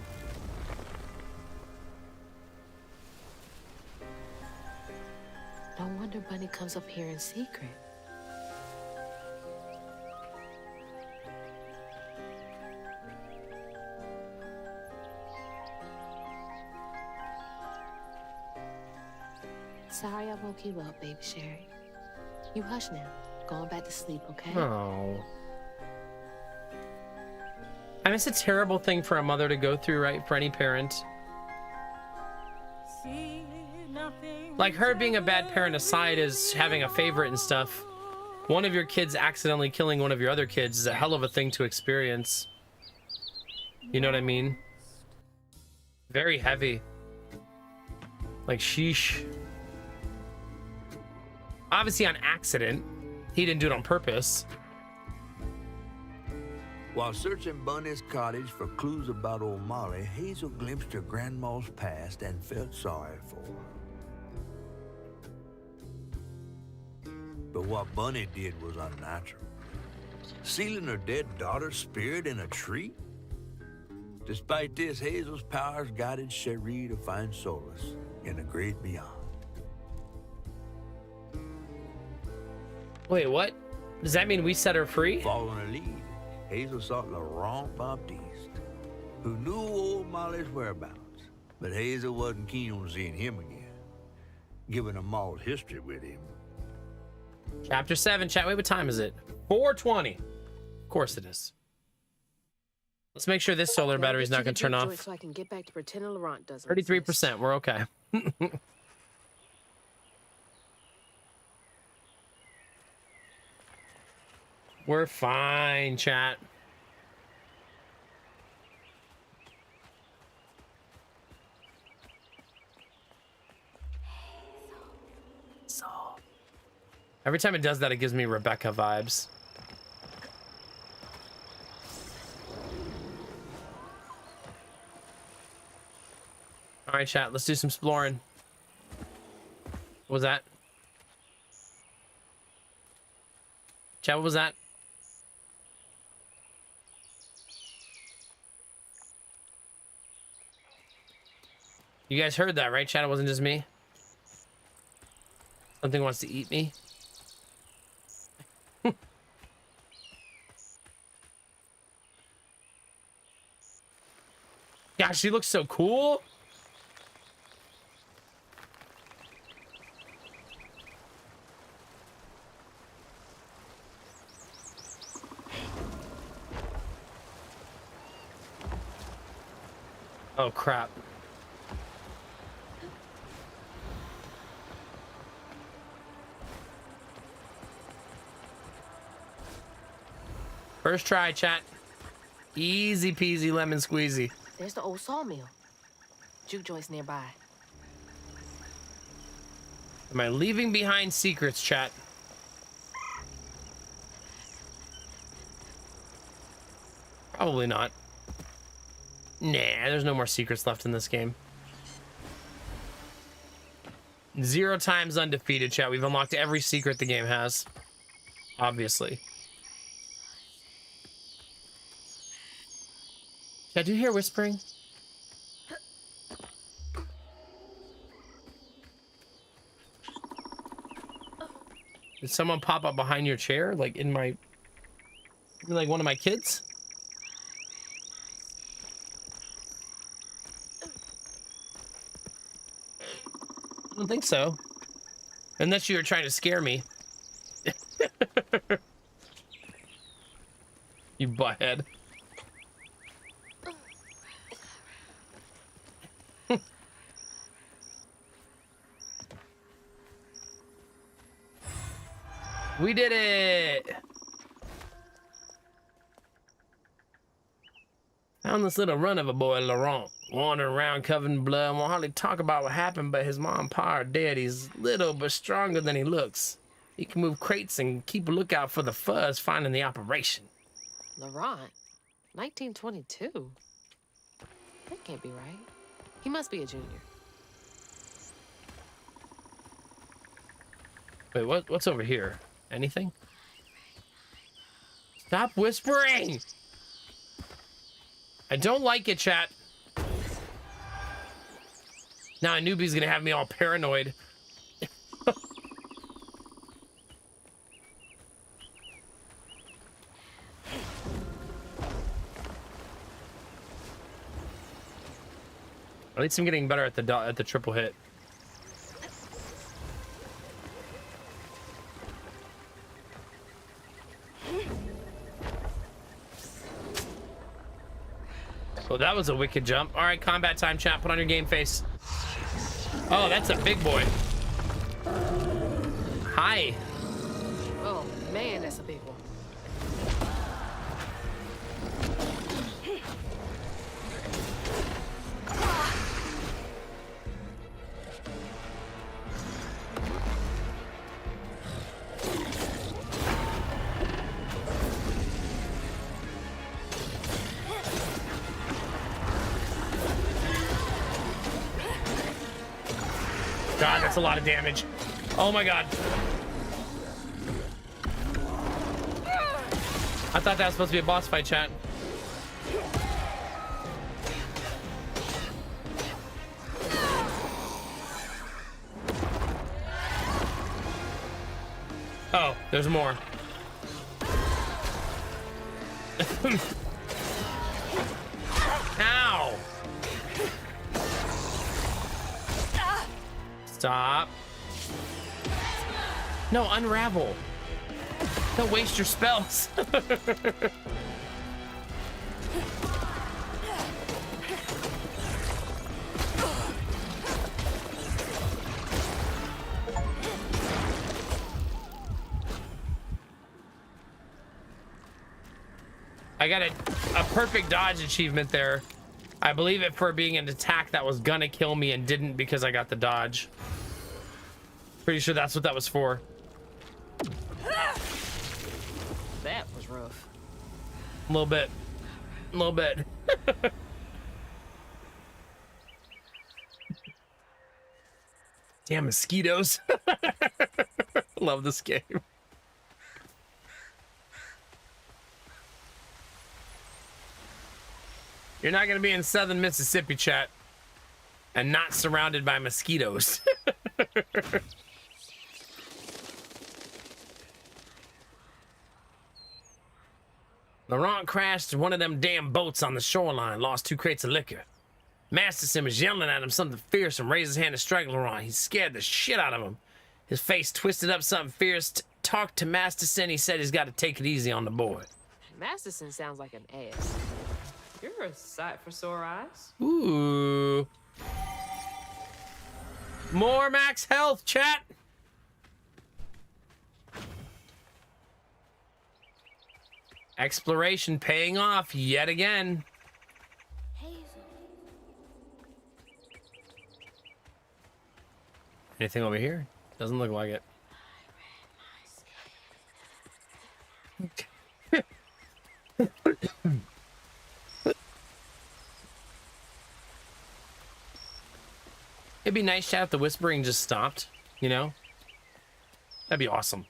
No wonder Bunny comes up here in secret. Sorry I woke you up, baby Sherry. You hush now. Going back to sleep, okay? Oh. I mean, it's a terrible thing for a mother to go through, right? For any parent. See, nothing Like, her being a bad parent aside is having a favorite and stuff. One of your kids accidentally killing one of your other kids is a hell of a thing to experience. You know what I mean? Very heavy. Like, sheesh. Obviously on accident. He didn't do it on purpose. While searching Bunny's cottage for clues about old Molly, Hazel glimpsed her grandma's past and felt sorry for her. But what Bunny did was unnatural. Sealing her dead daughter's spirit in a tree? Despite this, Hazel's powers guided Cherie to find solace in the great beyond. Wait, what? Does that mean we set her free? Following her lead, Hazel sought Laurent Baptiste, who knew old Molly's whereabouts. But Hazel wasn't keen on seeing him again, given a Maul's history with him. Chapter 7, chat. Wait, what time is it? 4:20. Of course it is. Let's make sure this solar battery's not going to turn off. So I can get back to pretending Laurent doesn't 33%. We're okay. We're fine, chat. So every time it does that, it gives me Rebecca vibes. All right, chat. Let's do some exploring. What was that? Chat, what was that? You guys heard that, right? Chat, it wasn't just me. Something wants to eat me. Gosh, she looks so cool. Oh, crap. First try, chat. Easy peasy lemon squeezy. There's the old sawmill. Juke joint's nearby. Am I leaving behind secrets, chat? Probably not. Nah, there's no more secrets left in this game. 0 times undefeated, chat. We've unlocked every secret the game has. Obviously. Chat, do you hear whispering? Did someone pop up behind your chair? Like in my... Like one of my kids? I don't think so. Unless you were trying to scare me. You butthead. We did it! Found this little run of a boy, Laurent, wandering around covered in blood. Won't hardly talk about what happened, but his mom and pa are dead. He's little but stronger than he looks. He can move crates and keep a lookout for the fuzz finding the operation. Laurent? 1922? That can't be right. He must be a junior. Wait, what's over here? Anything? Stop whispering! I don't like it, chat. Now a newbie's gonna have me all paranoid. At least I'm getting better at the triple hit. Well, that was a wicked jump. All right, combat time, chat. Put on your game face. Oh, that's a big boy. Hi. Oh, man, that's a big one. God, that's a lot of damage. Oh my God. I thought that was supposed to be a boss fight, chat. Oh, there's more. Ow! Stop. No, unravel. Don't waste your spells. I got a perfect dodge achievement there. I believe it for being an attack that was gonna kill me and didn't because I got the dodge. Pretty sure that's what that was for. That was rough. A little bit. A little bit. Damn mosquitoes. Love this game. You're not gonna be in southern Mississippi, chat, and not surrounded by mosquitoes. Laurent crashed one of them damn boats on the shoreline, lost 2 crates of liquor. Masterson was yelling at him something fierce and raised his hand to strike Laurent. He scared the shit out of him. His face twisted up something fierce. Talked to Masterson. He said he's got to take it easy on the boy. Masterson sounds like an ass. You're a sight for sore eyes. Ooh. More max health, chat. Exploration paying off yet again. Anything over here? Doesn't look like it. It'd be nice, chat, if the whispering just stopped, you know? That'd be awesome.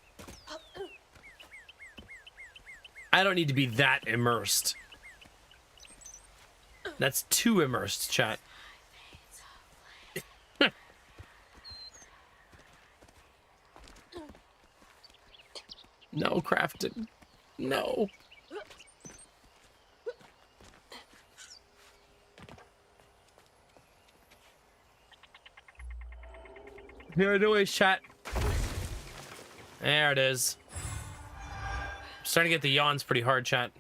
I don't need to be that immersed. That's too immersed, chat. No, Crafton. No. Here it is, chat. There it is. I'm starting to get the yawns pretty hard, chat.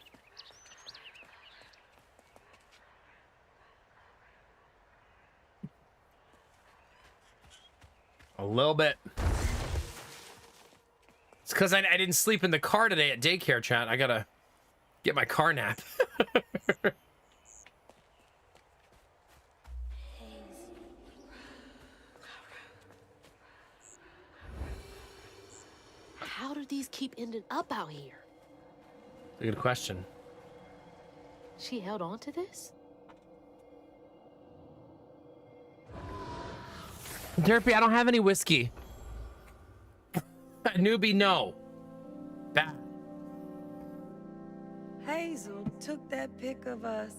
A little bit. It's because I didn't sleep in the car today at daycare, chat. I gotta get my car nap. How do these keep ending up out here? A good question. She held on to this? Derpy, I don't have any whiskey. Newbie, no. Bad. Hazel took that pic of us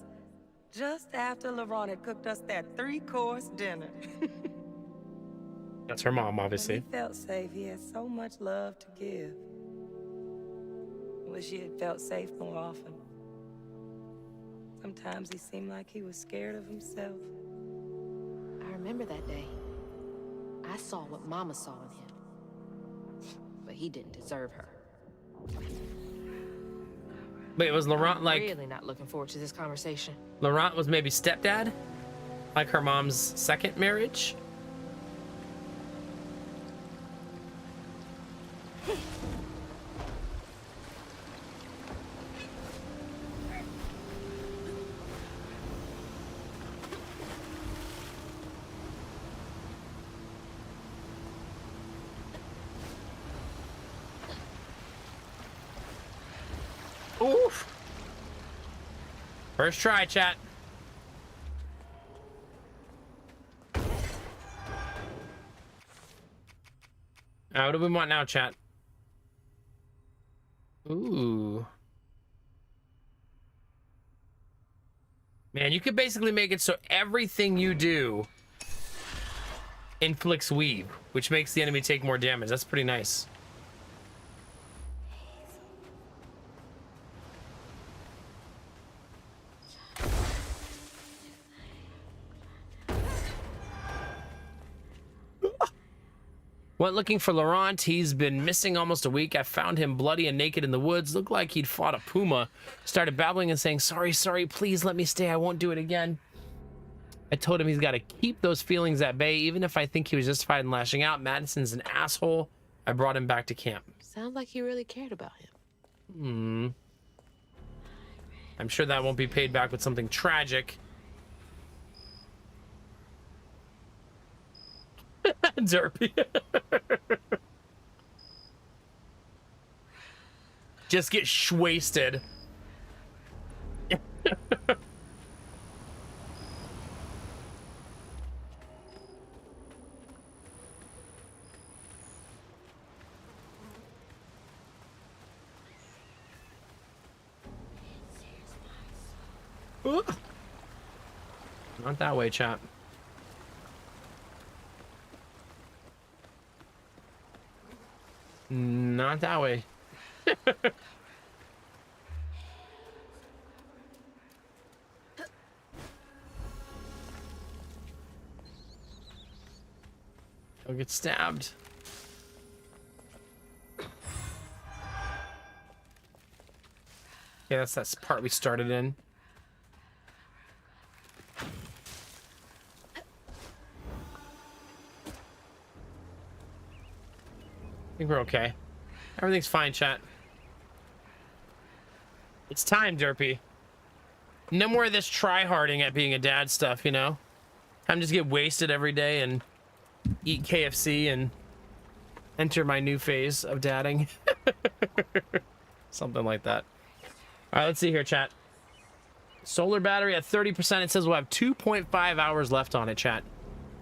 just after Laurent had cooked us that 3-course dinner. That's her mom, He obviously. felt safe. He had so much love to give. Wish he had felt safe more often. Sometimes he seemed like he was scared of himself. I remember that day. I saw what Mama saw in him. But he didn't deserve her. Wait, was Laurent like... Really not looking forward to this conversation. Laurent was maybe stepdad? Like her mom's second marriage? Oof. First try, chat. What do we want now, chat? Ooh. Man, you could basically make it so everything you do inflicts weave, which makes the enemy take more damage. That's pretty nice. Went looking for Laurent. He's been missing almost a week. I found him bloody and naked in the woods. Looked like he'd fought a puma. Started babbling and saying, sorry, please let me stay. I won't do it again. I told him he's got to keep those feelings at bay, even if I think he was justified in lashing out. Madison's an asshole. I brought him back to camp. Sounds like you really cared about him. I'm sure that won't be paid back with something tragic. Derpy. Just get shwasted. Not that way, chap. Not that way. Don't get stabbed. Yeah, that's that part we started in. I think we're okay. Everything's fine, chat. It's time, Derpy. No more of this try-harding at being a dad stuff, you know? Time to just get wasted every day and eat KFC and enter my new phase of dadding. Something like that. All right, let's see here, chat. Solar battery at 30%. It says we'll have 2.5 hours left on it, chat.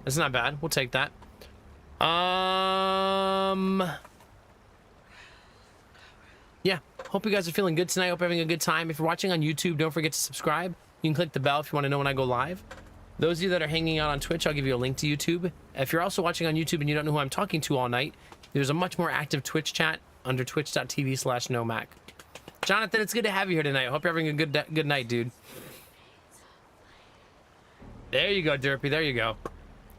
That's not bad. We'll take that. Yeah, hope you guys are feeling good tonight. Hope you're having a good time. If you're watching on YouTube, don't forget to subscribe. You can click the bell if you want to know when I go live. Those of you that are hanging out on Twitch, I'll give you a link to YouTube. If you're also watching on YouTube and you don't know who I'm talking to all night, there's a much more active Twitch chat under twitch.tv/Nomac. Jonathan, it's good to have you here tonight. I hope you're having a good night, dude. There you go, Derpy. There you go.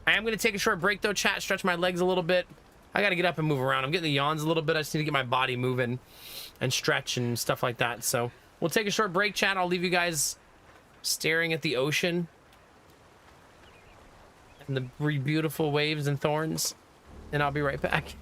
I am going to take a short break, though, chat. Stretch my legs a little bit. I got to get up and move around. I'm getting the yawns a little bit. I just need to get my body moving and stretch and stuff like that. So we'll take a short break, chat. I'll leave you guys staring at the ocean and the beautiful waves and thorns, and I'll be right back.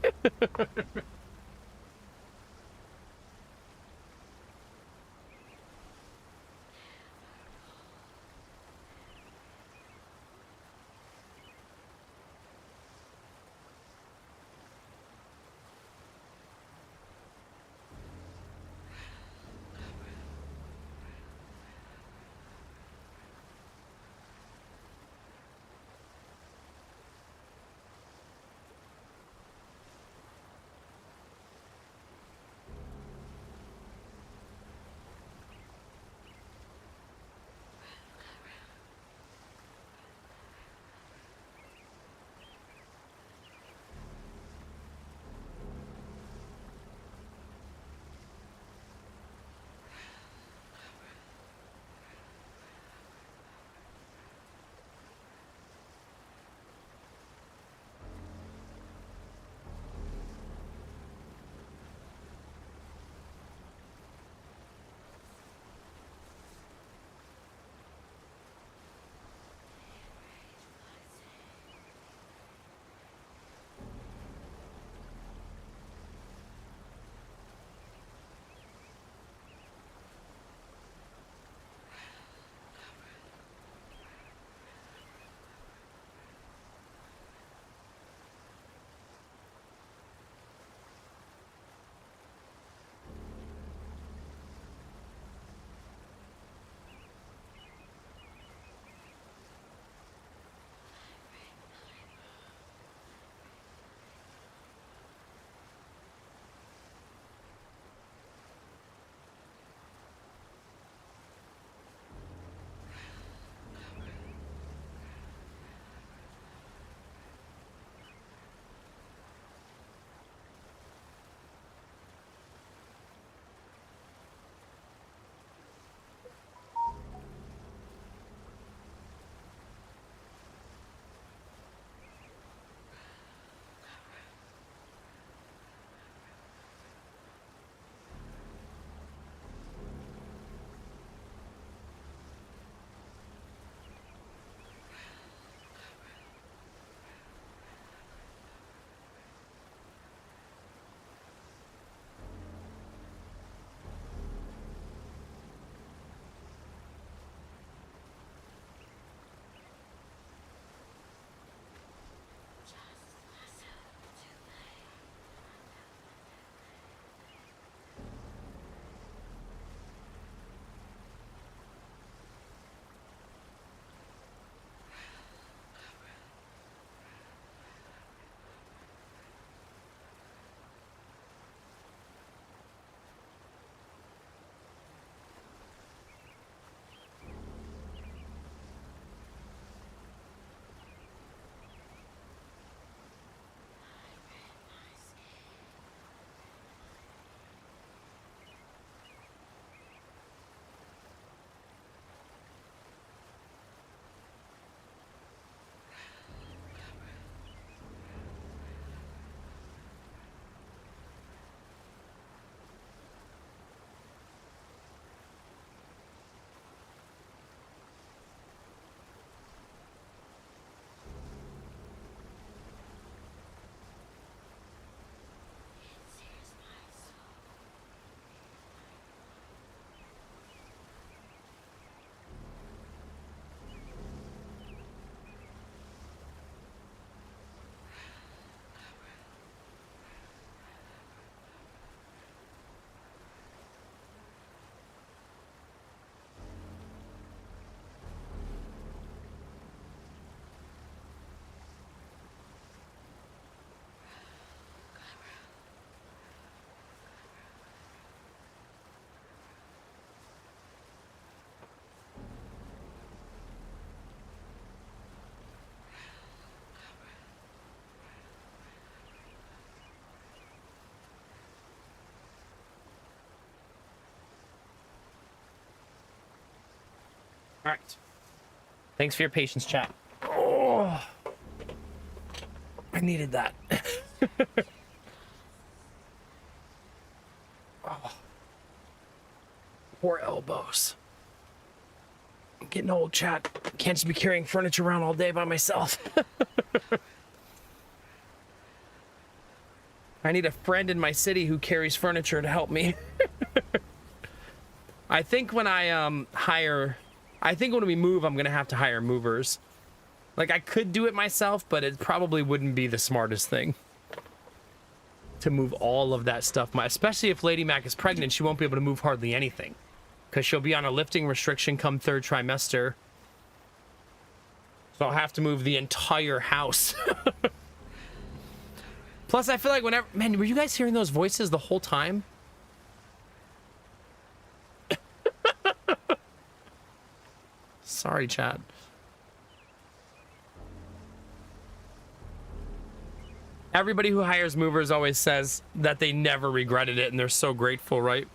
All right. Thanks for your patience, chat. Oh, I needed that. Oh. Poor elbows. I'm getting old, chat. Can't just be carrying furniture around all day by myself. I need a friend in my city who carries furniture to help me. I think when I when we move, I'm gonna have to hire movers. Like, I could do it myself, but it probably wouldn't be the smartest thing to move all of that stuff. Especially if Lady Mac is pregnant, she won't be able to move hardly anything because she'll be on a lifting restriction come 3rd trimester. So I'll have to move the entire house. Plus, I feel like whenever... Man, were you guys hearing those voices the whole time? Sorry, chat. Everybody who hires movers always says that they never regretted it, and they're so grateful, right?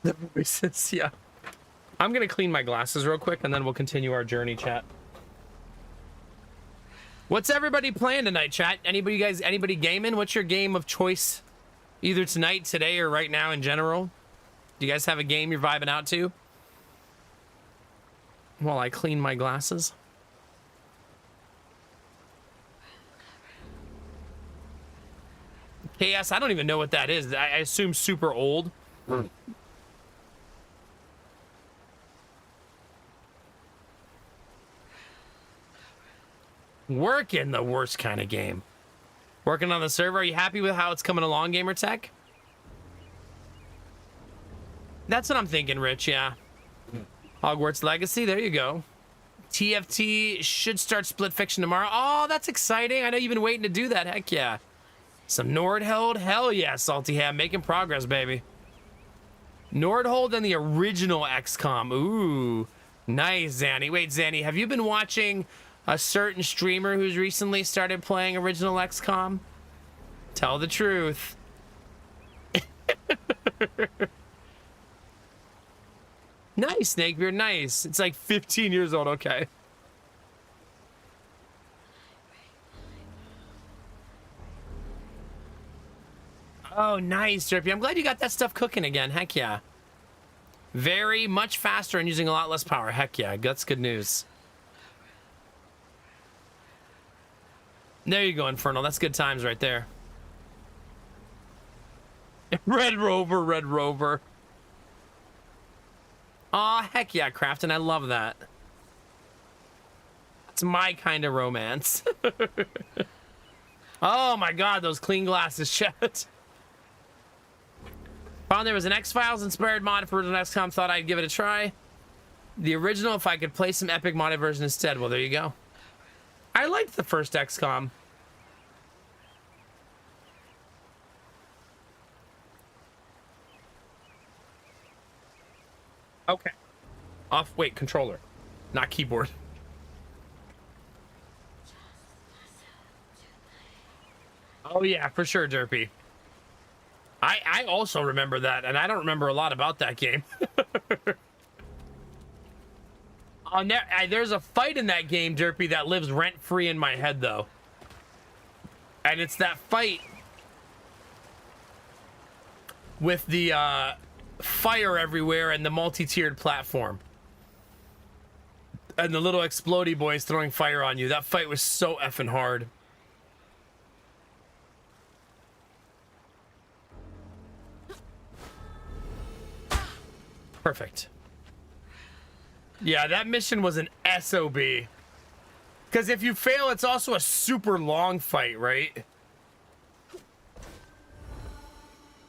The voices, yeah. I'm gonna clean my glasses real quick, and then we'll continue our journey, chat. What's everybody playing tonight, chat? Anybody gaming? What's your game of choice? Either tonight, today, or right now in general? Do you guys have a game you're vibing out to? While I clean my glasses. KS, I don't even know what that is. I assume super old. Working, the worst kind of game. Working on the server. Are you happy with how it's coming along, Gamertech? That's what I'm thinking, Rich, yeah. Hogwarts Legacy, there you go. TFT should start Split Fiction tomorrow. Oh, that's exciting. I know you've been waiting to do that. Heck yeah. Some Nordhold. Hell yeah, Salty Ham. Making progress, baby. Nordhold and the original XCOM. Ooh, nice, Zanny. Wait, Zanny, have you been watching a certain streamer who's recently started playing original XCOM? Tell the truth. Nice, Snakebeard, nice. It's like 15 years old, okay. Oh, nice, Derpy. I'm glad you got that stuff cooking again. Heck yeah. Very much faster and using a lot less power. Heck yeah, that's good news. There you go, Infernal. That's good times right there. Red Rover, Red Rover. Aw, heck yeah, Crafton. I love that. It's my kind of romance. Oh my god, those clean glasses, chat. Found there was an X-Files inspired mod for original XCOM. Thought I'd give it a try. The original, if I could play some epic modded version instead. Well, there you go. I liked the first XCOM. Okay. Off, wait, controller, not keyboard. Oh yeah, for sure, Derpy. I also remember that, and I don't remember a lot about that game. There's a fight in that game, Derpy, that lives rent-free in my head, though. And it's that fight with the fire everywhere and the multi-tiered platform. And the little explodey boys throwing fire on you. That fight was so effing hard. Perfect. Yeah, that mission was an SOB. Because if you fail, it's also a super long fight, right?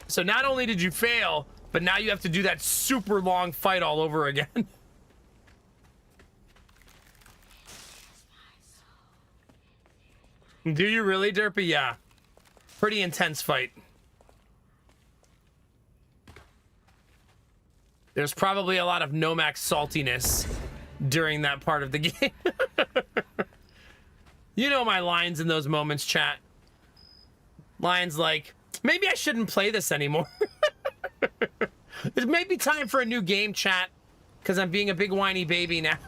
So not only did you fail, but now you have to do that super long fight all over again. Do you really, Derpy? Yeah. Pretty intense fight. There's probably a lot of Nomax saltiness during that part of the game. You know my lines in those moments, chat. Lines like, maybe I shouldn't play this anymore. It may be time for a new game, chat, because I'm being a big whiny baby now.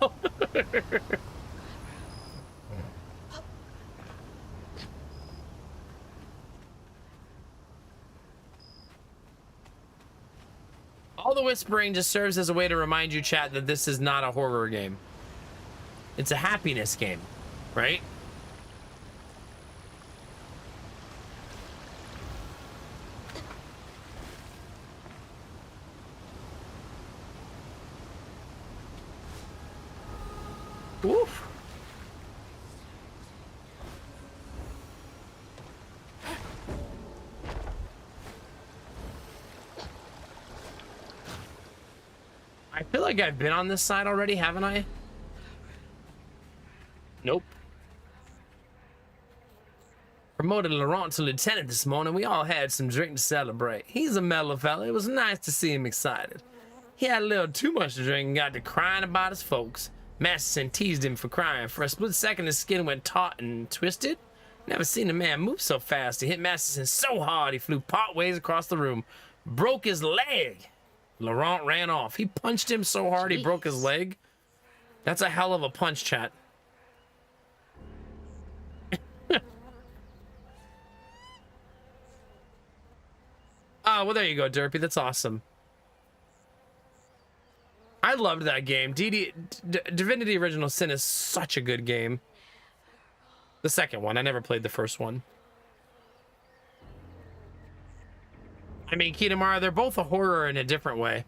All the whispering just serves as a way to remind you, chat, that this is not a horror game. It's a happiness game, right? Oof. I feel like I've been on this side already, haven't I? Nope. Promoted Laurent to lieutenant this morning. We all had some drink to celebrate. He's a mellow fella. It was nice to see him excited. He had a little too much to drink and got to crying about his folks. Masterson teased him for crying. For a split second, his skin went taut and twisted. Never seen a man move so fast. He hit Masterson so hard he flew part ways across the room. Broke his leg. Laurent ran off. He punched him so hard he broke his leg. That's a hell of a punch, chat. Oh, well, there you go, Derpy. That's awesome. I loved that game. Divinity Original Sin is such a good game. The second one. I never played the first one. I mean, Kitamara, they're both a horror in a different way.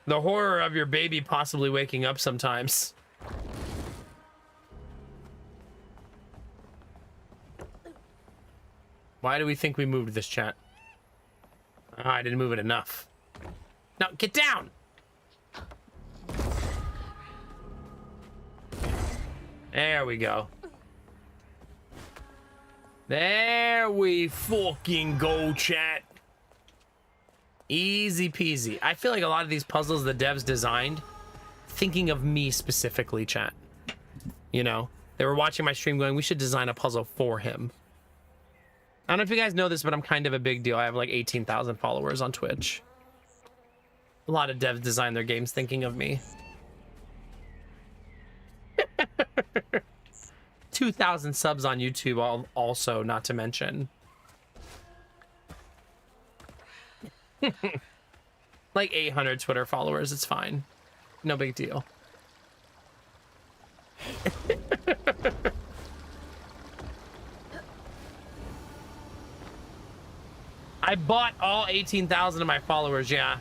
The horror of your baby possibly waking up sometimes. Why do we think we moved this, chat? Oh, I didn't move it enough. No, get down! There we go. There we fucking go, chat. Easy peasy. I feel like a lot of these puzzles the devs designed thinking of me specifically, chat. You know, they were watching my stream going, we should design a puzzle for him. I don't know if you guys know this, but I'm kind of a big deal. I have like 18,000 followers on Twitch. A lot of devs design their games thinking of me. 2,000 subs on YouTube also, not to mention. Like 800 Twitter followers, it's fine. No big deal. I bought all 18,000 of my followers, yeah.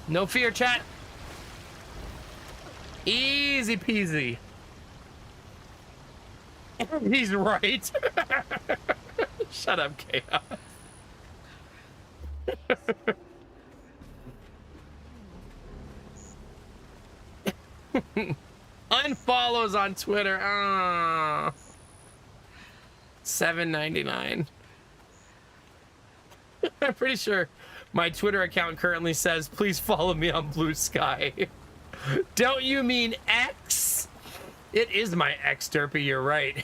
No fear, chat. Easy peasy. He's right. Shut up, Chaos. Unfollows on Twitter. Oh. $7.99. I'm pretty sure my Twitter account currently says, please follow me on Blue Sky. Don't you mean X? It is my X, Derpy, you're right.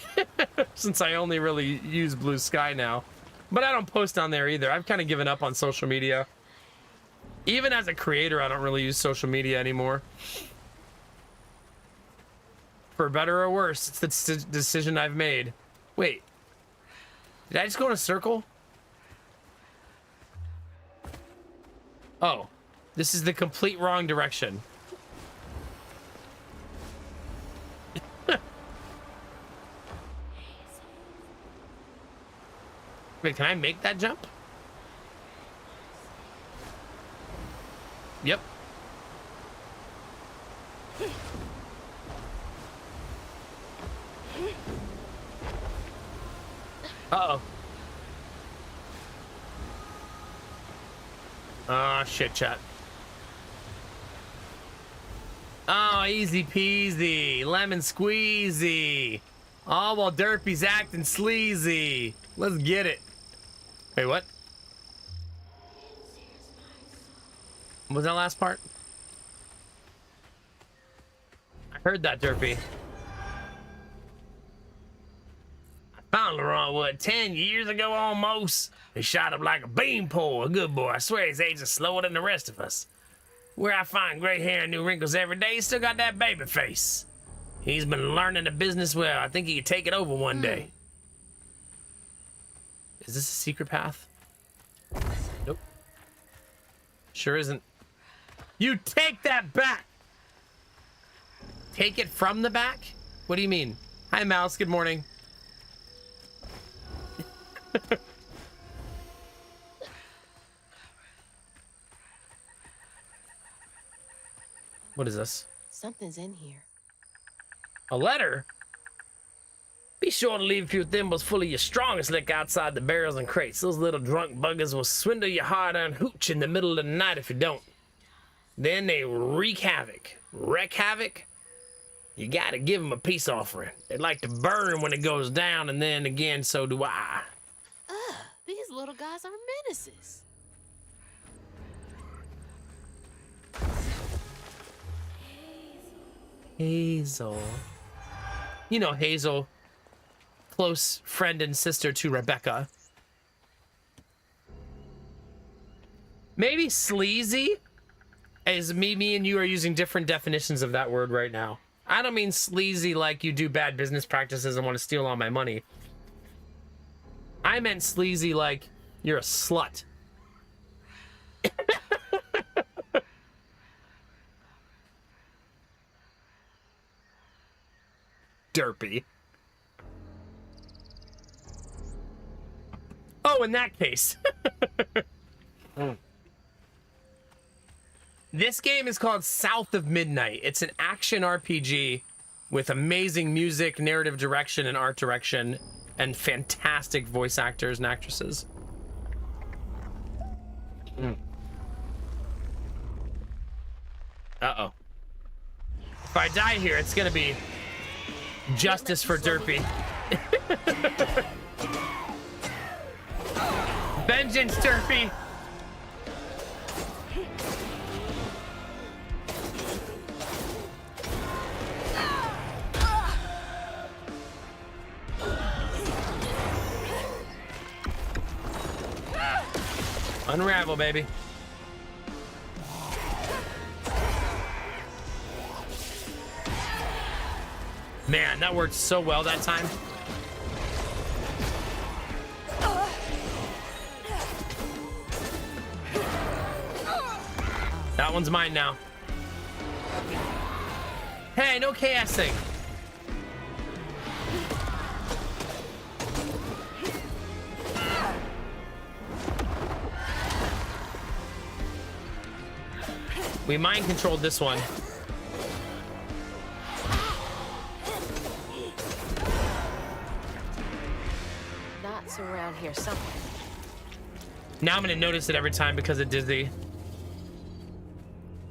Since I only really use Blue Sky now. But I don't post on there either. I've kind of given up on social media. Even as a creator, I don't really use social media anymore. For better or worse, it's the decision I've made. Wait. Did I just go in a circle? Oh. This is the complete wrong direction. Wait, can I make that jump? Yep. Uh-oh. Ah, shit, chat. Oh, easy peasy. Lemon squeezy. All while Derpy's acting sleazy. Let's get it. Wait, what? What was that last part? I heard that, Derpy. I found Laurent Wood 10 years ago almost. He shot up like a beanpole. A good boy. I swear his age is slower than the rest of us. Where I find gray hair and new wrinkles every day, he's still got that baby face. He's been learning the business well. I think he could take it over one day. Is this a secret path? Nope. Sure isn't. You take that back! Take it from the back? What do you mean? Hi, Mouse. Good morning. What is this? Something's in here. A letter? Be sure to leave a few thimbles full of your strongest liquor outside the barrels and crates. Those little drunk buggers will swindle your hard-earned hooch in the middle of the night if you don't. Then they wreak havoc. Wreak havoc? You gotta give them a peace offering. They like to burn when it goes down, and then again, so do I. These little guys are menaces. Hazel. You know Hazel. Close friend and sister to Rebecca. Maybe sleazy? As me and you are using different definitions of that word right now. I don't mean sleazy like you do bad business practices and want to steal all my money. I meant sleazy like you're a slut. Derpy. Oh, in that case. This game is called South of Midnight. It's an action RPG with amazing music, narrative direction, and art direction, and fantastic voice actors and actresses. Uh-oh. If I die here, it's gonna be justice for Derpy. Vengeance, Derpy! Unravel, baby. Man, that worked so well that time. That one's mine now. Hey, no chaosing. We mind controlled this one. Knots around here somewhere. Now I'm gonna notice it every time because of Disney.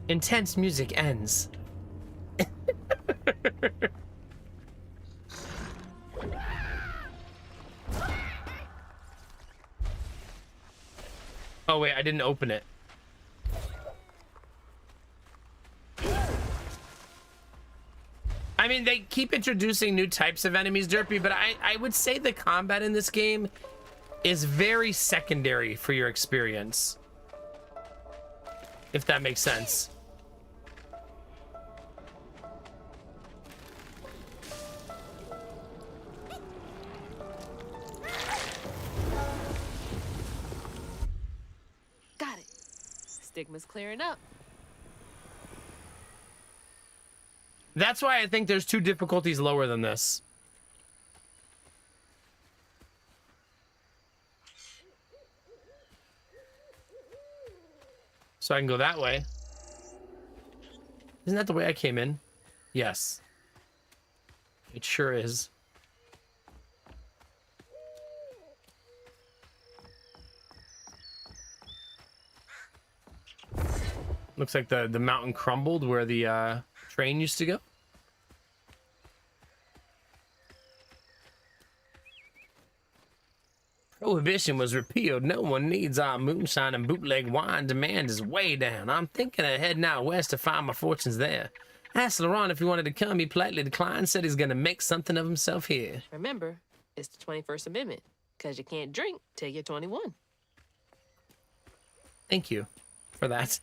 Intense music ends. Oh wait, I didn't open it. I mean, they keep introducing new types of enemies, Derpy, but I would say the combat in this game is very secondary for your experience. If that makes sense. Got it. Stigma's clearing up. That's why I think there's 2 difficulties lower than this. So I can go that way. Isn't that the way I came in? Yes. It sure is. Looks like the mountain crumbled where the train used to go. Prohibition was repealed. No one needs our moonshine and bootleg wine. Demand is way down. I'm thinking of heading out west to find my fortunes there. Asked Laurent if he wanted to come. He politely declined, said he's going to make something of himself here. Remember, it's the 21st Amendment, because you can't drink till you're 21. Thank you for that.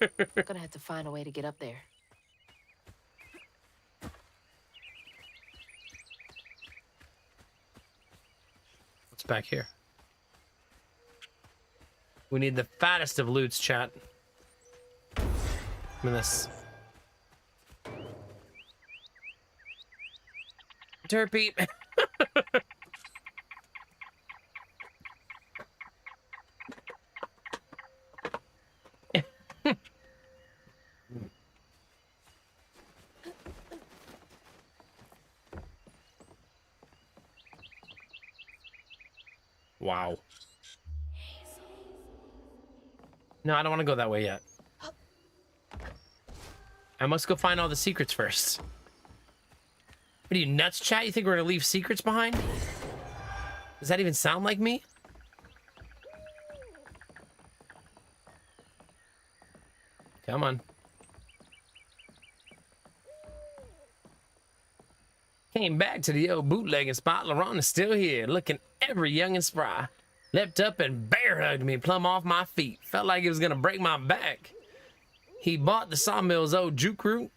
I'm gonna have to find a way to get up there. What's back here? We need the fattest of loots, chat. Give me this. Derpy. Wow. No, I don't want to go that way yet. I must go find all the secrets first. What are you, nuts, chat? You think we're gonna leave secrets behind? Does that even sound like me? Come on. Came back to the old bootlegging spot. Laurent is still here, looking every young and spry. Leapt up and bear hugged me plumb off my feet. Felt like it was gonna break my back. He bought the Sawmill's old juke root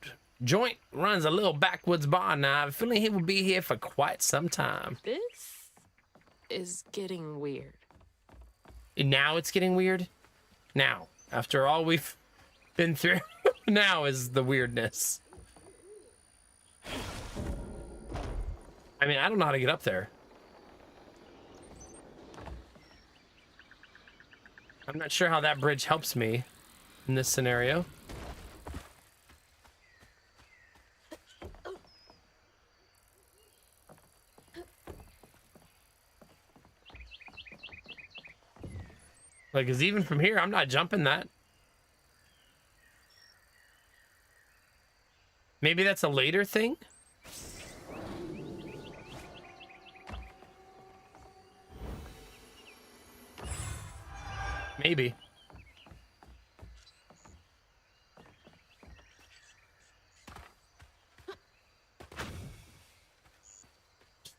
joint, runs a little backwoods bar now. I have a feeling he will be here for quite some time. This is getting weird. And now it's getting weird? Now, after all we've been through, now is the weirdness. I mean, I don't know how to get up there. I'm not sure how that bridge helps me in this scenario. Like, 'cause even from here, I'm not jumping that. Maybe that's a later thing? Maybe.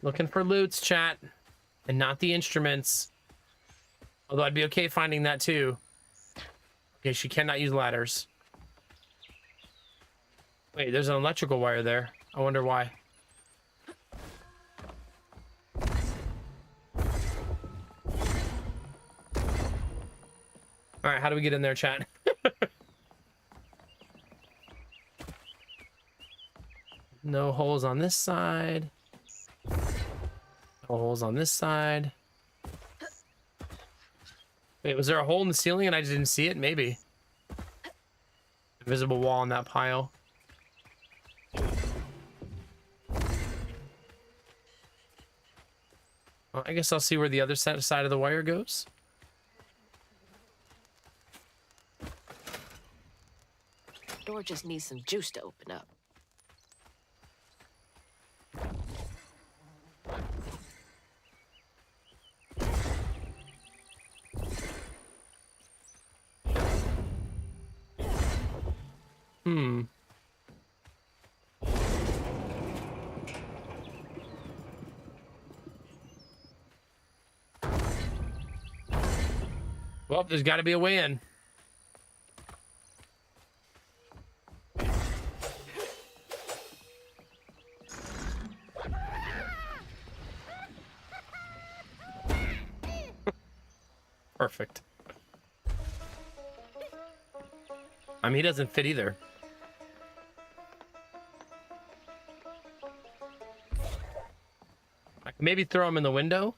Looking for loots, chat, and not the instruments. Although I'd be okay finding that too. Okay, she cannot use ladders. Wait, there's an electrical wire there. I wonder why. All right, how do we get in there, chat? No holes on this side. No holes on this side. Wait, was there a hole in the ceiling and I just didn't see it? Maybe. Invisible wall in that pile. Well, I guess I'll see where the other side of the wire goes. Door just needs some juice to open up. Well, there's got to be a way in. Perfect. I mean, he doesn't fit either. I can maybe throw him in the window.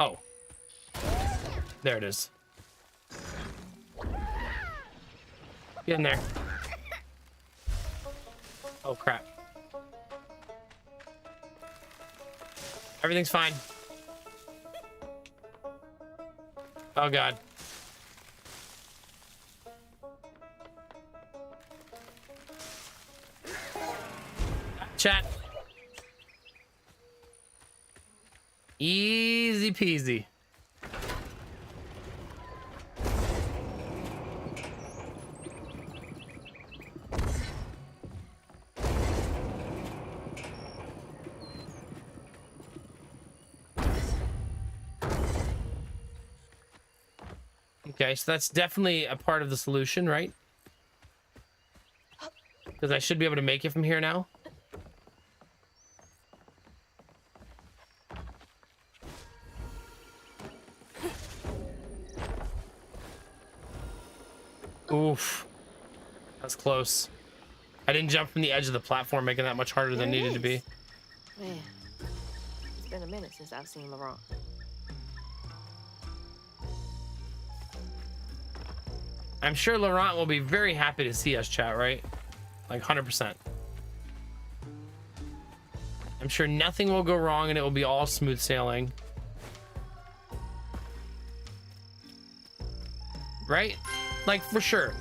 Oh. There it is. Get in there. Oh, crap. Everything's fine. Oh, God. Chat. Easy peasy. Okay, so that's definitely a part of the solution, right? Because I should be able to make it from here now. Oof. That's close. I didn't jump from the edge of the platform, making that much harder than There it needed to be. Man, it's been a minute since I've seen Laurent. I'm sure Laurent will be very happy to see us, chat, right? Like 100%. I'm sure nothing will go wrong and it will be all smooth sailing. Right? Like, for sure.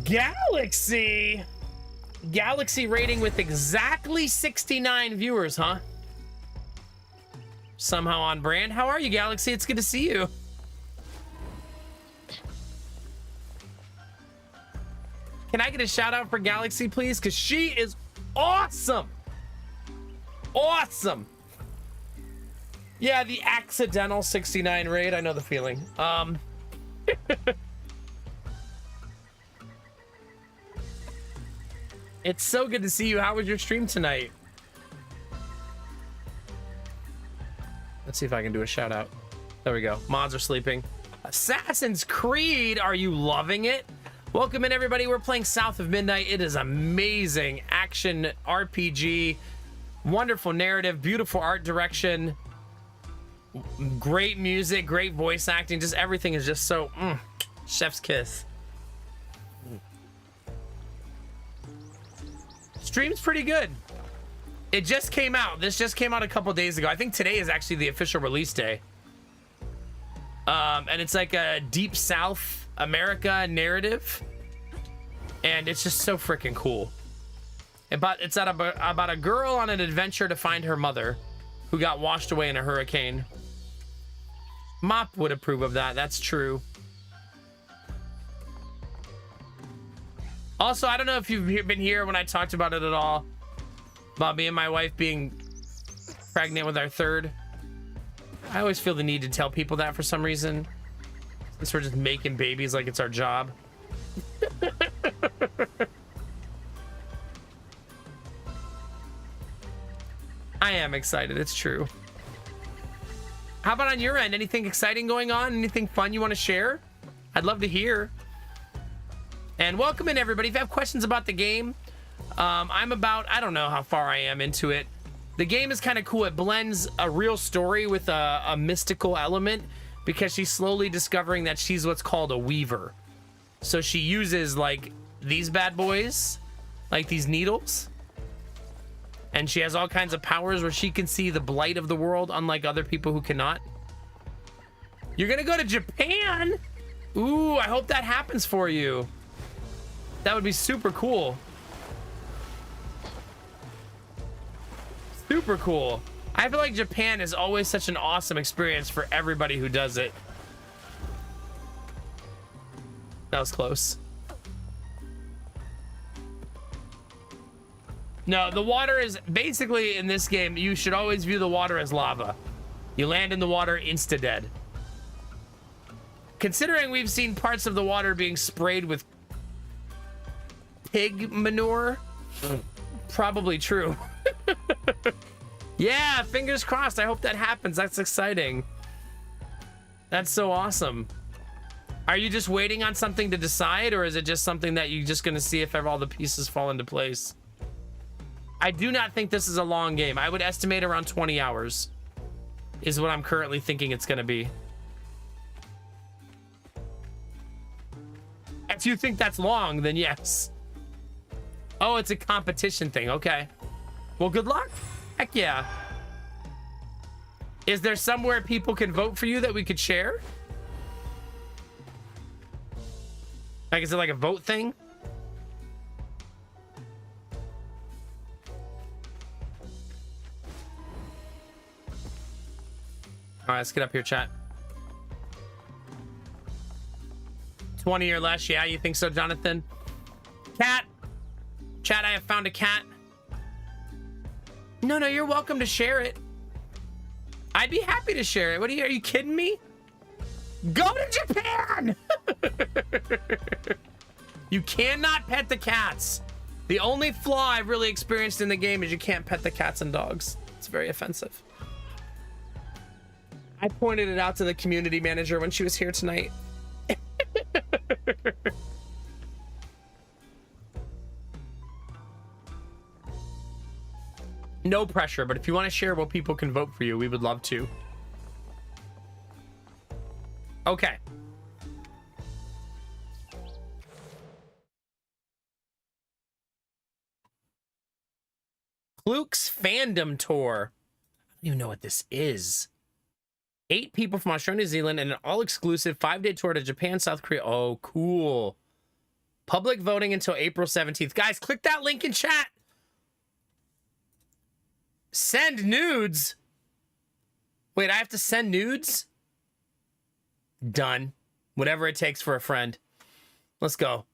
Galaxy rating with exactly 69 viewers, huh? Somehow on brand. How are you, Galaxy? It's good to see you. Can I get a shout out for Galaxy, please? Because she is awesome. Awesome. Yeah, the accidental 69 raid. I know the feeling. It's so good to see you. How was your stream tonight? Let's see if I can do a shout out. There we go. Mods are sleeping. Assassin's Creed. Are you loving it? Welcome in, everybody. We're playing South of Midnight. It is amazing action RPG, wonderful narrative, beautiful art direction, great music, great voice acting. Just everything is just so chef's kiss. Stream's pretty good. It just came out. This just came out a couple days ago. I think today is actually the official release day. And it's like a Deep South America narrative, and it's just so freaking cool. It's about a girl on an adventure to find her mother, who got washed away in a hurricane. Mop would approve of that. That's true. Also, I don't know if you've been here when I talked about it at all, about me and my wife being pregnant with our third. I always feel the need to tell people that for some reason. Since we're just making babies like it's our job. I am excited. It's true. How about on your end? Anything exciting going on? Anything fun you want to share? I'd love to hear. And welcome in, everybody. If you have questions about the game, I'm about, I don't know how far I am into it. The game is kind of cool. It blends a real story with a mystical element, because she's slowly discovering that she's what's called a weaver. So she uses like these bad boys, like these needles. And she has all kinds of powers where she can see the blight of the world, unlike other people who cannot. You're gonna go to Japan? Ooh, I hope that happens for you. That would be super cool. Super cool. I feel like Japan is always such an awesome experience for everybody who does it. That was close. No, the water is basically, in this game, you should always view the water as lava. You land in the water, insta-dead. Considering we've seen parts of the water being sprayed with pig manure, probably true. Yeah, fingers crossed. I hope that happens. That's exciting. That's so awesome. Are you just waiting on something to decide, or is it just something that you're just going to see if ever all the pieces fall into place? I do not think this is a long game. I would estimate around 20 hours is what I'm currently thinking it's going to be. If you think that's long, then yes. Oh, it's a competition thing. Okay. Well, good luck. Heck yeah. Is there somewhere people can vote for you that we could share? Like, is it like a vote thing? All right, let's get up here, chat. 20 or less. Yeah, you think so, Jonathan? Cat. Chat, I have found a cat. No, you're welcome to share it. I'd be happy to share it. What are you kidding me? Go to Japan! You cannot pet the cats. The only flaw I've really experienced in the game is you can't pet the cats and dogs. It's very offensive. I pointed it out to the community manager when she was here tonight. No pressure, but if you want to share what people can vote for you, we would love to. Okay. Fluke's Fandom Tour. I don't even know what this is. 8 people from Australia, New Zealand, and an all-exclusive 5-day tour to Japan, South Korea. Oh, cool. Public voting until April 17th. Guys, click that link in chat. Send nudes. Wait, I have to send nudes? Done. Whatever it takes for a friend. Let's go.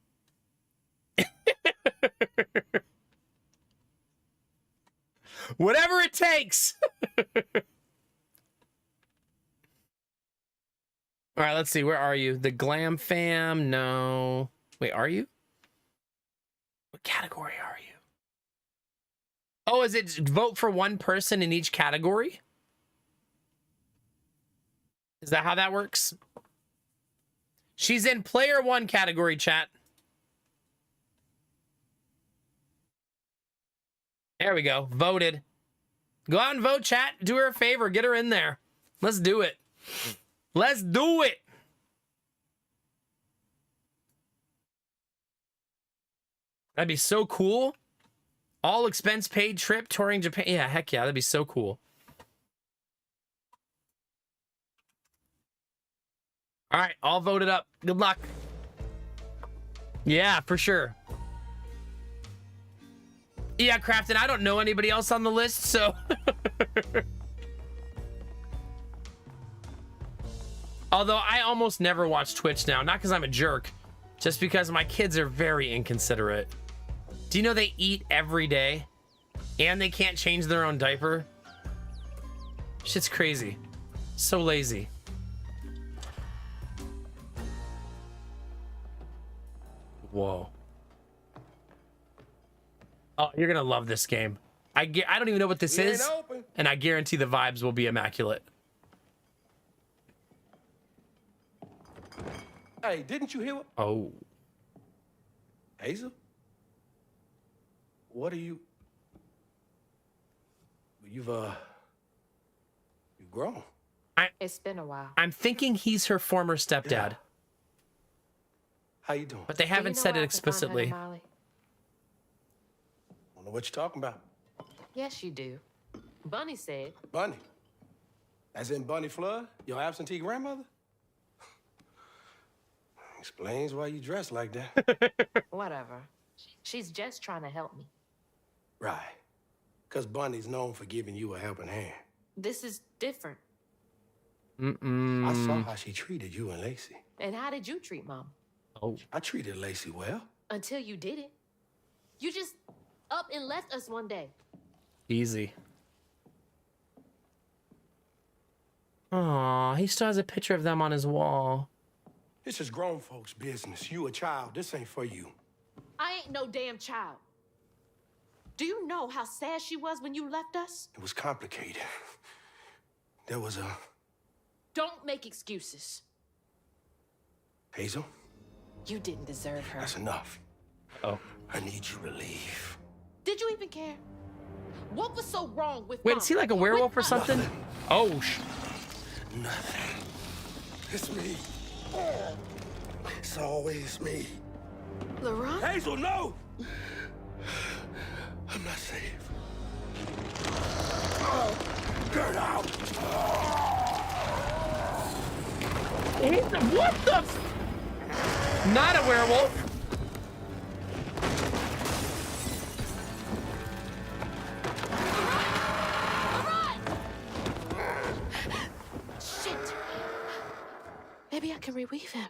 Whatever it takes. All right, let's see. Where are you? The Glam Fam? No. Wait, are you? What category are you? Oh, is it vote for one person in each category? Is that how that works? She's in player 1 category, chat. There we go. Voted. Go out and vote, chat. Do her a favor. Get her in there. Let's do it. Let's do it. That'd be so cool. All expense paid trip touring Japan. Yeah, heck yeah. That'd be so cool. All right. All voted up. Good luck. Yeah, for sure. Yeah, Crafton, I don't know anybody else on the list, so... Although I almost never watch Twitch now, not because I'm a jerk, just because my kids are very inconsiderate. Do you know they eat every day and they can't change their own diaper? Shit's crazy. So lazy. Whoa. Oh, you're gonna love this game. I don't even know what this is, and I guarantee the vibes will be immaculate. Hey, didn't you hear what? Oh. Hazel? What are you? You've grown. It's been a while. I'm thinking he's her former stepdad. Yeah. How you doing? But they haven't said it explicitly. I don't know what you're talking about. Yes, you do. Bunny said. Bunny? As in Bunny Flood, your absentee grandmother? Explains why you dress like that. Whatever. She's just trying to help me. Right. Because Bunny's known for giving you a helping hand. This is different. I saw how she treated you and Lacey. And how did you treat Mom? Oh. I treated Lacey well. Until you didn't. You just up and left us one day. Easy. Aw, he still has a picture of them on his wall. This is grown folks' business. You a child. This ain't for you. I ain't no damn child. Do you know how sad she was when you left us? It was complicated. There was a... Don't make excuses. Hazel? You didn't deserve her. That's enough. Oh. I need you to leave. Did you even care? What was so wrong with Wait, Mom? is he like a werewolf or something? Nothing. Oh, Nothing. It's me. It's always me. LeRon? Hazel, no! I'm not safe. Get out! What the f... Not a werewolf. can reweave him.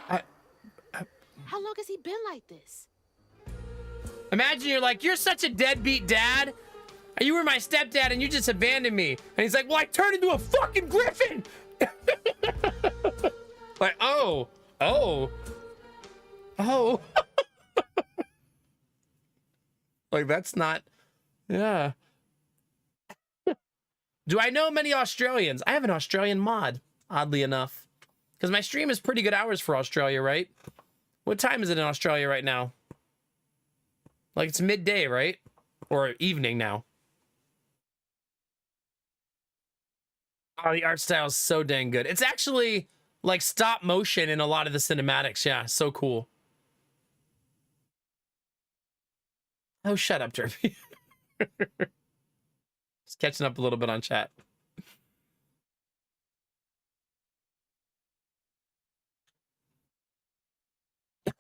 I- How long has he been like this? Imagine you're like, you're such a deadbeat dad. You were my stepdad and you just abandoned me. And he's like, well, I turned into a fucking griffin. Like, oh. Like, that's not, yeah. Do I know many Australians? I have an Australian mod, oddly enough. Because my stream is pretty good hours for Australia, right? What time is it in Australia right now? Like, it's midday, right? Or evening now. Oh, the art style is so dang good. It's actually like stop motion in a lot of the cinematics. Yeah, so cool. Oh, shut up, Derby. Just catching up a little bit on chat.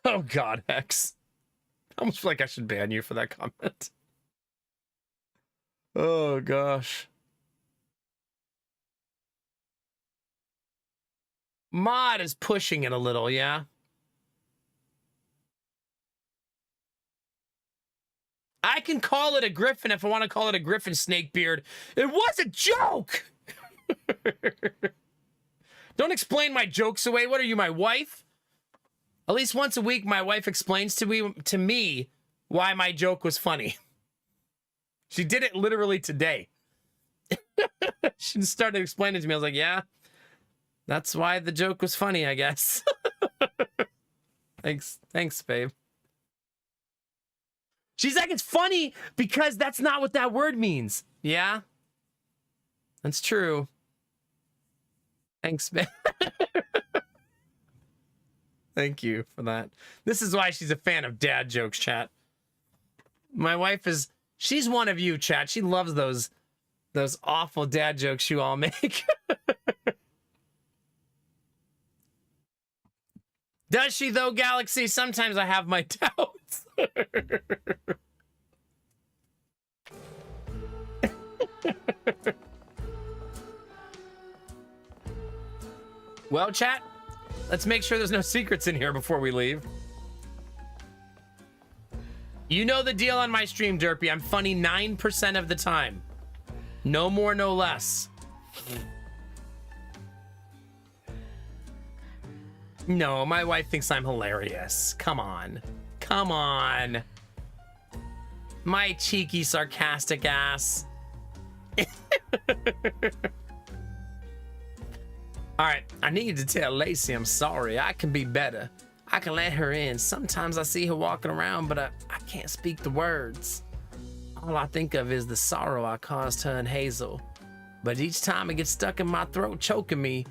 Oh, God, Hex. I almost feel like I should ban you for that comment. Oh, gosh. Mod is pushing it a little, yeah? I can call it a griffin if I want to call it a griffin, Snakebeard. It was a joke! Don't explain my jokes away. What are you, my wife? At least once a week, my wife explains to me why my joke was funny. She did it literally today. She started explaining to me. I was like, yeah, that's why the joke was funny, I guess. Thanks, babe. She's like, it's funny because that's not what that word means. Yeah, that's true. Thanks, babe. Thank you for that. This is why she's a fan of dad jokes, chat. My wife is, she's one of you, chat. She loves those awful dad jokes you all make. Does she though, Galaxy? Sometimes I have my doubts. Well, chat, let's make sure there's no secrets in here before we leave. You know the deal on my stream, Derpy. I'm funny 9% of the time. No more, no less. No, my wife thinks I'm hilarious. Come on. Come on. My cheeky, sarcastic ass. All right, I need to tell Lacey I'm sorry. I can be better. I can let her in. Sometimes I see her walking around, but I can't speak the words. All I think of is the sorrow I caused her and Hazel. But each time it gets stuck in my throat, choking me,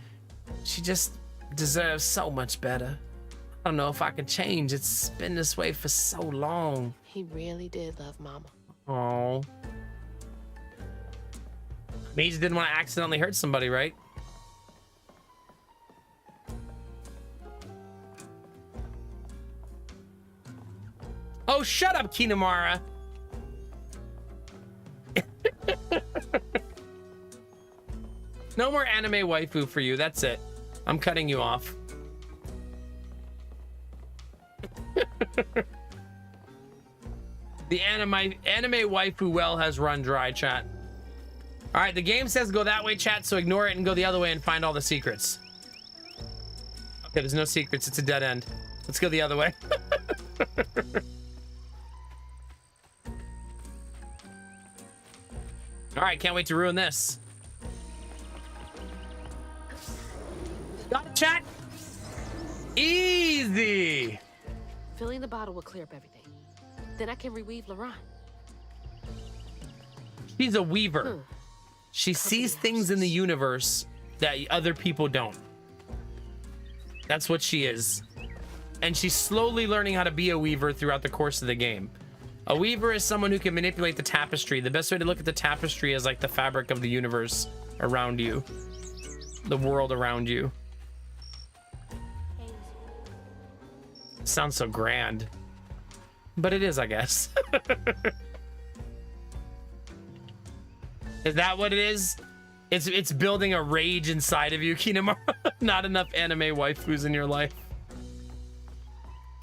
she just deserves so much better. I don't know if I can change. It's been this way for so long. He really did love Mama. Oh. He just didn't want to accidentally hurt somebody, right? Oh, shut up, Kinamara. No more anime waifu for you. That's it. I'm cutting you off. The anime waifu well has run dry, chat. All right, the game says go that way, chat, so ignore it and go the other way and find all the secrets. Okay, there's no secrets. It's a dead end. Let's go the other way. All right, can't wait to ruin this. Got it, chat? Easy. Filling the bottle will clear up everything. Then I can reweave Laurent. She's a weaver. She sees things in the universe that other people don't. That's what she is. And she's slowly learning how to be a weaver throughout the course of the game. A weaver is someone who can manipulate the tapestry. The best way to look at the tapestry is like the fabric of the universe around you. The world around you. Sounds so grand. But it is, I guess. Is that what it is? It's building a rage inside of you, Kinemura. Not enough anime waifus in your life.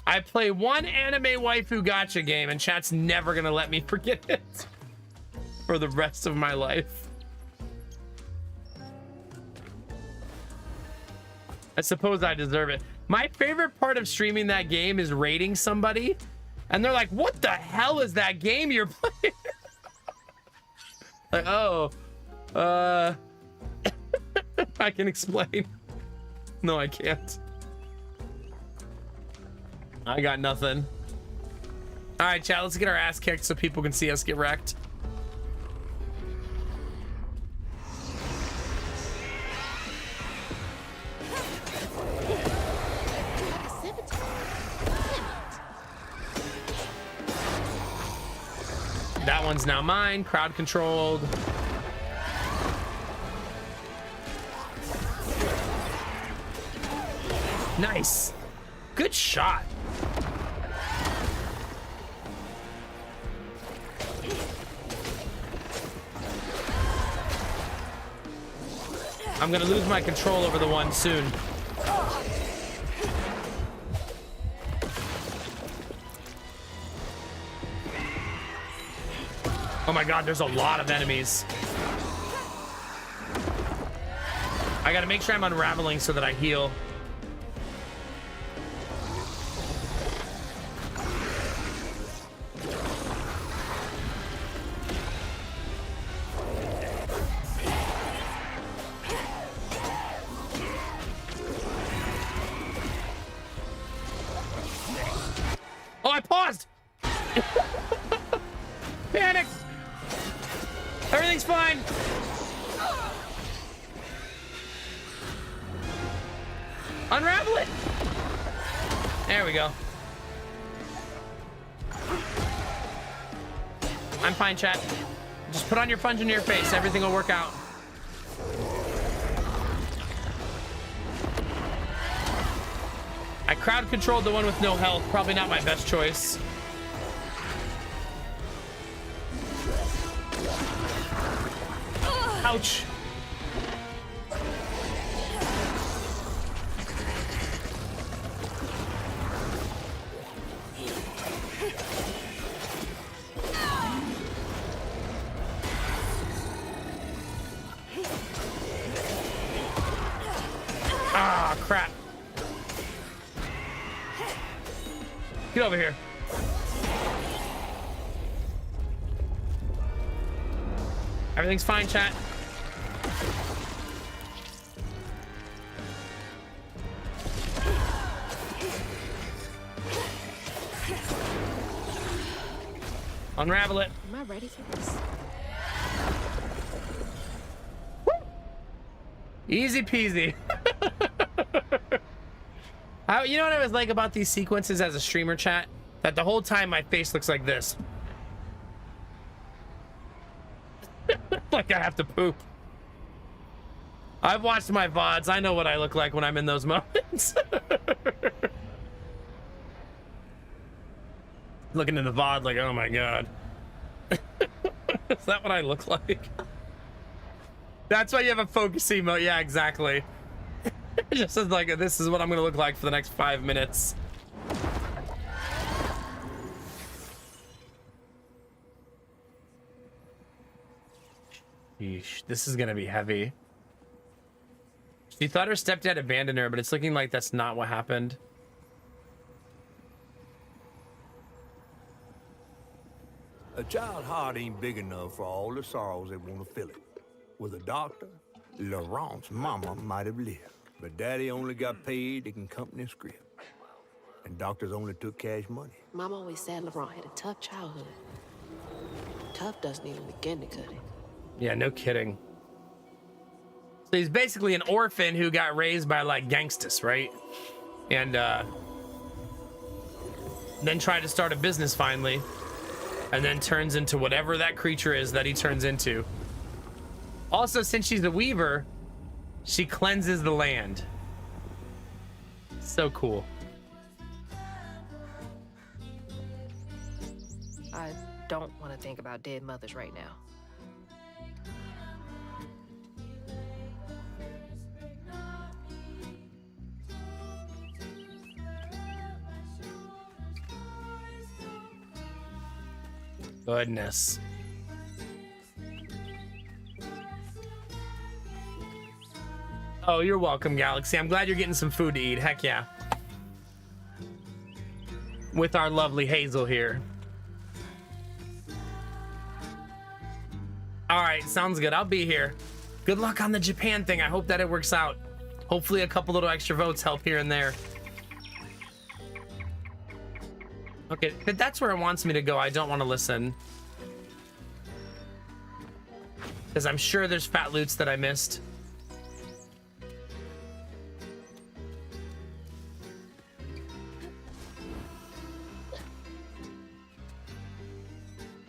I play one anime waifu gacha game, and chat's never gonna let me forget it for the rest of my life. I suppose I deserve it. My favorite part of streaming that game is rating somebody, and they're like, "What the hell is that game you're playing?" Like, oh, I can explain. No, I can't. I got nothing. All right, chat, let's get our ass kicked so people can see us get wrecked. That one's now mine, crowd controlled. Nice. Good shot. I'm gonna lose my control over the one soon. Oh my god, there's a lot of enemies. I gotta make sure I'm unraveling so that I heal. Oh, I paused! Panic! Everything's fine! Unravel it! There we go. I'm fine, chat. Just put on your punch into your face. Everything will work out. I crowd controlled the one with no health. Probably not my best choice. Ouch. Ah, crap. Get over here. Everything's fine, chat. Unravel it. Am I ready for this? Easy peasy. You know what I was like about these sequences as a streamer, chat? That the whole time my face looks like this. Like I have to poop. I've watched my VODs. I know what I look like when I'm in those moments. Looking in the VOD like, oh my god. Is that what I look like? That's why you have a focus emote. Yeah, exactly. Just as like, this is what I'm gonna look like for the next 5 minutes. Yeesh, this is gonna be heavy. She thought her stepdad abandoned her, but it's looking like that's not what happened. A child's heart ain't big enough for all the sorrows that want to fill it. With a doctor, Laurent's mama might have lived. But Daddy only got paid to accompany a script. And doctors only took cash money. Mom always said Laurent had a tough childhood. Tough doesn't even begin to cut it. Yeah, no kidding. So he's basically an orphan who got raised by like gangsters, right? And then tried to start a business finally. And then turns into whatever that creature is that he turns into. Also, since she's a weaver, she cleanses the land. So cool. I don't want to think about dead mothers right now. Goodness. Oh, you're welcome, Galaxy. I'm glad you're getting some food to eat. Heck yeah. With our lovely Hazel here. All right, sounds good. I'll be here. Good luck on the Japan thing. I hope that it works out. Hopefully a couple little extra votes help here and there. Okay, but that's where it wants me to go. I don't want to listen. Because I'm sure there's fat loots that I missed.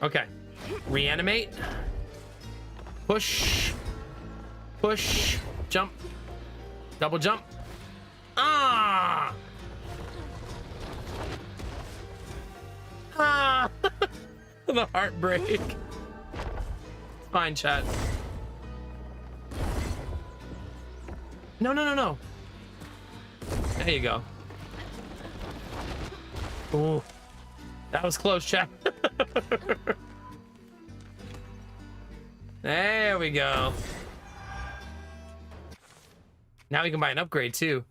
Okay. Reanimate. Push. Push. Jump. Double jump. Ah! Ah! The heartbreak. Fine, chat. No, no, no, no. There you go. Ooh. That was close, chat. There we go. Now we can buy an upgrade too.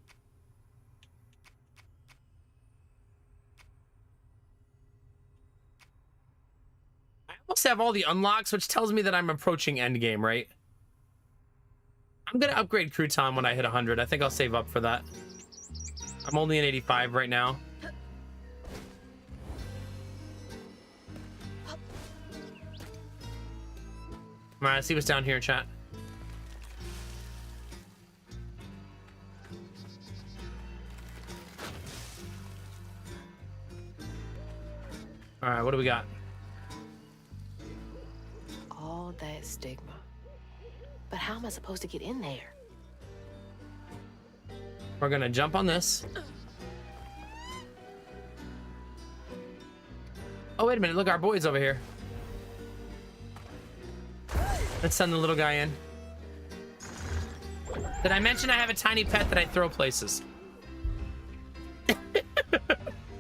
I almost have all the unlocks, which tells me that I'm approaching endgame, right? I'm gonna upgrade Crouton when I hit 100. I think I'll save up for that. I'm only at 85 right now. All right, let's see what's down here, chat. All right, what do we got? All that stigma. But how am I supposed to get in there? We're gonna jump on this. Oh, wait a minute. Look, our boy's over here. Let's send the little guy in. Did I mention I have a tiny pet that I throw places?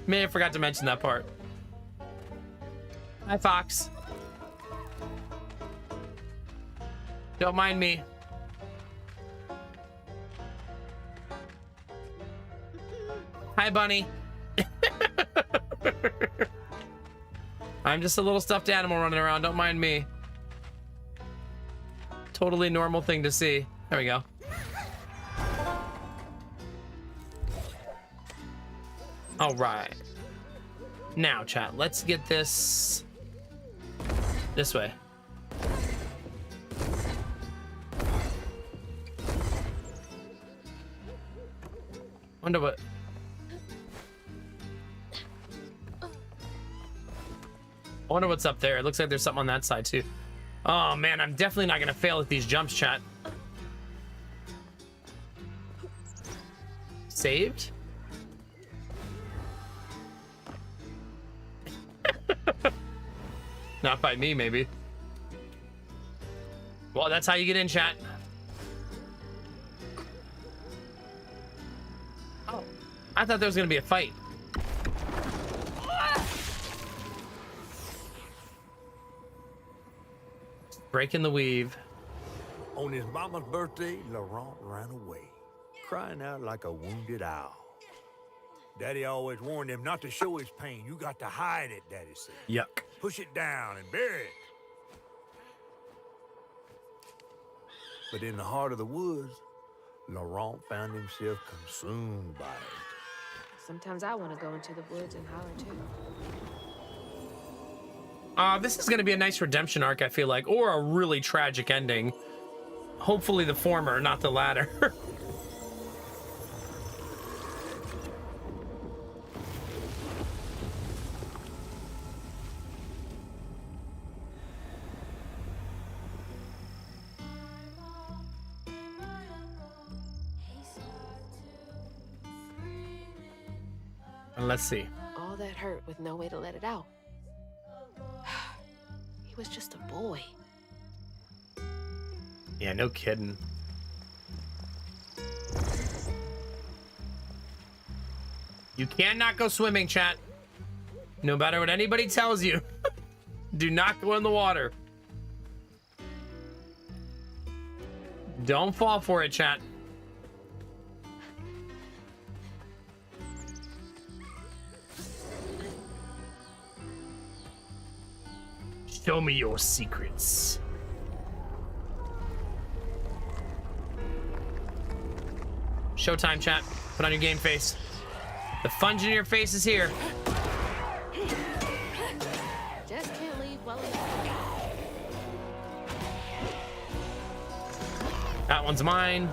May have forgot to mention that part. Hi, Fox. Don't mind me. Hi, Bunny. I'm just a little stuffed animal running around. Don't mind me. Totally normal thing to see. There we go. All right. Now, chat, let's get this way. Wonder what... I wonder what's up there. It looks like there's something on that side too. Oh man, I'm definitely not gonna fail at these jumps, chat. Saved? Not by me, maybe. Well, that's how you get in, chat. Oh, I thought there was gonna be a fight. Breaking the weave. On his mama's birthday, Laurent ran away, crying out like a wounded owl. Daddy always warned him not to show his pain. You got to hide it, Daddy said. Yuck. Push it down and bury it. But in the heart of the woods, Laurent found himself consumed by it. Sometimes I want to go into the woods and holler too. This is going to be a nice redemption arc, I feel like, or a really tragic ending. Hopefully the former, not the latter. And let's see. All that hurt with no way to let it out. He was just a boy. Yeah, no kidding. You cannot go swimming, chat. No matter what anybody tells you. Do not go in the water. Don't fall for it, chat. Show me your secrets. Showtime, chat. Put on your game face. The fun in your face is here. Just can't leave well enough. That one's mine.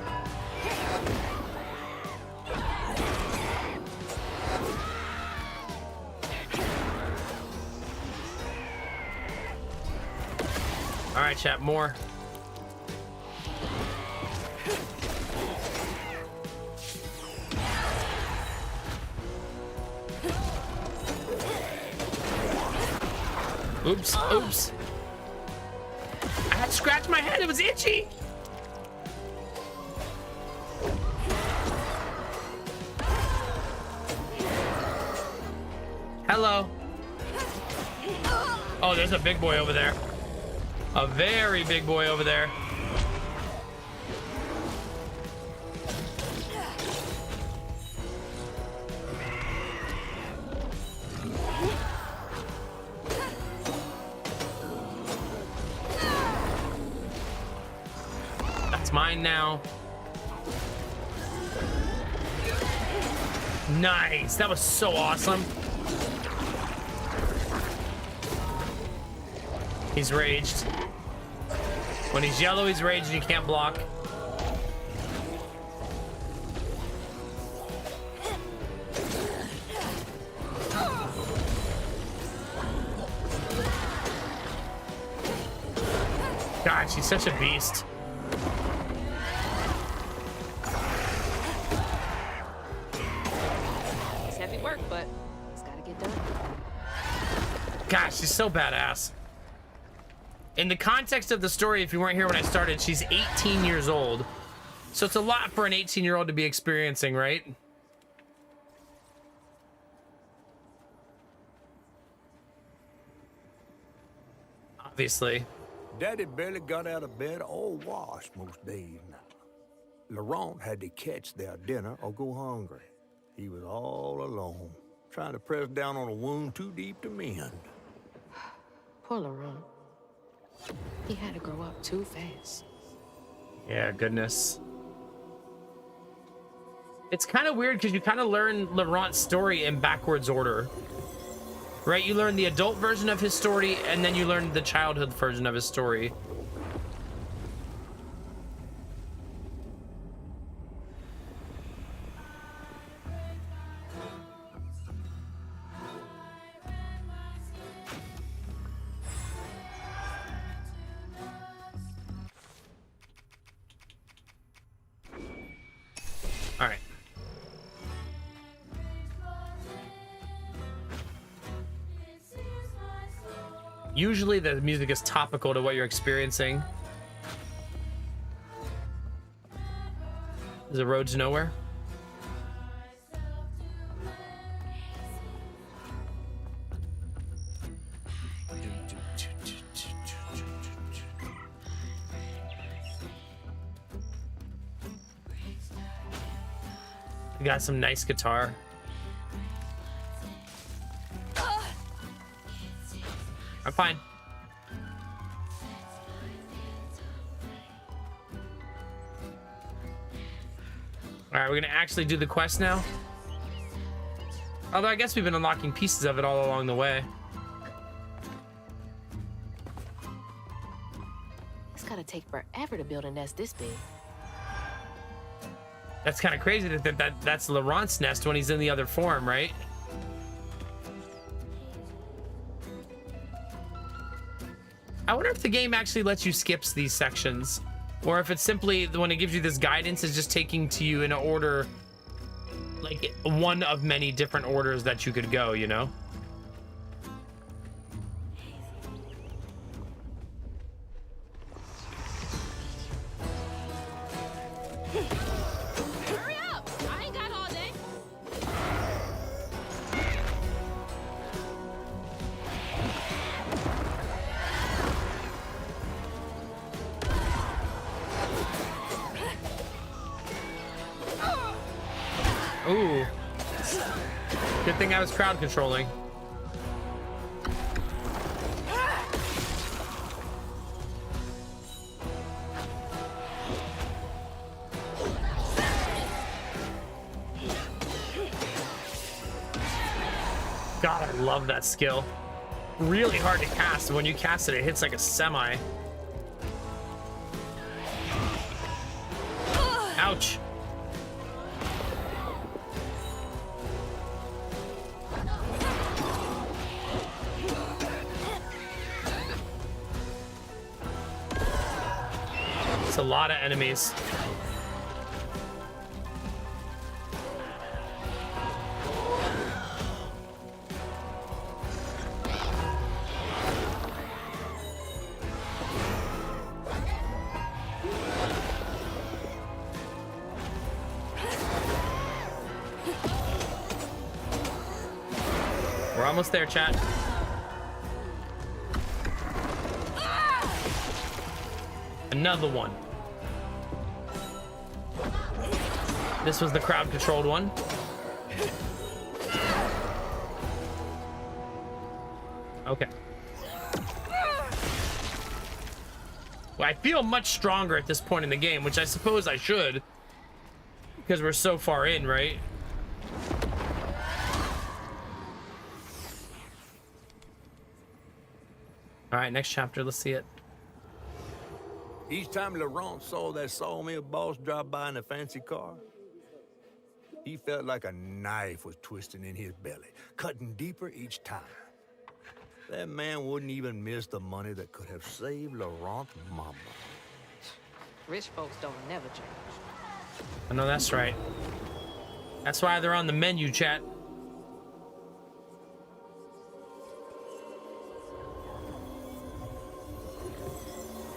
All right, chat, more. Oops, oops. I had to scratch my head, it was itchy. Hello. Oh, there's a big boy over there. A very big boy over there. That's mine now. Nice. That was so awesome. He's raged. When he's yellow, he's raged and you can't block. God, she's such a beast. It's heavy work, but it's gotta get done. Gosh, she's so badass. In the context of the story, if you weren't here when I started, she's 18 years old. So it's a lot for an 18-year-old to be experiencing, right? Obviously. Daddy barely got out of bed or washed most days now. Laurent had to catch their dinner or go hungry. He was all alone, trying to press down on a wound too deep to mend. Poor Laurent. He had to grow up too fast. Yeah, goodness. It's kind of weird because you kind of learn Laurent's story in backwards order. Right? You learn the adult version of his story, and then you learn the childhood version of his story. All right. Usually the music is topical to what you're experiencing. Is the road to nowhere? You got some nice guitar. I'm fine. All right, we're gonna actually do the quest now. Although I guess we've been unlocking pieces of it all along the way. It's gotta take forever to build a nest this big. That's kind of crazy that's Laurent's nest when he's in the other form, right? I wonder if the game actually lets you skip these sections, or if it's simply when it gives you this guidance is just taking to you in an order, like one of many different orders that you could go, you know? Hurry up! I ain't got all day. Good thing I was crowd controlling. God, I love that skill. Really hard to cast, and when you cast it, it hits like a semi. Ouch. It's a lot of enemies. We're almost there, chat. Another one. This was the crowd controlled one. Okay. Well, I feel much stronger at this point in the game, which I suppose I should, because we're so far in, right? All right, next chapter. Let's see it. Each time Laurent saw that sawmill boss drop by in a fancy car, he felt like a knife was twisting in his belly, cutting deeper each time. That man wouldn't even miss the money that could have saved Laurent's mama. Rich folks don't never change. I know that's right. That's why they're on the menu, chat.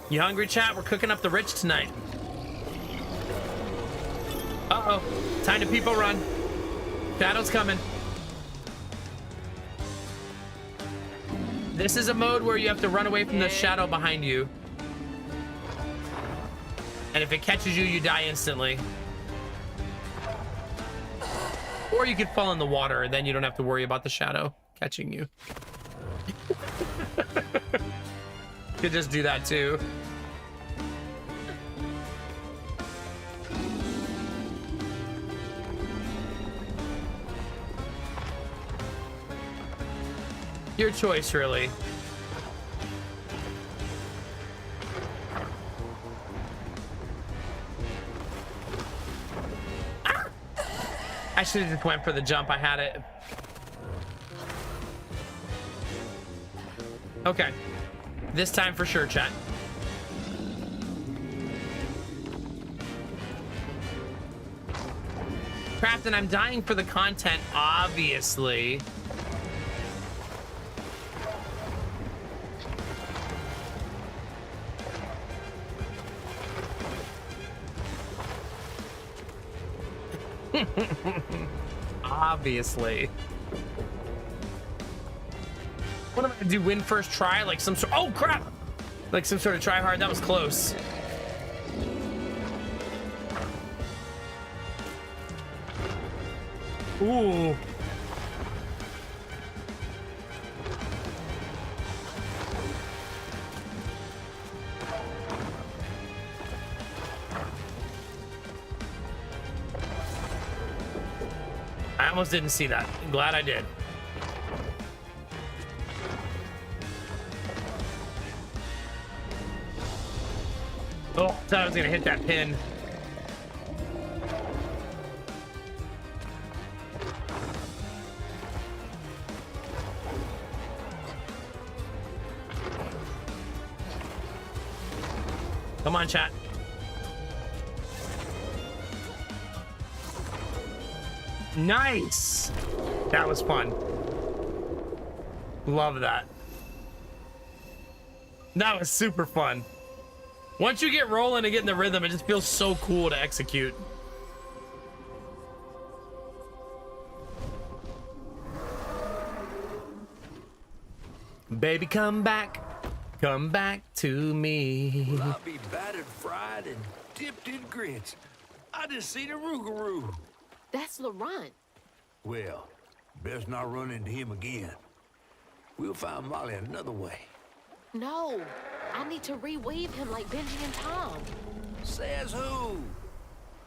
You hungry, chat? We're cooking up the rich tonight. Uh-oh. Time to people run. Shadow's coming. This is a mode where you have to run away from the shadow behind you. And if it catches you, you die instantly. Or you could fall in the water, and then you don't have to worry about the shadow catching you. Could just do that too. Your choice, really. Ah! I should have just went for the jump. I had it. Okay. This time for sure, chat. Crafton, I'm dying for the content, obviously. Obviously. What am I gonna do? Win first try? Like some sort? Oh crap! Like some sort of try hard. That was close. Ooh. I almost didn't see that. I'm glad I did. Oh, I thought I was gonna hit that pin. Come on, chat. Nice. That was fun. Love that. That was super fun. Once you get rolling and get in the rhythm, it just feels so cool to execute. Baby, come back to me. Well, I'll be battered, fried, and dipped in grits. I just seen a Rougarou. That's Laurent. Well, Best not run into him again. We'll find Molly another way. No, I need to reweave him like Benji and Tom. Says who?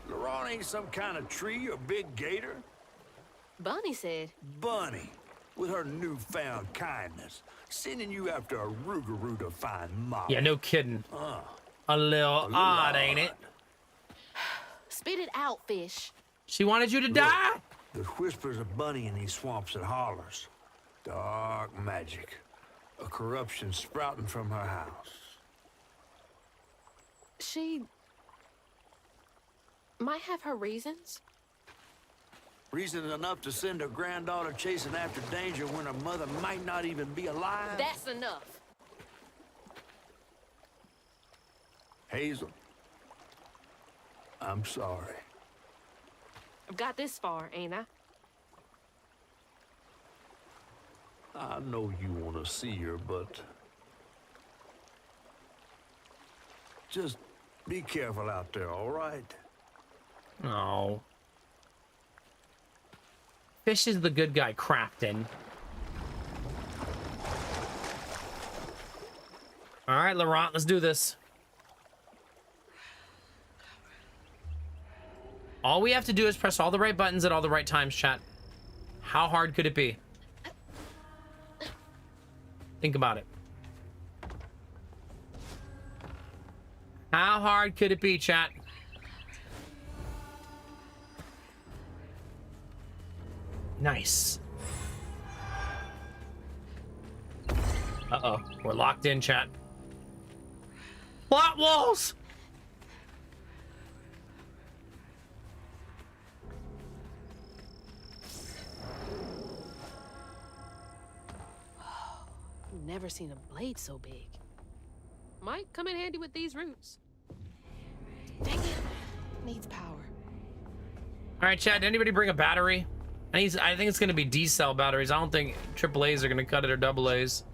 Laurent ain't some kind of tree or big gator. Bunny said, Bunny, with her newfound kindness, sending you after a Rougarou to find Molly. Yeah, no kidding. A little odd, ain't it? spit it out, fish. She wanted you to die? There's whispers of Bunny in these swamps and hollers. Dark magic. A corruption sprouting from her house. She might have her reasons. Reason enough to send her granddaughter chasing after danger when her mother might not even be alive? That's enough. Hazel, I'm sorry. I've got this far, ain't I? I know you want to see her, but just be careful out there, all right? Oh. Fish is the good guy, Crafton. All right, Laurent, let's do this. All we have to do is press all the right buttons at all the right times, chat. How hard could it be? Think about it. How hard could it be, chat? Nice. Uh-oh. We're locked in, chat. Plot walls! Never seen a blade so big. Might come in handy with these roots. Dang it. Needs power. All right, chat, did anybody bring a battery? I think it's going to be D-cell batteries. I don't think AAAs are going to cut it or AA's.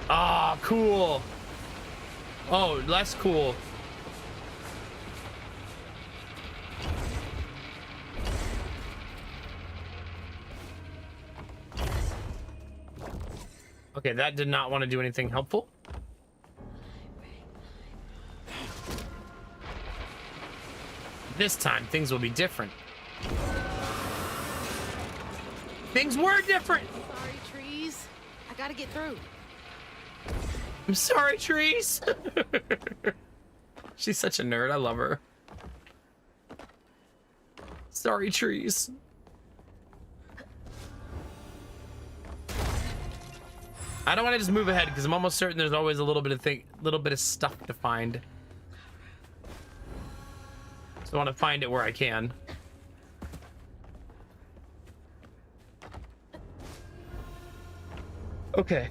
Ah, cool. Oh, less cool. Okay, that did not want to do anything helpful. This time, things will be different. Things were different! Sorry, trees. I gotta get through. I'm sorry, trees! She's such a nerd. I love her. Sorry, trees. I don't want to just move ahead because I'm almost certain there's always a little bit of stuff to find. So I want to find it where I can. Okay.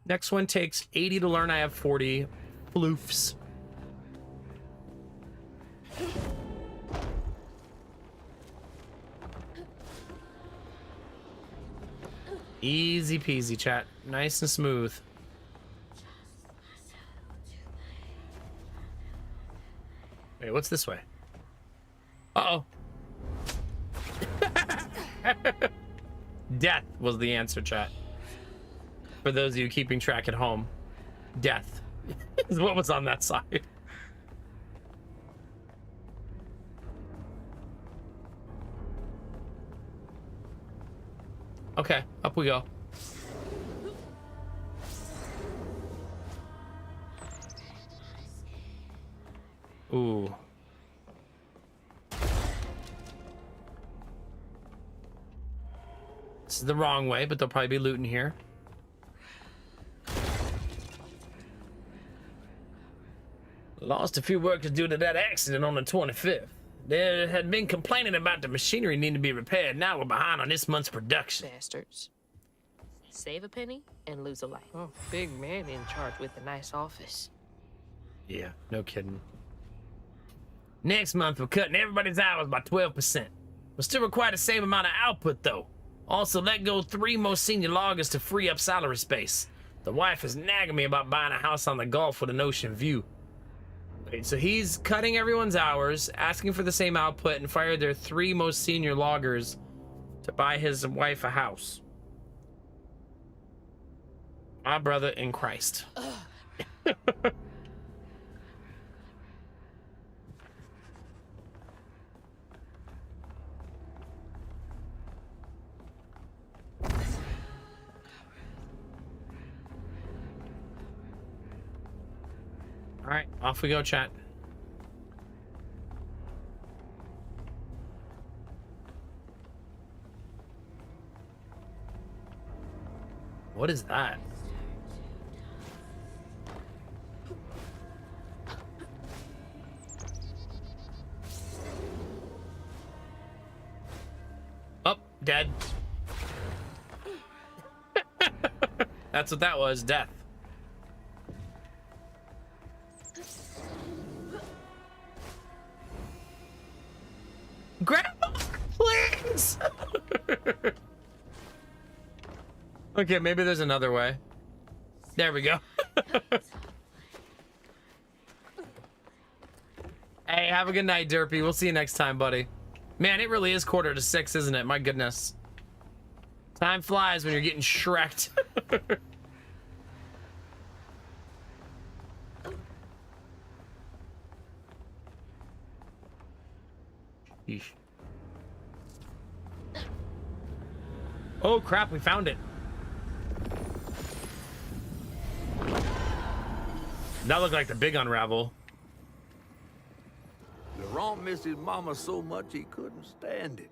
Next one takes 80 to learn. I have 40 floofs. Easy peasy, chat. Nice and smooth. Wait, what's this way? Uh-oh. Death was the answer, chat. For those of you keeping track at home. Death is what was on that side. Okay, up we go. Ooh. This is the wrong way, but there'll probably be loot in here. Lost a few workers due to that accident on the 25th. They had been complaining about the machinery needing to be repaired. Now we're behind on this month's production. Bastards. Save a penny and lose a life. Oh, big man in charge with a nice office. Yeah, no kidding. Next month, we're cutting everybody's hours by 12%. We'll still require the same amount of output, though. Also, let go 3 most senior loggers to free up salary space. The wife is nagging me about buying a house on the Gulf with an ocean view. Wait, so he's cutting everyone's hours, asking for the same output, and fired their 3 most senior loggers to buy his wife a house. My brother in Christ. All right, off we go, chat. What is that? Oh, dead. That's what that was, death. Grandma, please! Okay, maybe there's another way. There we go. Hey, have a good night, Derpy. We'll see you next time, buddy. Man, it really is 5:45, isn't it? My goodness. Time flies when you're getting shreked. Yeesh. Oh crap, we found it. That looked like the big unravel. Laurent missed his mama so much he couldn't stand it.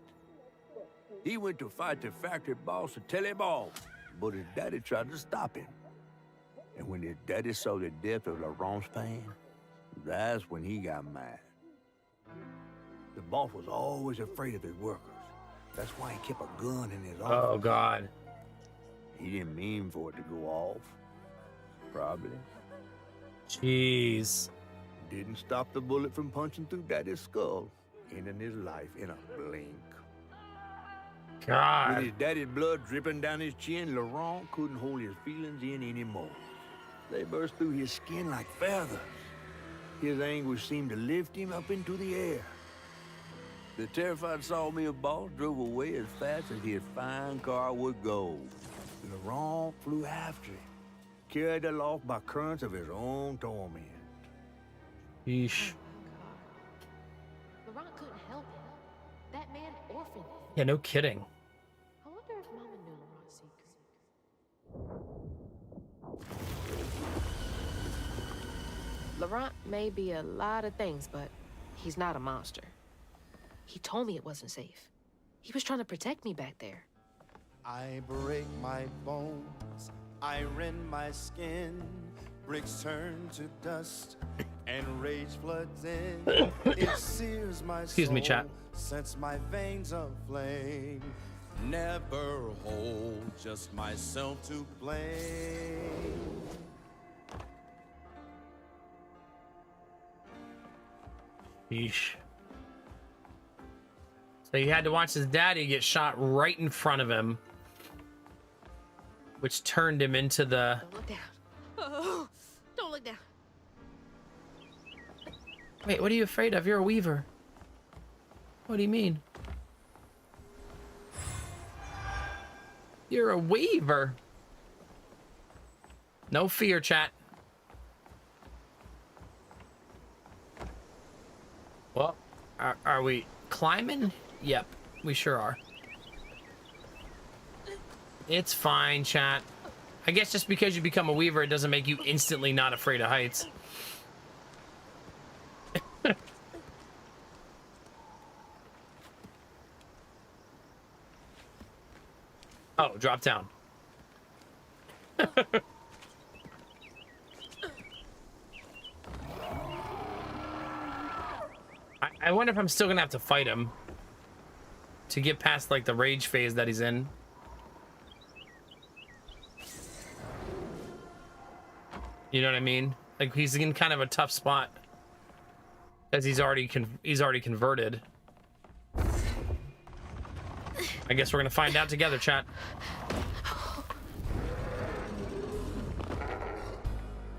He went to fight the factory boss at Teleball, but his daddy tried to stop him. And when his daddy saw the death of Laurent's pain, that's when he got mad. The boss was always afraid of his workers. That's why he kept a gun in his office. Oh, God. He didn't mean for it to go off. Probably. Jeez. Didn't stop the bullet from punching through Daddy's skull, ending his life in a blink. God. With his daddy's blood dripping down his chin, Laurent couldn't hold his feelings in anymore. They burst through his skin like feathers. His anguish seemed to lift him up into the air. The terrified sawmill boss drove away as fast as his fine car would go. Laurent flew after him, carried aloft by currents of his own torment. Yeesh. Laurent couldn't help it. That man orphaned him. Yeah, no kidding. I wonder if Mama knew Laurent's secret. Laurent may be a lot of things, but he's not a monster. He told me it wasn't safe. He was trying to protect me back there. I break my bones, I rend my skin, bricks turn to dust, and rage floods in. It sears my Excuse me, chat. Sets my veins aflame. Never hold just myself to blame. Yeesh. So he had to watch his daddy get shot right in front of him, which turned him into the... Don't look down. Oh, don't look down. Wait, what are you afraid of? You're a weaver. What do you mean? You're a weaver. No fear, chat. Well, are we climbing? Yep, we sure are. It's fine, chat. I guess just because you become a weaver, it doesn't make you instantly not afraid of heights. Oh, drop down. I wonder if I'm still gonna have to fight him to get past like the rage phase that he's in. You know what I mean? Like he's in kind of a tough spot because he's already converted. I guess we're gonna find out together, chat.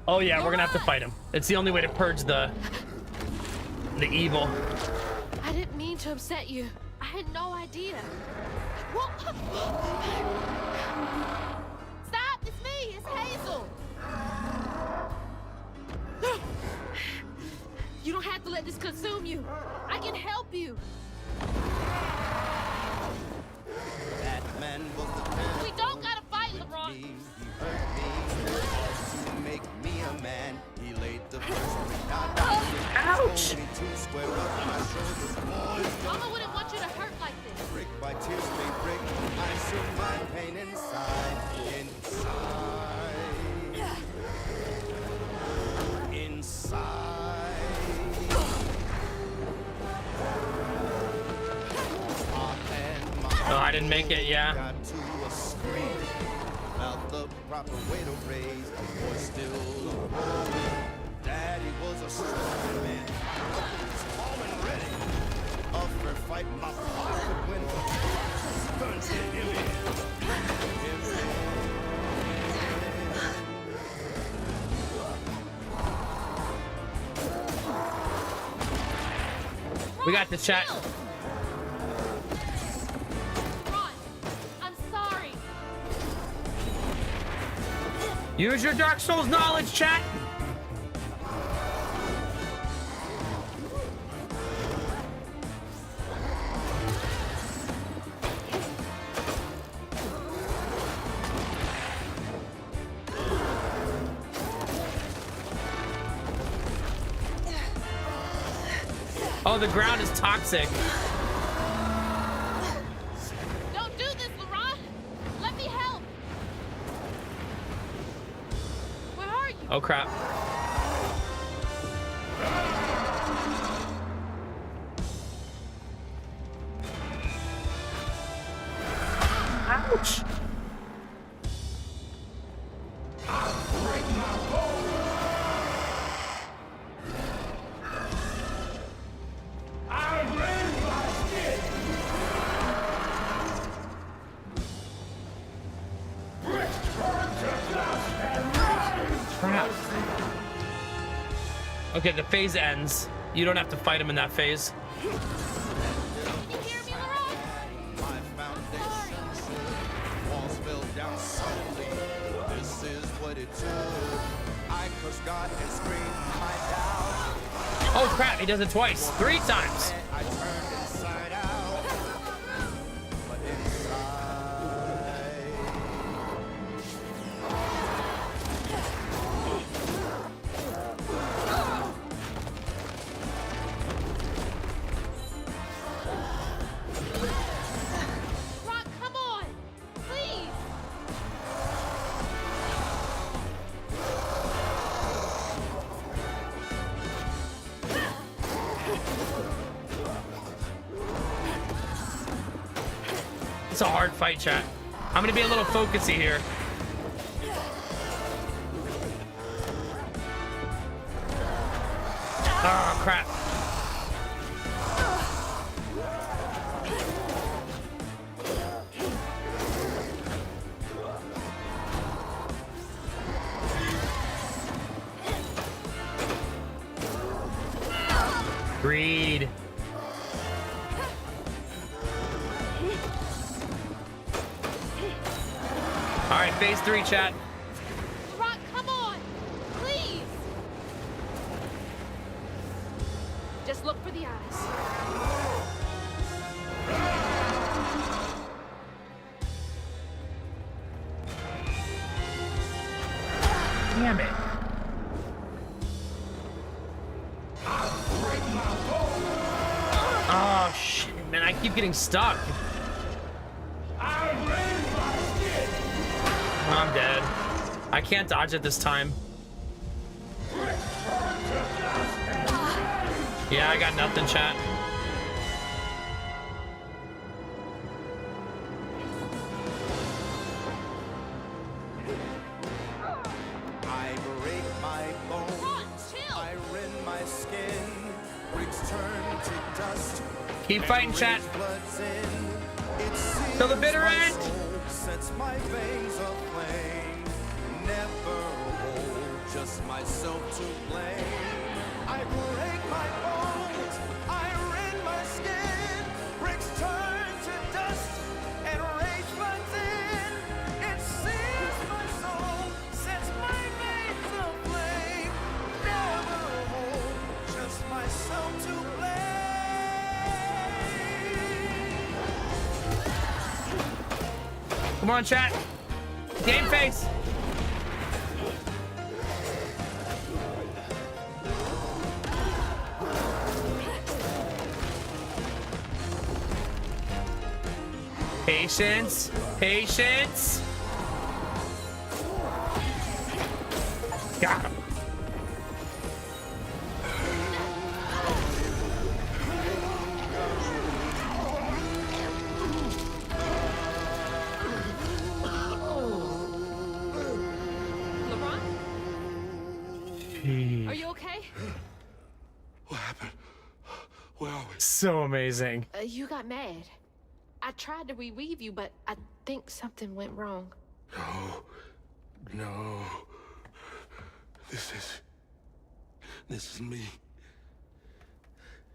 Oh yeah, we're gonna have to fight him. It's the only way to purge the The evil. I didn't mean to upset you. I had no idea. Whoa. Stop! It's me! It's Hazel! You don't have to let this consume you. I can help you. That man was the man. We don't gotta fight, LeBron. He hurt me. To make me a man, he laid the first brick out. Ouch! Told me to square up my shoulders, boys. Mama wouldn't want you to hurt like this. Brick by tears, brick. I feel my pain inside. Oh, I didn't make it, yeah. Got to a scream. Felt the proper way to raise a boy still. Daddy was a strong man. He's calm and ready. Up for fight, my father could win. Guns hit him We got the chat. Use your Dark Souls knowledge, chat. Oh, the ground is toxic. Don't do this, LeBron. Let me help. Where are you? Oh, crap. Ouch. Okay, the phase ends. You don't have to fight him in that phase. My foundation, walls fell down slowly. This is what it took. I cursed God and screamed my doubt. Oh crap, he does it twice. 3 times. I turned inside out. But Rock, come on. Please. It's a hard fight, chat. I'm gonna be a little focusy here. Oh crap. Greed. All right, phase 3, chat. Rock, come on. Please. Just look for the eyes. Damn it. Oh shit, man, I keep getting stuck. I'm dead. I can't dodge it this time. Yeah, I got nothing, chat. I break my bones. I rend my skin. Bricks turn to dust. Keep fighting, chat. Till the bitter end. Sets my veins aflame. Never hold just myself to blame. I break my bones. Come on, chat. Game face. Patience. Patience. Got him. Are you okay? What happened? Where are we? So amazing. You got mad. I tried to reweave you, but I think something went wrong. No. This is me.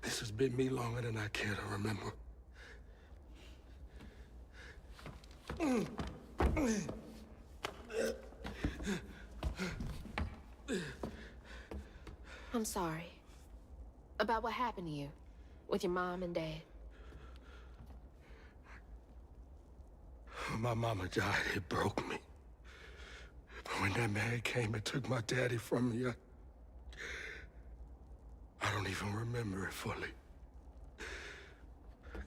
This has been me longer than I care to remember. I'm sorry. About what happened to you with your mom and dad. My mama died. It broke me. But when that man came and took my daddy from me, I don't even remember it fully.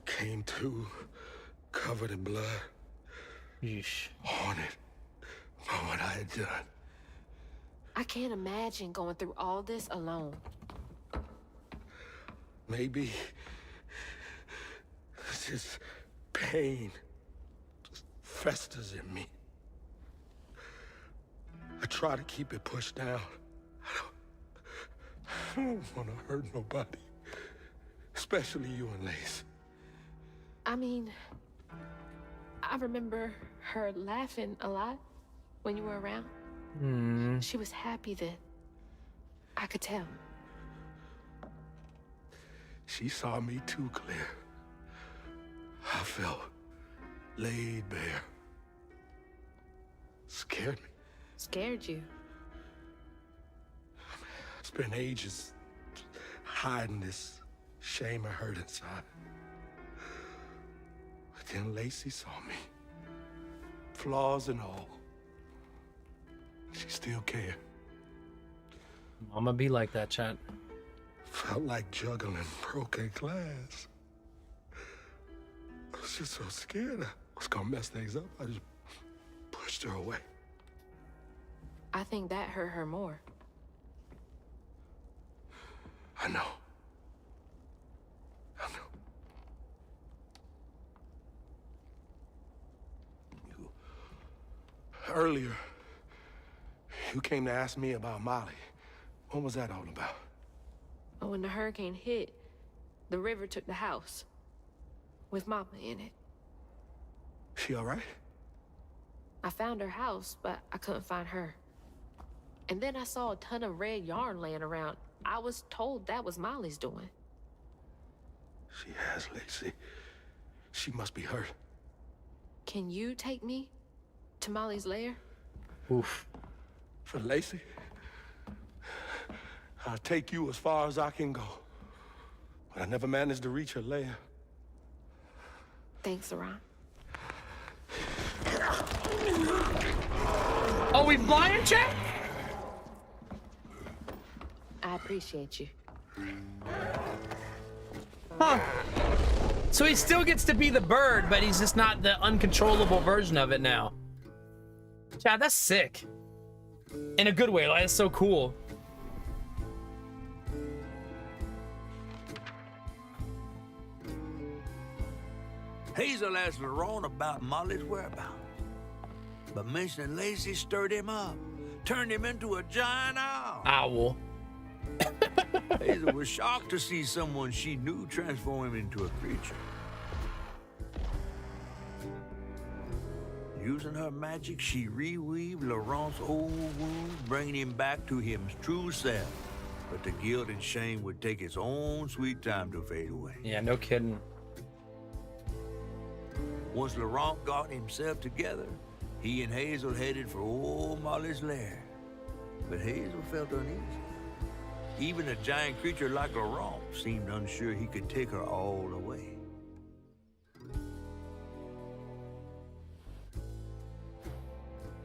Came to, covered in blood. Yeesh. Haunted by what I had done. I can't imagine going through all this alone. Maybe it's just pain just festers in me. I try to keep it pushed down. I don't want to hurt nobody, especially you and Lace. I mean, I remember her laughing a lot when you were around. She was happy then. I could tell. She saw me too clear. I felt laid bare. Scared me. Scared you? I spent ages hiding this shame I hurt inside. But then Lacey saw me. Flaws and all. She still cared. Mama be like that, chat. Felt like juggling broken glass. I was just so scared I was gonna mess things up. I just pushed her away. I think that hurt her more. I know. Earlier, you came to ask me about Molly. What was that all about? But when the hurricane hit, the river took the house with Mama in it. She all right? I found her house, but I couldn't find her. And then I saw a ton of red yarn laying around. I was told that was Molly's doing. She has, Lacey. She must be hurt. Can you take me to Molly's lair? Oof. For Lacey? I'll take you as far as I can go. But I never managed to reach her lair. Thanks, Aran. Oh, we flying, chat? I appreciate you. Huh. So he still gets to be the bird, but he's just not the uncontrollable version of it now. Chad, that's sick. In a good way, like, that's so cool. Hazel asked Laurent about Molly's whereabouts. But mentioning Lacey stirred him up, turned him into a giant owl. Owl. Hazel was shocked to see someone she knew transform him into a creature. Using her magic, she reweaved Laurent's old wounds, bringing him back to his true self. But the guilt and shame would take its own sweet time to fade away. Yeah, no kidding. Once Laurent got himself together, he and Hazel headed for old Molly's lair. But Hazel felt uneasy. Even a giant creature like Laurent seemed unsure he could take her all away.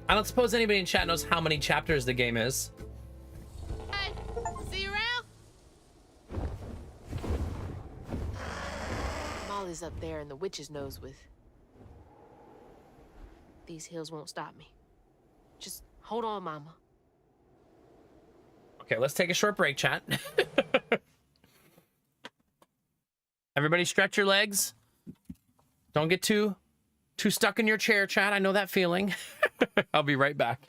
I don't suppose anybody in chat knows how many chapters the game is. Hey, see you around? Molly's up there in the witch's nose with. These hills won't stop me. Just hold on, Mama. Okay, let's take a short break, chat. Everybody stretch your legs. Don't get too stuck in your chair, chat. I know that feeling. I'll be right back.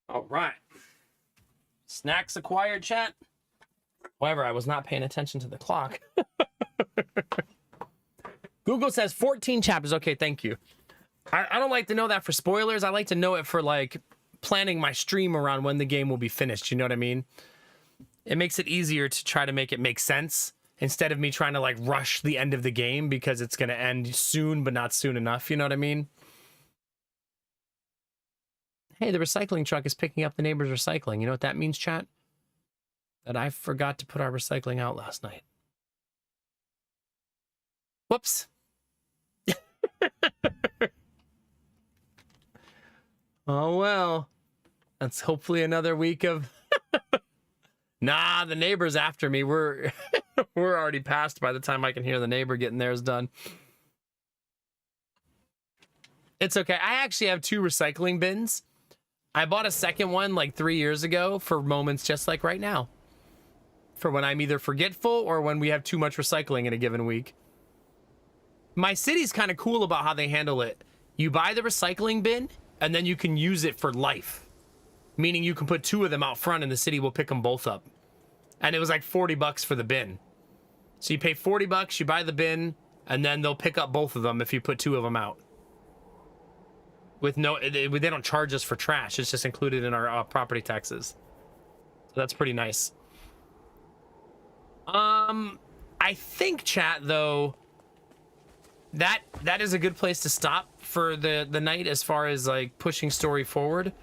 All right. Snacks acquired, chat. However, I was not paying attention to the clock. Google says 14 chapters. Okay, thank you. I don't like to know that for spoilers. I like to know it for, like, planning my stream around when the game will be finished. You know what I mean? It makes it easier to try to make it make sense instead of me trying to, like, rush the end of the game because it's going to end soon, but not soon enough. You know what I mean? Hey, the recycling truck is picking up the neighbor's recycling. You know what that means, chat? That I forgot to put our recycling out last night. Whoops. Oh, well. That's hopefully another week of... Nah, the neighbor's after me. We're already past by the time I can hear the neighbor getting theirs done. It's okay. I actually have 2 recycling bins. I bought a second one like 3 years ago for moments just like right now. For when I'm either forgetful or when we have too much recycling in a given week. My city's kind of cool about how they handle it. You buy the recycling bin, and then you can use it for life. Meaning you can put 2 of them out front and the city will pick them both up. And it was like $40 for the bin. So you pay $40, you buy the bin, and then they'll pick up both of them if you put 2 of them out. With no, they don't charge us for trash. It's just included in our property taxes. So that's pretty nice. I think, chat, though, that is a good place to stop for the night as far as like pushing story forward.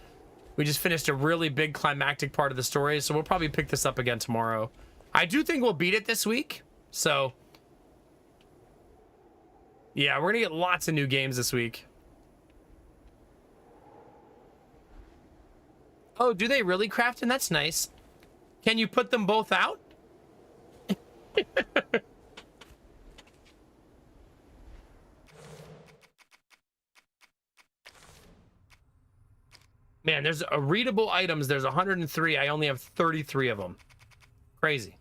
We just finished a really big climactic part of the story, so we'll probably pick this up again tomorrow. I do think we'll beat it this week, so yeah, we're gonna get lots of new games this week. Oh, do they really, Crafton? That's nice. Can you put them both out? Man, there's readable items. There's 103. I only have 33 of them. Crazy.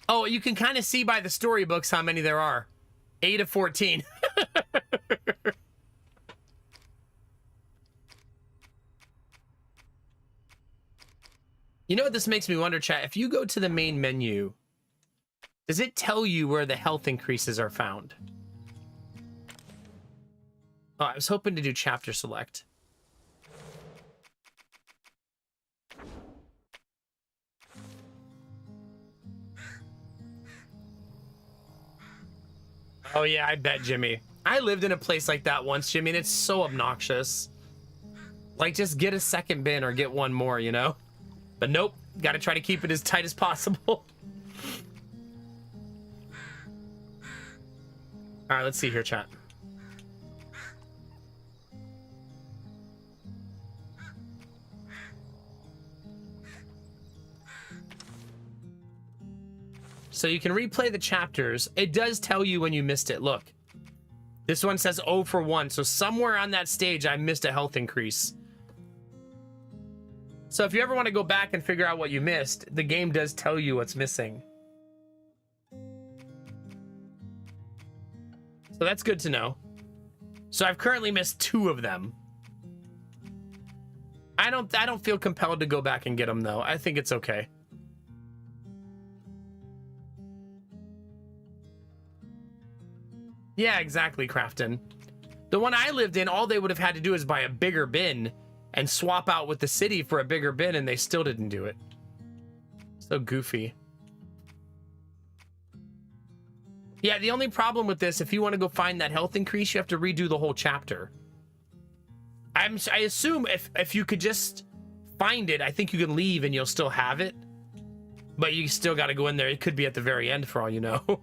Oh, you can kind of see by the storybooks how many there are. 8 of 14. You know what this makes me wonder, chat? If you go to the main menu, does it tell you where the health increases are found? Oh, I was hoping to do chapter select. Oh yeah, I bet, Jimmy. I lived in a place like that once, Jimmy, and it's so obnoxious. Like, just get a second bin or get one more, you know? But nope, gotta try to keep it as tight as possible. All right, let's see here, chat. So you can replay the chapters. It does tell you when you missed it. Look, this one says 0 for 1. So somewhere on that stage, I missed a health increase. So if you ever want to go back and figure out what you missed, the game does tell you what's missing. So that's good to know. So I've currently missed 2 of them. I don't feel compelled to go back and get them though. I think it's okay. Yeah, exactly, Crafton. The one I lived in, all they would have had to do is buy a bigger bin and swap out with the city for a bigger bin, and they still didn't do it. So goofy. Yeah, the only problem with this, if you want to go find that health increase, you have to redo the whole chapter. I assume if you could just find it, I think you can leave and you'll still have it. But you still got to go in there. It could be at the very end for all you know.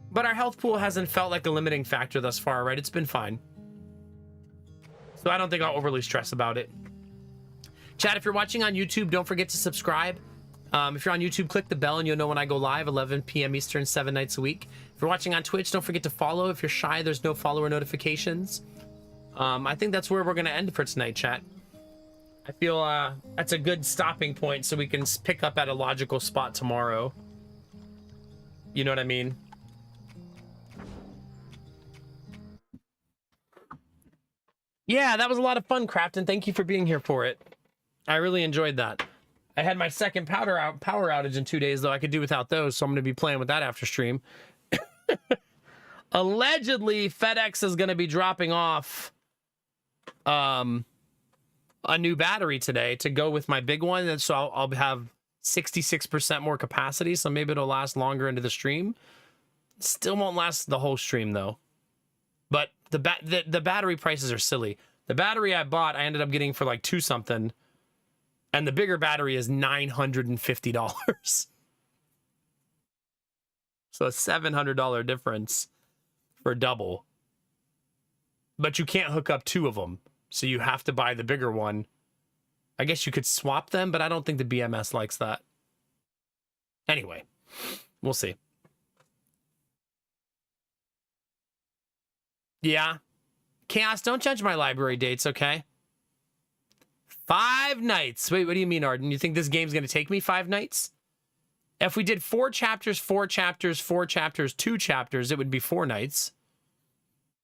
But our health pool hasn't felt like a limiting factor thus far, right? It's been fine. So I don't think I'll overly stress about it. Chat, if you're watching on YouTube, don't forget to subscribe. If you're on YouTube, click the bell and you'll know when I go live, 11 p.m. Eastern, 7 nights a week. If you're watching on Twitch, don't forget to follow. If you're shy, there's no follower notifications. I think that's where we're going to end for tonight, chat. I feel that's a good stopping point so we can pick up at a logical spot tomorrow. You know what I mean? Yeah, that was a lot of fun, Crafton. Thank you for being here for it. I really enjoyed that. I had my second power outage in 2 days, though. I could do without those, so I'm going to be playing with that after stream. Allegedly, FedEx is going to be dropping off a new battery today to go with my big one, and so I'll have 66% more capacity, so maybe it'll last longer into the stream. Still won't last the whole stream, though. But the battery prices are silly. The battery I bought, I ended up getting for like $2 something. And the bigger battery is $950. So a $700 difference for double. But you can't hook up 2 of them. So you have to buy the bigger one. I guess you could swap them, but I don't think the BMS likes that. Anyway, we'll see. Yeah. Chaos, don't judge my library dates, okay? 5 nights. Wait, what do you mean, Arden? You think this game's going to take me 5 nights? If we did 4 chapters, 4 chapters, 4 chapters, 2 chapters, it would be 4 nights.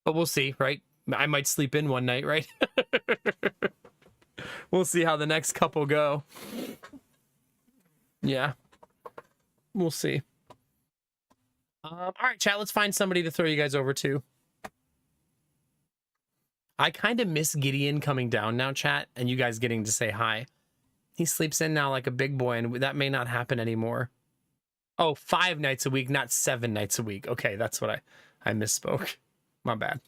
But we'll see, right? I might sleep in one night, right? We'll see how the next couple go. Yeah. We'll see. All right, chat, let's find somebody to throw you guys over to. I kind of miss Gideon coming down now, chat, and you guys getting to say hi. He sleeps in now like a big boy, and that may not happen anymore. Oh, 5 nights a week, not 7 nights a week. Okay, that's what I misspoke. My bad.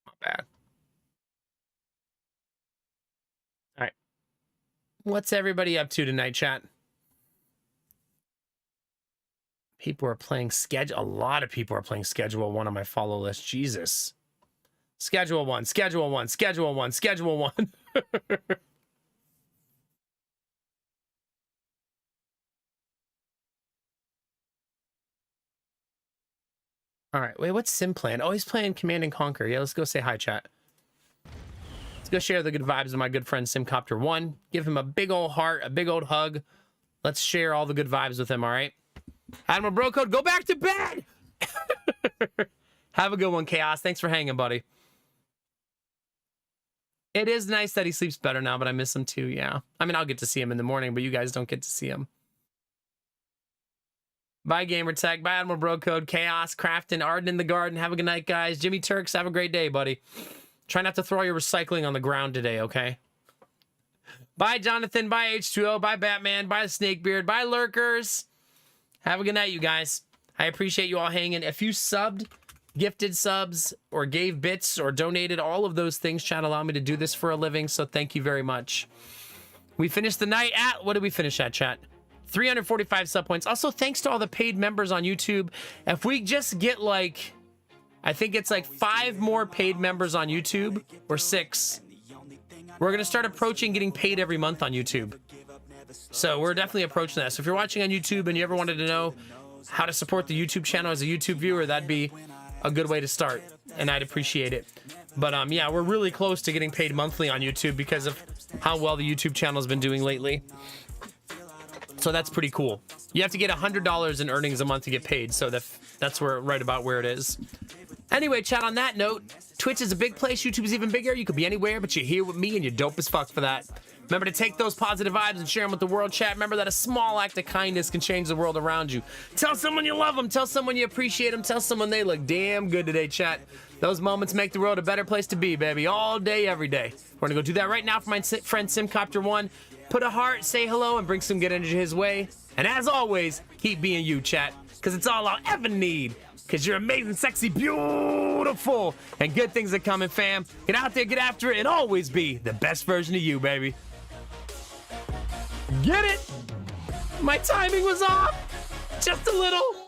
My bad. All right. What's everybody up to tonight, chat? People are playing schedule. A lot of people are playing Schedule 1 on my follow list. Jesus. Schedule 1, Schedule 1, Schedule 1, Schedule 1. All right, wait, what's Sim playing? Oh, he's playing Command and Conquer. Yeah, let's go say hi, chat. Let's go share the good vibes with my good friend Simcopter1. Give him a big old heart, a big old hug. Let's share all the good vibes with him, all right? Admiral Bro Code, go back to bed! Have a good one, Chaos. Thanks for hanging, buddy. It is nice that he sleeps better now, but I miss him too, yeah. I mean, I'll get to see him in the morning, but you guys don't get to see him. Bye, Gamertech. Bye, Admiral Bro Code, Chaos, Crafton, Arden in the Garden. Have a good night, guys. Jimmy Turks, have a great day, buddy. Try not to throw your recycling on the ground today, okay? Bye, Jonathan. Bye, H2O. Bye, Batman. Bye, Snakebeard. Bye, Lurkers. Have a good night, you guys. I appreciate you all hanging. If you subbed, gifted subs, or gave bits, or donated, all of those things, chat, allow me to do this for a living, so thank you very much. We finished the night at, what did we finish at, chat? 345 sub points. Also, thanks to all the paid members on YouTube. If we just get like, I think it's like 5 more paid members on YouTube, or 6, we're going to start approaching getting paid every month on YouTube. So we're definitely approaching that. So if you're watching on YouTube and you ever wanted to know how to support the YouTube channel as a YouTube viewer, that'd be a good way to start, and I'd appreciate it. But yeah, we're really close to getting paid monthly on YouTube because of how well the YouTube channel has been doing lately. So that's pretty cool. You have to get $100 in earnings a month to get paid, so that's where right about where it is. Anyway, chat, on that note, Twitch is a big place. YouTube is even bigger. You could be anywhere, but you're here with me, and you're dope as fuck for that. Remember to take those positive vibes and share them with the world, chat. Remember that a small act of kindness can change the world around you. Tell someone you love them. Tell someone you appreciate them. Tell someone they look damn good today, chat. Those moments make the world a better place to be, baby. All day, every day. We're going to go do that right now for my friend Simcopter1. Put a heart, say hello, and bring some good energy his way. And as always, keep being you, chat, because it's all I'll ever need. Because you're amazing, sexy, beautiful, and good things are coming, fam. Get out there, get after it, and always be the best version of you, baby. Get it? My timing was off. Just a little.